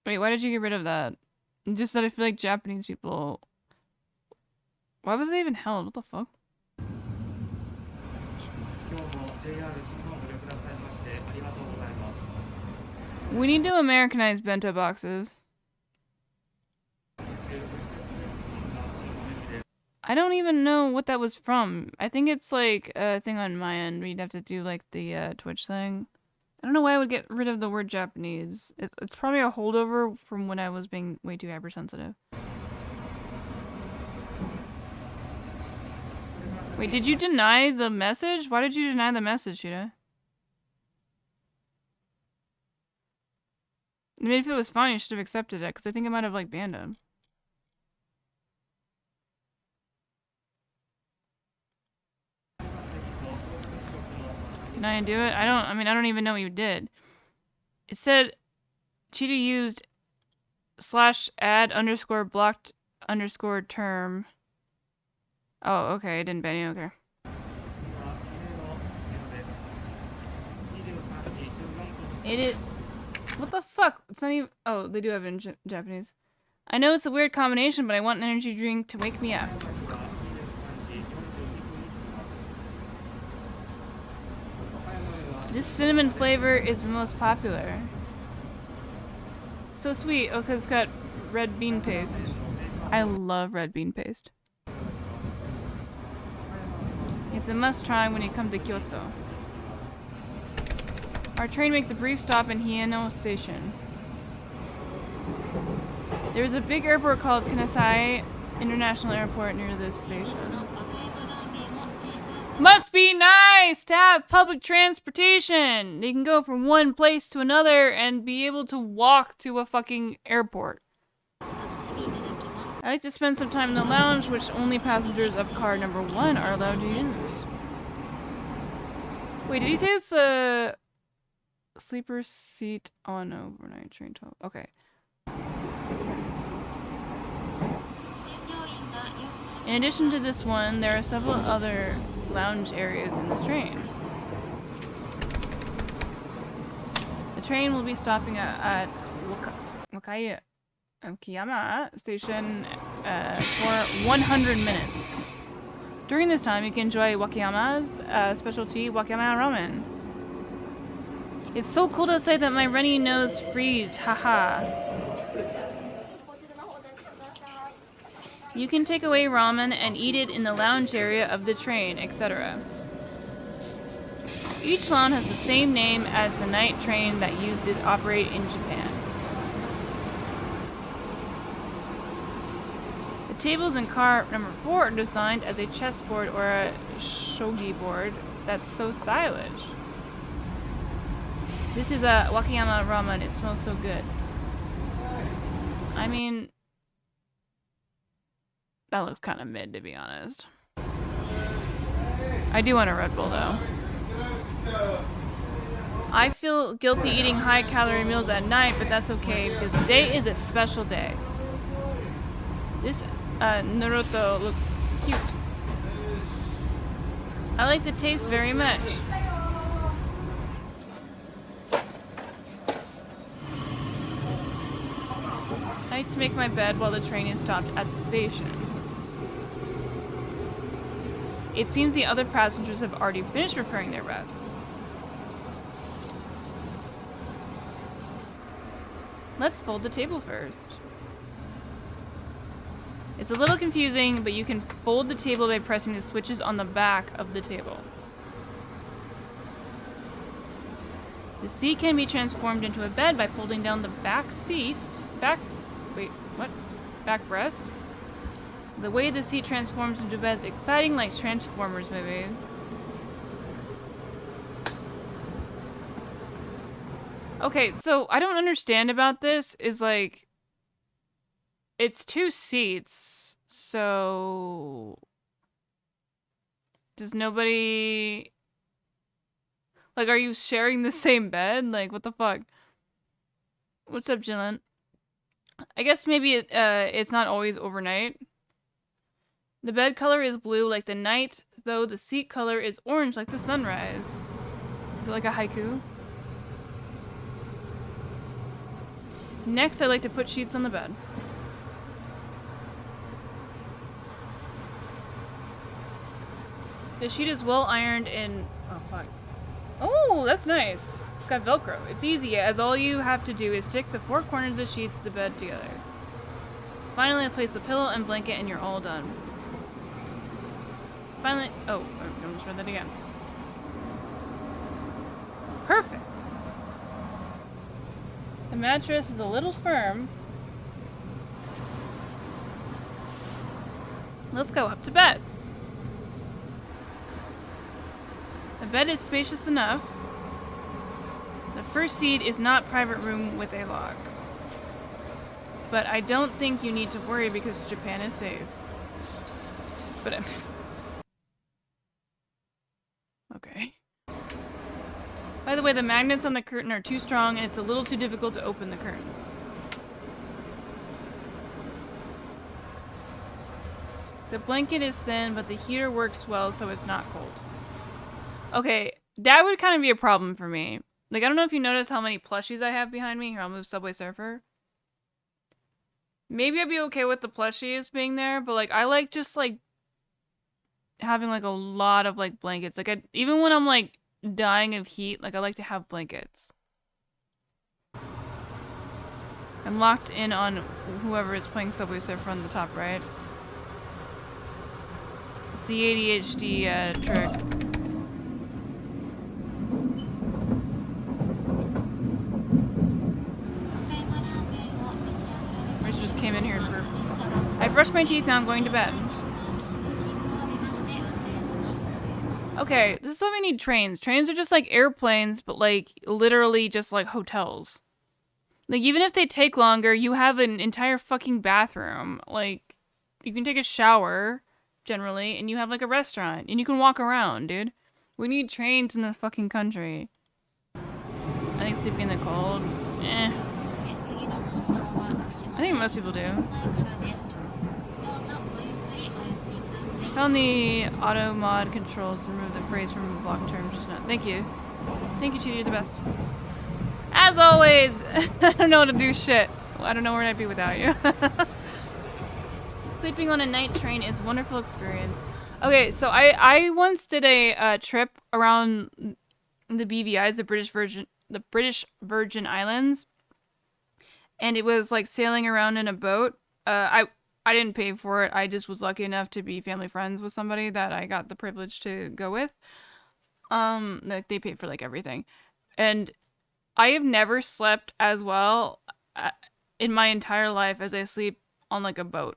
Wait, why did you get rid of that? It just said I feel like Japanese people... Why was it even held? What the fuck? We need to Americanize bento boxes. I don't even know what that was from. I think it's like a thing on my end. We'd have to do like the Twitch thing. I don't know why I would get rid of the word Japanese. It's probably a holdover from when I was being way too hypersensitive. Wait, did you deny the message? Why did you deny the message, Shida? I mean, if it was fine, you should have accepted it, because I think it might have, like, banned him. Can I undo it? I don't even know what you did. It said Cheetah used /add_blocked_term. Oh, okay, it didn't ban you, okay. It is... What the fuck? It's not even... Oh, they do have it in Japanese. I know it's a weird combination, but I want an energy drink to wake me up. This cinnamon flavor is the most popular. So sweet. Oh, because it's got red bean paste. I love red bean paste. It's a must-try when you come to Kyoto. Our train makes a brief stop in Hieno Station. There's a big airport called Kansai International Airport near this station. Must be nice to have public transportation! You can go from one place to another and be able to walk to a fucking airport. I like to spend some time in the lounge, which only passengers of car number 1 are allowed to use. Wait, did he say it's a sleeper seat on overnight train 12? Okay. In addition to this one, there are several other lounge areas in this train. The train will be stopping at Wakayama station for 100 minutes. During this time, you can enjoy Wakayama's specialty Wakayama ramen. It's so cold outside that my runny nose freeze, haha. You can take away ramen and eat it in the lounge area of the train, etc. Each lounge has the same name as the night train that used to operate in Japan. The tables in car number 4 are designed as a chessboard or a shogi board. That's so stylish. This is a Wakayama ramen. It smells so good. I mean, that looks kind of mid, to be honest. I do want a Red Bull, though. I feel guilty eating high-calorie meals at night, but that's okay, because today is a special day. This Naruto looks cute. I like the taste very much. I like to make my bed while the train is stopped at the station. It seems the other passengers have already finished repairing their beds. Let's fold the table first. It's a little confusing, but you can fold the table by pressing the switches on the back of the table. The seat can be transformed into a bed by folding down the back breast. The way the seat transforms into a bed is exciting, like Transformers movie. Okay, so I don't understand about this is like, it's 2 seats, so does nobody, like, are you sharing the same bed? Like, what the fuck? What's up, Jillian? I guess maybe it's not always overnight. The bed color is blue like the night, though the seat color is orange like the sunrise. Is it like a haiku? Next, I like to put sheets on the bed. The sheet is well ironed and... oh, fuck. Oh, that's nice. It's got Velcro. It's easy, as all you have to do is stick the 4 corners of the sheets of the bed together. Finally, place the pillow and blanket and you're all done. Finally... oh, I almost read that again. Perfect! The mattress is a little firm. Let's go up to bed. The bed is spacious enough. The first seat is not private room with a lock. But I don't think you need to worry because Japan is safe. But okay. By the way, the magnets on the curtain are too strong and it's a little too difficult to open the curtains. The blanket is thin, but the heater works well so it's not cold. Okay, that would kind of be a problem for me. Like, I don't know if you notice how many plushies I have behind me. Here, I'll move Subway Surfer. Maybe I'd be okay with the plushies being there, but like, I like just like having like a lot of like blankets. Like, even when I'm like dying of heat, like I like to have blankets. I'm locked in on whoever is playing Subway Surfer on the top right. It's the ADHD trick. Just came in here and burped. I brushed my teeth, now I'm going to bed. Okay, this is why we need trains. Trains are just like airplanes, but like literally just like hotels. Like even if they take longer, you have an entire fucking bathroom. Like you can take a shower generally, and you have like a restaurant, and you can walk around, dude. We need trains in this fucking country. I think sleeping in the cold, eh. I think most people do. Found the auto mod controls and removed the phrase from block terms just now. Thank you. Thank you, Cheaty, you're the best. As always, I don't know how to do shit. I don't know where I'd be without you. Sleeping on a night train is a wonderful experience. Okay, so I once did a trip around the BVI's, the British Virgin Islands, and it was like sailing around in a boat. I didn't pay for it. I just was lucky enough to be family friends with somebody that I got the privilege to go with. Like they paid for like everything, and I have never slept as well in my entire life as I sleep on like a boat.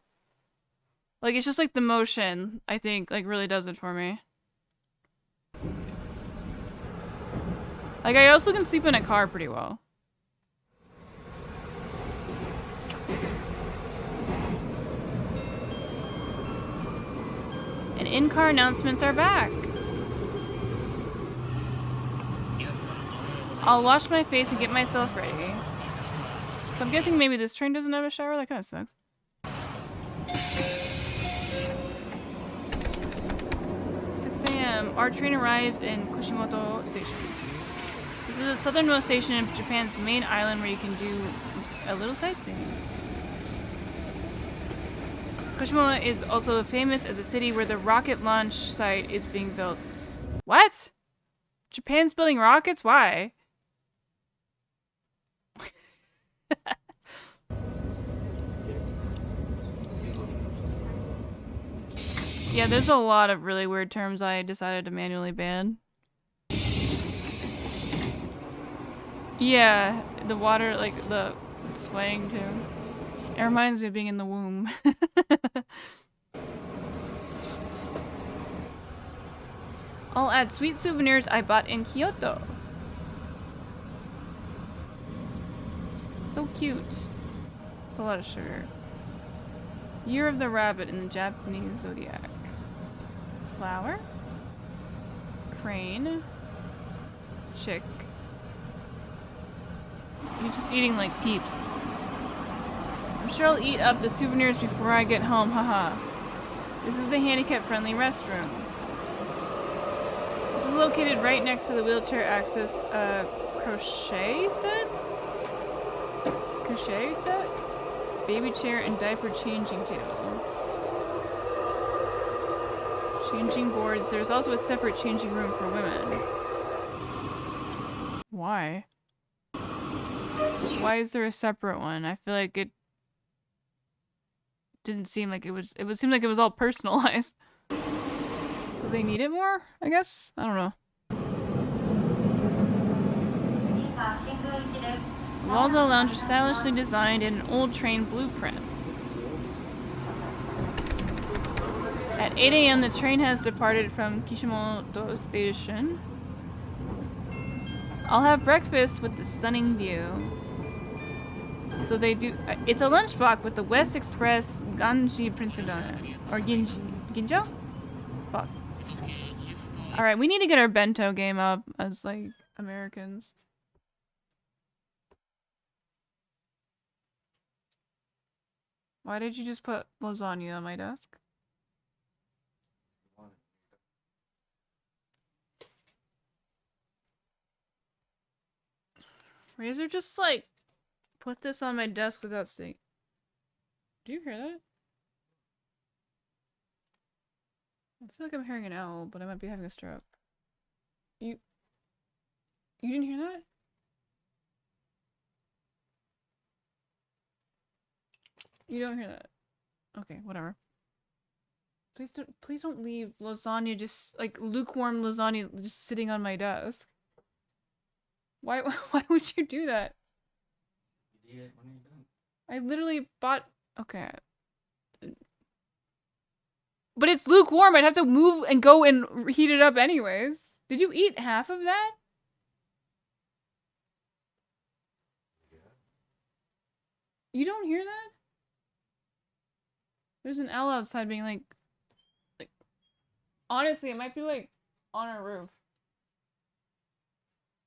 Like it's just like the motion, I think, like really does it for me. Like I also can sleep in a car pretty well. And in-car announcements are back. I'll wash my face and get myself ready. So I'm guessing maybe this train doesn't have a shower? That kind of sucks. 6 a.m. Our train arrives in Kushimoto Station. This is the southernmost station in Japan's main island where you can do a little sightseeing. Kushimoto is also famous as a city where the rocket launch site is being built. What? Japan's building rockets? Why? Yeah, there's a lot of really weird terms I decided to manually ban. Yeah, the water, like the swaying too. It reminds me of being in the womb. I'll add sweet souvenirs I bought in Kyoto. So cute. It's a lot of sugar. Year of the rabbit in the Japanese zodiac. Flower. Crane. Chick. You're just eating like peeps. I'm sure I'll eat up the souvenirs before I get home, haha. This is the handicap-friendly restroom. This is located right next to the wheelchair access crochet set? Crochet set? Baby chair and diaper changing table. Changing boards. There's also a separate changing room for women. Why? Why is there a separate one? I feel like it didn't seem like it would seem like it was all personalized. Because they need it more, I guess? I don't know. Walls of the lounge are stylishly designed in old train blueprints. At 8 a.m. the train has departed from Kishimoto Station. I'll have breakfast with the stunning view. So they do. It's a lunchbox with the West Express Ganji printed on it. Or Ginjo? Fuck. Alright, we need to get our bento game up as, like, Americans. Why did you just put lasagna on my desk? Razor just, like, put this on my desk without saying. Do you hear that? I feel like I'm hearing an owl, but I might be having a stroke. You didn't hear that? You don't hear that? Okay, whatever. Please don't leave lasagna just, like, lukewarm lasagna just sitting on my desk. Why would you do that? I literally bought... Okay. But it's lukewarm. I'd have to move and go and heat it up anyways. Did you eat half of that? You don't hear that? There's an owl outside being like... Honestly, it might be like on our roof.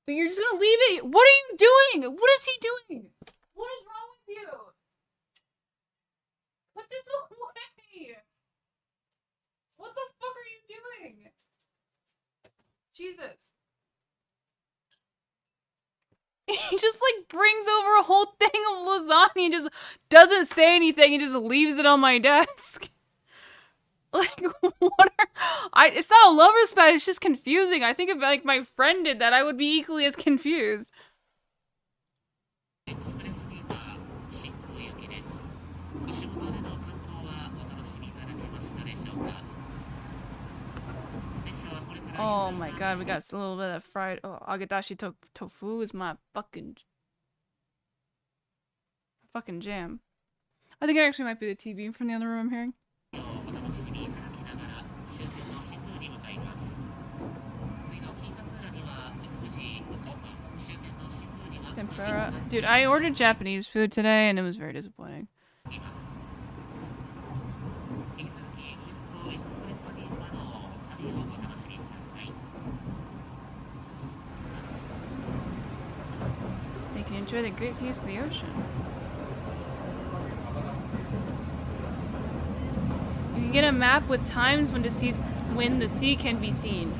But you're just gonna leave it. What are you doing? What is he doing? What is wrong with you? Put this away. What the fuck are you doing? Jesus. He just like brings over a whole thing of lasagna and just doesn't say anything and just leaves it on my desk. Like, what are... it's not a lover's pet, it's just confusing. I think if like my friend did that, I would be equally as confused. Oh my god, we got a little bit of fried... Oh, agadashi tofu is my fucking jam. I think it actually might be the TV from the other room I'm hearing. Tempura. Dude, I ordered Japanese food today and it was very disappointing. They can enjoy the great views of the ocean. You can get a map with times when the sea can be seen.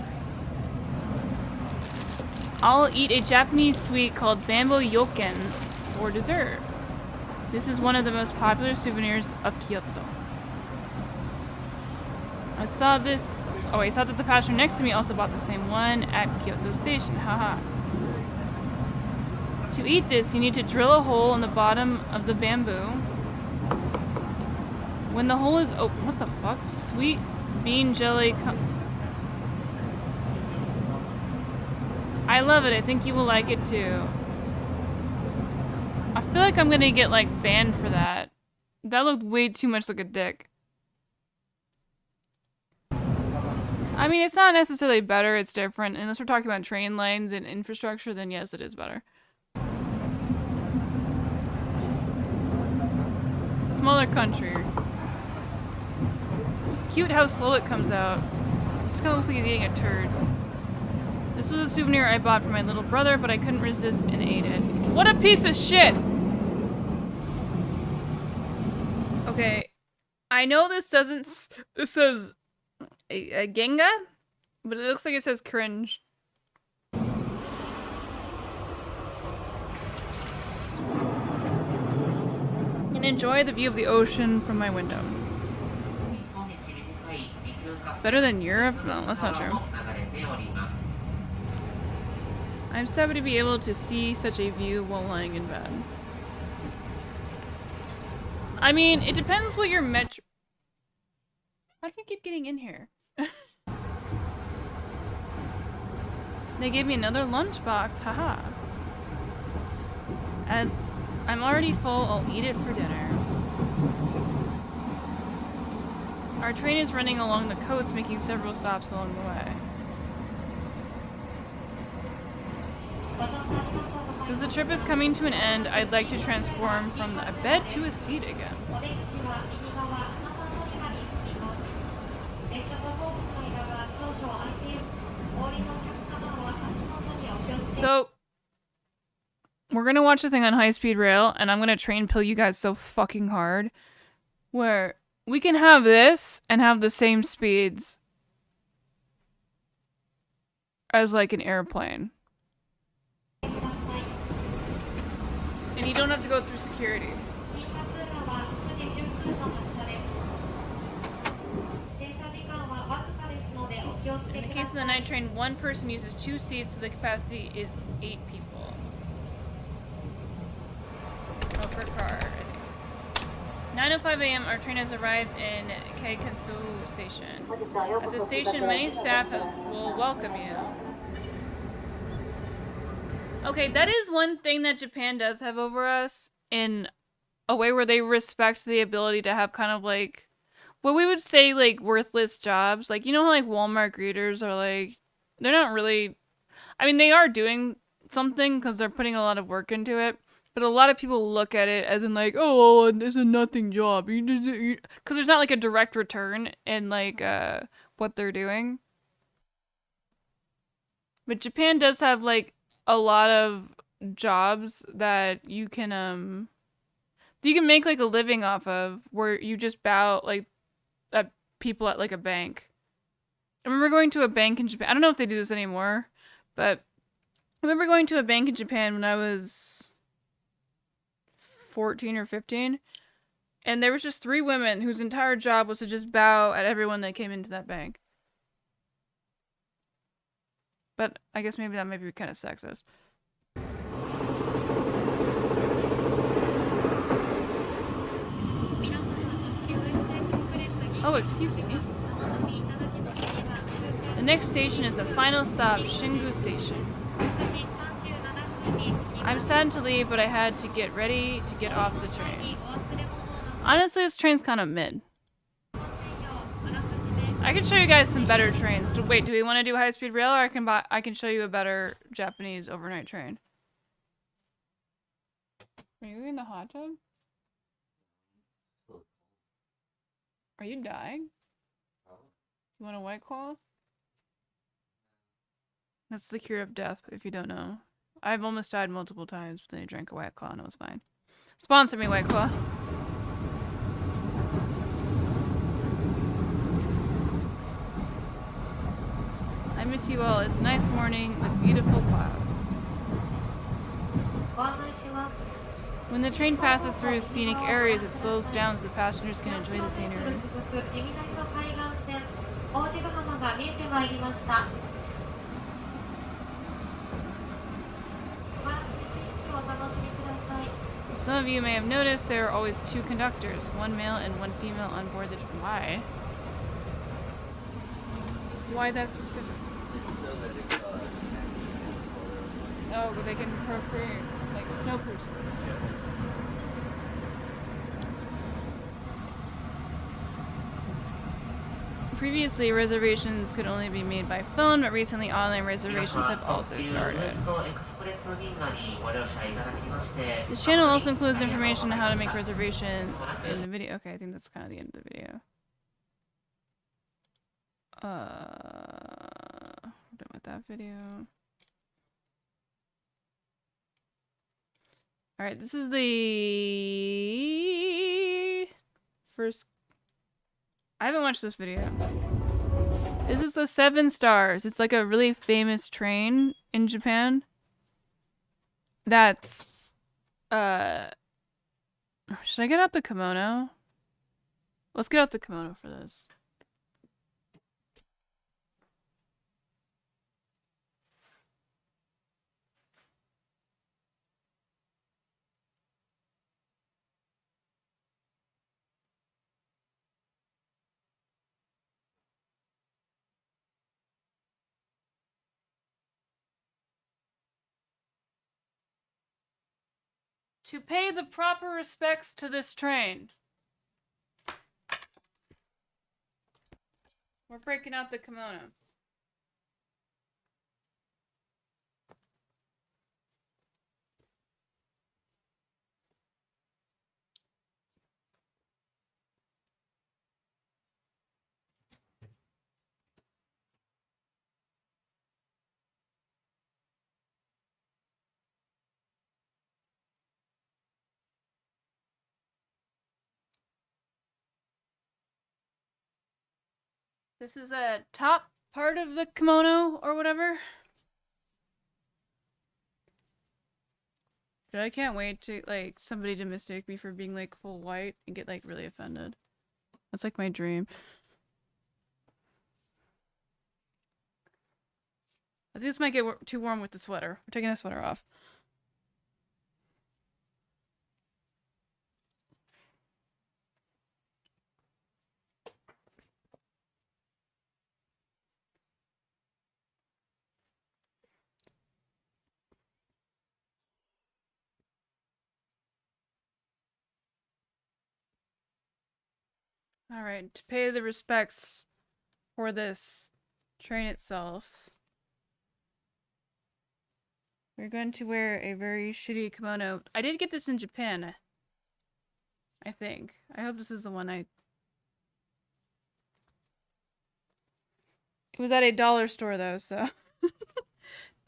I'll eat a Japanese sweet called bamboo yoken for dessert. This is one of the most popular souvenirs of Kyoto. I saw this... Oh, I saw that the passenger next to me also bought the same one at Kyoto Station. Haha. To eat this, you need to drill a hole in the bottom of the bamboo. When the hole is open... What the fuck? Sweet bean jelly... I love it. I think you will like it too. I feel like I'm gonna get like banned for that. That looked way too much like a dick. I mean, it's not necessarily better, it's different. Unless we're talking about train lines and infrastructure, then yes, it is better. It's a smaller country. It's cute how slow it comes out. It just kind of looks like he's eating a turd. This was a souvenir I bought for my little brother, but I couldn't resist and ate it. What a piece of shit! Okay, I know this doesn't... This says... a Genga? But it looks like it says cringe. And enjoy the view of the ocean from my window. Better than Europe? No, that's not true. I'm so happy to be able to see such a view while lying in bed. I mean, it depends what your metro... How do you keep getting in here? They gave me another lunchbox, haha. As I'm already full, I'll eat it for dinner. Our train is running along the coast, making several stops along the way. Since the trip is coming to an end, I'd like to transform from a bed to a seat again. So, we're gonna watch the thing on high speed rail, and I'm gonna train pill you guys so fucking hard, where we can have this and have the same speeds as like an airplane. And you don't have to go through security. In the case of the night train, one person uses 2 seats, so the capacity is 8 people. Oh, per car, I think. 9:05 a.m. Our train has arrived in Keikansu Station. At the station, many staff will welcome you. Okay, that is one thing that Japan does have over us in a way where they respect the ability to have kind of like what we would say like worthless jobs. Like, you know how like Walmart greeters are like, they're not really, I mean, they are doing something because they're putting a lot of work into it. But a lot of people look at it as in like, oh, well, it's a nothing job. Because there's not like a direct return in like what they're doing. But Japan does have like a lot of jobs that you can make like a living off of, where you just bow like at people at like a bank. I remember going to a bank in Japan. I don't know if they do this anymore, but I remember going to a bank in Japan when I was 14 or 15, and there was just 3 women whose entire job was to just bow at everyone that came into that bank. But I guess maybe that might be kind of sexist. Oh, excuse me. The next station is the final stop, Shingu Station. I'm sad to leave, but I had to get ready to get off the train. Honestly, this train's kind of mid. I can show you guys some better trains. Wait, do we want to do high-speed rail, or I can show you a better Japanese overnight train? Are you in the hot tub? Are you dying? You want a White Claw? That's the cure of death, if you don't know. I've almost died multiple times, but then I drank a White Claw and it was fine. Sponsor me, White Claw. I miss you all. It's a nice morning with beautiful clouds. When the train passes through scenic areas, it slows down so the passengers can enjoy the scenery. Some of you may have noticed there are always 2 conductors, 1 male and 1 female on board the train. Why? Why that specific? Oh, but they can procreate, like, no person. Previously, reservations could only be made by phone, but recently online reservations have also started. This channel also includes information on how to make reservations in the video. Okay, I think that's kind of the end of the video. We're done with that video. Alright, this is the first... I haven't watched this video. This is the 7 stars. It's like a really famous train in Japan. That's... Should I get out the kimono? Let's get out the kimono for this. To pay the proper respects to this train. We're breaking out the kimono. This is a top part of the kimono or whatever. But I can't wait to, like, somebody to mistake me for being, like, full white and get, like, really offended. That's, like, my dream. I think this might get too warm with the sweater. We're taking the sweater off. Alright, to pay the respects for this train itself, we're going to wear a very shitty kimono. I did get this in Japan, I think. I hope this is the one It was at a dollar store though, so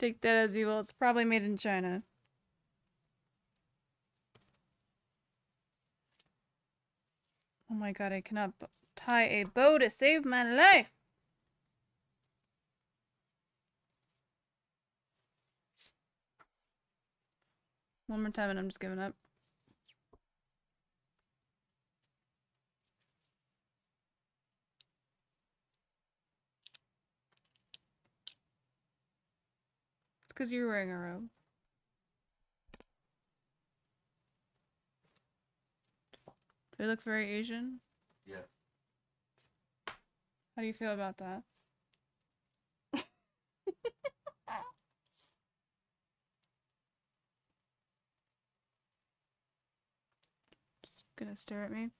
Take that as evil. It's probably made in China. Oh my god, I cannot tie a bow to save my life. One more time and I'm just giving up. It's because you're wearing a robe. Do I look very Asian? Yeah. How do you feel about that? Gonna stare at me.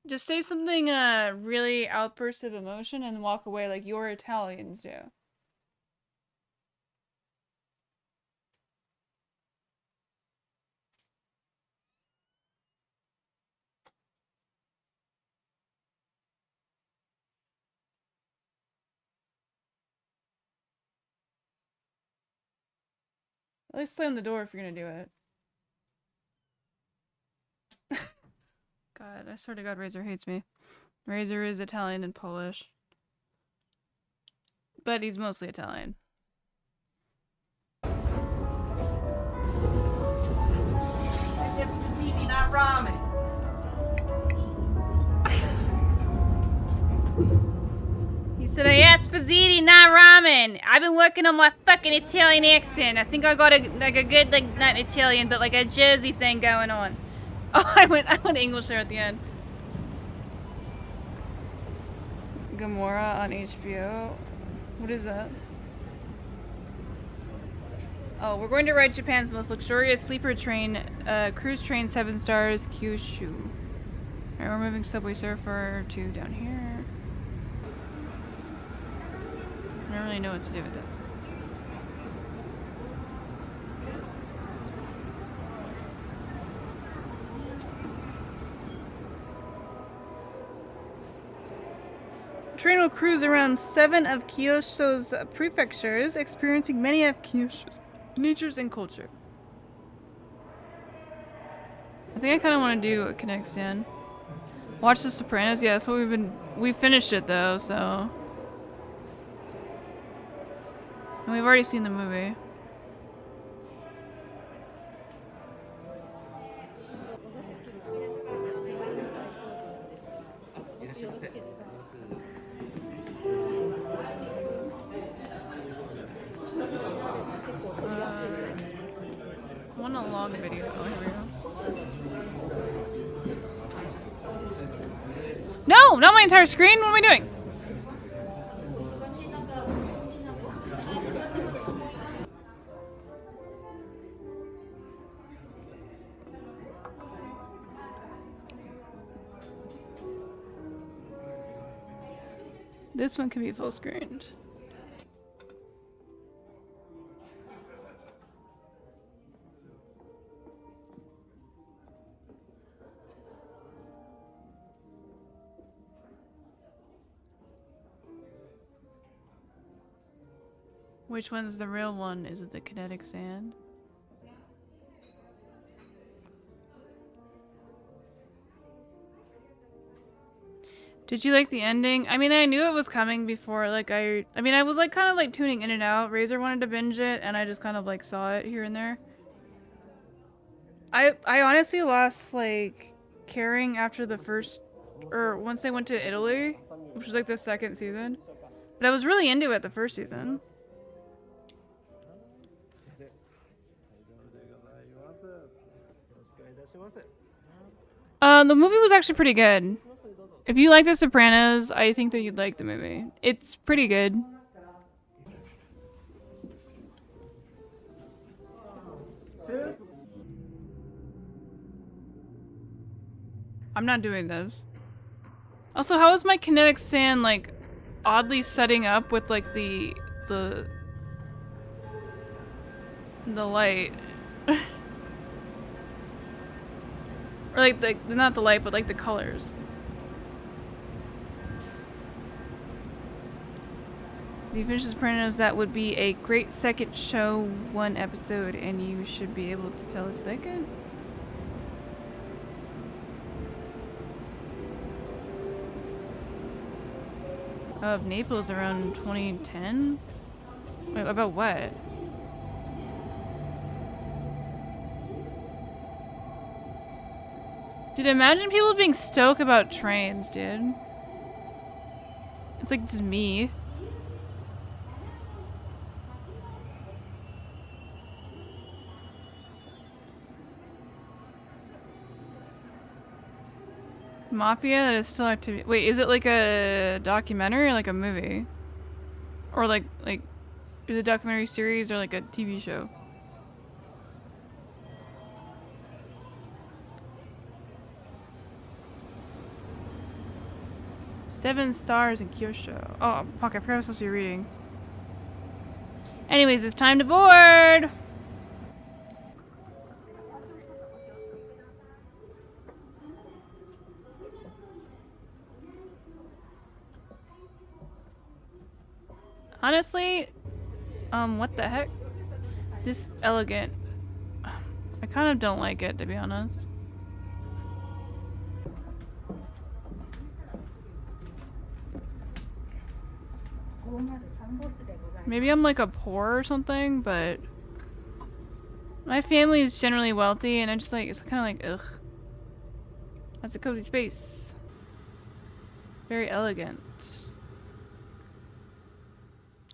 Just say something really outburst of emotion and walk away like your Italians do. At least slam the door if you're gonna do it. God, I swear to God, Razor hates me. Razor is Italian and Polish. But he's mostly Italian. It's fusilli, not ramen. He said, I asked for ziti, not ramen. I've been working on my fucking Italian accent. I think I got a good, like, not Italian, but like a Jersey thing going on. Oh, I went English there at the end. Gamora on HBO. What is that? Oh, we're going to ride Japan's most luxurious sleeper train, cruise train 7 stars, Kyushu. Alright, we're moving Subway Surfer to down here. I don't really know what to do with it. The train will cruise around 7 of Kyushu's prefectures, experiencing many of Kyushu's natures and culture. I think I kind of want to do a Connect stand. Watch The Sopranos. Yeah, that's what we finished it though, so. And we've already seen the movie. I want a long video. Oh, here we go. No! Not my entire screen! What am I doing? This one can be full screened. Which one's the real one? Is it the kinetic sand? Did you like the ending? I mean, I knew it was coming before, like, I mean, I was, like, kind of, like, tuning in and out. Razor wanted to binge it, and I just kind of, like, saw it here and there. I honestly lost, like, caring after the first, or once they went to Italy, which was, like, the second season. But I was really into it the first season. The movie was actually pretty good. If you like The Sopranos, I think that you'd like the movie. It's pretty good. I'm not doing this. Also, how is my kinetic sand, like, oddly setting up with, like, the light? Or, like, not the light, but, like, the colors. As you finish this Sopranos, that would be a great second show, one episode, and you should be able to tell if they could. Of Naples around 2010? Wait, about what? Dude, imagine people being stoked about trains, dude. It's like just me. Mafia that is still active. Wait, is it like a documentary or like a movie? Or like is it a documentary series or like a TV show? Seven stars in Kyosho. Oh, fuck, I forgot I was supposed to be reading. Anyways, it's time to board! Honestly, what the heck? This elegant. I kind of don't like it, to be honest. Maybe I'm like a poor or something, but my family is generally wealthy, and I'm just like, it's kind of like, ugh. That's a cozy space. Very elegant.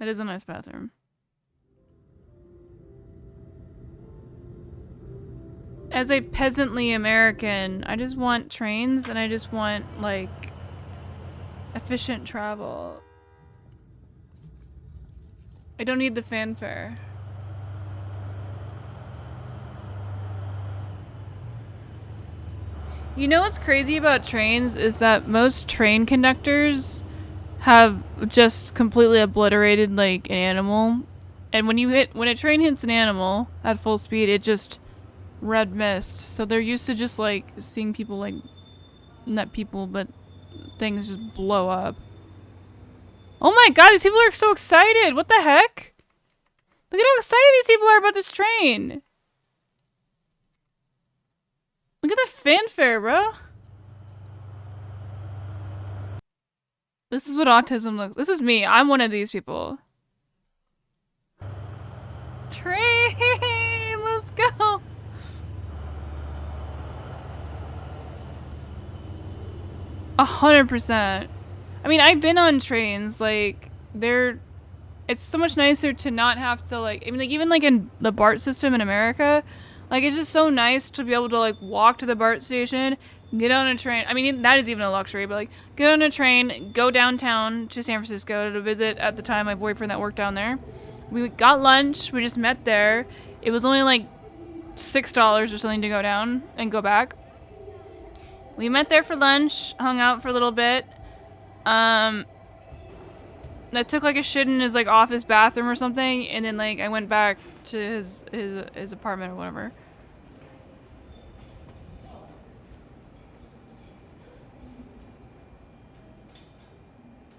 That is a nice bathroom. As a peasantly American, I just want trains and I just want, like, efficient travel. I don't need the fanfare. You know what's crazy about trains is that most train conductors have just completely obliterated like an animal, and when a train hits an animal at full speed, it just red mist. So they're used to just like seeing people like, not people, but things just blow up. Oh my god, these people are so excited! What the heck? Look at how excited these people are about this train! Look at the fanfare, bro! This is what autism looks. This is me. I'm one of these people. Train! Let's go! $100%. I mean, I've been on trains. Like, it's so much nicer to not have to like. I mean, like even like in the BART system in America, like it's just so nice to be able to like walk to the BART station. Get on a train. I mean, that is even a luxury, but like, get on a train, go downtown to San Francisco to visit, at the time, my boyfriend that worked down there. We got lunch. We just met there. It was only like $6 or something to go down and go back. We met there for lunch, hung out for a little bit. I took like a shit in his like office bathroom or something, and then like I went back to his apartment or whatever.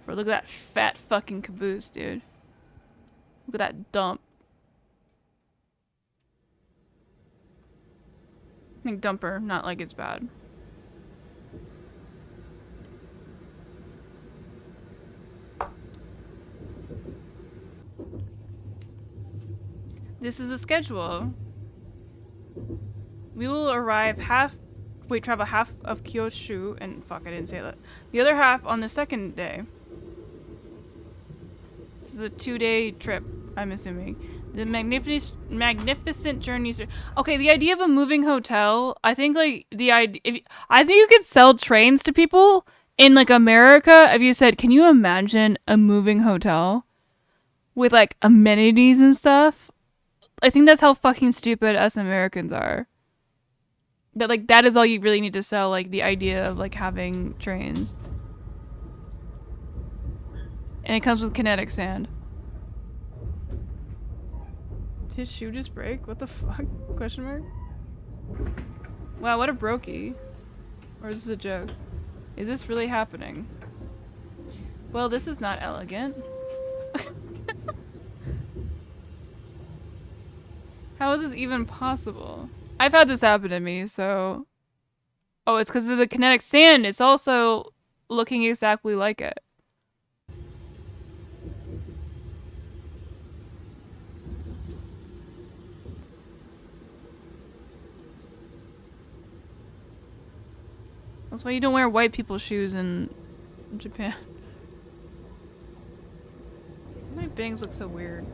Bro, look at that fat fucking caboose, dude. Look at that dump. I think dumper, not like it's bad. This is the schedule. We will arrive travel half of Kyushu, and fuck, I didn't say that. The other half on the second day. This is a 2-day trip, I'm assuming. The magnificent journeys. Okay, the idea of a moving hotel, I think like I think you could sell trains to people in like America if you said, can you imagine a moving hotel with like amenities and stuff? I think that's how fucking stupid us Americans are. That like that is all you really need to sell, like the idea of like having trains. And it comes with kinetic sand. Did his shoe just break? What the fuck? Question mark? Wow, what a brokey. Or is this a joke? Is this really happening? Well, this is not elegant. How is this even possible? I've had this happen to me, so... Oh, it's because of the kinetic sand. It's also looking exactly like it. That's why you don't wear white people's shoes in Japan. My bangs look so weird.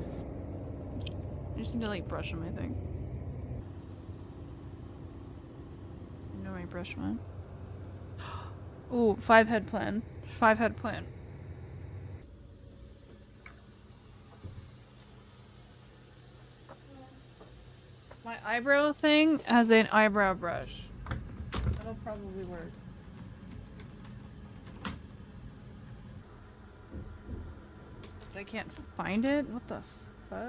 I just need to like brush them, I think. I know I brushed mine. Ooh, 5-head plan. 5-head plan. My eyebrow thing has an eyebrow brush. That'll probably work. I can't find it? What the fuck?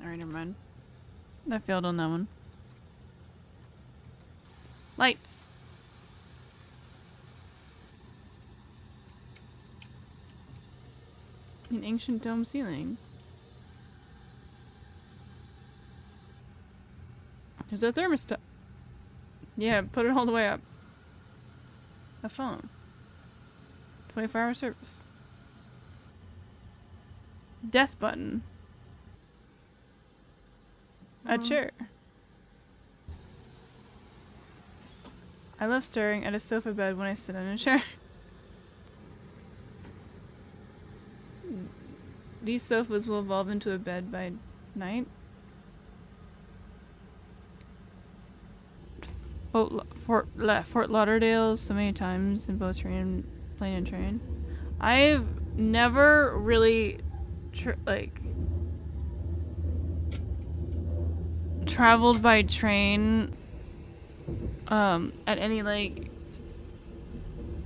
Alright, never mind. I failed on that one. Lights. An ancient dome ceiling. There's a thermostat. Yeah, put it all the way up. A phone. 24-hour service. Death button. A chair. I love staring at a sofa bed when I sit in a chair. These sofas will evolve into a bed by night. Fort Lauderdale so many times in both plane and train. I've never really traveled by train at any like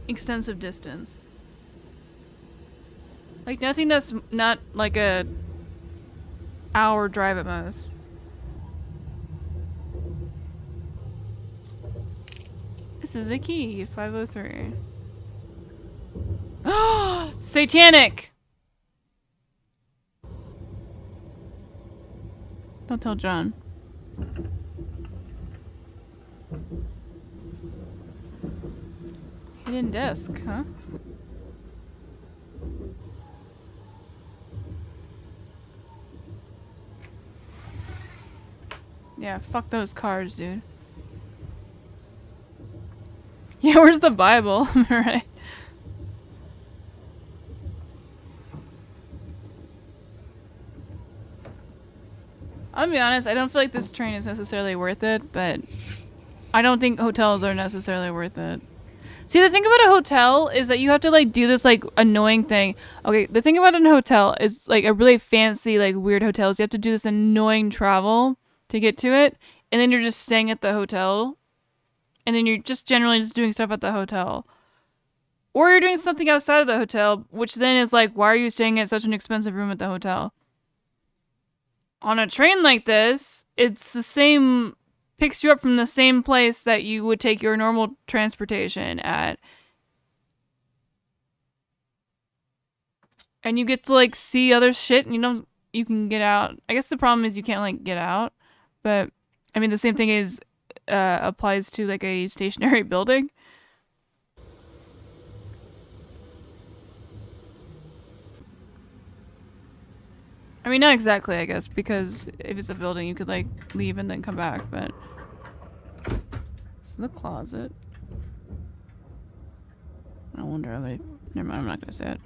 extensive distance. Like nothing that's not like a hour drive at most. This is the key, 503. Oh, satanic! Don't tell John. Hidden desk, huh? Yeah, fuck those cars, dude. Yeah, where's the Bible? Right. I'll be honest, I don't feel like this train is necessarily worth it, but I don't think hotels are necessarily worth it. See, the thing about a hotel is that you have to like do this like annoying thing. Okay, the thing about a hotel is like a really fancy like weird hotel is you have to do this annoying travel to get to it, and then you're just staying at the hotel, and then you're just generally just doing stuff at the hotel. Or you're doing something outside of the hotel, which then is like, why are you staying at such an expensive room at the hotel? On a train like this, it's the same, picks you up from the same place that you would take your normal transportation at. And you get to like see other shit and you can get out. I guess the problem is you can't like get out. But I mean the same thing is applies to like a stationary building. I mean, not exactly, I guess, because if it's a building, you could, like, leave and then come back, but... This is the closet. I wonder if I... Never mind, I'm not gonna say it.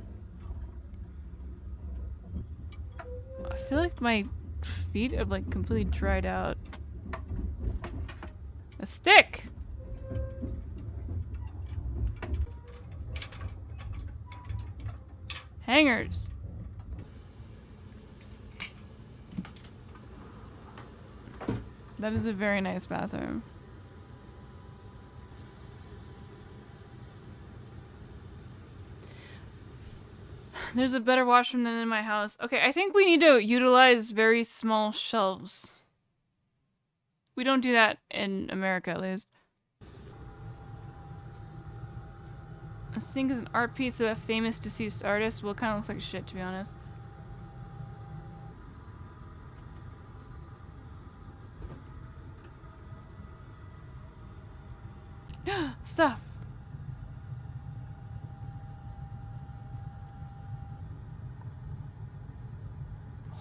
I feel like my feet have, like, completely dried out. A stick! Hangers. That is a very nice bathroom. There's a better washroom than in my house. Okay, I think we need to utilize very small shelves. We don't do that in America, at least. A sink is an art piece of a famous deceased artist. Well, it kind of looks like shit, to be honest.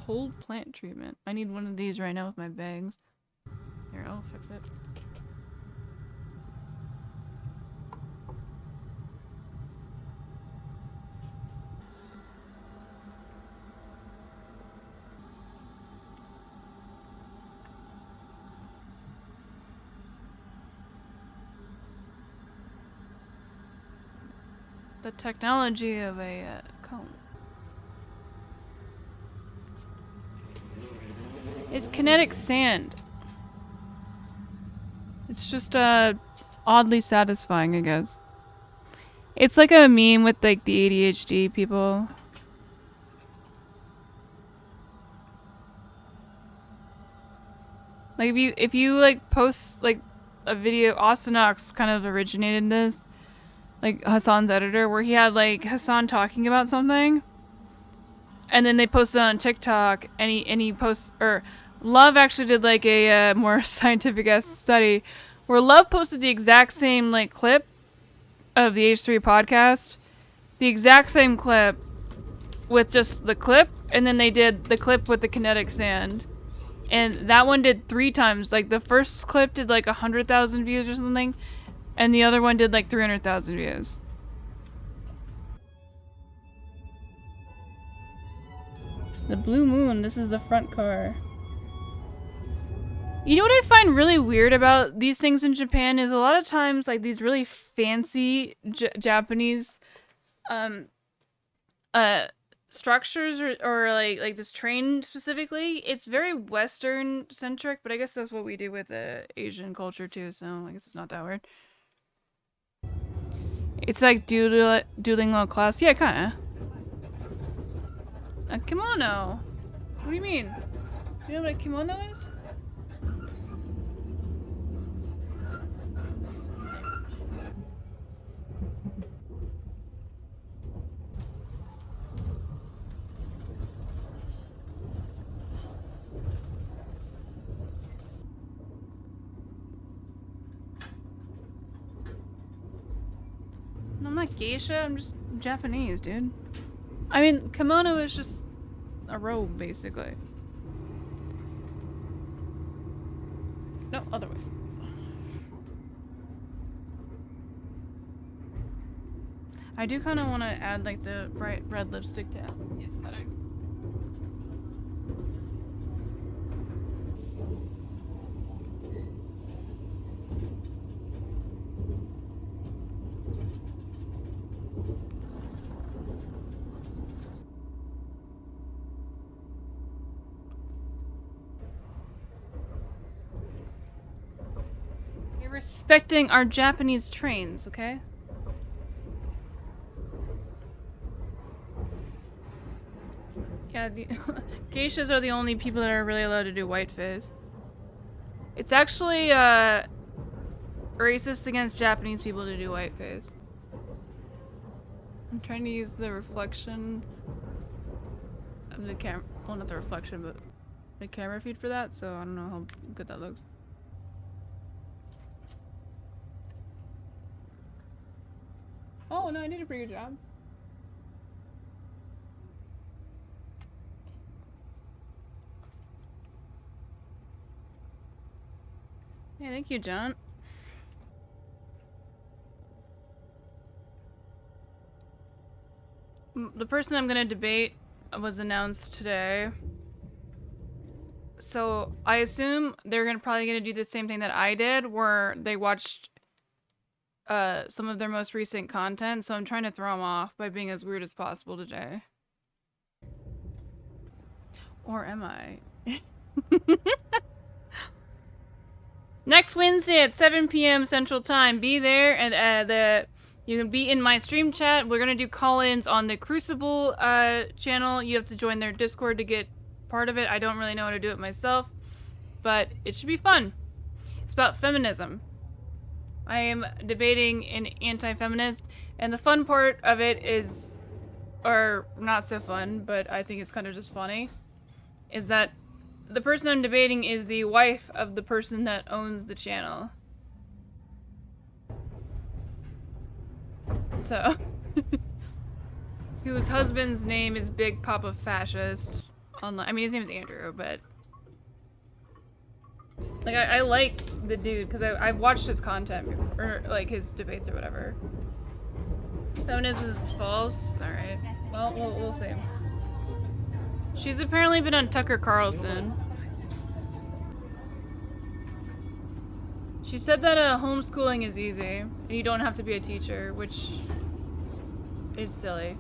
Hold plant treatment. I need one of these right now with my bangs. Here, I'll fix it. The technology of a comb. It's kinetic sand. It's just oddly satisfying, I guess. It's like a meme with like the ADHD people. Like if you like post like a video, Austinox kind of originated this. Like Hassan's editor, where he had like Hassan talking about something, and then they posted it on TikTok, and he posts, or Love actually did like a more scientific study, where Love posted the exact same like clip of the H3 podcast, the exact same clip with just the clip, and then they did the clip with the kinetic sand, and that one did 3 times. Like the first clip did like 100,000 views or something. And the other one did like 300,000 views. The Blue Moon, this is the front car. You know what I find really weird about these things in Japan is a lot of times like these really fancy Japanese structures or like this train specifically, it's very Western centric, but I guess that's what we do with Asian culture too, so I guess it's not that weird. It's like doodling little class. Yeah, kinda. A kimono. What do you mean? Do you know what a kimono is? No, I'm not geisha, I'm just Japanese, dude. I mean, kimono is just a robe, basically. No, other way. I do kind of want to add, like, the bright red lipstick to add the aesthetic. Respecting our Japanese trains, okay? Yeah, the geishas are the only people that are really allowed to do whiteface. It's actually racist against Japanese people to do whiteface. I'm trying to use the reflection of the camera. Well, not the reflection, but the camera feed for that, so I don't know how good that looks. Oh, no, I did a pretty good job. Hey, thank you, John. The person I'm gonna debate was announced today. So I assume they're probably gonna do the same thing that I did, where they watched some of their most recent content, so I'm trying to throw them off by being as weird as possible today. Or am I? Next Wednesday at 7 p.m. Central Time, be there, and you can be in my stream chat. We're gonna do call-ins on the Crucible channel. You have to join their Discord to get part of it. I don't really know how to do it myself, but it should be fun. It's about feminism. I am debating an anti-feminist, and the fun part of it is, or not so fun, but I think it's kind of just funny, is that the person I'm debating is the wife of the person that owns the channel. So, whose husband's name is Big Papa Fascist. online. I mean, his name is Andrew, but like I like the dude because I've watched his content or like his debates or whatever. Feminism is false. All right. Well, we'll see. She's apparently been on Tucker Carlson. She said that homeschooling is easy and you don't have to be a teacher, which is silly.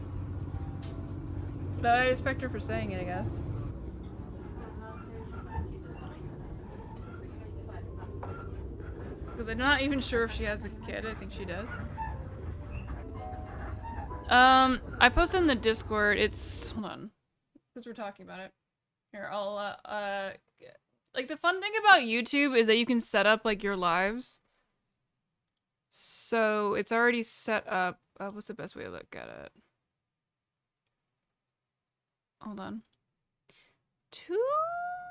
But I respect her for saying it, I guess. Because I'm not even sure if she has a kid. I think she does. I posted in the Discord. It's hold on, because we're talking about it. Here, I'll like the fun thing about YouTube is that you can set up like your lives. So it's already set up. What's the best way to look at it? Hold on. 2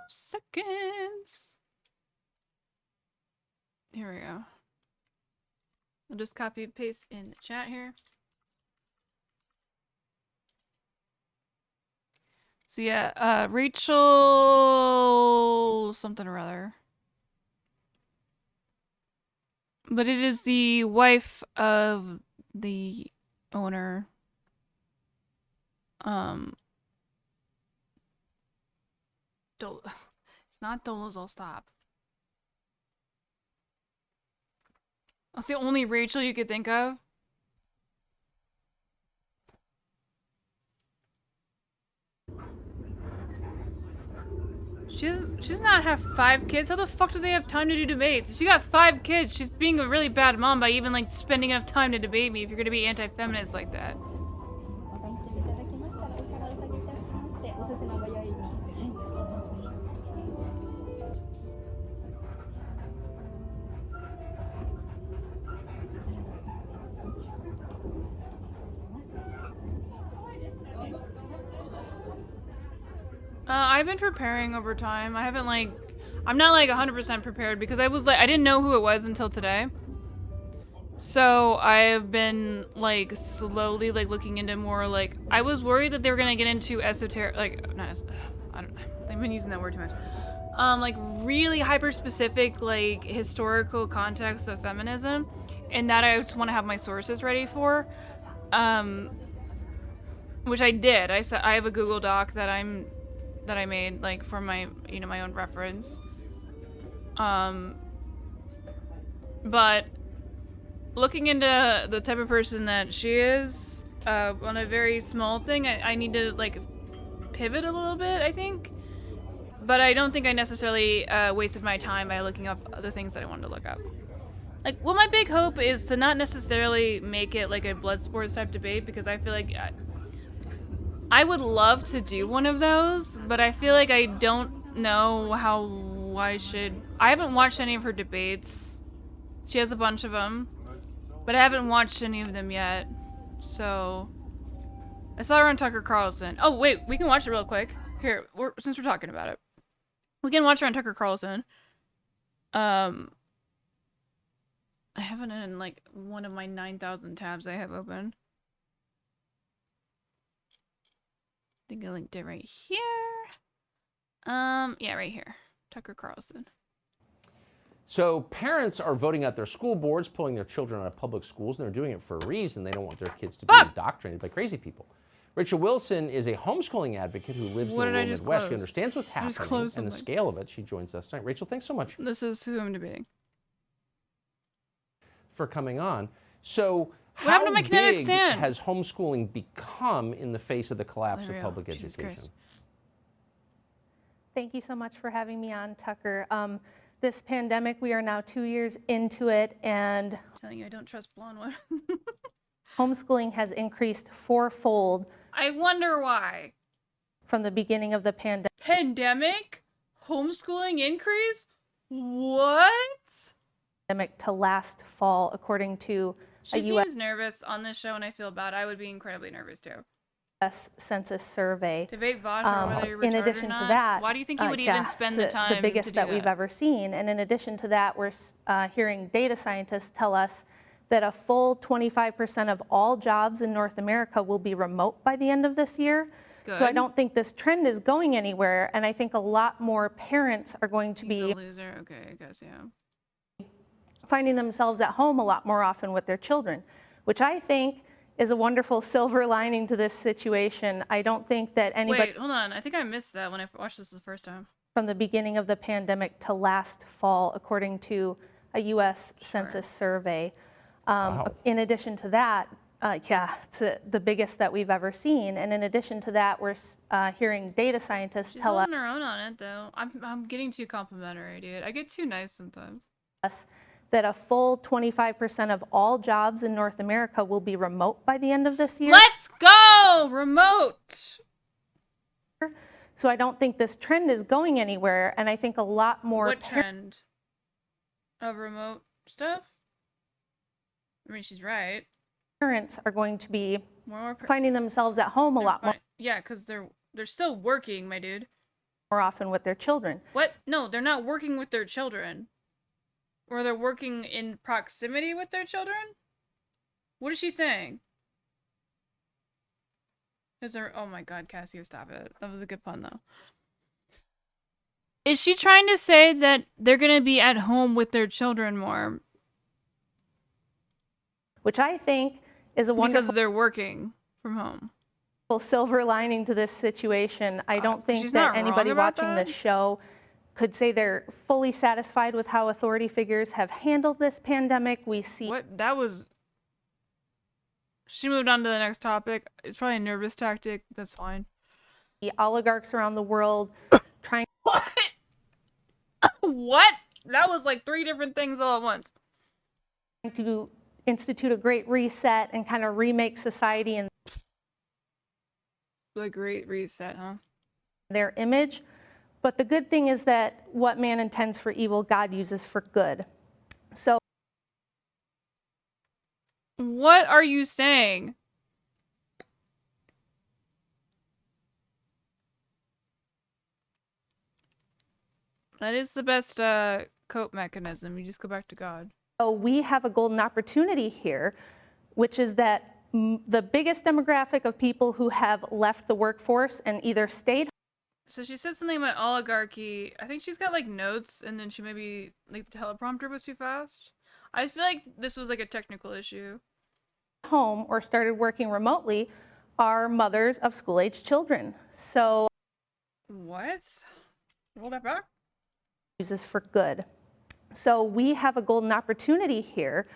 seconds. Here we go. I'll just copy and paste in the chat here. So yeah, Rachel something or other. But it is the wife of the owner. It's not Dolezal, stop. That's the only Rachel you could think of. She does not have 5 kids. How the fuck do they have time to do debates? If she got 5 kids, she's being a really bad mom by even like spending enough time to debate me if you're gonna be anti-feminist like that. I've been preparing over time. I haven't like, I'm not like 100% prepared because I didn't know who it was until today. So I've been like slowly like looking into more like, I was worried that they were gonna get into esoteric, like, not, I don't know, I've been using that word too much. Like really hyper specific like historical context of feminism, and that I just want to have my sources ready for. Which I did. I have a Google Doc that I made like for my my own reference. But looking into the type of person that she is, on a very small thing, I need to like pivot a little bit, I think. But I don't think I necessarily wasted my time by looking up the things that I wanted to look up. Like, well, my big hope is to not necessarily make it like a blood sports type debate, because I feel like I would love to do one of those, but I feel like I don't know how I should. I haven't watched any of her debates. She has a bunch of them, but I haven't watched any of them yet. So I saw her on Tucker Carlson. Oh wait, we can watch it real quick. Here, since we're talking about it, we can watch her on Tucker Carlson. I have it in like one of my 9,000 tabs I have open. I think I linked it right here. Yeah, right here. Tucker Carlson. So parents are voting out their school boards, pulling their children out of public schools, and they're doing it for a reason. They don't want their kids to be indoctrinated by crazy people. Rachel Wilson is a homeschooling advocate who lives in the rural Midwest. She understands what's happening and the scale of it. She joins us tonight. Rachel, thanks so much. This is who I'm debating. For coming on. So what happened to my kinetic big stand? Has homeschooling become in the face of the collapse of public education? Thank you so much for having me on, Tucker. This pandemic, we are now 2 years into it, and I'm telling you, I don't trust blonde women. homeschooling has increased fourfold. I wonder why. From the beginning of the pandemic. Pandemic? Homeschooling increase? What? To last fall, according to she seems nervous on this show, and I feel bad. I would be incredibly nervous too. U.S. Census survey. Debate Vosh or whether you're retarded in addition or not. to that, Why do you think he would even spend the time the biggest to do that we've ever seen. And in addition to that, we're hearing data scientists tell us that a full 25% of all jobs in North America will be remote by the end of this year. good. So I don't think this trend is going anywhere, and I think a lot more parents are going to He's be a loser. Okay, I guess, yeah. finding themselves at home a lot more often with their children, which I think is a wonderful silver lining to this situation. I don't think that anybody Wait, hold on. I think I missed that when I watched this the first time. from the beginning of the pandemic to last fall, according to a U.S. Census survey. In addition to that, it's the biggest that we've ever seen. And in addition to that, we're hearing data scientists She's tell holding her own on it, though. I'm getting too complimentary, dude. I get too nice sometimes. us that a full 25% of all jobs in North America will be remote by the end of this year. Let's go! Remote! So I don't think this trend is going anywhere, and I think a lot more What trend? Of remote stuff? I mean, she's right. parents are going to be More finding themselves at home a lot more Yeah, because they're still working, my dude. often with their children. What? No, they're not working with their children. Or they're working in proximity with their children? What is she saying? Is there... Oh my god, Cassio, stop it. That was a good pun, though. Is she trying to say that they're gonna be at home with their children more? Which I think is a wonderful... Because they're working from home. Silver lining to this situation. I don't think she's that not anybody wrong about watching that. this show could say they're fully satisfied with how authority figures have handled this pandemic. We see... What? That was... She moved on to the next topic. It's probably a nervous tactic. That's fine. The oligarchs around the world trying... What? What? That was like 3 different things all at once. to institute a great reset and kind of remake society in The Great Reset, huh? their image. But the good thing is that what man intends for evil, God uses for good. So What are you saying? That is the best cope mechanism. You just go back to God. we have a golden opportunity here, which is that the biggest demographic of people who have left the workforce and either stayed. So she said something about oligarchy. I think she's got like notes, and then she maybe like the teleprompter was too fast. I feel like this was like a technical issue. Home or started working remotely are mothers of school-aged children. So What? Roll that back. uses for good. So we have a golden opportunity here,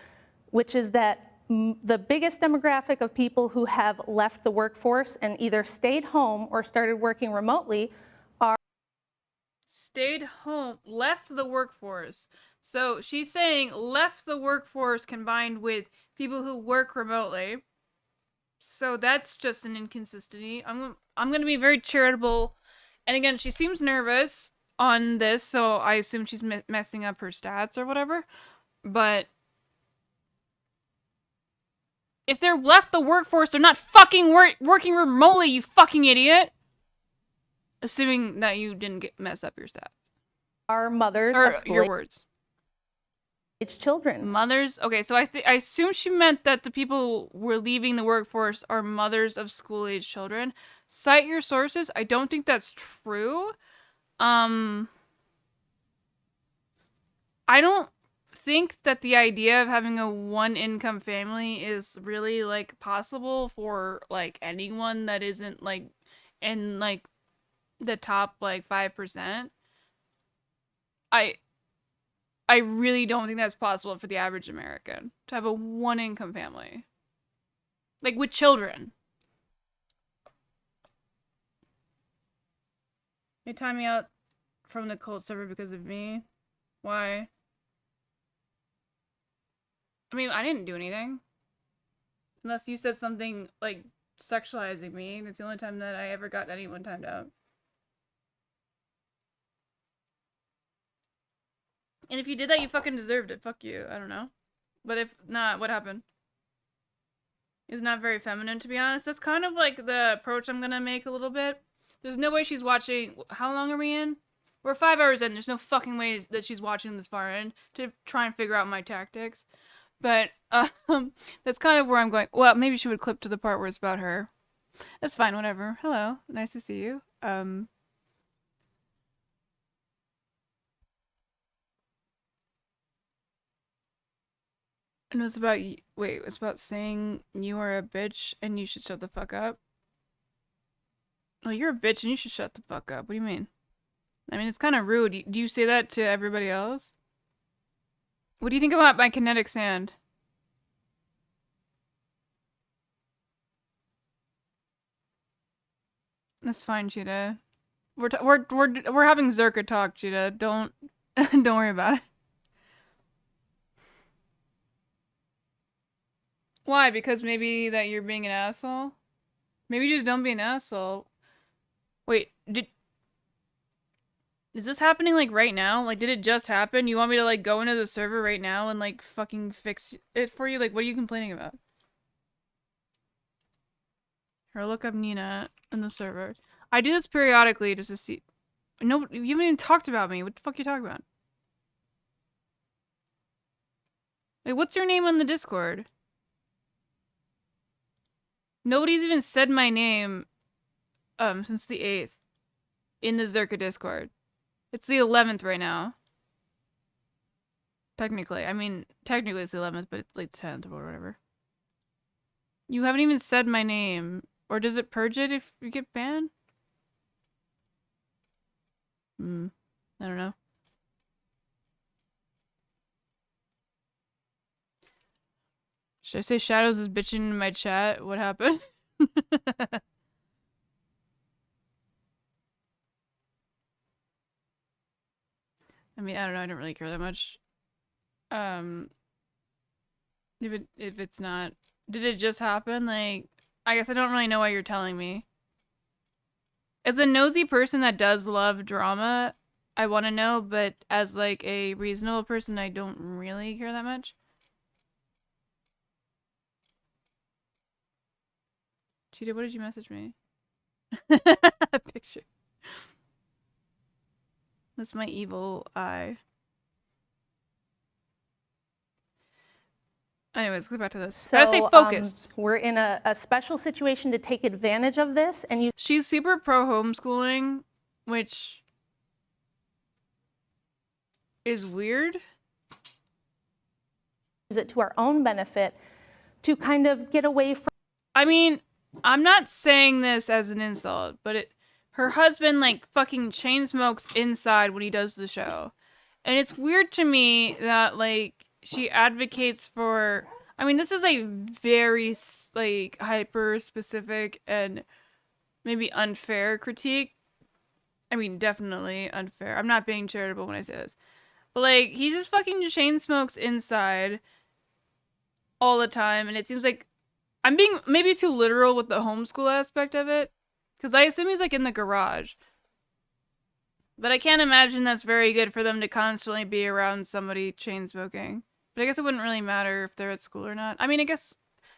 which is that the biggest demographic of people who have left the workforce and either stayed home or started working remotely are Stayed home, left the workforce. So she's saying left the workforce combined with people who work remotely. So that's just an inconsistency. I'm going to be very charitable. And again, she seems nervous on this, so I assume she's messing up her stats or whatever. But if they're left the workforce, they're not fucking working remotely, you fucking idiot. Assuming that you didn't mess up your stats. Are mothers or of school your words. Age children. Mothers. Okay, so I assume she meant that the people who were leaving the workforce are mothers of school-age children. Cite your sources. I don't think that's true. I don't think that the idea of having a one-income family is really like possible for like anyone that isn't like in like the top like 5%. I really don't think that's possible for the average American to have a one-income family. Like with children. They timed me out from the cult server because of me. Why? I mean, I didn't do anything. Unless you said something like sexualizing me. That's the only time that I ever got anyone timed out. And if you did that, you fucking deserved it. Fuck you. I don't know. But if not, what happened? It's not very feminine, to be honest. That's kind of like the approach I'm gonna make a little bit. There's no way she's watching... How long are we in? We're 5 hours in. There's no fucking way that she's watching this far in to try and figure out my tactics. But, that's kind of where I'm going. Well, maybe she would clip to the part where it's about her. That's fine, whatever. Hello. Nice to see you. And it's about wait, it's about saying you are a bitch and you should shut the fuck up. Well, you're a bitch and you should shut the fuck up. What do you mean? I mean, it's kind of rude. Do you say that to everybody else? What do you think about my kinetic sand? That's fine, Cheetah. We're having Zerka talk, Cheetah. Don't don't worry about it. Why? Because maybe that you're being an asshole? Maybe just don't be an asshole. Wait, is this happening like right now? Like, did it just happen? You want me to like go into the server right now and like fucking fix it for you? Like, what are you complaining about? Or look up Nina in the server. I do this periodically just to see. No, you haven't even talked about me. What the fuck are you talking about? Like, what's your name on the Discord? Nobody's even said my name since the 8th in the Zerka Discord. It's the 11th right now. Technically. I mean, technically it's the 11th, but it's like 10th or whatever. You haven't even said my name. Or does it purge it if you get banned? I don't know. Should I say Shadows is bitching in my chat? What happened? I mean, I don't know. I don't really care that much. If it's not, did it just happen? Like, I guess I don't really know why you're telling me. As a nosy person that does love drama, I want to know, but as like a reasonable person, I don't really care that much. Cheetah, what did you message me? A picture. That's my evil eye. Anyways, go back to this. So, Gotta stay focused. We're in a special situation to take advantage of this, and She's super pro homeschooling, which is weird. Use it to our own benefit to kind of get away from. I mean, I'm not saying this as an insult, but her husband like fucking chain smokes inside when he does the show. And it's weird to me that like she advocates for, I mean, this is a very like hyper specific and maybe unfair critique. I mean, definitely unfair. I'm not being charitable when I say this. But like he just fucking chain smokes inside all the time, and it seems like I'm being maybe too literal with the homeschool aspect of it, because I assume he's like in the garage. But I can't imagine that's very good for them to constantly be around somebody chain smoking. But I guess it wouldn't really matter if they're at school or not. I mean, I guess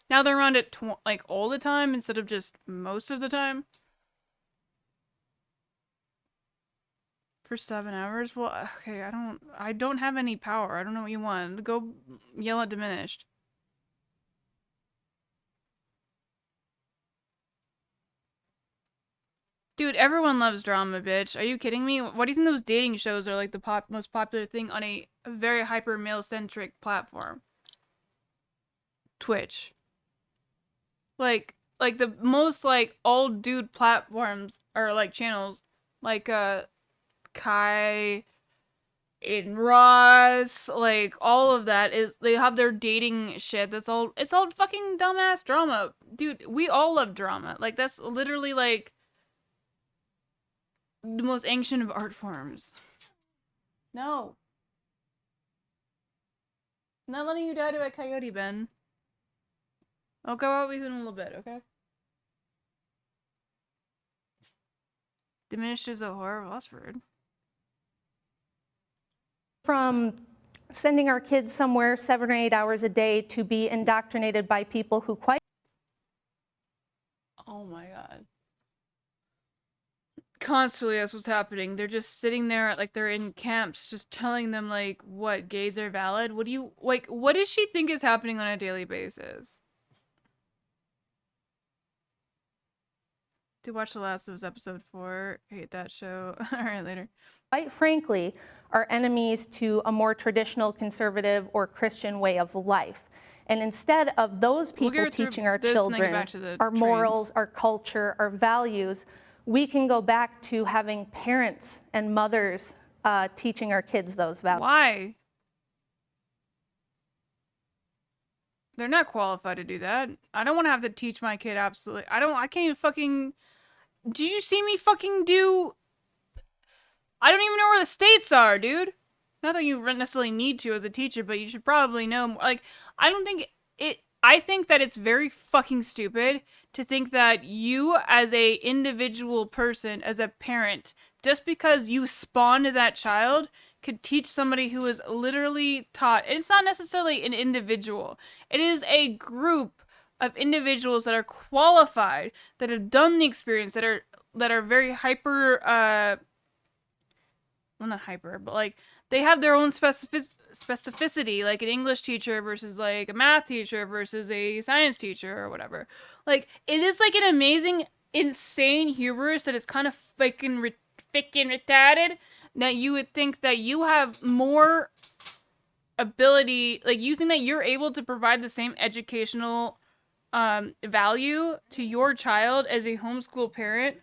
now they're around it like all the time instead of just most of the time. For 7 hours? Well, okay, I don't have any power. I don't know what you want. Go yell at Diminished. Dude, everyone loves drama, bitch. Are you kidding me? Why do you think those dating shows are like the most popular thing on a very hyper male-centric platform? Twitch. Like the most like all dude platforms or like channels like Kai and Ross, like all of that is they have their dating shit. It's all fucking dumbass drama. Dude, we all love drama. Like that's literally like the most ancient of art forms. No. I'm not letting you die to a coyote, Ben. I'll go out with you in a little bit, okay? Diminished is a horrible word. From sending our kids somewhere 7 or 8 hours a day to be indoctrinated by people who quite. Oh my god. Constantly that's what's happening. They're just sitting there like they're in camps just telling them like what gays are valid. What do you like what does she think is happening on a daily basis? To watch The Last of Us episode 4. Hate that show. All right, later. Quite frankly, are enemies to a more traditional conservative or Christian way of life. And instead of those people teaching our children our morals, our culture, our values, we can go back to having parents and mothers teaching our kids those values. Why? They're not qualified to do that. I don't want to have to teach my kid absolutely. I can't even fucking... Did you see me fucking do... I don't even know where the states are, dude. Not that you necessarily need to as a teacher, but you should probably know more. Like, I don't think it... I think that it's very fucking stupid to think that you as a individual person, as a parent, just because you spawned that child, could teach somebody who is literally taught. It's not necessarily an individual. It is a group of individuals that are qualified, that have done the experience, that are very hyper, well, not hyper, but like they have their own specificity, like an English teacher versus like a math teacher versus a science teacher or whatever. Like, it is like an amazing, insane hubris that is kind of fucking retarded, that you would think that you have more ability, like you think that you're able to provide the same educational value to your child as a homeschool parent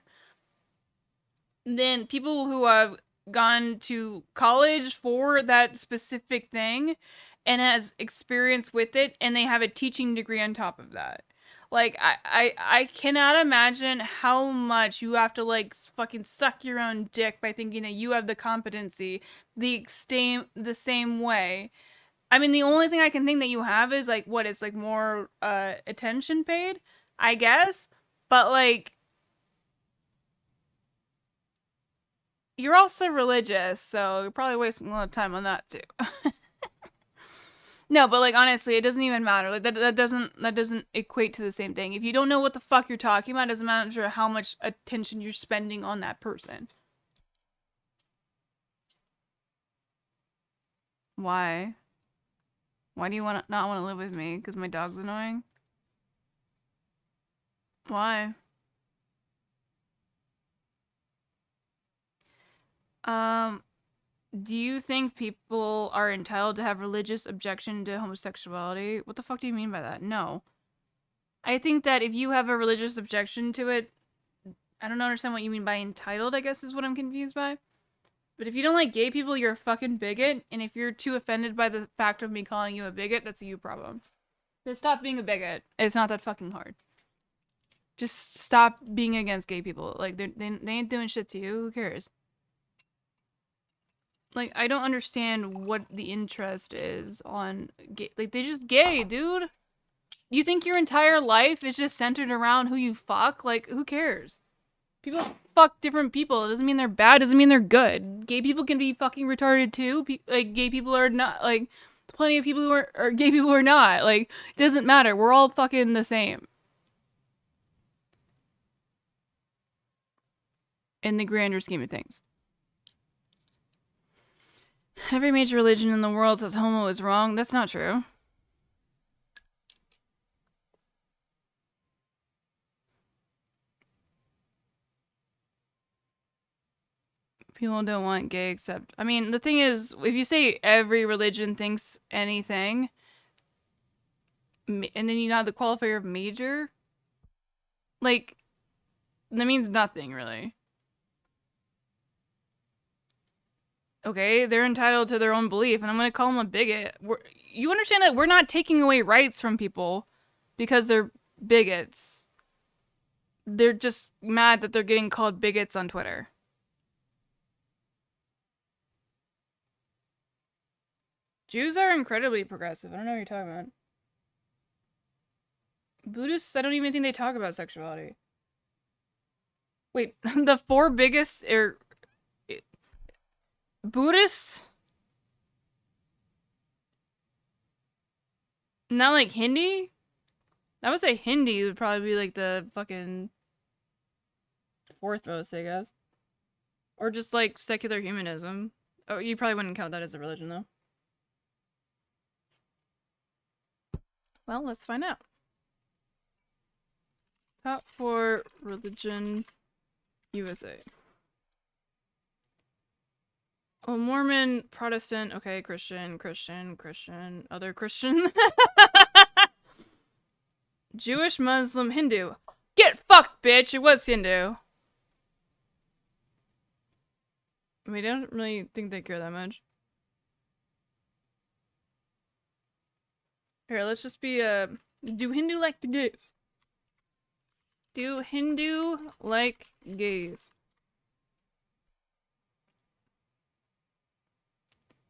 than people who have gone to college for that specific thing and has experience with it, and they have a teaching degree on top of that. Like, I cannot imagine how much you have to, like, fucking suck your own dick by thinking that you have the competency the same way. I mean, the only thing I can think that you have is, like, what, it's, like, more, attention paid, I guess? But, like, you're also religious, so you're probably wasting a lot of time on that, too. No, but like honestly, it doesn't even matter. Like that doesn't equate to the same thing. If you don't know what the fuck you're talking about, it doesn't matter how much attention you're spending on that person. Why? Why do you not want to live with me? Because my dog's annoying? Why? Do you think people are entitled to have religious objection to homosexuality? What the fuck do you mean by that? No. I think that if you have a religious objection to it, I don't understand what you mean by entitled, I guess is what I'm confused by. But if you don't like gay people, you're a fucking bigot, and if you're too offended by the fact of me calling you a bigot, that's a you problem. Just stop being a bigot. It's not that fucking hard. Just stop being against gay people. Like, they ain't doing shit to you. Who cares? Like, I don't understand what the interest is on gay. Like, they're just gay, dude. You think your entire life is just centered around who you fuck? Like, who cares? People fuck different people. It doesn't mean they're bad. It doesn't mean they're good. Gay people can be fucking retarded too. Like, gay people are not, like, plenty of people who are gay people who are not. Like, it doesn't matter. We're all fucking the same. In the grander scheme of things. Every major religion in the world says homo is wrong. That's not true. People don't want gay except... I mean, the thing is, if you say every religion thinks anything, and then you have the qualifier of major, like, that means nothing, really. Okay, they're entitled to their own belief, and I'm gonna call them a bigot. You understand that we're not taking away rights from people because they're bigots. They're just mad that they're getting called bigots on Twitter. Jews are incredibly progressive. I don't know what you're talking about. Buddhists, I don't even think they talk about sexuality. Wait, the 4 biggest are... Buddhists? Not like Hindi? I would say Hindi would probably be like the fucking 4th most, I guess. Or just like secular humanism. Oh, you probably wouldn't count that as a religion though. Well, let's find out. Top 4 Secular Religion USA. Oh, Mormon, Protestant, okay, Christian, other Christian. Jewish, Muslim, Hindu. Get fucked, bitch! It was Hindu. I mean, I don't really think they care that much. Here, let's just be, do Hindu like the gays? Do Hindu like gays?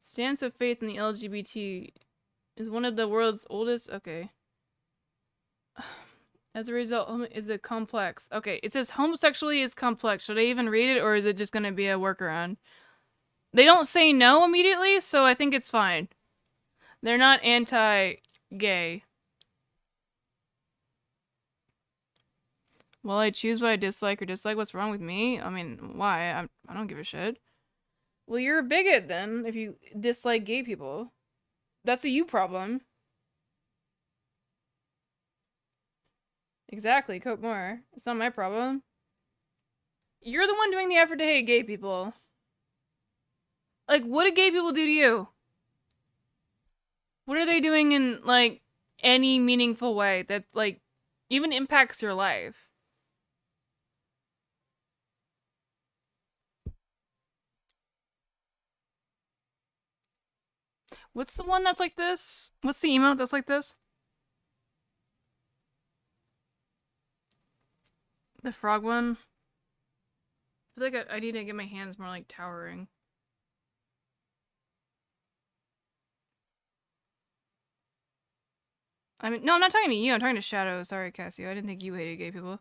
Stance of faith in the LGBT is one of the world's oldest. Okay. As a result, is it complex? Okay, it says homosexuality is complex. Should I even read it, or is it just gonna be a workaround? They don't say no immediately, so I think it's fine. They're not anti-gay. Well, I choose what I dislike or dislike. What's wrong with me? I mean, why? I don't give a shit. Well, you're a bigot then, if you dislike gay people. That's a you problem. Exactly, cope more. It's not my problem. You're the one doing the effort to hate gay people. Like, what do gay people do to you? What are they doing in, like, any meaningful way that, like, even impacts your life? What's the one that's like this? What's the emote that's like this? The frog one? I feel like I need to get my hands more, like, towering. I mean, no, I'm not talking to you. I'm talking to Shadow. Sorry, Cassio. I didn't think you hated gay people.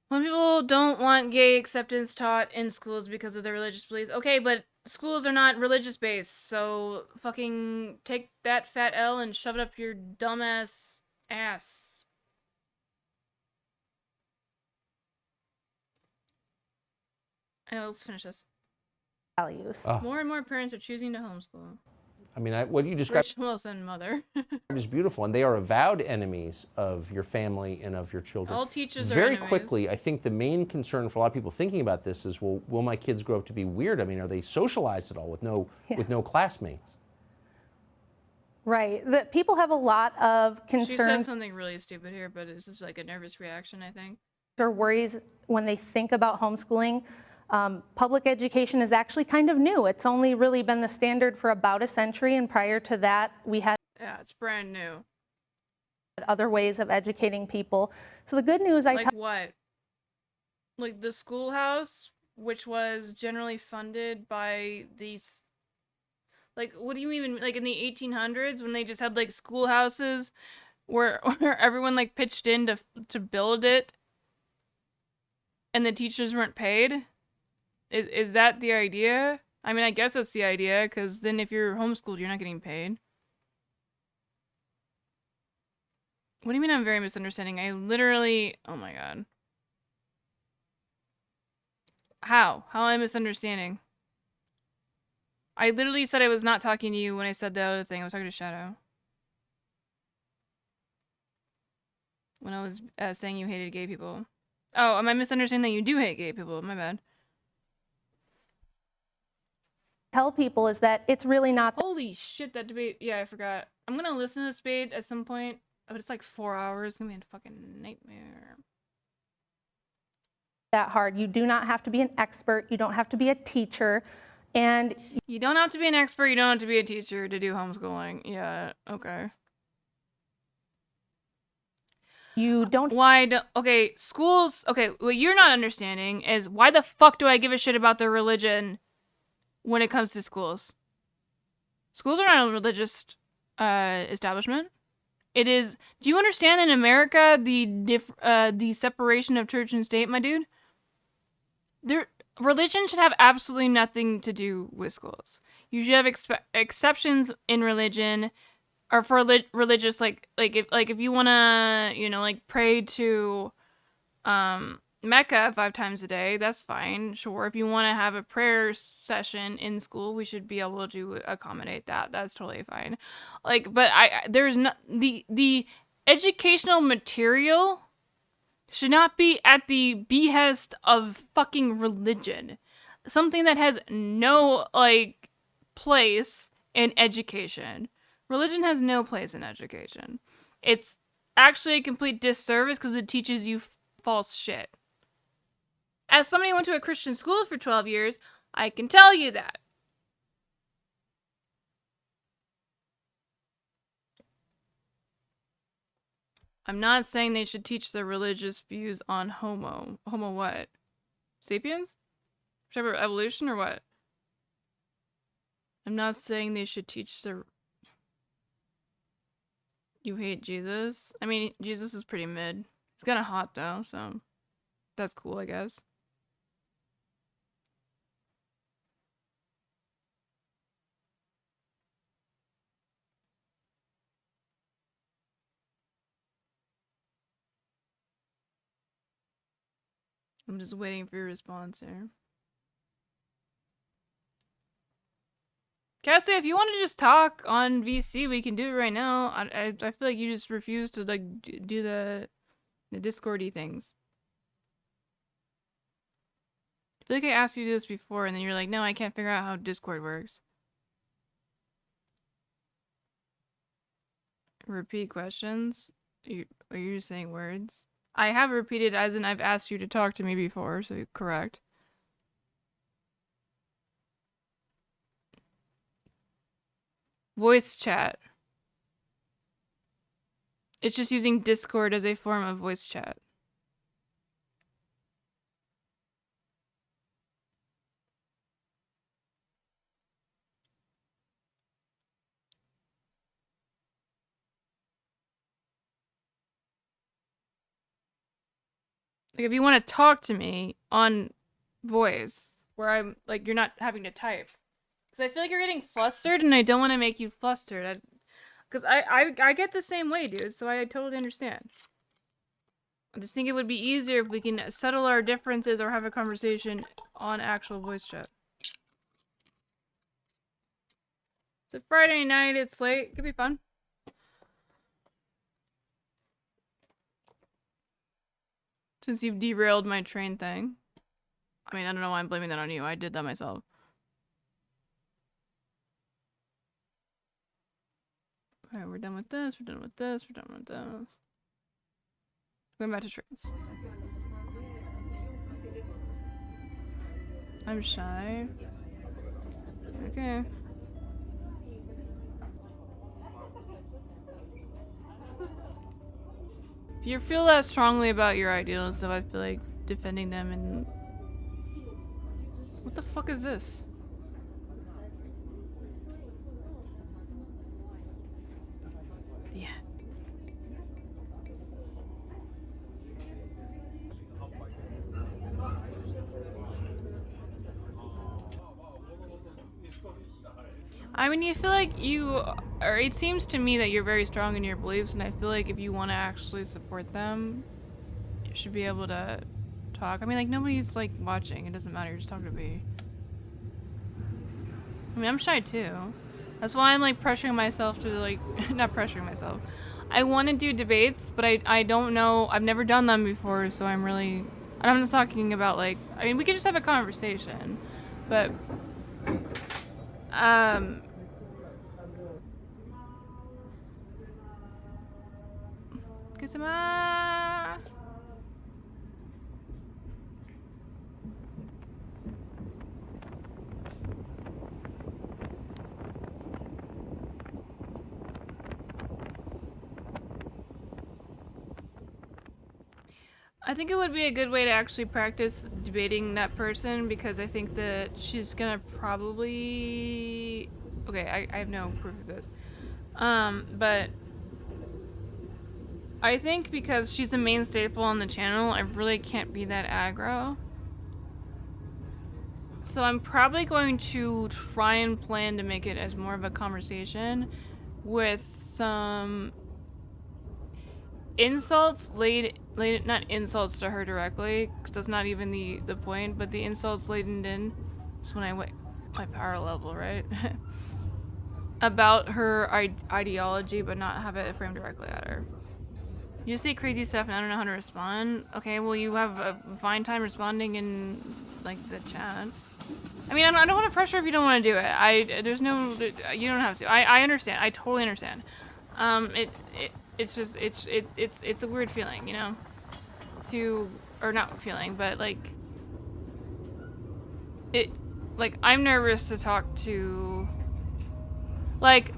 When people don't want gay acceptance taught in schools because of their religious beliefs. Okay, but schools are not religious based, so fucking take that fat L and shove it up your dumbass ass. Anyway, let's finish this. Values. More and more parents are choosing to homeschool. I mean, what you described Rich Wilson, mother. is beautiful, and they are avowed enemies of your family and of your children. All teachers are Very enemies. quickly, I think the main concern for a lot of people thinking about this is, well, will my kids grow up to be weird? I mean, are they socialized at all with no classmates? Right. People have a lot of She says concerns something really stupid here, but it's just like a nervous reaction, I think. or worries when they think about homeschooling. Public education is actually kind of new. It's only really been the standard for about a century, and prior to that, we had it's brand new. Other ways of educating people. So the good news Like what? Like the schoolhouse, which was generally funded by these. Like, what do you even like in the 1800s when they just had like schoolhouses where everyone like pitched in to build it, and the teachers weren't paid? Is that the idea? I mean, I guess that's the idea, because then if you're homeschooled, you're not getting paid. What do you mean I'm very misunderstanding? I literally... Oh my god. How? How am I misunderstanding? I literally said I was not talking to you when I said the other thing. I was talking to Shadow. When I was saying you hated gay people. Oh, am I misunderstanding that you do hate gay people? My bad. tell people is that it's really not. Holy shit, that debate. Yeah, I forgot. I'm gonna listen to this debate at some point, but it's like 4 hours. It's gonna be a fucking nightmare. That hard. You do not have to be an expert. You don't have to be a teacher. And you don't have to be an expert. You don't have to be a teacher to do homeschooling. Yeah, okay. You don't. Okay, schools. Okay, what you're not understanding is why the fuck do I give a shit about their religion when it comes to schools? Schools are not a religious establishment. It is. Do you understand in America the separation of church and state, my dude? Religion should have absolutely nothing to do with schools. You should have exceptions in religion, or for religious like if you wanna pray to Mecca 5 times a day, that's fine. Sure, if you want to have a prayer session in school, we should be able to accommodate that. That's totally fine. But there's not the educational material should not be at the behest of fucking religion. Something that has no, like, place in education. Religion has no place in education. It's actually a complete disservice because it teaches you false shit. As somebody who went to a Christian school for 12 years, I can tell you that. I'm not saying they should teach their religious views on homo. Homo what? Sapiens? Whichever, evolution or what? I'm not saying they should teach their... You hate Jesus? I mean, Jesus is pretty mid. He's kind of hot though, so that's cool, I guess. I'm just waiting for your response here. Cassie, if you want to just talk on VC, we can do it right now. I feel like you just refuse to like do the Discordy things. I feel like I asked you to do this before, and then you're like, no, I can't figure out how Discord works. Repeat questions? Are you just saying words? I have repeated as in I've asked you to talk to me before, so you're correct. Voice chat. It's just using Discord as a form of voice chat. Like if you want to talk to me on voice, where I'm like you're not having to type. Because I feel like you're getting flustered and I don't want to make you flustered. Because I get the same way, dude, so I totally understand. I just think it would be easier if we can settle our differences or have a conversation on actual voice chat. It's a Friday night, it's late, could be fun. Since you've derailed my train thing. I mean, I don't know why I'm blaming that on you, I did that myself. Alright, we're done with this, we're done with this, we're done with this. Going back to trains. I'm shy. Okay. If you feel that strongly about your ideals, so I feel like defending them and... What the fuck is this? Yeah. I mean, you feel like you, or it seems to me that you're very strong in your beliefs, and I feel like if you want to actually support them, you should be able to talk. I mean, like, nobody's, like, watching. It doesn't matter. You're just talking to me. I mean, I'm shy, too. That's why I'm, like, pressuring myself to, like, not pressuring myself. I want to do debates, but I don't know. I've never done them before, so I'm really... And I'm just talking about, like... I mean, we could just have a conversation, but... Kusama. I think it would be a good way to actually practice debating that person because I think that she's gonna probably... Okay, I have no proof of this. But I think because she's a main staple on the channel, I really can't be that aggro. So I'm probably going to try and plan to make it as more of a conversation with some insults laid not insults to her directly, because that's not even the point, but the insults laden in. That's when I wait my power level, right? About her ideology, but not have it framed directly at her. You say crazy stuff and I don't know how to respond. Okay, well you have a fine time responding in like the chat. I mean, I don't want to pressure if you don't want to do it. There's no, you don't have to. I understand. I totally understand. It's just, it's a weird feeling, you know? Or not feeling, but like, I'm nervous to talk to, like,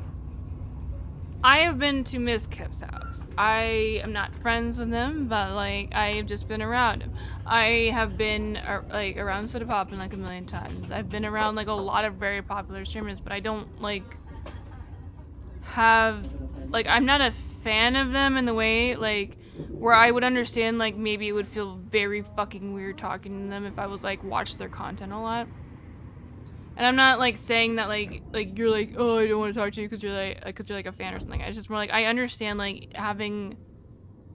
I have been to Miss Kip's house. I am not friends with him, but like I have just been around him. I have been like around Soda Poppin' like a million times. I've been around like a lot of very popular streamers, but I don't like have like I'm not a fan of them in the way like where I would understand like maybe it would feel very fucking weird talking to them if I was like watch their content a lot. And I'm not like saying that like you're like, oh, I don't want to talk to you because you're like a fan or something. It's just more like I understand like having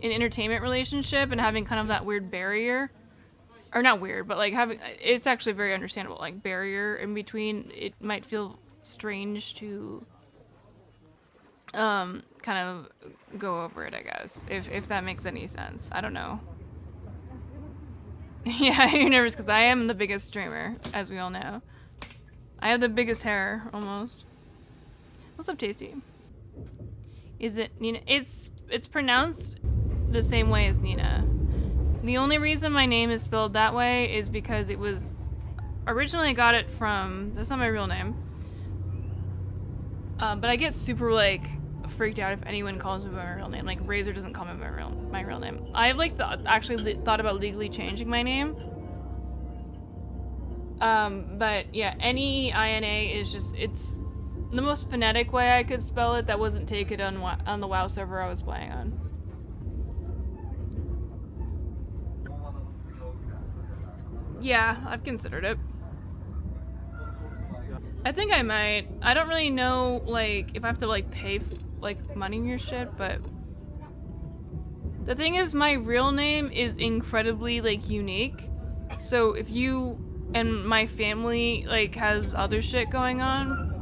an entertainment relationship and having kind of that weird barrier, or not weird, but like having, it's actually very understandable, like barrier in between. It might feel strange to kind of go over it, I guess, if that makes any sense. I don't know. Yeah, you're nervous because I am the biggest streamer, as we all know. I have the biggest hair, almost. What's up, Tasty? Is it Nina? It's pronounced the same way as Nina. The only reason my name is spelled that way is because it was... Originally I got it from... That's not my real name. But I get super, like, freaked out if anyone calls me by my real name. Like, Razor doesn't call me by my real name. I've, like, actually thought about legally changing my name. But yeah, any INA is just, it's the most phonetic way I could spell it that wasn't taken on the WoW server I was playing on. Yeah, I've considered it. I think I might. I don't really know, like, if I have to, like, pay, like, money in your shit, but... The thing is, my real name is incredibly, like, unique. So if you... And my family, like, has other shit going on.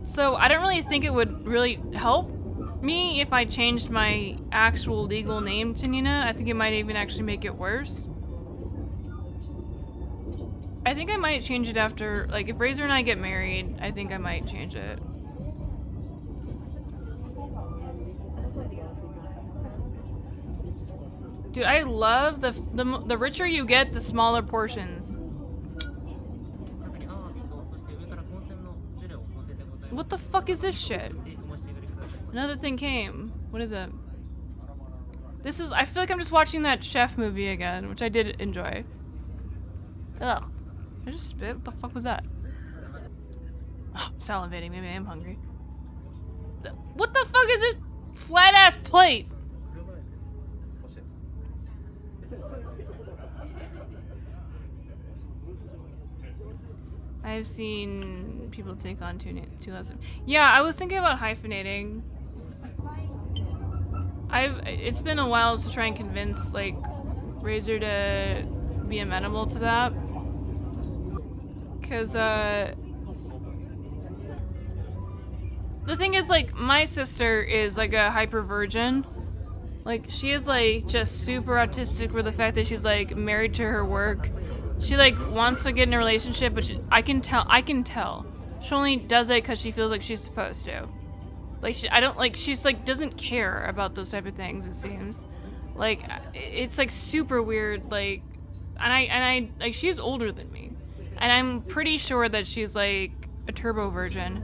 So I don't really think it would really help me if I changed my actual legal name to Nina. I think it might even actually make it worse. I think I might change it after, like, if Razor and I get married, I think I might change it. Dude, I love the richer you get, the smaller portions. What the fuck is this shit? Another thing came. What is it? This is, I feel like I'm just watching that chef movie again, which I did enjoy. Ugh. Did I just spit? What the fuck was that? Oh, salivating. Maybe I am hungry. What the fuck is this flat ass plate? I've seen people take on two lessons. Yeah, I was thinking about hyphenating. It's been a while to try and convince, like, Razor to be amenable to that. Cause, the thing is, like, my sister is, like, a hyper virgin. Like, she is, like, just super autistic with the fact that she's, like, married to her work. She, like, wants to get in a relationship, but I can tell. She only does it because she feels like she's supposed to. Like, she's, like, doesn't care about those type of things, it seems. Like, it's, like, super weird, like, and like, she's older than me. And I'm pretty sure that she's, like, a turbo virgin.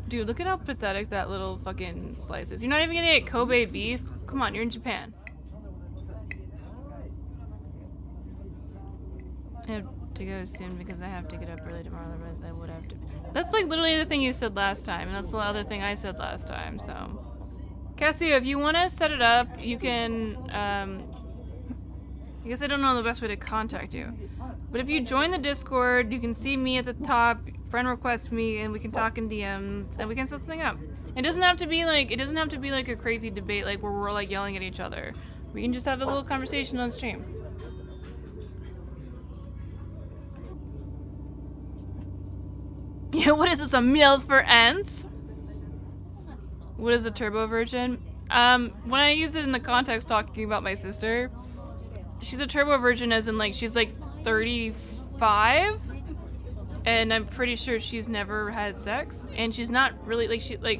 Dude, look at how pathetic that little fucking slice is. You're not even gonna get Kobe beef? Come on, you're in Japan. I have to go soon because I have to get up early tomorrow, otherwise I would have to. That's like literally the thing you said last time, and that's the other thing I said last time, so. Cassie, if you want to set it up, you can, I guess I don't know the best way to contact you. But if you join the Discord, you can see me at the top, friend request me, and we can talk in DMs, and we can set something up. It doesn't have to be like, a crazy debate, like, where we're, like, yelling at each other. We can just have a little conversation on stream. Yeah, what is this, a meal for ants? What is a turbo virgin? When I use it in the context talking about my sister, she's a turbo virgin as in like she's like 35, and I'm pretty sure she's never had sex, and she's not really like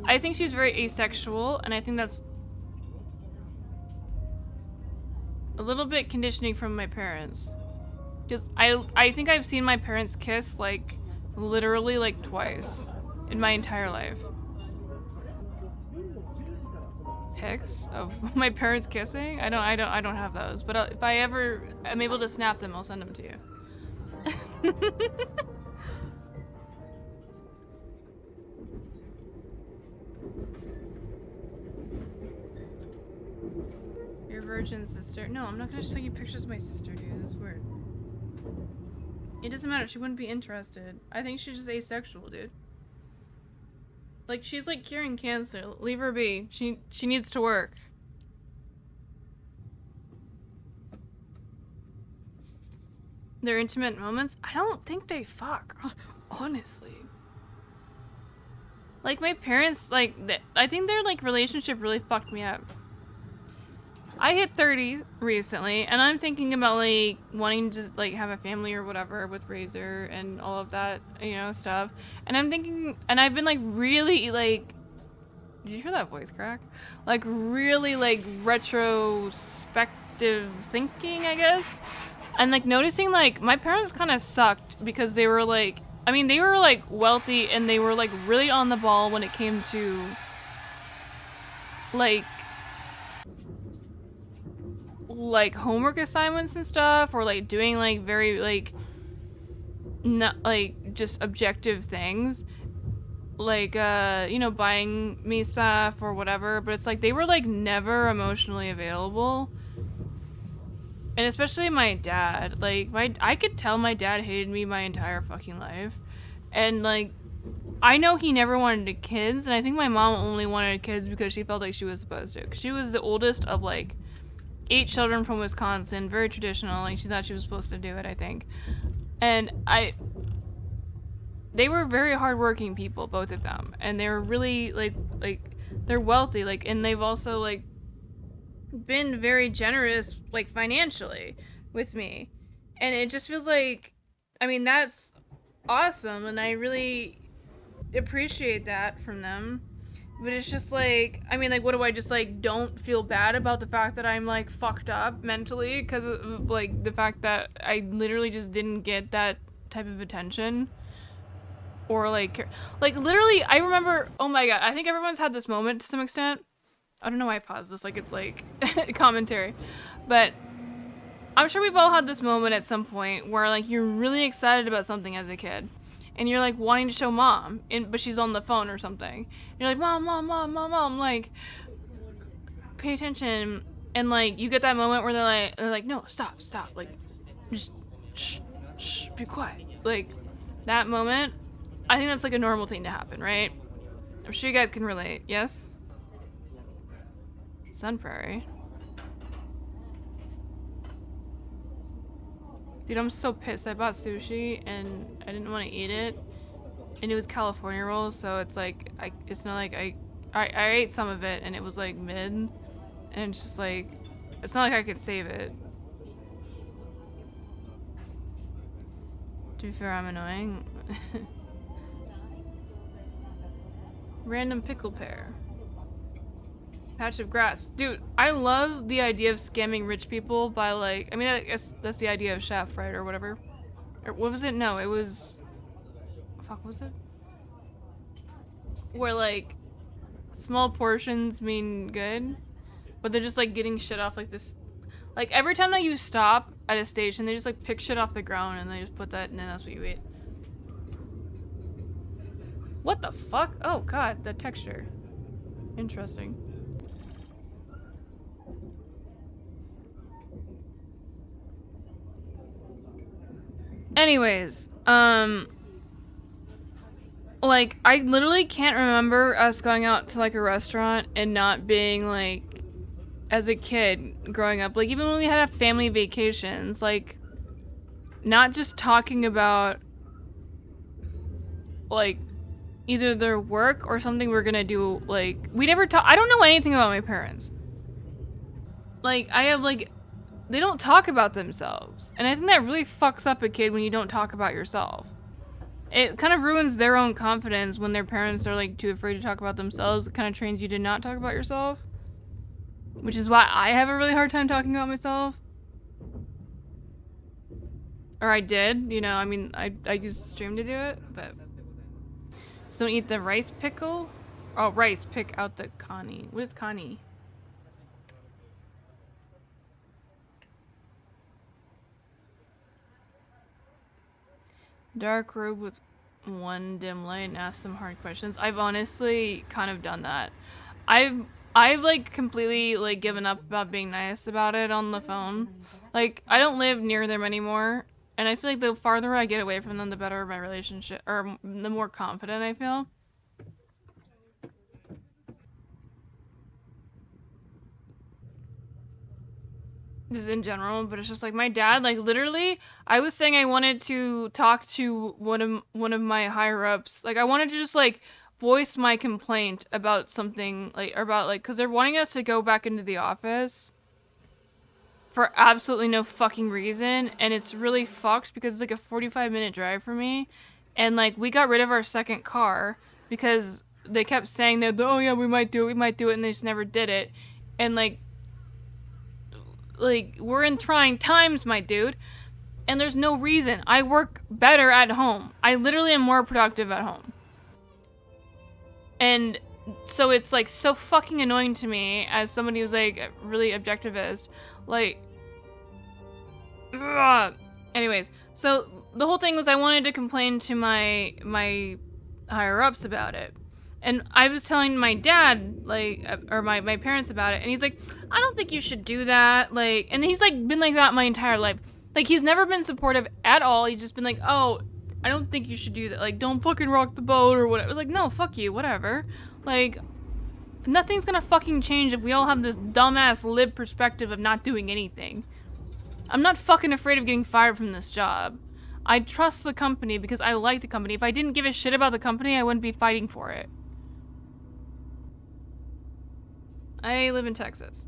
I think she's very asexual, and I think that's a little bit conditioning from my parents, because I think I've seen my parents kiss like literally like twice in my entire life. Pics of my parents kissing? I don't have those, but if I ever am able to snap them, I'll send them to you. Your virgin sister? No, I'm not gonna show you pictures of my sister, dude. That's weird. It doesn't matter. She wouldn't be interested. I think she's just asexual, dude. Like, she's like curing cancer. Leave her be. She needs to work. Their intimate moments? I don't think they fuck. Honestly. Like, my parents, like, I think their, like, relationship really fucked me up. I hit 30 recently, and I'm thinking about, like, wanting to, like, have a family or whatever with Razor and all of that, you know, stuff. And I'm thinking, and I've been, like, really, like, did you hear that voice crack? Like, really, like, retrospective thinking, I guess. And, like, noticing, like, my parents kind of sucked because they were, like, I mean, they were, like, wealthy, and they were, like, really on the ball when it came to, like homework assignments and stuff, or like doing like very like not like just objective things, like you know, buying me stuff or whatever. But it's like they were like never emotionally available, and especially my dad. Like I could tell my dad hated me my entire fucking life, and like I know he never wanted kids, and I think my mom only wanted kids because she felt like she was supposed to, 'cause she was the oldest of like 8 children from Wisconsin, very traditional. Like, she thought she was supposed to do it, I think. And they were very hardworking people, both of them. And they were really, like, they're wealthy, like, and they've also, like, been very generous, like, financially with me. And it just feels like, I mean, that's awesome, and I really appreciate that from them. But it's just like, I mean, like, what do I just, like, don't feel bad about the fact that I'm, like, fucked up mentally because of, like, the fact that I literally just didn't get that type of attention? Or, like, literally, I remember, oh my god, I think everyone's had this moment to some extent. I don't know why I paused this, like, it's, like, commentary. But I'm sure we've all had this moment at some point where, like, you're really excited about something as a kid. And you're, like, wanting to show mom, but she's on the phone or something. And you're like, mom, like, pay attention. And, like, you get that moment where they're like, no, stop, like, just, shh, be quiet. Like, that moment, I think that's, like, a normal thing to happen, right? I'm sure you guys can relate, yes? Sun Prairie. Dude, I'm so pissed. I bought sushi and I didn't want to eat it, and it was California rolls, so it's like it's not like I ate some of it and it was like mid, and it's just like it's not like I could save it. To be fair, I'm annoying. Random pickle pear. Patch of grass. Dude, I love the idea of scamming rich people by, like, I mean, I guess that's the idea of chef, right, or whatever. Or what was it? No, it was, fuck, what was it? Where, like, small portions mean good, but they're just, like, getting shit off, like, this, like, every time that you stop at a station, they just, like, pick shit off the ground and they just put that, and then that's what you eat. What the fuck? Oh, god, the texture. Interesting. Anyways, like, I literally can't remember us going out to, like, a restaurant and not being, like, as a kid growing up, like, even when we had family vacations, like, not just talking about, like, either their work or something we're gonna do. Like, we never talk. I don't know anything about my parents. Like, I have like, they don't talk about themselves, and I think that really fucks up a kid when you don't talk about yourself. It kind of ruins their own confidence when their parents are like too afraid to talk about themselves. It kind of trains you to not talk about yourself, which is why I have a really hard time talking about myself. Or I did, you know, I mean, I used stream to do it, but... So don't eat the rice pickle? Oh, rice, pick out the Connie. What is Connie? Dark robe with one dim light and ask them hard questions. I've honestly kind of done that. I've like completely like given up about being nice about it on the phone. Like, I don't live near them anymore. And I feel like the farther I get away from them, the better my relationship, or the more confident I feel. Just in general, but it's just like my dad, like literally, I was saying I wanted to talk to one of my higher ups. Like, I wanted to just like voice my complaint about something, like, or about like, cause they're wanting us to go back into the office for absolutely no fucking reason, and it's really fucked because it's like a 45-minute drive for me, and like we got rid of our second car because they kept saying that, oh yeah, we might do it, and they just never did it, and like we're in trying times, my dude, and there's no reason. I work better at home. I literally am more productive at home, and so it's like so fucking annoying to me as somebody who's like really objectivist, like. Ugh. Anyways, so the whole thing was I wanted to complain to my higher ups about it, and I was telling my dad, like, or my parents about it, and he's like, I don't think you should do that, like, and he's like been like that my entire life. Like, he's never been supportive at all. He's just been like, oh, I don't think you should do that, like, don't fucking rock the boat or whatever. I was like, no, fuck you, whatever. Like, nothing's gonna fucking change if we all have this dumbass lib perspective of not doing anything. I'm not fucking afraid of getting fired from this job. I trust the company because I like the company. If I didn't give a shit about the company, I wouldn't be fighting for it. I live in Texas.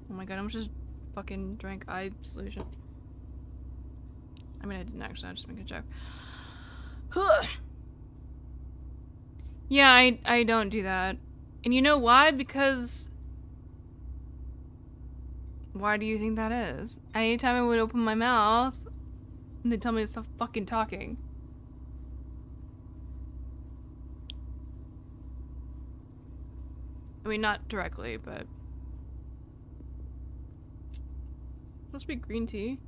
Oh my god, I almost just fucking drank eye solution. I mean, I didn't actually, I was just making a joke. Yeah, I don't do that. And you know why? Because... Why do you think that is? Anytime I would open my mouth, they'd tell me to stop fucking talking. I mean, not directly, but... Must be green tea.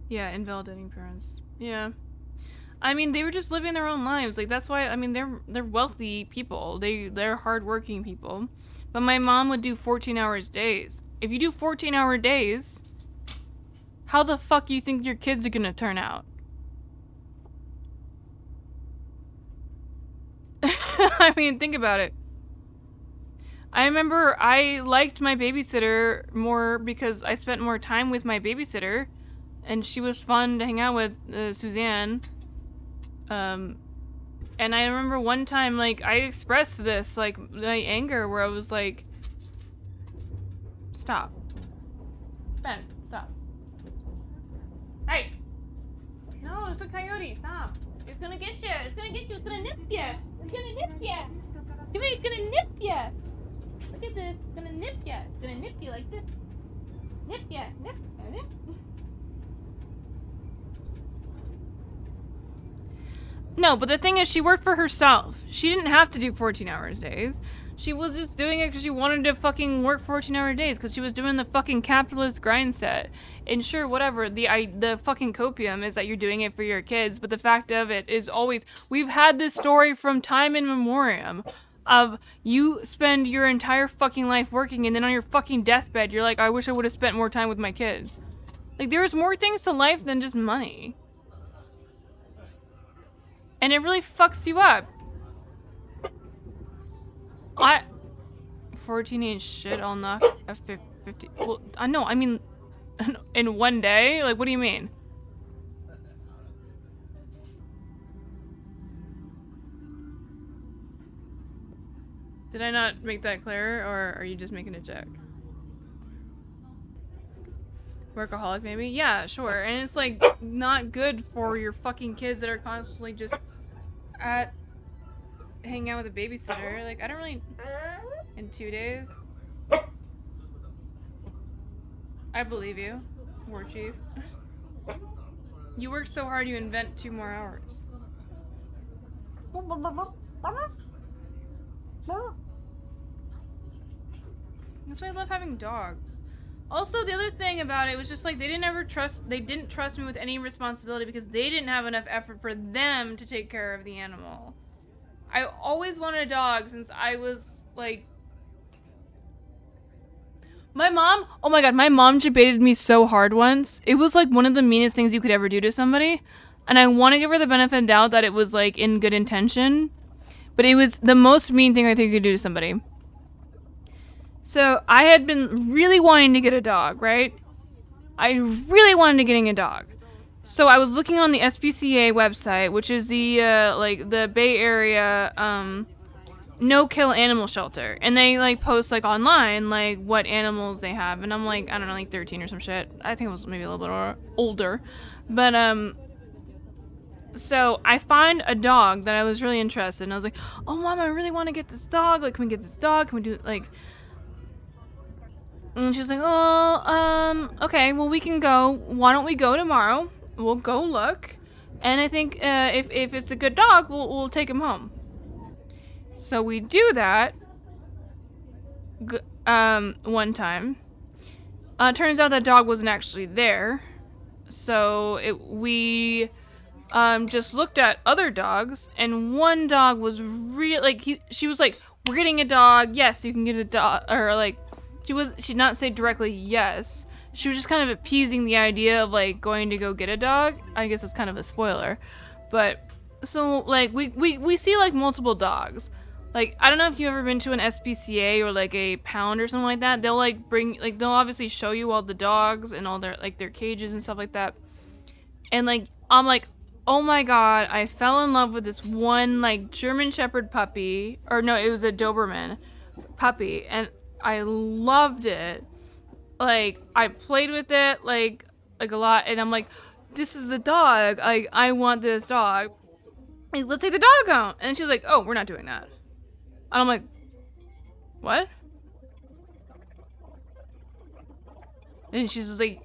Yeah, invalidating parents. Yeah. I mean, they were just living their own lives. Like, that's why, I mean, they're wealthy people. They're hardworking people. But my mom would do 14-hour days. If you do 14-hour days, how the fuck do you think your kids are gonna turn out? I mean, think about it. I remember I liked my babysitter more because I spent more time with my babysitter, and she was fun to hang out with, Suzanne. And I remember one time, like, I expressed this, like, my anger, where I was like, stop. Ben, stop. Hey! No, it's a coyote, stop. It's gonna get you, it's gonna get you, it's gonna nip you. It's gonna nip you. Come here, it's gonna nip you. Look at this, it's gonna nip you. It's gonna nip you like this. Nip you, nip, nip. No, but the thing is, she worked for herself. She didn't have to do 14-hour days. She was just doing it because she wanted to fucking work 14-hour days because she was doing the fucking capitalist grind set. And sure, whatever, the fucking copium is that you're doing it for your kids, but the fact of it is always, we've had this story from time in memoriam of you spend your entire fucking life working and then on your fucking deathbed, you're like, I wish I would have spent more time with my kids. Like, there's more things to life than just money. And it really fucks you up. 14 ain't shit, I'll knock a 50. Well, I know, I mean, in one day? Like, what do you mean? Did I not make that clear, or are you just making a joke? Workaholic, maybe? Yeah, sure. And it's like not good for your fucking kids that are constantly just hanging out with a babysitter. Like, I don't really. In 2 days? I believe you, War Chief. You work so hard, you invent 2 more hours. That's why I love having dogs. Also, the other thing about it was just like they didn't trust me with any responsibility because they didn't have enough effort for them to take care of the animal. I always wanted a dog since I was like... My mom, oh my god, my mom debated me so hard once. It was like one of the meanest things you could ever do to somebody. And I want to give her the benefit of the doubt that it was like in good intention. But it was the most mean thing I think you could do to somebody. So I had been really wanting to get a dog, right? I really wanted to get a dog. So I was looking on the SPCA website, which is the like the Bay Area no-kill animal shelter, and they like post like online like what animals they have, and I'm like, I don't know, like 13 or some shit. I think it was maybe a little bit older, but so I find a dog that I was really interested in. I was like, oh mom, I really want to get this dog. Like, can we get this dog? Can we do like? And she's like, oh, okay, well we can go. Why don't we go tomorrow? We'll go look, and I think if it's a good dog, we'll take him home. So we do that one time. Turns out that dog wasn't actually there. So we just looked at other dogs, and one dog was she was like, we're getting a dog. Yes, you can get a dog. Or like, she did not say directly yes. She was just kind of appeasing the idea of like going to go get a dog. I guess it's kind of a spoiler. But so like we see like multiple dogs. Like, I don't know if you've ever been to an SPCA or like a pound or something like that. They'll like they'll obviously show you all the dogs and all their cages and stuff like that. And like, I'm like, oh my god, I fell in love with this one like German Shepherd puppy. Or no, it was a Doberman puppy. And I loved it. Like, I played with it like a lot. And I'm like, this is the dog. I want this dog. Like, let's take the dog home. And she's like, oh, we're not doing that. And I'm like, what? And she's just like,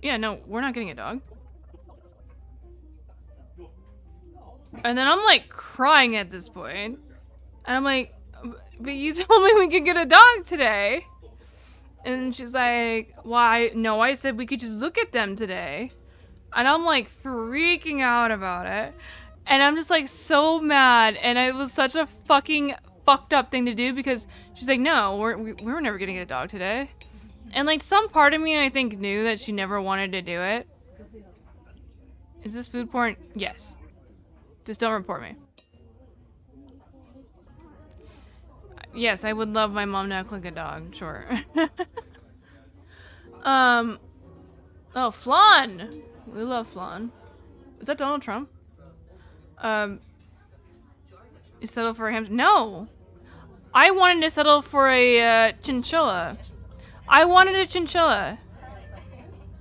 yeah, no, we're not getting a dog. And then I'm like crying at this point. And I'm like, but you told me we could get a dog today. And she's like, why? No, I said we could just look at them today. And I'm like freaking out about it. And I'm just like so mad. And it was such a fucking fucked up thing to do because she's like, no, we were never gonna get a dog today. And like some part of me I think knew that she never wanted to do it. Is this food porn? Yes. Just don't report me. Yes, I would love my mom to act like a dog, sure. Oh, flan! We love flan. Is that Donald Trump? You settle for a hamster? No! I wanted to settle for a chinchilla. I wanted a chinchilla.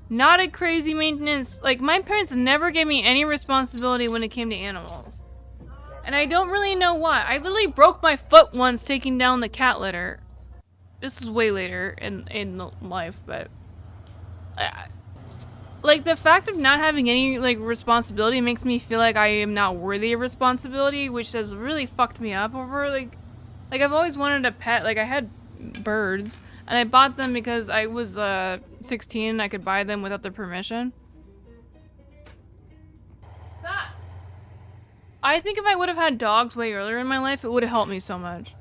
Not a crazy maintenance. Like, my parents never gave me any responsibility when it came to animals. And I don't really know why. I literally broke my foot once taking down the cat litter. This is way later in life, but... like, the fact of not having any, like, responsibility makes me feel like I am not worthy of responsibility, which has really fucked me up over, like, I've always wanted a pet. Like, I had birds, and I bought them because I was, 16 and I could buy them without their permission. I think if I would have had dogs way earlier in my life, it would have helped me so much.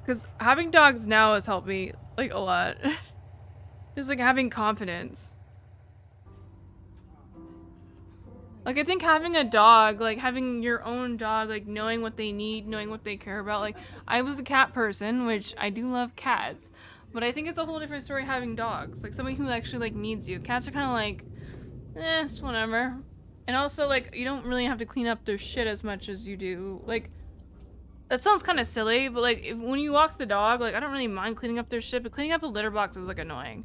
Because having dogs now has helped me, like, a lot. Just, like, having confidence. Like, I think having a dog, like, having your own dog, like, knowing what they need, knowing what they care about, like, I was a cat person, which I do love cats, but I think it's a whole different story having dogs. Like, somebody who actually, like, needs you. Cats are kind of like, it's whatever. And also, like, you don't really have to clean up their shit as much as you do. Like, That sounds kind of silly, but like when you walk the dog, like I don't really mind cleaning up their shit, but cleaning up a litter box is like annoying.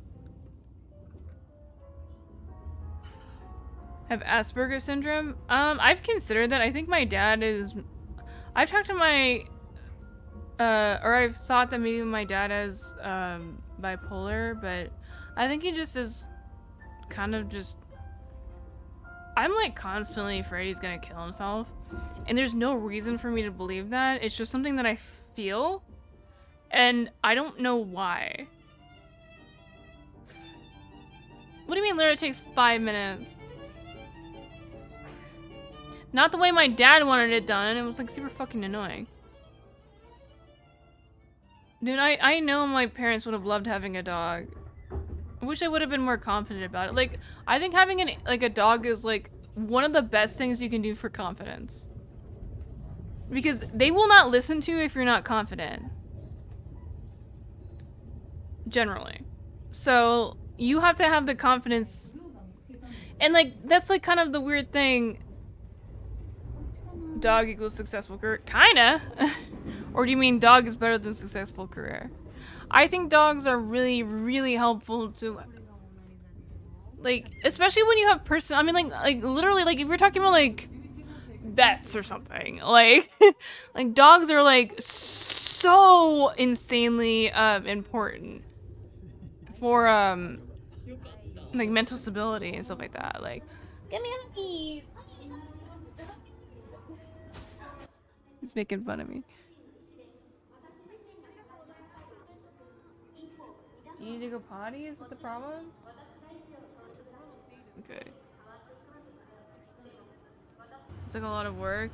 Have Asperger's syndrome? I've considered that. I think my dad is. I've talked to my, or I've thought that maybe my dad is bipolar, but I think he just is kind of just. I'm like constantly afraid he's gonna kill himself, and there's no reason for me to believe that. It's just something that I feel, and I don't know why. What do you mean literally takes 5 minutes? Not the way my dad wanted it done. It was like super fucking annoying. Dude, I know my parents would have loved having a dog. I wish I would have been more confident about it. Like, I think having a dog is like one of the best things you can do for confidence. Because they will not listen to you if you're not confident. Generally. So, you have to have the confidence. And like, that's like kind of the weird thing. Dog equals successful career. Kinda. Or do you mean dog is better than successful career? I think dogs are really, really helpful to, like, especially when you have I mean, like literally, like, if you're talking about, like, vets or something, like, like, dogs are, like, so insanely, important for, like, mental stability and stuff like that, like, give me a huggy. He's making fun of me. You need to go potty? Is that the problem? Okay. It's like a lot of work.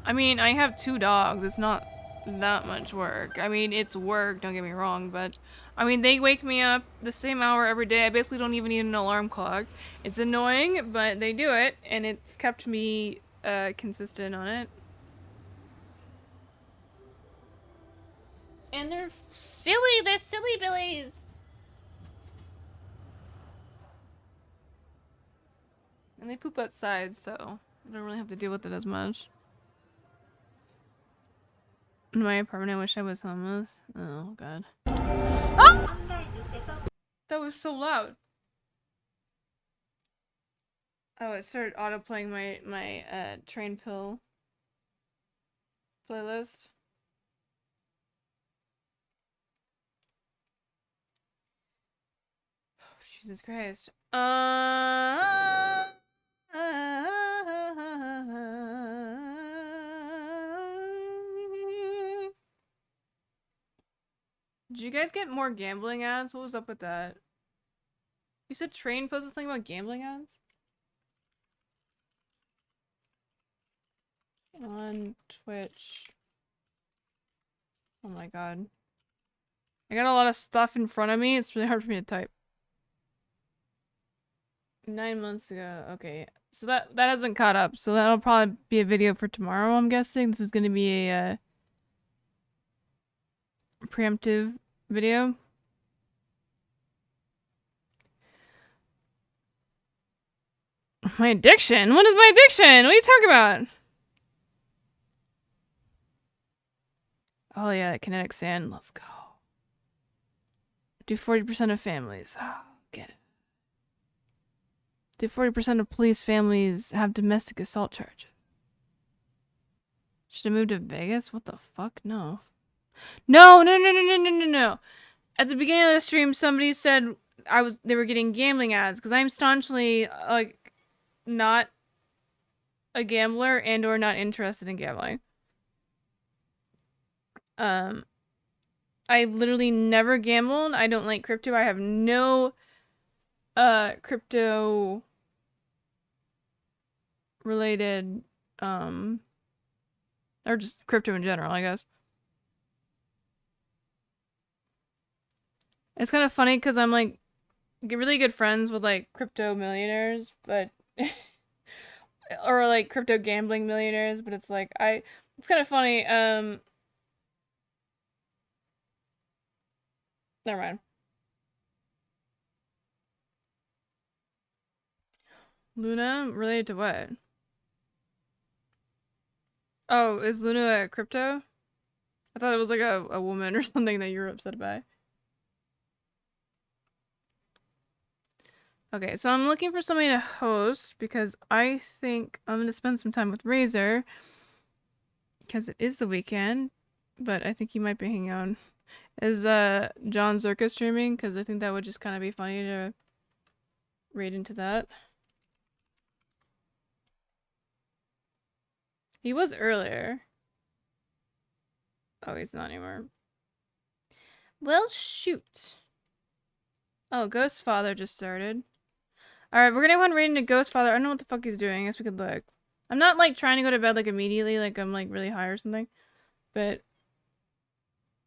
I mean, I have 2 dogs. It's not that much work. I mean, it's work, don't get me wrong, but I mean, they wake me up the same hour every day. I basically don't even need an alarm clock. It's annoying, but they do it, and it's kept me consistent on it. And they're silly. They're silly billies. And they poop outside, so I don't really have to deal with it as much. In my apartment, I wish I was homeless. Oh, God. Ah! That was so loud. Oh, it started auto-playing my train pill playlist. Oh, Jesus Christ. Did you guys get more gambling ads? What was up with that? You said Train posted something about gambling ads? On Twitch. Oh my god. I got a lot of stuff in front of me. It's really hard for me to type. 9 months ago. Okay. So that hasn't caught up. So that'll probably be a video for tomorrow, I'm guessing. This is going to be a preemptive video. My addiction? What is my addiction? What are you talking about? Oh yeah, that kinetic sand. Let's go. Do 40% of families. Oh, get it. Do 40% of police families have domestic assault charges? Should I move to Vegas? What the fuck? No. No. At the beginning of the stream, somebody said they were getting gambling ads because I'm staunchly like not a gambler and or not interested in gambling. I literally never gambled. I don't like crypto. I have no crypto related or just crypto in general, I guess. It's kind of funny because I'm like really good friends with like crypto millionaires, but or like crypto gambling millionaires, but it's like it's kind of funny. Never mind. Luna related to what? Oh, is Luna a crypto? I thought it was like a woman or something that you were upset by. Okay, so I'm looking for somebody to host because I think I'm gonna spend some time with Razor because it is the weekend, but I think he might be hanging out. Is John Zerka streaming? Because I think that would just kind of be funny to raid into that. He was earlier. Oh, he's not anymore. Well, shoot. Oh, Ghost Father just started. Alright, we're gonna go ahead and raid into Ghost Father. I don't know what the fuck he's doing. I guess we could look. I'm not, like, trying to go to bed, like, immediately. Like, I'm, like, really high or something. But...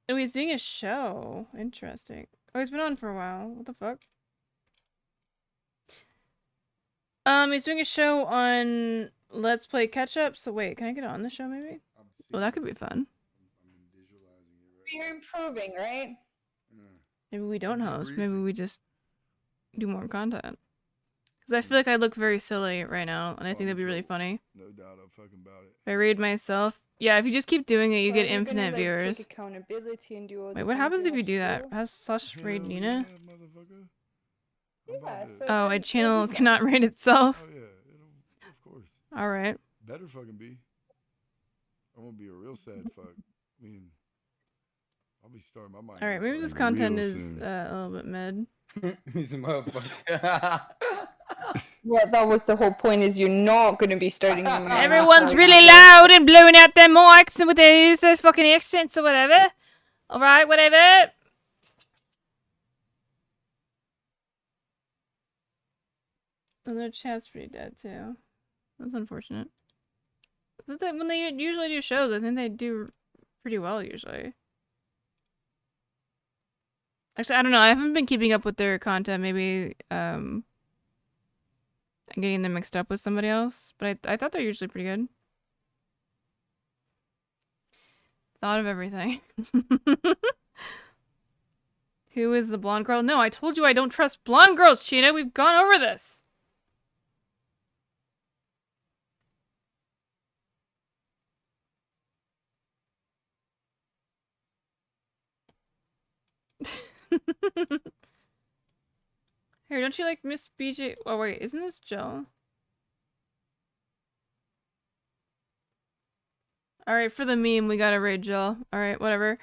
oh, he's doing a show. Interesting. Oh, he's been on for a while. What the fuck? He's doing a show on Let's Play Catch Up. So wait, can I get on the show maybe? Well, that could be fun. You're improving, right? Maybe we don't host. Maybe we just do more content. Because I feel like I look very silly right now, and I think that'd be really funny. No doubt about it. If I raid myself. Yeah, if you just keep doing it, you get You're infinite gonna, like, viewers. Take accountability and do all Wait, the what things happens if you have do to that? How's Slush raid Nina? Yeah, so Oh, then a channel it'll be fun. cannot raid itself. Oh yeah, of course. Alright. Better fucking be. I'm gonna be a real sad fuck. I mean, I'll be starting my mind. Alright, maybe this content is a little bit mid. He's a motherfucker. Yeah, that was the whole point. Is you're not gonna be starting your mind. Everyone's really loud and blowing out their mics and with their fucking accents or whatever. Alright, whatever. And their chat's pretty dead too. That's unfortunate. When they usually do shows, I think they do pretty well usually. Actually, I don't know. I haven't been keeping up with their content. Maybe I'm getting them mixed up with somebody else. But I thought they're usually pretty good. Thought of everything. Who is the blonde girl? No, I told you I don't trust blonde girls, Cheetah. We've gone over this. Here, don't you like Miss BJ? Oh wait, isn't this Jill? Alright, for the meme, we gotta raid Jill. Alright, whatever.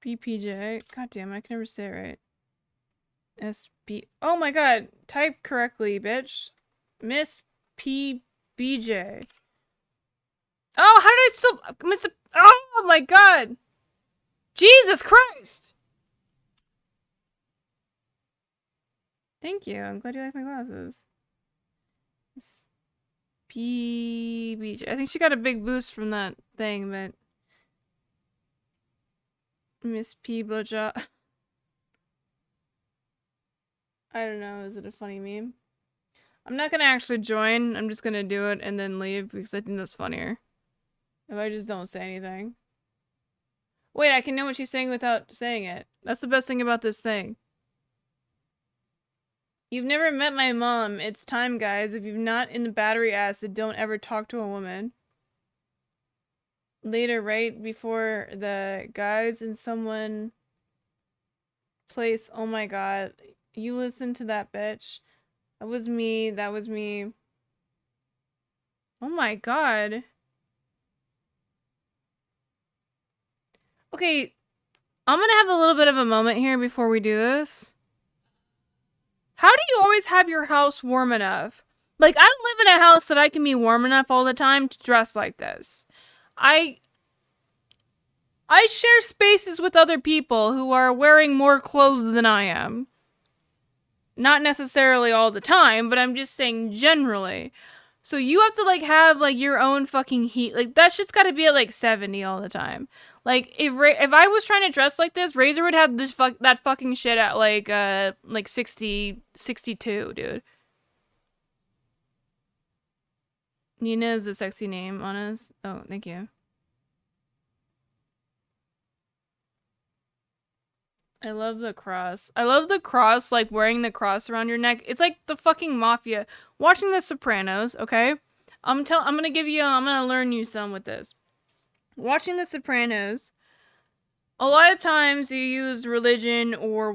BPJ. God damn it, I can never say it right. SB. Oh my god, type correctly, bitch. Miss PBJ. Oh, how did I still miss the? Oh my god! Jesus Christ! Thank you. I'm glad you like my glasses. PBJ. I think she got a big boost from that thing, but Miss P-Boja. I don't know. Is it a funny meme? I'm not gonna actually join. I'm just gonna do it and then leave because I think that's funnier. If I just don't say anything. Wait, I can know what she's saying without saying it. That's the best thing about this thing. You've never met my mom. It's time, guys. If you've not in the battery acid, don't ever talk to a woman. Later, right before the guys and someone place. Oh my god. You listen to that bitch. That was me. That was me. Oh my god. Okay, I'm gonna have a little bit of a moment here before we do this. How do you always have your house warm enough? Like, I don't live in a house that I can be warm enough all the time to dress like this. I share spaces with other people who are wearing more clothes than I am. Not necessarily all the time, but I'm just saying generally. So you have to, like, have, like, your own fucking heat. Like, that shit's gotta be at, like, 70 all the time. Like, if I was trying to dress like this, Razor would have this that fucking shit at, like 60, 62, dude. Nina is a sexy name, honest. Oh, thank you. I love the cross. I love the cross, like wearing the cross around your neck. It's like the fucking mafia. Watching The Sopranos, okay? I'm gonna learn you some with this. Watching The Sopranos, a lot of times you use religion or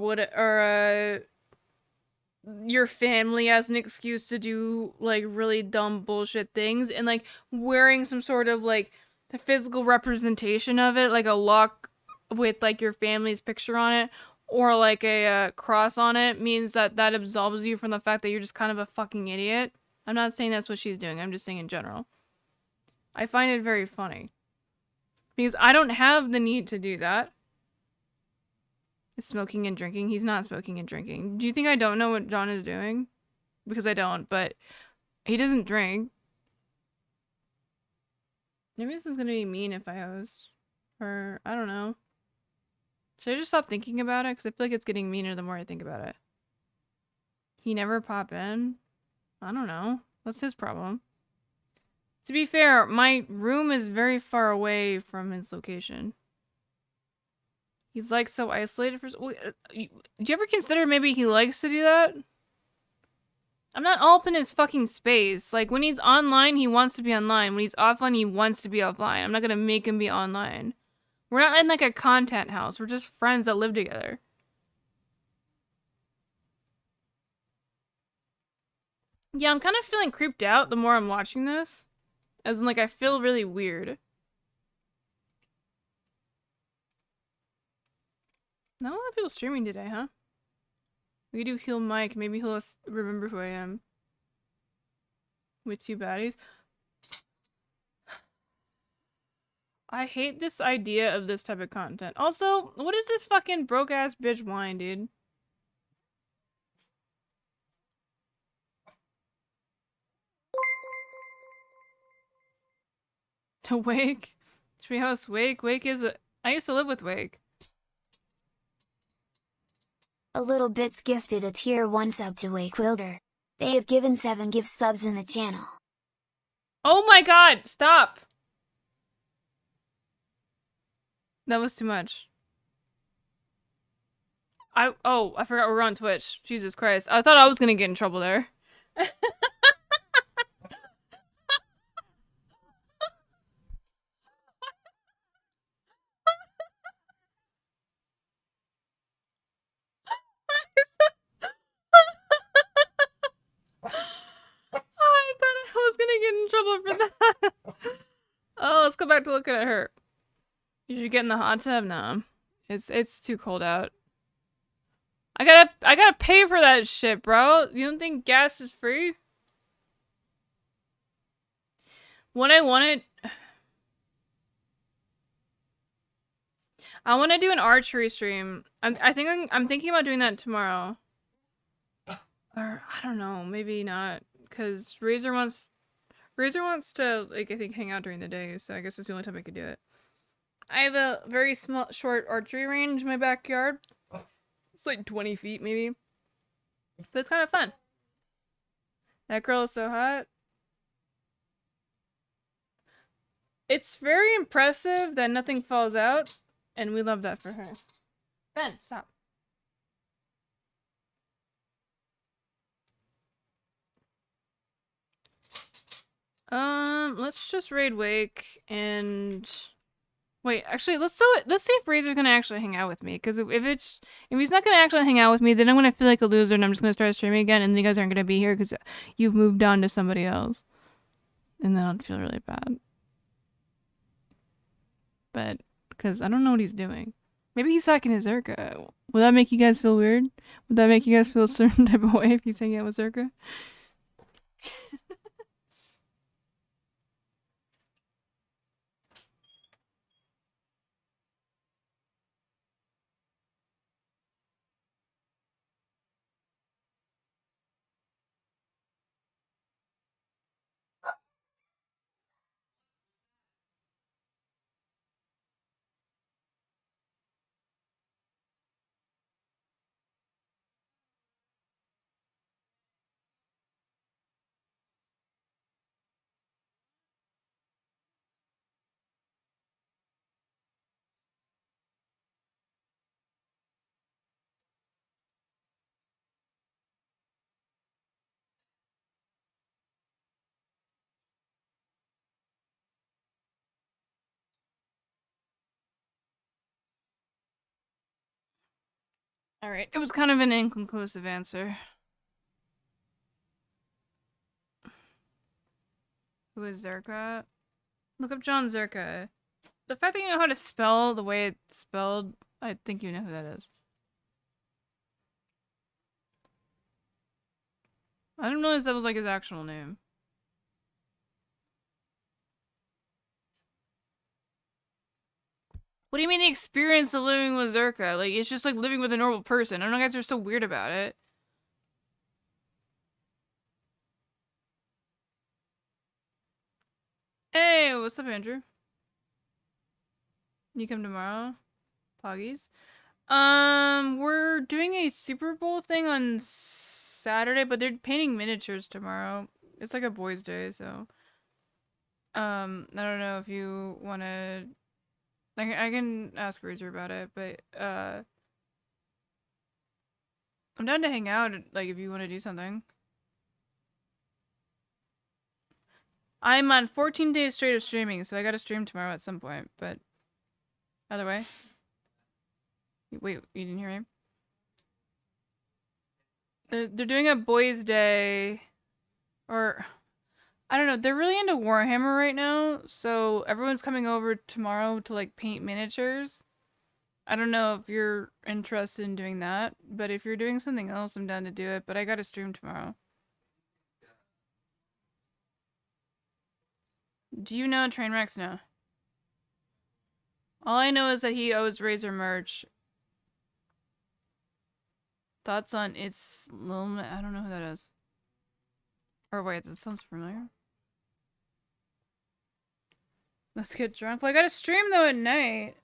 your family as an excuse to do like really dumb bullshit things, and like wearing some sort of like the physical representation of it, like a lock with like your family's picture on it, or like a cross on it, means that absolves you from the fact that you're just kind of a fucking idiot. I'm not saying that's what she's doing, I'm just saying in general. I find it very funny because I don't have the need to do that. Smoking and drinking. He's not smoking and drinking. Do you think I don't know what John is doing? Because I don't, but he doesn't drink. Maybe this is gonna be mean if I host. Or, I don't know. Should I just stop thinking about it? Because I feel like it's getting meaner the more I think about it. He never pop in? I don't know. That's his problem. To be fair, my room is very far away from his location. He's like so isolated for. Do you ever consider maybe he likes to do that? I'm not all up in his fucking space. Like when he's online, he wants to be online. When he's offline, he wants to be offline. I'm not gonna make him be online. We're not in like a content house. We're just friends that live together. Yeah, I'm kind of feeling creeped out the more I'm watching this. As in like I feel really weird. Not a lot of people streaming today, huh? We do heal Mike. Maybe he'll remember who I am. With two baddies. I hate this idea of this type of content. Also, what is this fucking broke ass bitch whine, dude? To Wake? Treehouse Wake? Wake is a... I used to live with Wake. A Little Bits gifted a tier 1 sub to Wake Wilder. They have given 7 gift subs in the channel. Oh my god! Stop! That was too much. I forgot we're on Twitch. Jesus Christ. I thought I was gonna get in trouble there. I thought I was gonna get in trouble for that. Oh, let's go back to looking at her. You should get in the hot tub? No. It's too cold out. I gotta pay for that shit, bro. You don't think gas is free? What I wanted... I want to do an archery stream. I'm thinking about doing that tomorrow. Or, I don't know, maybe not. Because Razor wants to, like, I think hang out during the day, so I guess it's the only time I could do it. I have a very short archery range in my backyard. It's like 20 feet, maybe. But it's kind of fun. That girl is so hot. It's very impressive that nothing falls out, and we love that for her. Ben, stop. Let's just raid Wake and wait. Actually, let's see if Razor's gonna actually hang out with me. Because if he's not gonna actually hang out with me, then I'm gonna feel like a loser, and I'm just gonna start streaming again, and you guys aren't gonna be here because you've moved on to somebody else, and then I'll feel really bad. But because I don't know what he's doing. Maybe he's talking to Zerka. Will that make you guys feel weird? Would that make you guys feel a certain type of way if he's hanging out with Zerka? Alright, it was kind of an inconclusive answer. Who is Zerka? Look up John Zerka. The fact that you know how to spell the way it's spelled, I think you know who that is. I didn't realize that was like his actual name. What do you mean the experience of living with Zerka? Like, it's just like living with a normal person. I don't know, guys are so weird about it. Hey, what's up, Andrew? You come tomorrow? Poggies. We're doing a Super Bowl thing on Saturday, but they're painting miniatures tomorrow. It's like a boys' day, so. I don't know if you wanna... I can ask Razor about it, but, I'm down to hang out, like, if you want to do something. I'm on 14 days straight of streaming, so I gotta stream tomorrow at some point, but... Either way. Wait, you didn't hear me? They're doing a boys' day... Or... I don't know, they're really into Warhammer right now, so everyone's coming over tomorrow to, like, paint miniatures. I don't know if you're interested in doing that, but if you're doing something else, I'm down to do it, but I gotta stream tomorrow. Do you know Trainwrecks? No. All I know is that he owes Razor merch. Thoughts on It's Little... I don't know who that is. Or wait, that sounds familiar. Let's get drunk. Well, I gotta stream though at night.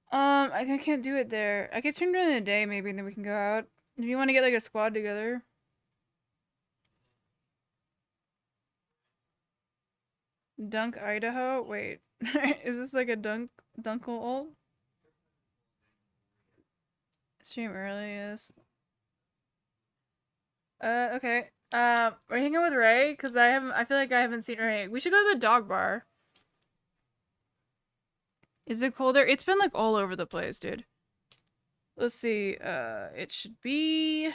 I can't do it there. I can stream during the day maybe, and then we can go out. If you want to get like a squad together. Dunk Idaho? Wait. Is this like a Dunkle ult? Stream early, yes. Okay. Are you hanging with Ray? Cause I feel like I haven't seen Ray. We should go to the dog bar. Is it colder? It's been like all over the place, dude. Let's see. It should be...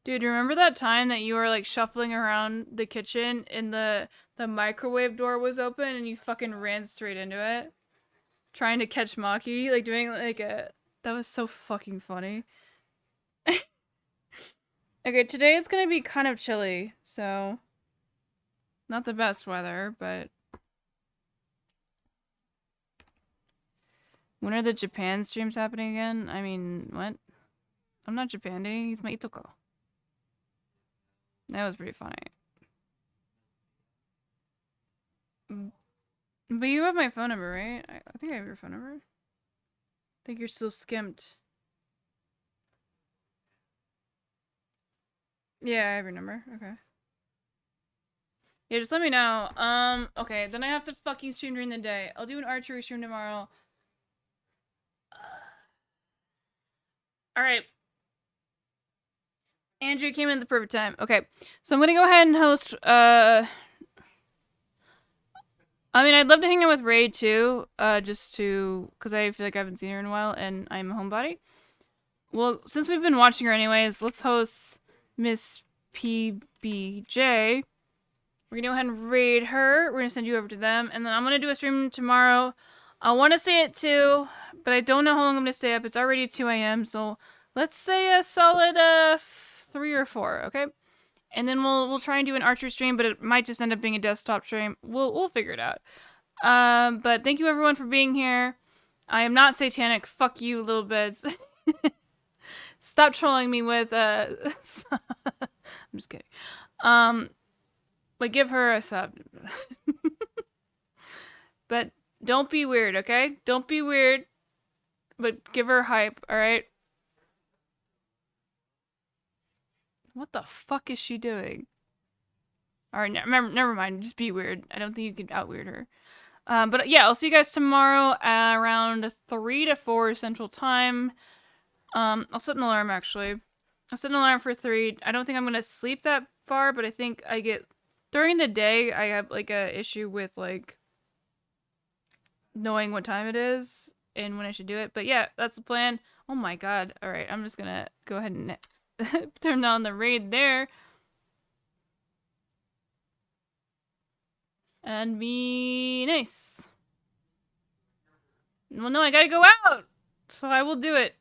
Dude, remember that time that you were like shuffling around the kitchen and the microwave door was open and you fucking ran straight into it? Trying to catch Maki, like doing like a... That was so fucking funny. Okay, today it's gonna be kind of chilly, so... Not the best weather, but... When are the Japan streams happening again? I mean, what? I'm not Japandi, he's my Itoko. That was pretty funny. But you have my phone number, right? I think I have your phone number. I think you're still skimped. Yeah, I have your number. Okay. Yeah, just let me know. Okay, then I have to fucking stream during the day. I'll do an archery stream tomorrow. Alright. Andrew came in at the perfect time. Okay, so I'm gonna go ahead and host, I mean, I'd love to hang out with Ray too, just to, because I feel like I haven't seen her in a while, and I'm a homebody. Well, since we've been watching her anyways, let's host Miss PBJ. We're gonna go ahead and raid her. We're gonna send you over to them, and then I'm gonna do a stream tomorrow. I want to say it too, but I don't know how long I'm gonna stay up. It's already 2 a.m., so let's say a solid 3 or 4, okay? And then we'll try and do an archer stream, but it might just end up being a desktop stream. We'll figure it out. But thank you everyone for being here. I am not satanic. Fuck you, little beds. Stop trolling me with I'm just kidding. Like give her a sub. But don't be weird, okay? Don't be weird. But give her hype, alright? What the fuck is she doing? Alright, never mind. Just be weird. I don't think you can out-weird her. But yeah, I'll see you guys tomorrow around 3 to 4 Central Time. I'll set an alarm, actually. I'll set an alarm for 3. I don't think I'm gonna sleep that far, but I think I get... During the day, I have, like, a issue with, like... knowing what time it is. and when I should do it. But yeah, that's the plan. Oh my god. All right, I'm just gonna go ahead and turn on the raid there. And be nice. Well, no, I gotta go out. So I will do it.